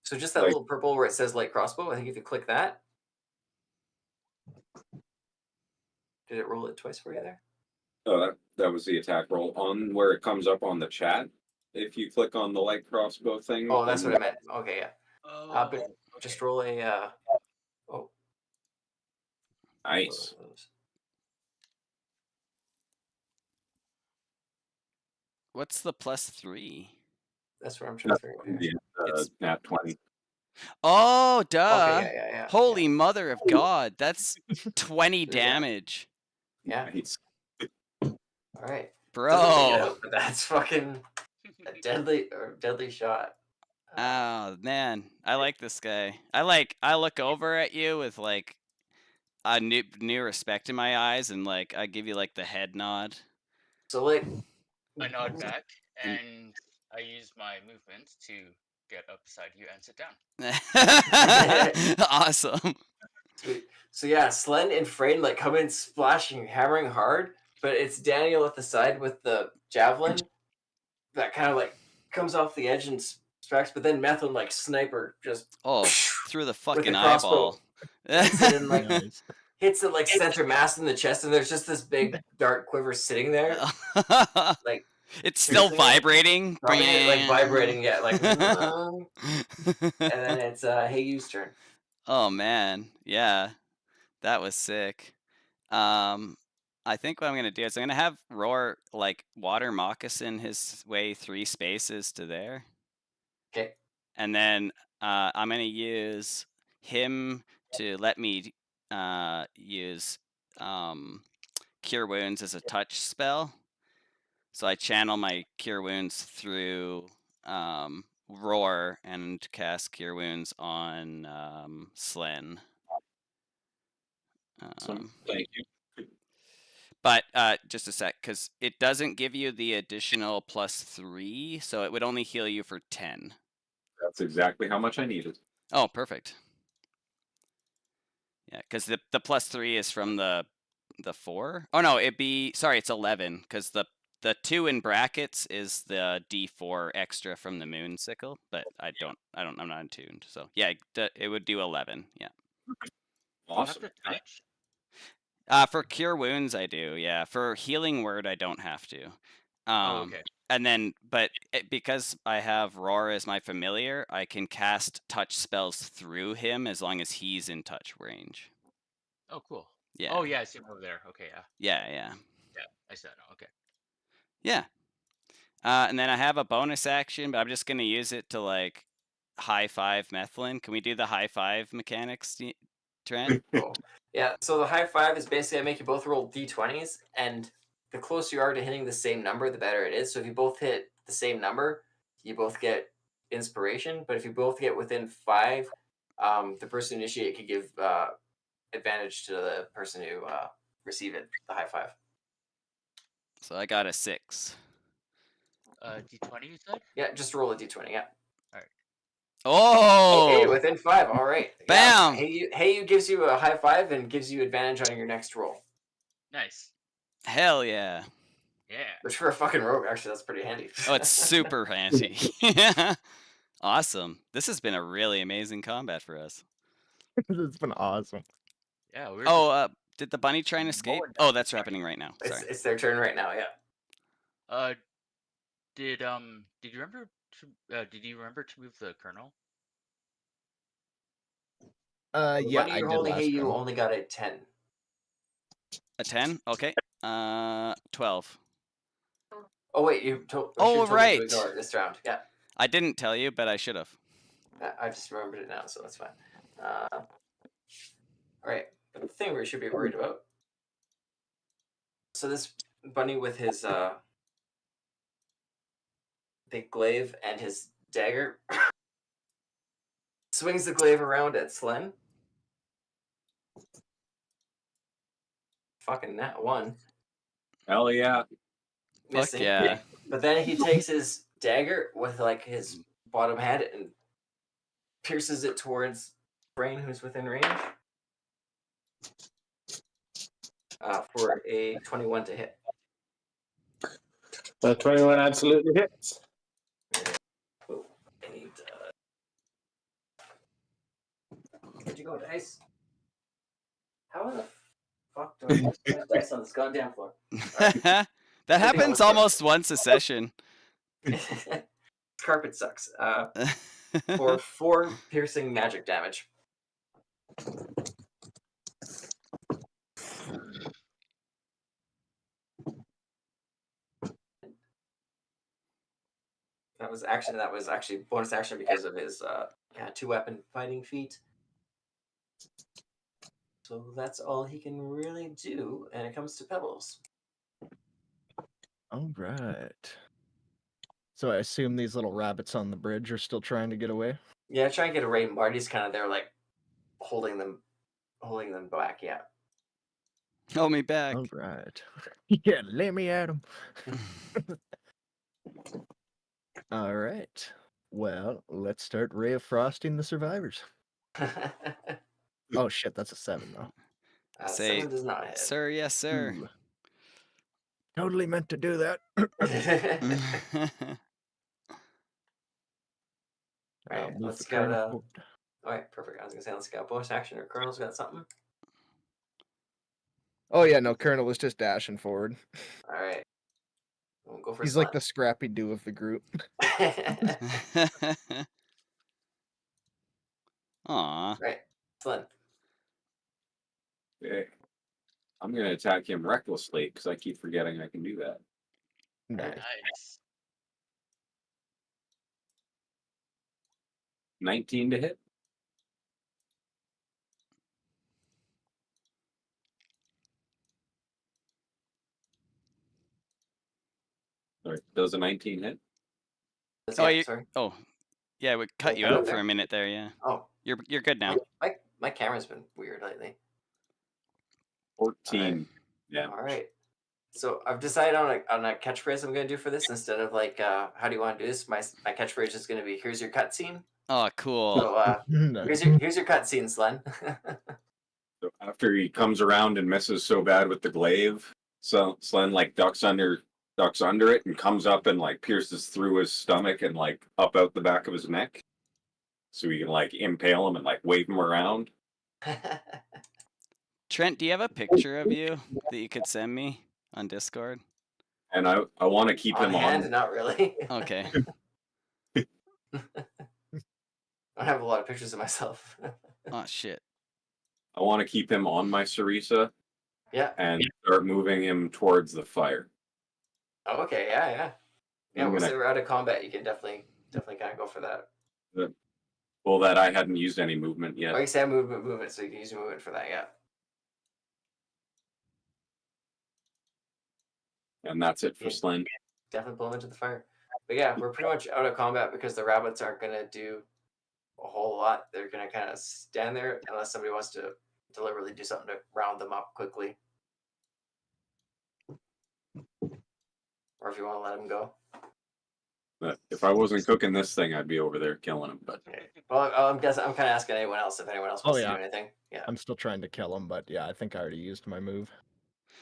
So just that little purple where it says light crossbow, I think if you click that, did it roll it twice for you there? Oh, that was the attack roll. On where it comes up on the chat, if you click on the light crossbow thing. Oh, that's what I meant. Okay, yeah. Oh, But just roll a oh. Nice. What's the +3? That's what I'm trying to figure out. Here. It's nat 20. Oh, duh. Okay, yeah. Holy mother of God. That's 20 damage. Yeah. Nice. All right. Bro. But that's fucking a deadly shot. Oh, man. I like this guy. I look over at you with like a new respect in my eyes, and like I give you like the head nod. So like I nod back and I use my movement to get up beside you and sit down. Awesome. Sweet. So yeah, Slen and Frayne like come in splashing, hammering hard, but it's Daniel at the side with the javelin that kind of like comes off the edge and smacks, but then Methlin like sniper just through the with fucking the crossbow. eyeball. Hits it in, like, hits it like center mass in the chest, and there's just this big dark quiver sitting there. Like it's still vibrating. Like vibrating, yeah, like and then it's hey you's turn. Oh man, yeah. That was sick. I think what I'm gonna do is I'm gonna have Roar like water moccasin his way 3 spaces to there. Okay. And then I'm gonna use him to let me use Cure Wounds as a touch spell. So I channel my Cure Wounds through Roar and cast Cure Wounds on Slen. Thank you. But just a sec, because it doesn't give you the additional +3, so it would only heal you for 10. That's exactly how much I needed. Oh, perfect. Yeah, because the +3 is from the 4. Oh no, it's 11, because the 2 in brackets is the D4 extra from the moon sickle, but I'm not attuned. So yeah, it would do 11. Yeah. Awesome. For Cure Wounds, I do. Yeah. For Healing Word, I don't have to. Okay. And then, but because I have Roar as my familiar, I can cast touch spells through him as long as he's in touch range. Oh, cool. Yeah. Oh, yeah, I see him over there. Okay, yeah. Yeah. Yeah, I see that now. Okay. Yeah. And then I have a bonus action, but I'm just going to use it to like high five Methlin. Can we do the high five mechanics, Trent? Cool. Yeah, so the high five is basically I make you both roll d20s, and the closer you are to hitting the same number, the better it is. So if you both hit the same number, you both get inspiration. But if you both get within 5, the person initiate could give advantage to the person who receive it, the high five. So I got a 6. D20 you said? Yeah, just roll a d20. Yeah. Oh! Hey, within 5. All right. Bam! Yeah. Hey, you gives you a high five and gives you advantage on your next roll. Nice. Hell yeah. Yeah. Which for a fucking rogue, actually, that's pretty handy. Oh, it's super handy. Awesome. This has been a really amazing combat for us. It's been awesome. Yeah. We're Oh, did the bunny try and escape? mowing Oh, down that's the happening right now. Sorry. It's their turn right now. Yeah. Did you remember to move the colonel? The Yeah, bunny I you're did holding, last hey, you round. only got a 10. A 10? Okay. 12. Oh wait, you told me right. to ignore it this round. Yeah. I didn't tell you, but I should have. I just remembered it now, so that's fine. All right. The thing we should be worried about. So this bunny with his big glaive and his dagger swings the glaive around at Slen. Fucking nat 1. Hell yeah. Fuck Missing. yeah. But then he takes his dagger with like his bottom head and pierces it towards Brain, who's within range. For a 21 to hit. 21 absolutely hits. Oh, I need. Where'd you go, dice? How the fuck do I use dice on this goddamn floor? That happens almost once a session. Carpet sucks. For 4 piercing magic damage. That was actually bonus action because of his 2-weapon fighting feat. So that's all he can really do, and it comes to Pebbles. All right. So I assume these little rabbits on the bridge are still trying to get away. Yeah, try and get away. Marty's kind of there, like holding them back. Yeah. Hold me back. All right. Yeah, let me at him. All right. Well, let's start ray of frosting the survivors. Oh shit, that's a 7 though. Say, 7 does not hit. sir, yes, sir. Ooh. Totally meant to do that. Right, Move let's the get colonel forward. all right, perfect. I was gonna say let's get bonus action, or Colonel's got something. Oh yeah, no, Colonel was just dashing forward. All right, we'll go for He's like the Scrappy Doo of the group. Aw. Right, Slen. Okay. I'm going to attack him recklessly because I keep forgetting I can do that. Nice. Nice. 19 to hit. Sorry, does a 19 hit? Sorry. Oh, yeah, we cut you cut out out for there? a minute there. Yeah, Oh, you're good now. my camera's been weird lately. 14. Yeah. All right. So I've decided on a catchphrase I'm gonna do for this instead of like how do you want to do this? My catchphrase is gonna be here's your cutscene. Oh, cool. So Nice. here's your cutscene, Slen. So after he comes around and misses so bad with the glaive, so Slen like ducks under it and comes up and like pierces through his stomach and like up out the back of his neck. So he can like impale him and like wave him around. Trent, do you have a picture of you that you could send me on Discord? And I want to keep on him hand, on. not really. Okay. I have a lot of pictures of myself. Oh shit. I want to keep him on my Sarisa Yeah. and start moving him towards the fire. Oh, okay. Yeah. Yeah. I'm Once gonna- they were out of combat, you can definitely kind of go for that. Well, that I hadn't used any movement yet. Oh, you said movement, so you can use movement for that. Yeah. And that's it for Yeah. Slen. Definitely pull him into the fire. But yeah, we're pretty much out of combat because the rabbits aren't going to do a whole lot. They're going to kind of stand there unless somebody wants to deliberately do something to round them up quickly. or if you want to let him go. But if I wasn't cooking this thing, I'd be over there killing him. But Okay. Well, I'm kind of asking anyone else if anyone else wants to yeah. do anything. Yeah. I'm still trying to kill him, but yeah, I think I already used my move.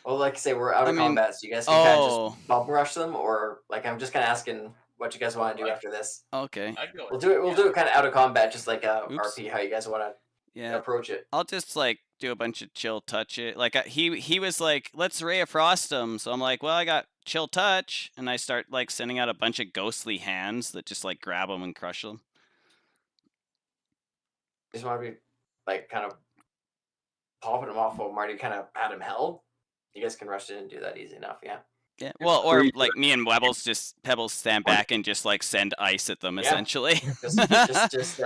Well, like I say, we're out I of mean, combat, so you guys can kind of oh. just bum rush them, or like I'm just kind of asking what you guys want to do after this. Okay. I'd go We'll do it. We'll do it kind of out of combat, just like Oops. RP. How you guys want to Yeah. approach it? I'll just like do a bunch of chill touch it. Like he was like, let's Ray of Frost him. So I'm like, well, I got chill touch, and I start like sending out a bunch of ghostly hands that just like grab him and crush them. You just want to be like kind of popping him off while Marty kind of had him held. You guys can rush in and do that easy enough. Yeah. Yeah. Well, or like me and Pebbles stand back and just like send ice at them Yeah. essentially. just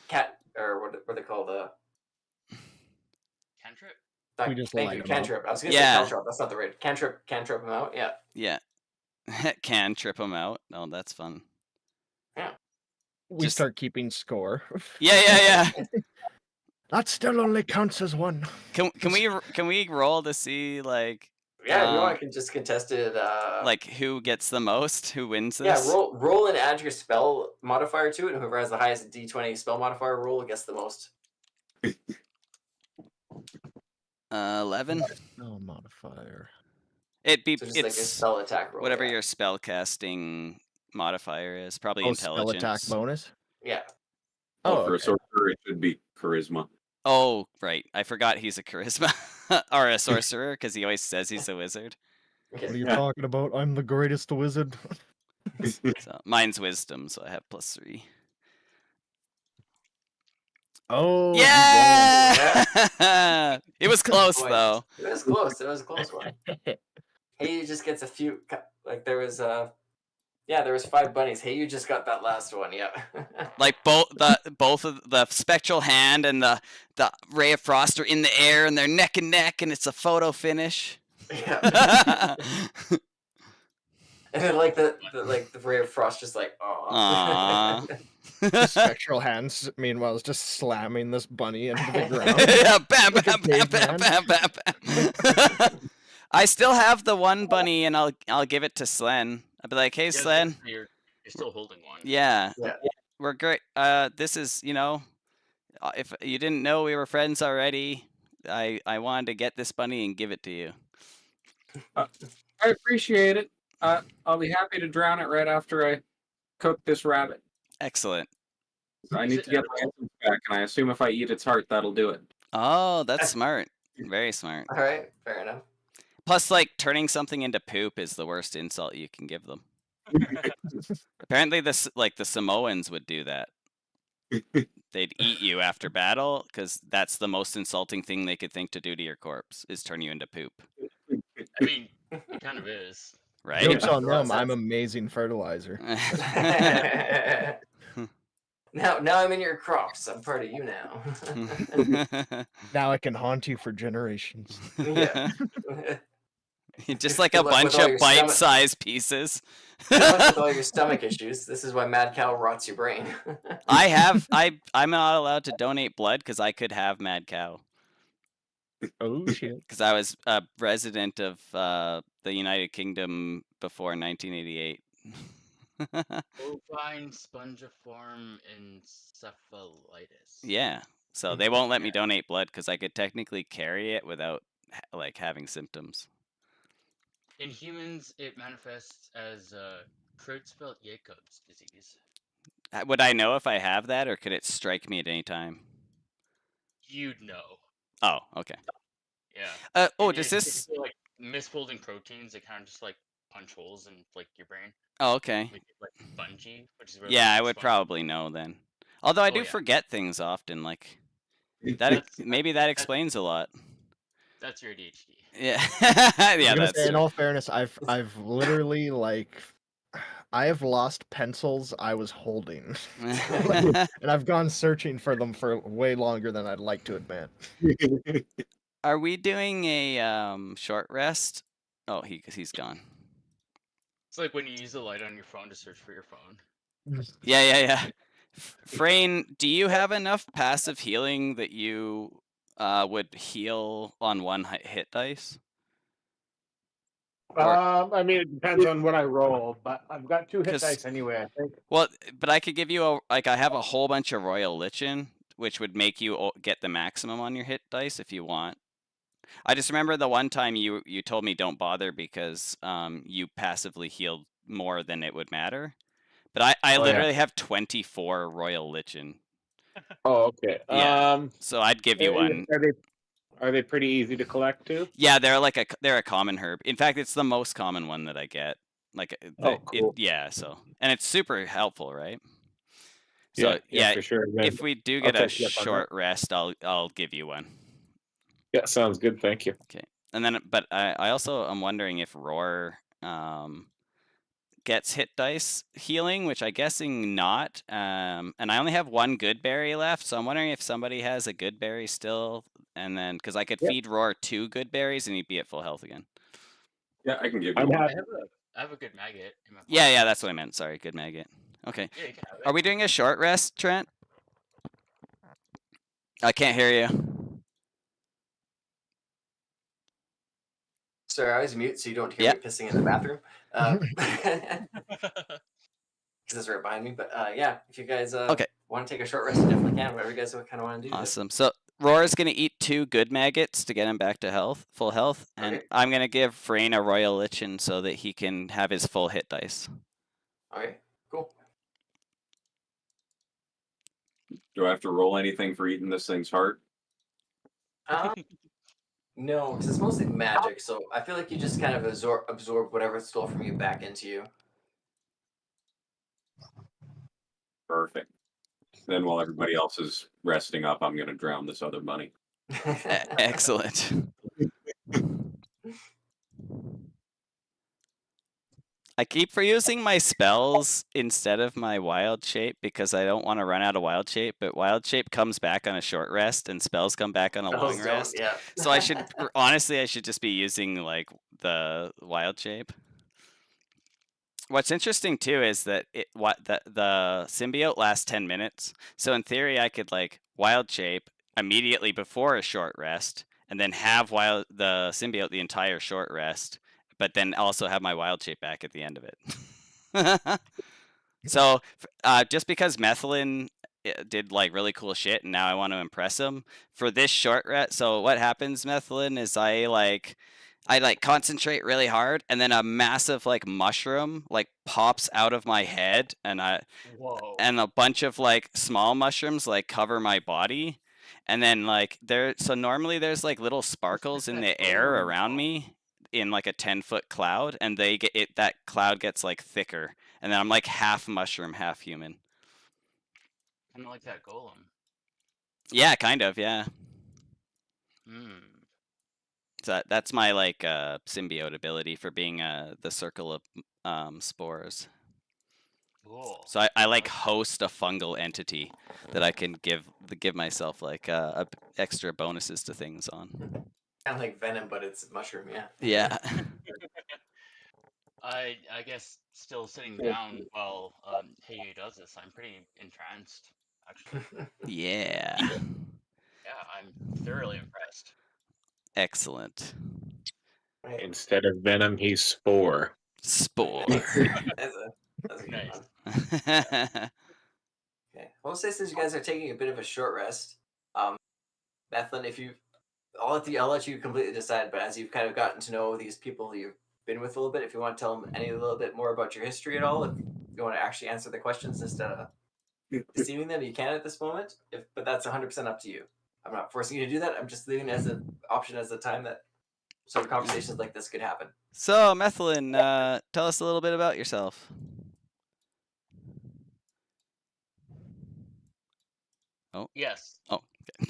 cat or what they call the Cantrip. We just thank light you, 'em up. cantrip. I was gonna Yeah. say cantrip. That's not the right cantrip. Cantrip him out. Yeah. Yeah. Can trip them out. Oh, that's fun. We Just- start keeping score. Yeah. That still only counts as one. Can we roll to see like Yeah. If you want, I can just contest it. like who gets the most, who wins Yeah, this? roll and add your spell modifier to it, and whoever has the highest D20 spell modifier roll gets the most. 11. No modifier. It'd be So just like a it's spell attack roll. whatever yeah. your spell casting modifier is. Probably Oh, spell intelligence. attack bonus. Yeah. Oh, for a okay. sorcerer, it should be charisma. Oh, right. I forgot he's a charisma or a sorcerer because he always says he's a wizard. Okay. What are you talking about? I'm the greatest wizard. So mine's wisdom, so I have +3. Oh, Yeah! It was close Boy, though. It was close. It was a close one. Hey, just gets a few. Like there was there was 5 bunnies. Hey, you just got that last one. Yeah. Like both of the spectral hand and the ray of frost are in the air and they're neck and neck and it's a photo finish. Yeah. And then like the ray of frost just like Aww. The spectral hands, meanwhile, is just slamming this bunny into the ground. Yeah, bam, Like a bam, bam, bam, bam, bam. I still have the one bunny, and I'll give it to Slen. I'll be like, hey, Slen. You're still holding one. Yeah, Yeah. we're great. This is, if you didn't know we were friends already, I wanted to get this bunny and give it to you. I appreciate it. I'll be happy to drown it right after I cook this rabbit. Excellent. I need to get my essence back, and I assume if I eat its heart, that'll do it. Oh, that's smart. Very smart. All right, fair enough. Plus, like, turning something into poop is the worst insult you can give them. Apparently, the Samoans would do that. They'd eat you after battle because that's the most insulting thing they could think to do to your corpse is turn you into poop. I mean, it kind of is. Right? Jokes on Yeah. them. I'm amazing fertilizer. Now I'm in your crops. I'm part of you now. Now I can haunt you for generations. Yeah. Just like Good a luck with bunch all of your stomach- bite-sized pieces. Good luck with all your stomach issues. This is why Mad Cow rots your brain. I'm not allowed to donate blood because I could have mad cow. Oh shit. Because I was a resident of the United Kingdom before 1988. Bovine spongiform encephalitis. Yeah. So they won't let me donate blood because I could technically carry it without like having symptoms. In humans, it manifests as Creutzfeldt-Jacobs disease. Would I know if I have that, or could it strike me at any time? You'd know. Oh, okay. Yeah. Does this? Like misfolding proteins? It kind of just like punch holes in like your brain. Oh, okay. Make it like spongy, which is where Yeah, like, I would sponge- probably know then. Although I do yeah. forget things often. Like that. That's- Maybe that explains a lot. That's your ADHD. Yeah. I'm Yeah. gonna That's say, in true. all fairness, I've literally I have lost pencils I was holding, and I've gone searching for them for way longer than I'd like to admit. Are we doing a short rest? Oh, he's gone. It's like when you use the light on your phone to search for your phone. Yeah. Frayne, do you have enough passive healing that you would heal on one hit dice? I mean, it depends on what I roll, but I've got 2 hit 'Cause- dice anyway, I think. Well, but I could give you I have a whole bunch of Royal Lichen, which would make you get the maximum on your hit dice if you want. I just remember the one time you told me don't bother because you passively healed more than it would matter. But I literally have 24 Royal Lichen. Oh, okay. Yeah. So I'd give you one. Are they pretty easy to collect too? Yeah, they're a common herb. In fact, it's the most common one that I get. Like, cool. So, and it's super helpful, right? So yeah, for sure. If we do get a short rest, I'll give you one. Yeah, sounds good. Thank you. Okay, and then, but I also am wondering if Roar gets hit dice healing, which I'm guessing not. And I only have 1 good berry left, so I'm wondering if somebody has a good berry still, and then because I could feed Roar 2 good berries and he'd be at full health again. Yeah, I can give you I'm one. I have a good maggot. In my Yeah, that's what I meant. Sorry, good maggot. Okay. Yeah, you can have it. Are we doing a short rest, Trent? I can't hear you. Sorry, I was mute so you don't hear me pissing in the bathroom. Because it's right behind me. But yeah, if you guys want to take a short rest, you definitely can. Whatever you guys kind of want to do. Awesome. So Roar is going to eat 2 good maggots to get him back to full health, and I'm going to give Frayne a Royal Lichen so that he can have his full hit dice. Okay, cool. Do I have to roll anything for eating this thing's heart? No, because it's mostly magic, so I feel like you just kind of absorb whatever it stole from you back into you. Perfect. Then while everybody else is resting up, I'm going to drown this other bunny. Excellent. I keep using my spells instead of my wild shape because I don't want to run out of wild shape, but wild shape comes back on a short rest and spells come back on a long rest. Yeah. So I should just be using like the wild shape. What's interesting too is that the symbiote lasts 10 minutes. So in theory I could like wild shape immediately before a short rest and then have the symbiote the entire short rest, but then also have my wild shape back at the end of it. So just because Methlin did like really cool shit and now I want to impress him for this short rest. So what happens, Methlin, is I concentrate really hard and then a massive like mushroom like pops out of my head and and a bunch of like small mushrooms like cover my body. And then like so normally there's like little sparkles in the air around me in like a 10-foot cloud, and that cloud gets like thicker, and then I'm like half mushroom, half human. Kind of like that golem. Yeah, kind of, yeah. Hmm. So that's my like symbiote ability for being the circle of spores. Cool. So I like host a fungal entity that I can give myself like extra bonuses to things on. Kind of like venom, but it's mushroom, yeah. Yeah. I guess still sitting down while Hey does this. I'm pretty entranced, actually. Yeah. Yeah, I'm thoroughly impressed. Excellent. Right. Instead of venom, he's spore. Spore. That's a good Nice. one. Okay. Well, since you guys are taking a bit of a short rest, Methlin, I'll let you completely decide. But as you've kind of gotten to know these people you've been with a little bit, if you want to tell them a little bit more about your history at all, if you want to actually answer the questions instead of deceiving them, you can at this moment. But that's 100% up to you. I'm not forcing you to do that. I'm just leaving it as an option as the time that sort of conversations like this could happen. So, Methlin, tell us a little bit about yourself. Oh. Yes. Oh, okay.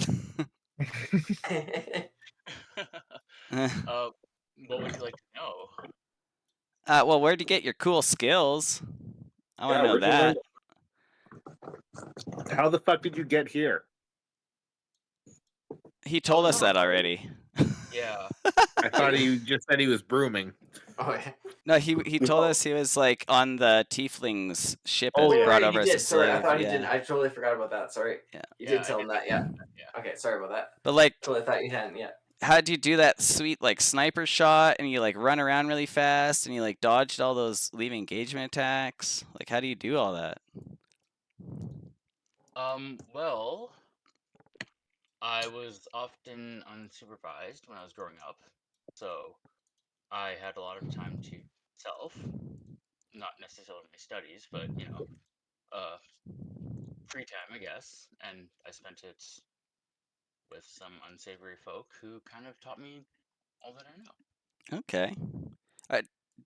What would you like to know? Well, where'd you get your cool skills? I want to know that. How the fuck did you get here? He told us that already. Yeah. I thought he just said he was brooming. Oh, yeah. No, he told us he was like on the Tieflings ship Oh, and brought yeah, over you as a did. Sorry, slave. I thought yeah. you didn't. I totally forgot about that. Sorry. Yeah. You did tell him that, yeah. Yeah. Okay, sorry about that. But like, Totally thought you hadn't yet. how'd you do that sweet like sniper shot and you like run around really fast and you like dodged all those leave engagement attacks? Like how do you do all that? Well, I was often unsupervised when I was growing up, so I had a lot of time to self, not necessarily my studies, but free time, I guess, and I spent it with some unsavory folk who kind of taught me all that I know. Okay.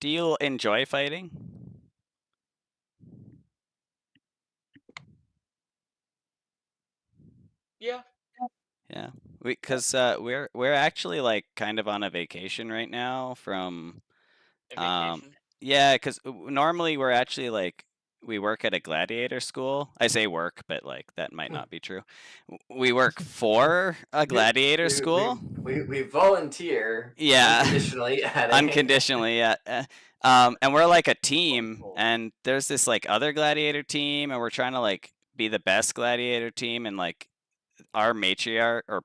Do you enjoy fighting? Yeah. Yeah. Because we're actually like kind of on a vacation right now from A vacation. yeah, because normally we're actually like we work at a gladiator school. I say work, but like that might not be true. We work for a gladiator school. We volunteer. Yeah. Unconditionally at Unconditionally, yeah. And we're like a team, and there's this like other gladiator team, and we're trying to like be the best gladiator team, and like our matriarch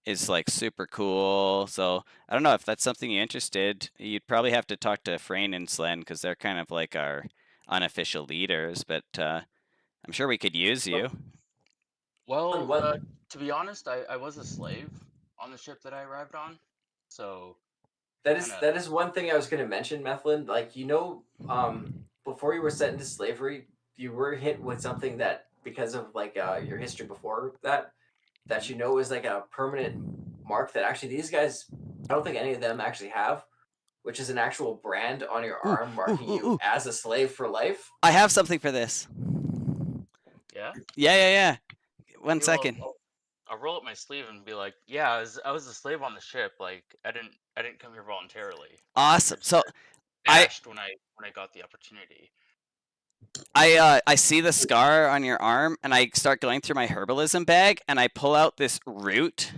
is like super cool. So I don't know if that's something you're interested. You'd probably have to talk to Frayne and Slen because they're kind of like our unofficial leaders, but I'm sure we could use you. Well, what- to be honest, I was a slave on the ship that I arrived on, so That is one thing I was going to mention, Methlin. Like before you were sent into slavery, you were hit with something that because of like your history before that is like a permanent mark that actually these guys, I don't think any of them actually have, which is an actual brand on your arm marking you as a slave for life. I have something for this. Yeah. Yeah. One second. I'll roll up my sleeve and be like, "Yeah, I was a slave on the ship. Like, I didn't come here voluntarily." Awesome. So Dashed when I got the opportunity. I see the scar on your arm, and I start going through my herbalism bag, and I pull out this root,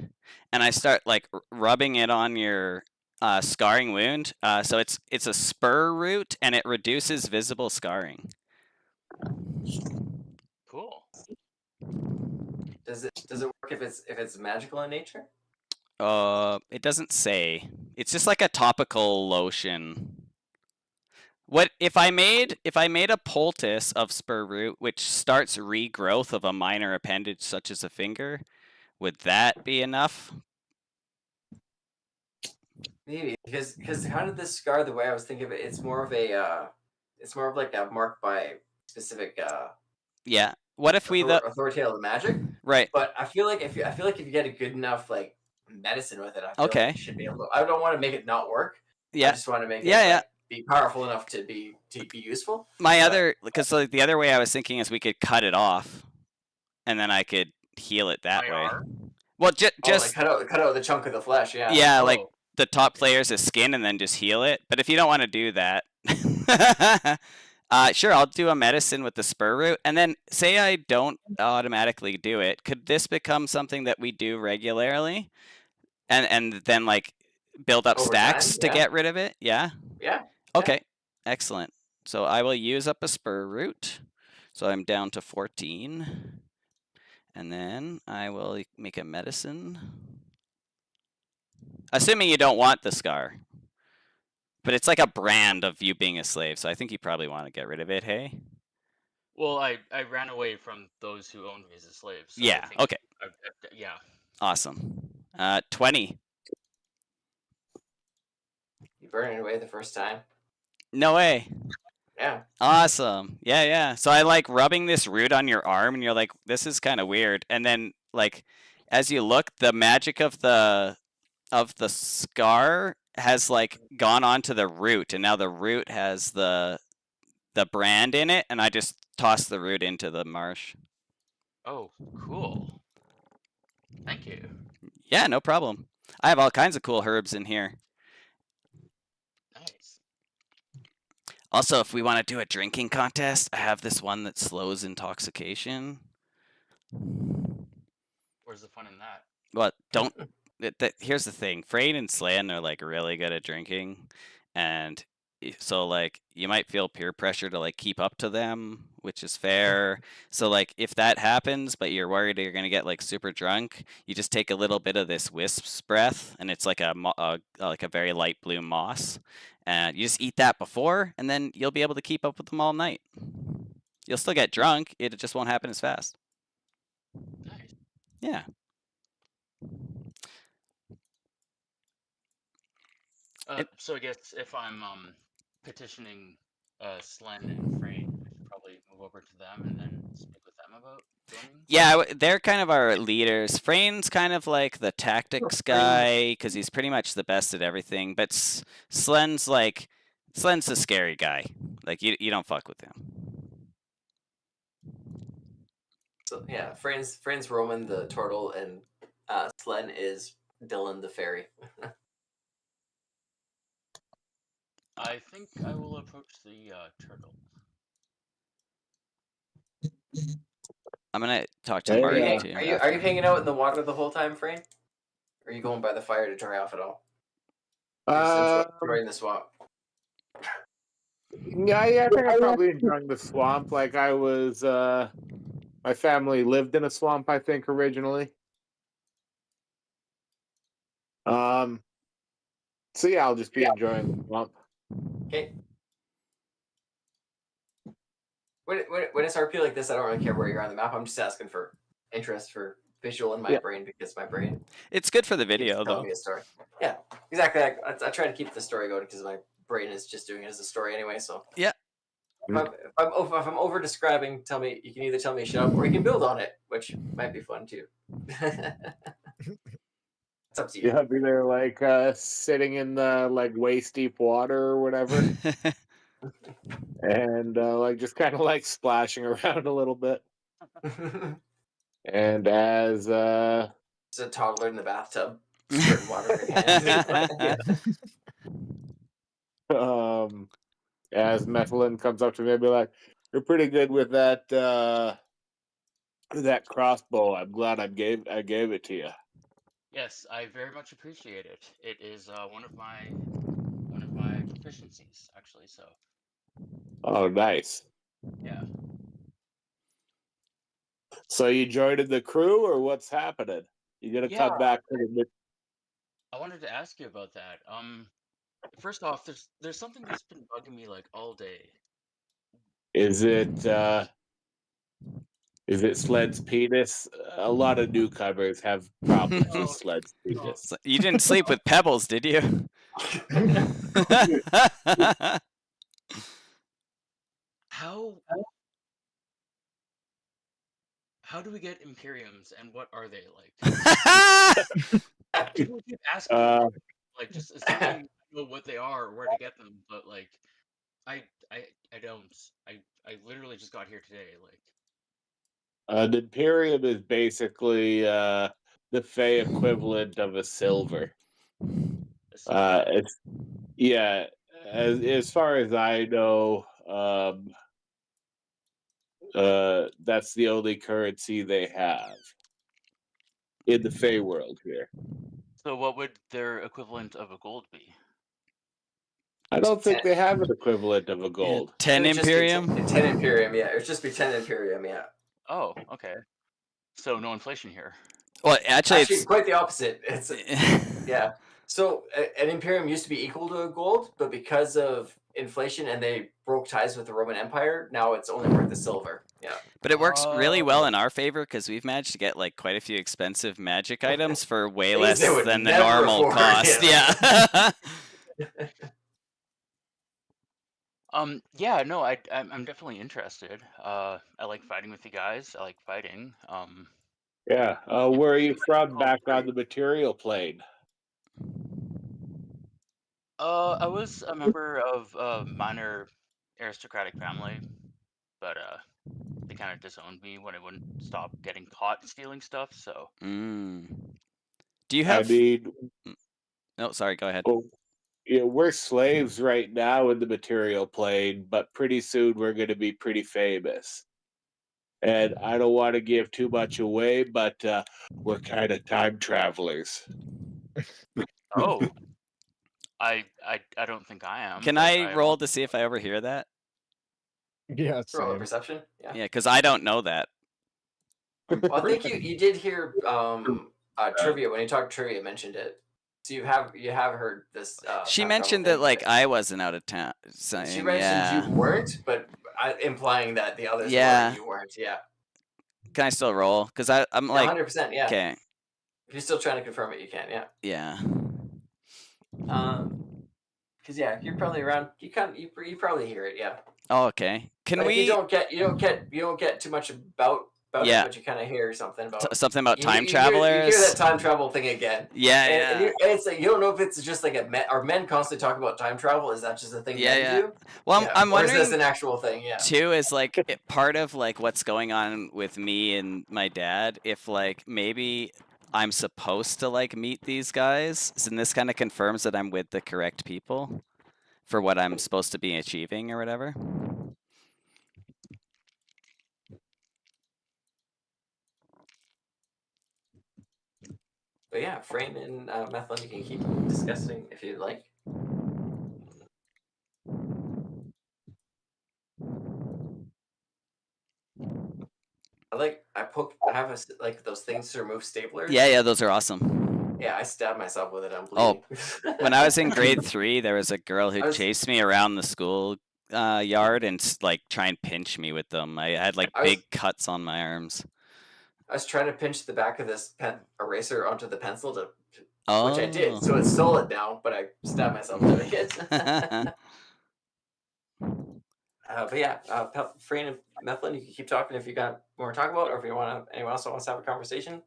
and I start like rubbing it on your scarring wound. So it's a spur root, and it reduces visible scarring. Cool. Does it work if it's magical in nature? It doesn't say. It's just like a topical lotion. What if I made a poultice of spur root, which starts regrowth of a minor appendage such as a finger? Would that be enough? Maybe because kind of this scar, the way I was thinking of it, it's more of like a mark by specific. Yeah. What if we authority of the magic? Right. But I feel like if you get a good enough like medicine with it, I feel okay. like you should be able to. I don't want to make it not work. Yeah. I just want to make it be powerful enough to be useful. Because like the other way I was thinking is we could cut it off, and then I could heal it that way. Arm? Well, just like cut out the chunk of the flesh. Yeah. Yeah, like the top layers of skin, and then just heal it. But if you don't want to do that, sure, I'll do a medicine with the spur root, and then say I don't automatically do it. Could this become something that we do regularly, and then like build up over stacks time, to get rid of it? Yeah. Yeah. Okay. Excellent. So I will use up a spur root. So I'm down to 14. And then I will make a medicine. Assuming you don't want the scar. But it's like a brand of you being a slave, so I think you probably want to get rid of it, hey? Well, I ran away from those who owned me as a slave. So yeah, okay. Yeah. Awesome. 20. You burn it away the first time? No way. Yeah. Awesome. Yeah. So I like rubbing this root on your arm, and you're like, this is kind of weird. And then like as you look, the magic of the scar has like gone onto the root, and now the root has the brand in it, and I just toss the root into the marsh. Oh, cool. Thank you. Yeah, no problem. I have all kinds of cool herbs in here. Nice. Also, if we want to do a drinking contest, I have this one that slows intoxication. Where's the fun in that? Well, don't. Here's the thing. Frayne and Slan are like really good at drinking, and so like you might feel peer pressure to like keep up to them which is fair. So like if that happens, but you're worried you're gonna get like super drunk, you just take a little bit of this wisp's breath, and it's like like a very light blue moss, and you just eat that before, and then you'll be able to keep up with them all night. You'll still get drunk, it just won't happen as fast. Nice. Yeah. So I guess if I'm petitioning Slen and Frayne, I should probably move over to them and then speak with them about joining. Yeah, they're kind of our leaders. Frayne's kind of like the tactics guy because he's pretty much the best at everything. But Slen's the scary guy. Like you don't fuck with him. So yeah, Friends Roman the turtle, and Slen is Dylan the fairy. I think I will approach the turtle. I'm gonna talk to Hey, Marty yeah. too. Are you hanging out in the water the whole time, Frayne? Or are you going by the fire to dry off at all? Or just enjoying the swamp? Yeah, I think I'm probably enjoying the swamp. Like I was, my family lived in a swamp, I think, originally. So yeah, I'll just be enjoying the swamp. Okay. When it's RP like this, I don't really care where you're on the map. I'm just asking for interest for visual in my brain, because my brain It's good for the keeps video telling though. me a story. Yeah, exactly. I try to keep the story going because my brain is just doing it as a story anyway. So Yeah. if I'm over describing, tell me. You can either tell me shut up, or you can build on it, which might be fun too. It's up to you. Yeah, I'll be there like sitting in the like waist deep water or whatever, and like just kind of like splashing around a little bit. And as It's a toddler in the bathtub, squirting water in your hand. as Methlin comes up to me and be like, "You're pretty good with that crossbow. I'm glad I gave it to you." Yes, I very much appreciate it. It is one of my proficiencies, actually. So Oh, nice. yeah. So you joined the crew, or what's happening? You gonna Yeah. come back to the? I wanted to ask you about that. First off, there's something that's been bugging me like all day. Is it Sled's penis? A lot of newcomers have problems with Sled's penis. So you didn't sleep with Pebbles, did you? How do we get Imperiums, and what are they like? People keep asking me, like, just assuming I know what they are or where to get them, but like, I don't. I literally just got here today. Like, An Imperium is basically the Fey equivalent of a silver. It's as far as I know, that's the only currency they have in the Fey world here. so what would their equivalent of a gold be? I don't think they have an equivalent of a gold. 10 It would just be Imperium? 10 Imperium, yeah. It would just be 10 Imperium, yeah. Oh, okay. So no inflation here. Well, actually, Actually, quite the opposite. It's yeah. So an Imperium used to be equal to a gold, but because of inflation and they broke ties with the Roman Empire, now it's only worth a silver. Yeah. But it works really well in our favor because we've managed to get like quite a few expensive magic items for way less they would than the never normal afford, cost. yeah. Yeah, no, I'm definitely interested. I like fighting with you guys. I like fighting. Yeah. Where are you from? Back on the material plane. I was a member of a minor aristocratic family, but they kind of disowned me when I wouldn't stop getting caught stealing stuff. So Do you have? I mean, No, sorry. Go ahead. well, we're slaves right now in the material plane, but pretty soon we're going to be pretty famous. And I don't want to give too much away, but we're kind of time travelers. oh, I don't think I am. Can but I roll to see if I overhear that? Yeah, Roll a same. perception. Yeah. Yeah, because I don't know that. Well, I think you did hear trivia when you talked trivia mentioned it. So you have heard this. She time travel mentioned thing, that like but I wasn't out of town. she Saying, mentioned yeah. you weren't, but implying that the others Yeah. were, you weren't. Yeah. Can I still roll? Because I'm like, 100%. Yeah. okay, If you're still trying to confirm it, you can. Yeah. yeah. Because yeah, you're probably around. You probably hear it. Yeah. Oh, okay. Can Like, we? You don't get too much about Yeah. it, but you kind of hear something about Something about time you travelers. hear that time travel thing again. Yeah, And yeah. it's like you don't know if it's just like are men constantly talking about time travel? Is that just a thing Yeah, men yeah. do? Well, I'm Or is wondering this an actual thing? Yeah. too is like part of like what's going on with me and my dad. If like maybe I'm supposed to like meet these guys, and this kind of confirms that I'm with the correct people for what I'm supposed to be achieving or whatever. But yeah, Frame and Methlin, you can keep discussing if you'd like. I have like those things to remove staplers. Yeah, those are awesome. Yeah, I stabbed myself with it. I'm Oh, bleeding. when I was in grade 3, there was a girl who chased me around the school yard and like try and pinch me with them. I had like big cuts on my arms. I was trying to pinch the back of this pen eraser onto the pencil which I did. Oh. So it's solid now, but I stabbed myself doing it. But yeah, Frame and Methlin, you can keep talking if you got more to talk about, or if you want anyone else wants to have a conversation.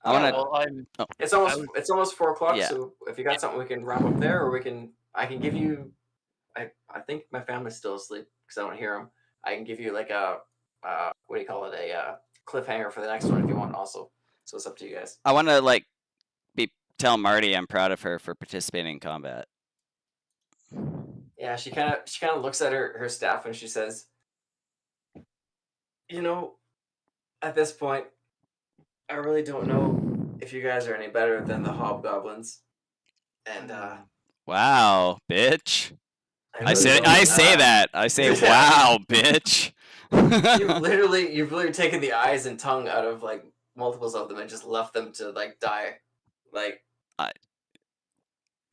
I want to. Well, It's almost 4 o'clock. Yeah. So if you got something, we can wrap up there, or I can give you. I think my family's still asleep because I don't hear them. I can give you like a what do you call it, a cliffhanger for the next one if you want also. So it's up to you guys. I want to like tell Marty I'm proud of her for participating in combat. Yeah, she kind of looks at her staff and she says, "You know, at this point, I really don't know if you guys are any better than the hobgoblins." And wow, bitch. I say that. I say wow, bitch. You've literally taken the eyes and tongue out of like multiples of them and just left them to like die. Like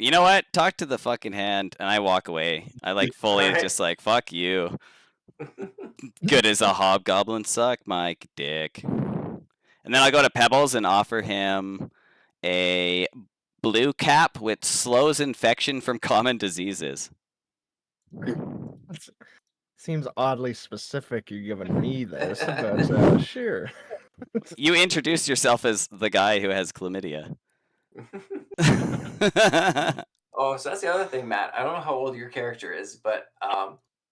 you know what? Talk to the fucking hand, and I walk away. I like fully just like fuck you. Good as a hobgoblin, suck my dick. And then I go to Pebbles and offer him a blue cap which slows infection from common diseases. Seems oddly specific you're giving me this, but sure. You introduce yourself as the guy who has chlamydia. Oh, so that's the other thing, Matt. I don't know how old your character is, but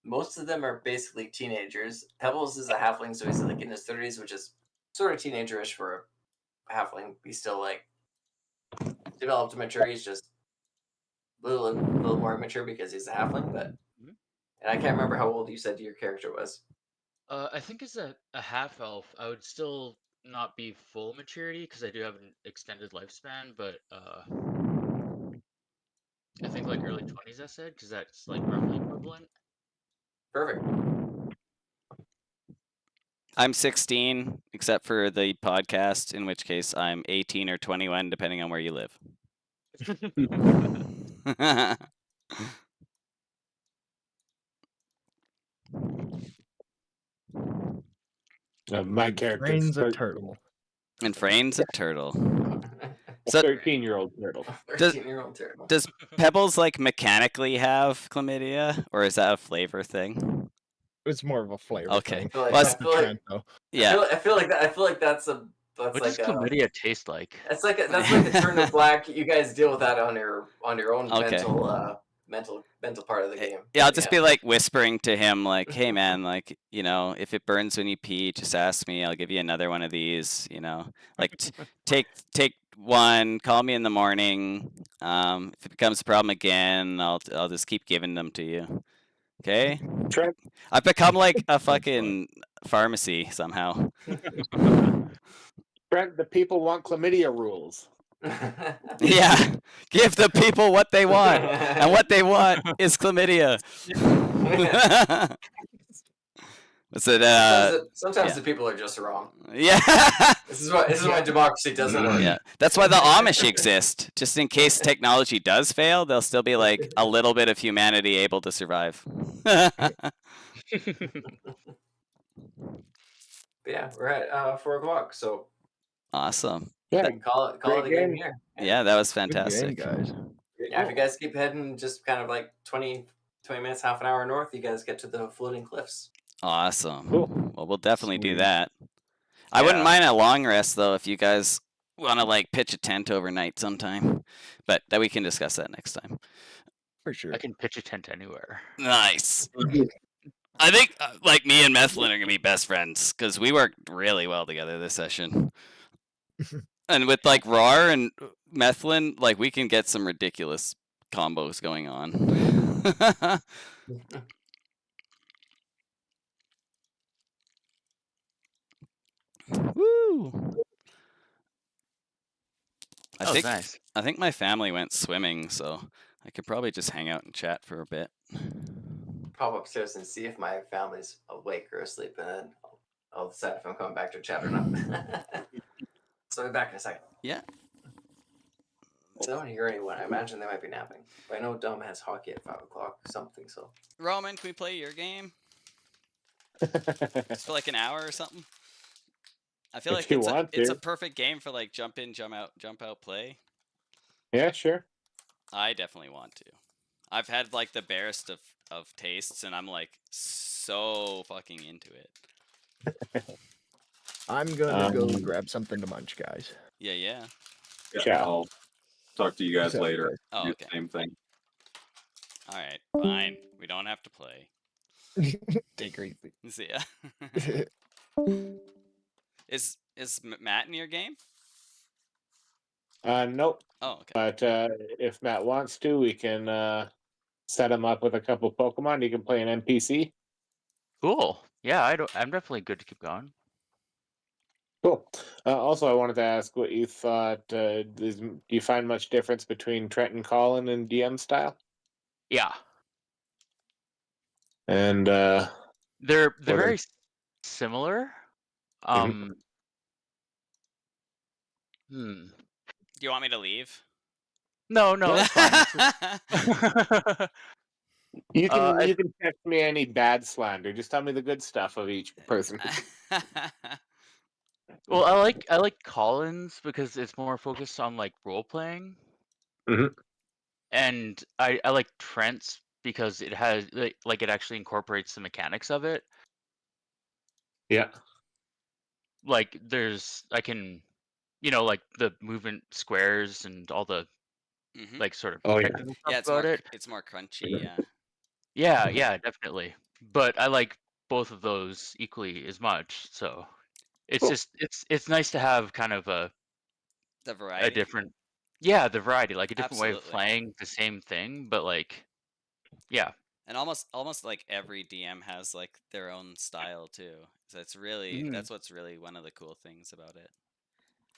most of them are basically teenagers. Pebbles is a halfling, so he's like in his 30s, which is sort of teenagerish for a halfling. He's still like developed mature. He's just a little more immature because he's a halfling. But and I can't remember how old you said your character was. I think as a half elf, I would still not be full maturity because I do have an extended lifespan, but I think like early 20s I said, because that's like roughly equivalent. Perfect. I'm 16, except for the podcast, in which case I'm 18 or 21, depending on where you live. My character. Frain's a turtle. And Frain's a turtle. So 13-year-old turtle. 13-year-old turtle. Does Pebbles like mechanically have chlamydia, or is that a flavor thing? It's more of a flavor. Okay. Thing. Well, That's the trend, though. Yeah. I feel like that. I feel like that's What like does chlamydia taste like? That's like a turn to black. You guys deal with that on your own Okay. mental part of the game. Yeah, I'll just be like whispering to him, like, "Hey, man, like, you know, if it burns when you pee, just ask me. I'll give you another one of these. You know, like, take one. Call me in the morning. If it becomes a problem again, I'll just keep giving them to you. Okay? Trent. I've become like a fucking pharmacy somehow. Trent, the people want chlamydia rules. Yeah, give the people what they want, and what they want is chlamydia. Is it Sometimes yeah. the people are just wrong. Yeah. This is why democracy doesn't work. Yeah. That's why the Amish exist. Just in case technology does fail, there'll still be like a little bit of humanity able to survive. But yeah, we're at 4 o'clock, so Awesome. Yeah, we can call it great a game game. here. Yeah, that was Good game, fantastic. guys. Yeah, if you guys keep heading just kind of like 20 minutes, half an hour north, you guys get to the floating cliffs. Awesome. Cool. Well, we'll definitely do Sweet. that. I wouldn't Yeah. mind a long rest though if you guys want to like pitch a tent overnight sometime, but that we can discuss that next time. For sure. I can pitch a tent anywhere. Nice. I think like me and Methlin are gonna be best friends because we worked really well together this session. And with like Rar and Methlin, like we can get some ridiculous combos going on. Woo! That was nice. I think my family went swimming, so I could probably just hang out and chat for a bit. Pop upstairs and see if my family's awake or asleep, and then I'll decide if I'm coming back to chat or not. So I'll be back in a second. Yeah. I don't hear anyone. I imagine they might be napping. But I know Dom has hockey at 5 o'clock, something, so. Roman, can we play your game? Just for like an hour or something? I feel If like you it's want a to. perfect game for like jump in, jump out play. Yeah, sure. I definitely want to. I've had like the barest of tastes, and I'm like so fucking into it. I'm gonna go grab something to munch, guys. Yeah, yeah. Yeah, Ciao. I'll talk to you guys Sounds later. good. Oh, Do okay. the same thing. All right, fine. We don't have to play. Take it easy. See ya. Is Matt in your game? Nope. Oh, okay. But if Matt wants to, we can set him up with a couple Pokemon. You can play an NPC. Cool. Yeah, I'm definitely good to keep going. Cool. Also, I wanted to ask what you thought. Do you find much difference between Trent and Colin and DM style? Yeah, And they're What very is- similar. Mhm. Hmm. Do you want me to leave? No, it's fine. you can I- you can text me any bad slander. Just tell me the good stuff of each person. Well, I like Collins because it's more focused on like role playing. Mhm. And I like Trent's because it has like it actually incorporates the mechanics of it. Yeah. Like I can, like the movement squares and all the Mhm. like sort of Oh, yeah. technical Yeah, stuff about it. it's more crunchy. Yeah. Yeah, definitely. But I like both of those equally as much. So it's Cool. just it's nice to have kind of The a variety. different the variety, like a different way of Absolutely. playing the same thing, but like yeah. And almost like every DM has like their own style too. So it's really Mhm. that's what's really one of the cool things about it.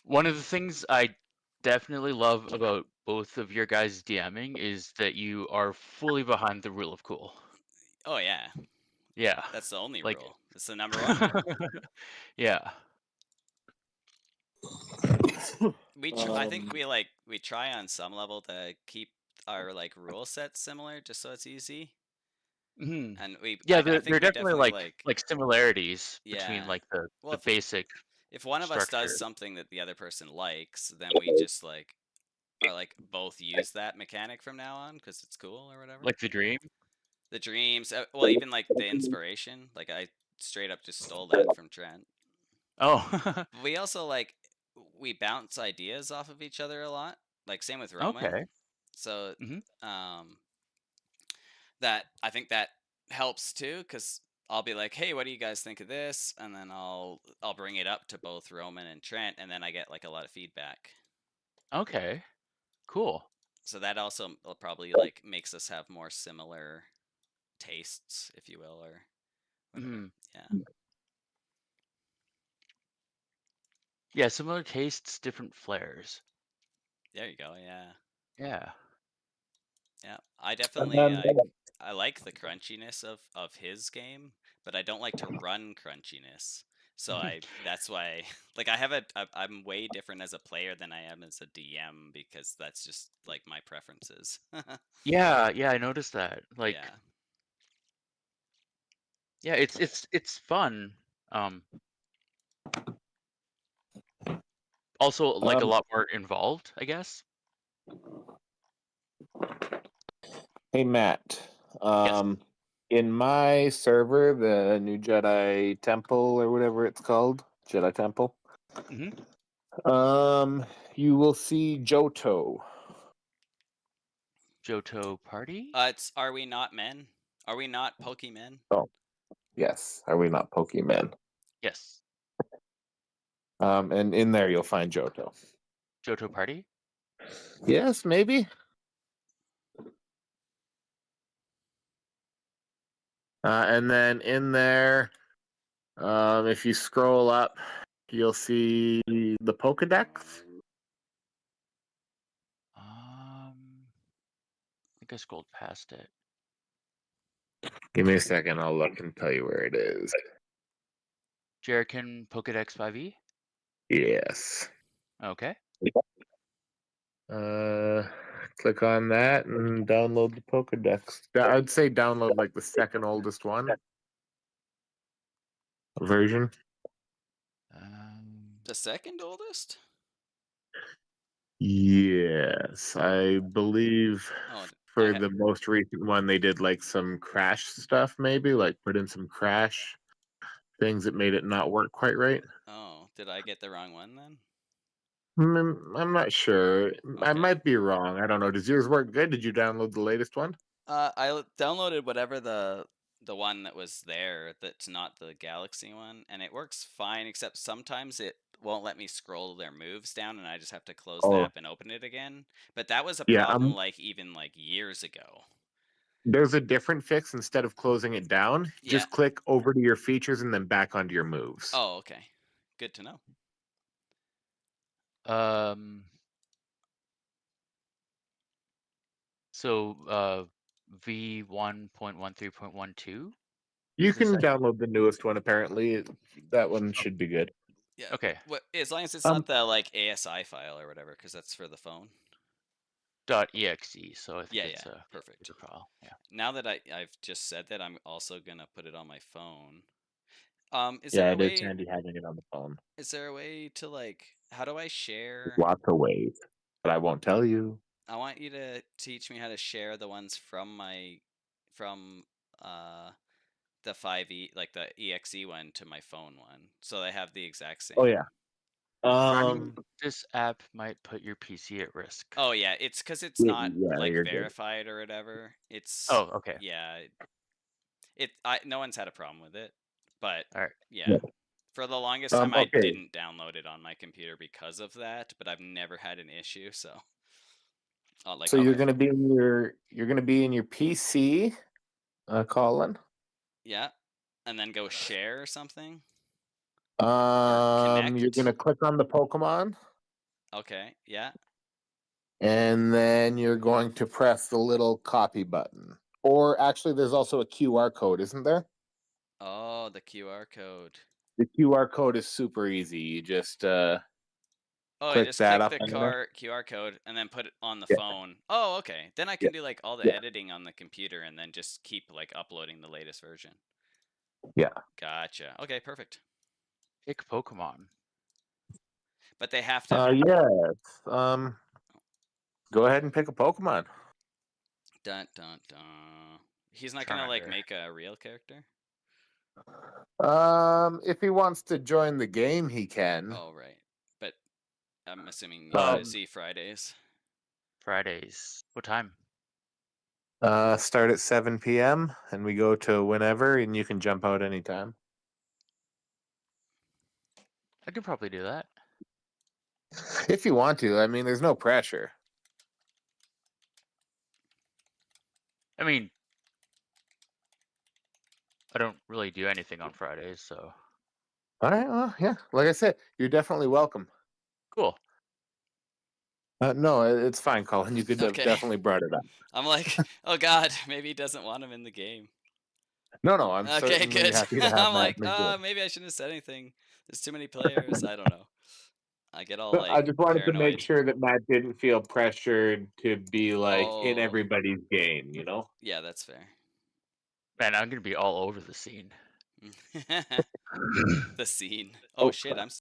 One of the things I definitely love about both of your guys' DMing is that you are fully behind the rule of cool. Oh yeah, Yeah. that's the only Like- rule. It's the number one rule. Yeah. I think we try on some level to keep our like rule set similar, just so it's easy. Mhm. And I Yeah, think there we are definitely like similarities Yeah. between like Well, the basic. if one of us structure. does something that the other person likes, then we just like are like both use that mechanic from now on because it's cool or whatever. Like the dream. The dreams, well, even like the inspiration. Like I straight up just stole that from Trent. Oh. But we also like we bounce ideas off of each other a lot. Like same with Roman. Okay. So Mhm. that I think that helps too because I'll be like, hey, what do you guys think of this? And then I'll bring it up to both Roman and Trent, and then I get like a lot of feedback. Okay. Cool. So that also probably like makes us have more similar tastes, if you will, or whatever. Mhm. Yeah. Yeah, similar tastes, different flares. There you go. Yeah. Yeah. Yeah. I definitely I like the crunchiness of his game, but I don't like to run crunchiness. So that's why like I'm way different as a player than I am as a DM because that's just like my preferences. Yeah, I noticed that. Like, yeah. yeah, it's fun. Also, like a lot more involved, I guess. Hey Matt, Yes. in my server, the New Jedi Temple or whatever it's called, Jedi Temple, you will see Johto. Johto party? It's Are We Not Men? Are we not Pokemon? Oh, yes. Are we not Pokemon? Yes. And in there you'll find Johto. Johto party? Yes, maybe. And then in there, if you scroll up, you'll see the Pokedex. I think I scrolled past it. Give me a second. I'll look and tell you where it is. Jerrican Pokedex 5e? Yes. Okay. Click on that and download the Pokedex. I'd say download like the second oldest one version. The second oldest? Yes, I believe Oh, for the most recent one they did like some crash stuff, maybe like put in some crash things that made it not work quite right. Oh, did I get the wrong one then? I'm not sure. I Okay. might be wrong. I don't know. Does yours work good? Did you download the latest one? I downloaded whatever the one that was there that's not the Galaxy one, and it works fine, except sometimes it won't let me scroll their moves down, and I just have to close the app and open it again. But that was a Yeah, problem even years ago. There's a different fix. Instead of closing it down, Yeah. just click over to your features and then back onto your moves. Oh, okay. Good to know. So V1.13.12? You can download the newest one apparently. That one should be good. Yeah. Okay. As long as it's not the like ASI file or whatever, because that's for the phone. .exe. So I think it's a perfect file. Yeah. Now that I've just said that, I'm also gonna put it on my phone. Is Yeah, there a it way? is handy having it on the phone. Is there a way to like? How do I share? Lots of ways, but I won't tell you. I want you to teach me how to share the ones from the 5e, like the exe one, to my phone one, so they have the exact same. Oh yeah. Running this app might put your PC at risk. Oh yeah, it's because it's not like verified or whatever. It's okay. Yeah. No one's had a problem with it, but all right. Yeah. For the longest time, I okay. didn't download it on my computer because of that, but I've never had an issue. So, so you're gonna be in your PC, Colin. Yeah, and then go share or something. You're gonna click on the Pokemon. Okay. Yeah. And then you're going to press the little copy button. Or actually, there's also a QR code, isn't there? Oh, the QR code. The QR code is super easy. You just click just that click up. the QR code and then put it on the phone. Oh, okay. Then I can do like all the editing on the computer and then just keep like uploading the latest version. Yeah. Gotcha. Okay, perfect. Pick Pokemon. But they have to. Yes. Go ahead and pick a Pokemon. Dun dun dun. He's not gonna like make a real character. If he wants to join the game, he can. Oh right, but I'm assuming you see Fridays. Fridays. What time? Start at 7 p.m. and we go to whenever, and you can jump out anytime. I could probably do that. If you want to. I mean, there's no pressure. I mean, I don't really do anything on Fridays, so. All right. Well, yeah. Like I said, you're definitely welcome. Cool. No, it's fine, Colin. You could have definitely brought it up. I'm like, oh God, maybe he doesn't want him in the game. No, I'm Okay, certainly good. happy to have I'm Matt like, in the game. maybe I shouldn't have said anything. There's too many players. I don't know. I get all I like just wanted to make paranoid. sure that Matt didn't feel pressured to be like in Oh, everybody's game, you know? yeah, that's fair. Man, I'm gonna be all over the scene. The scene. Oh shit, I'm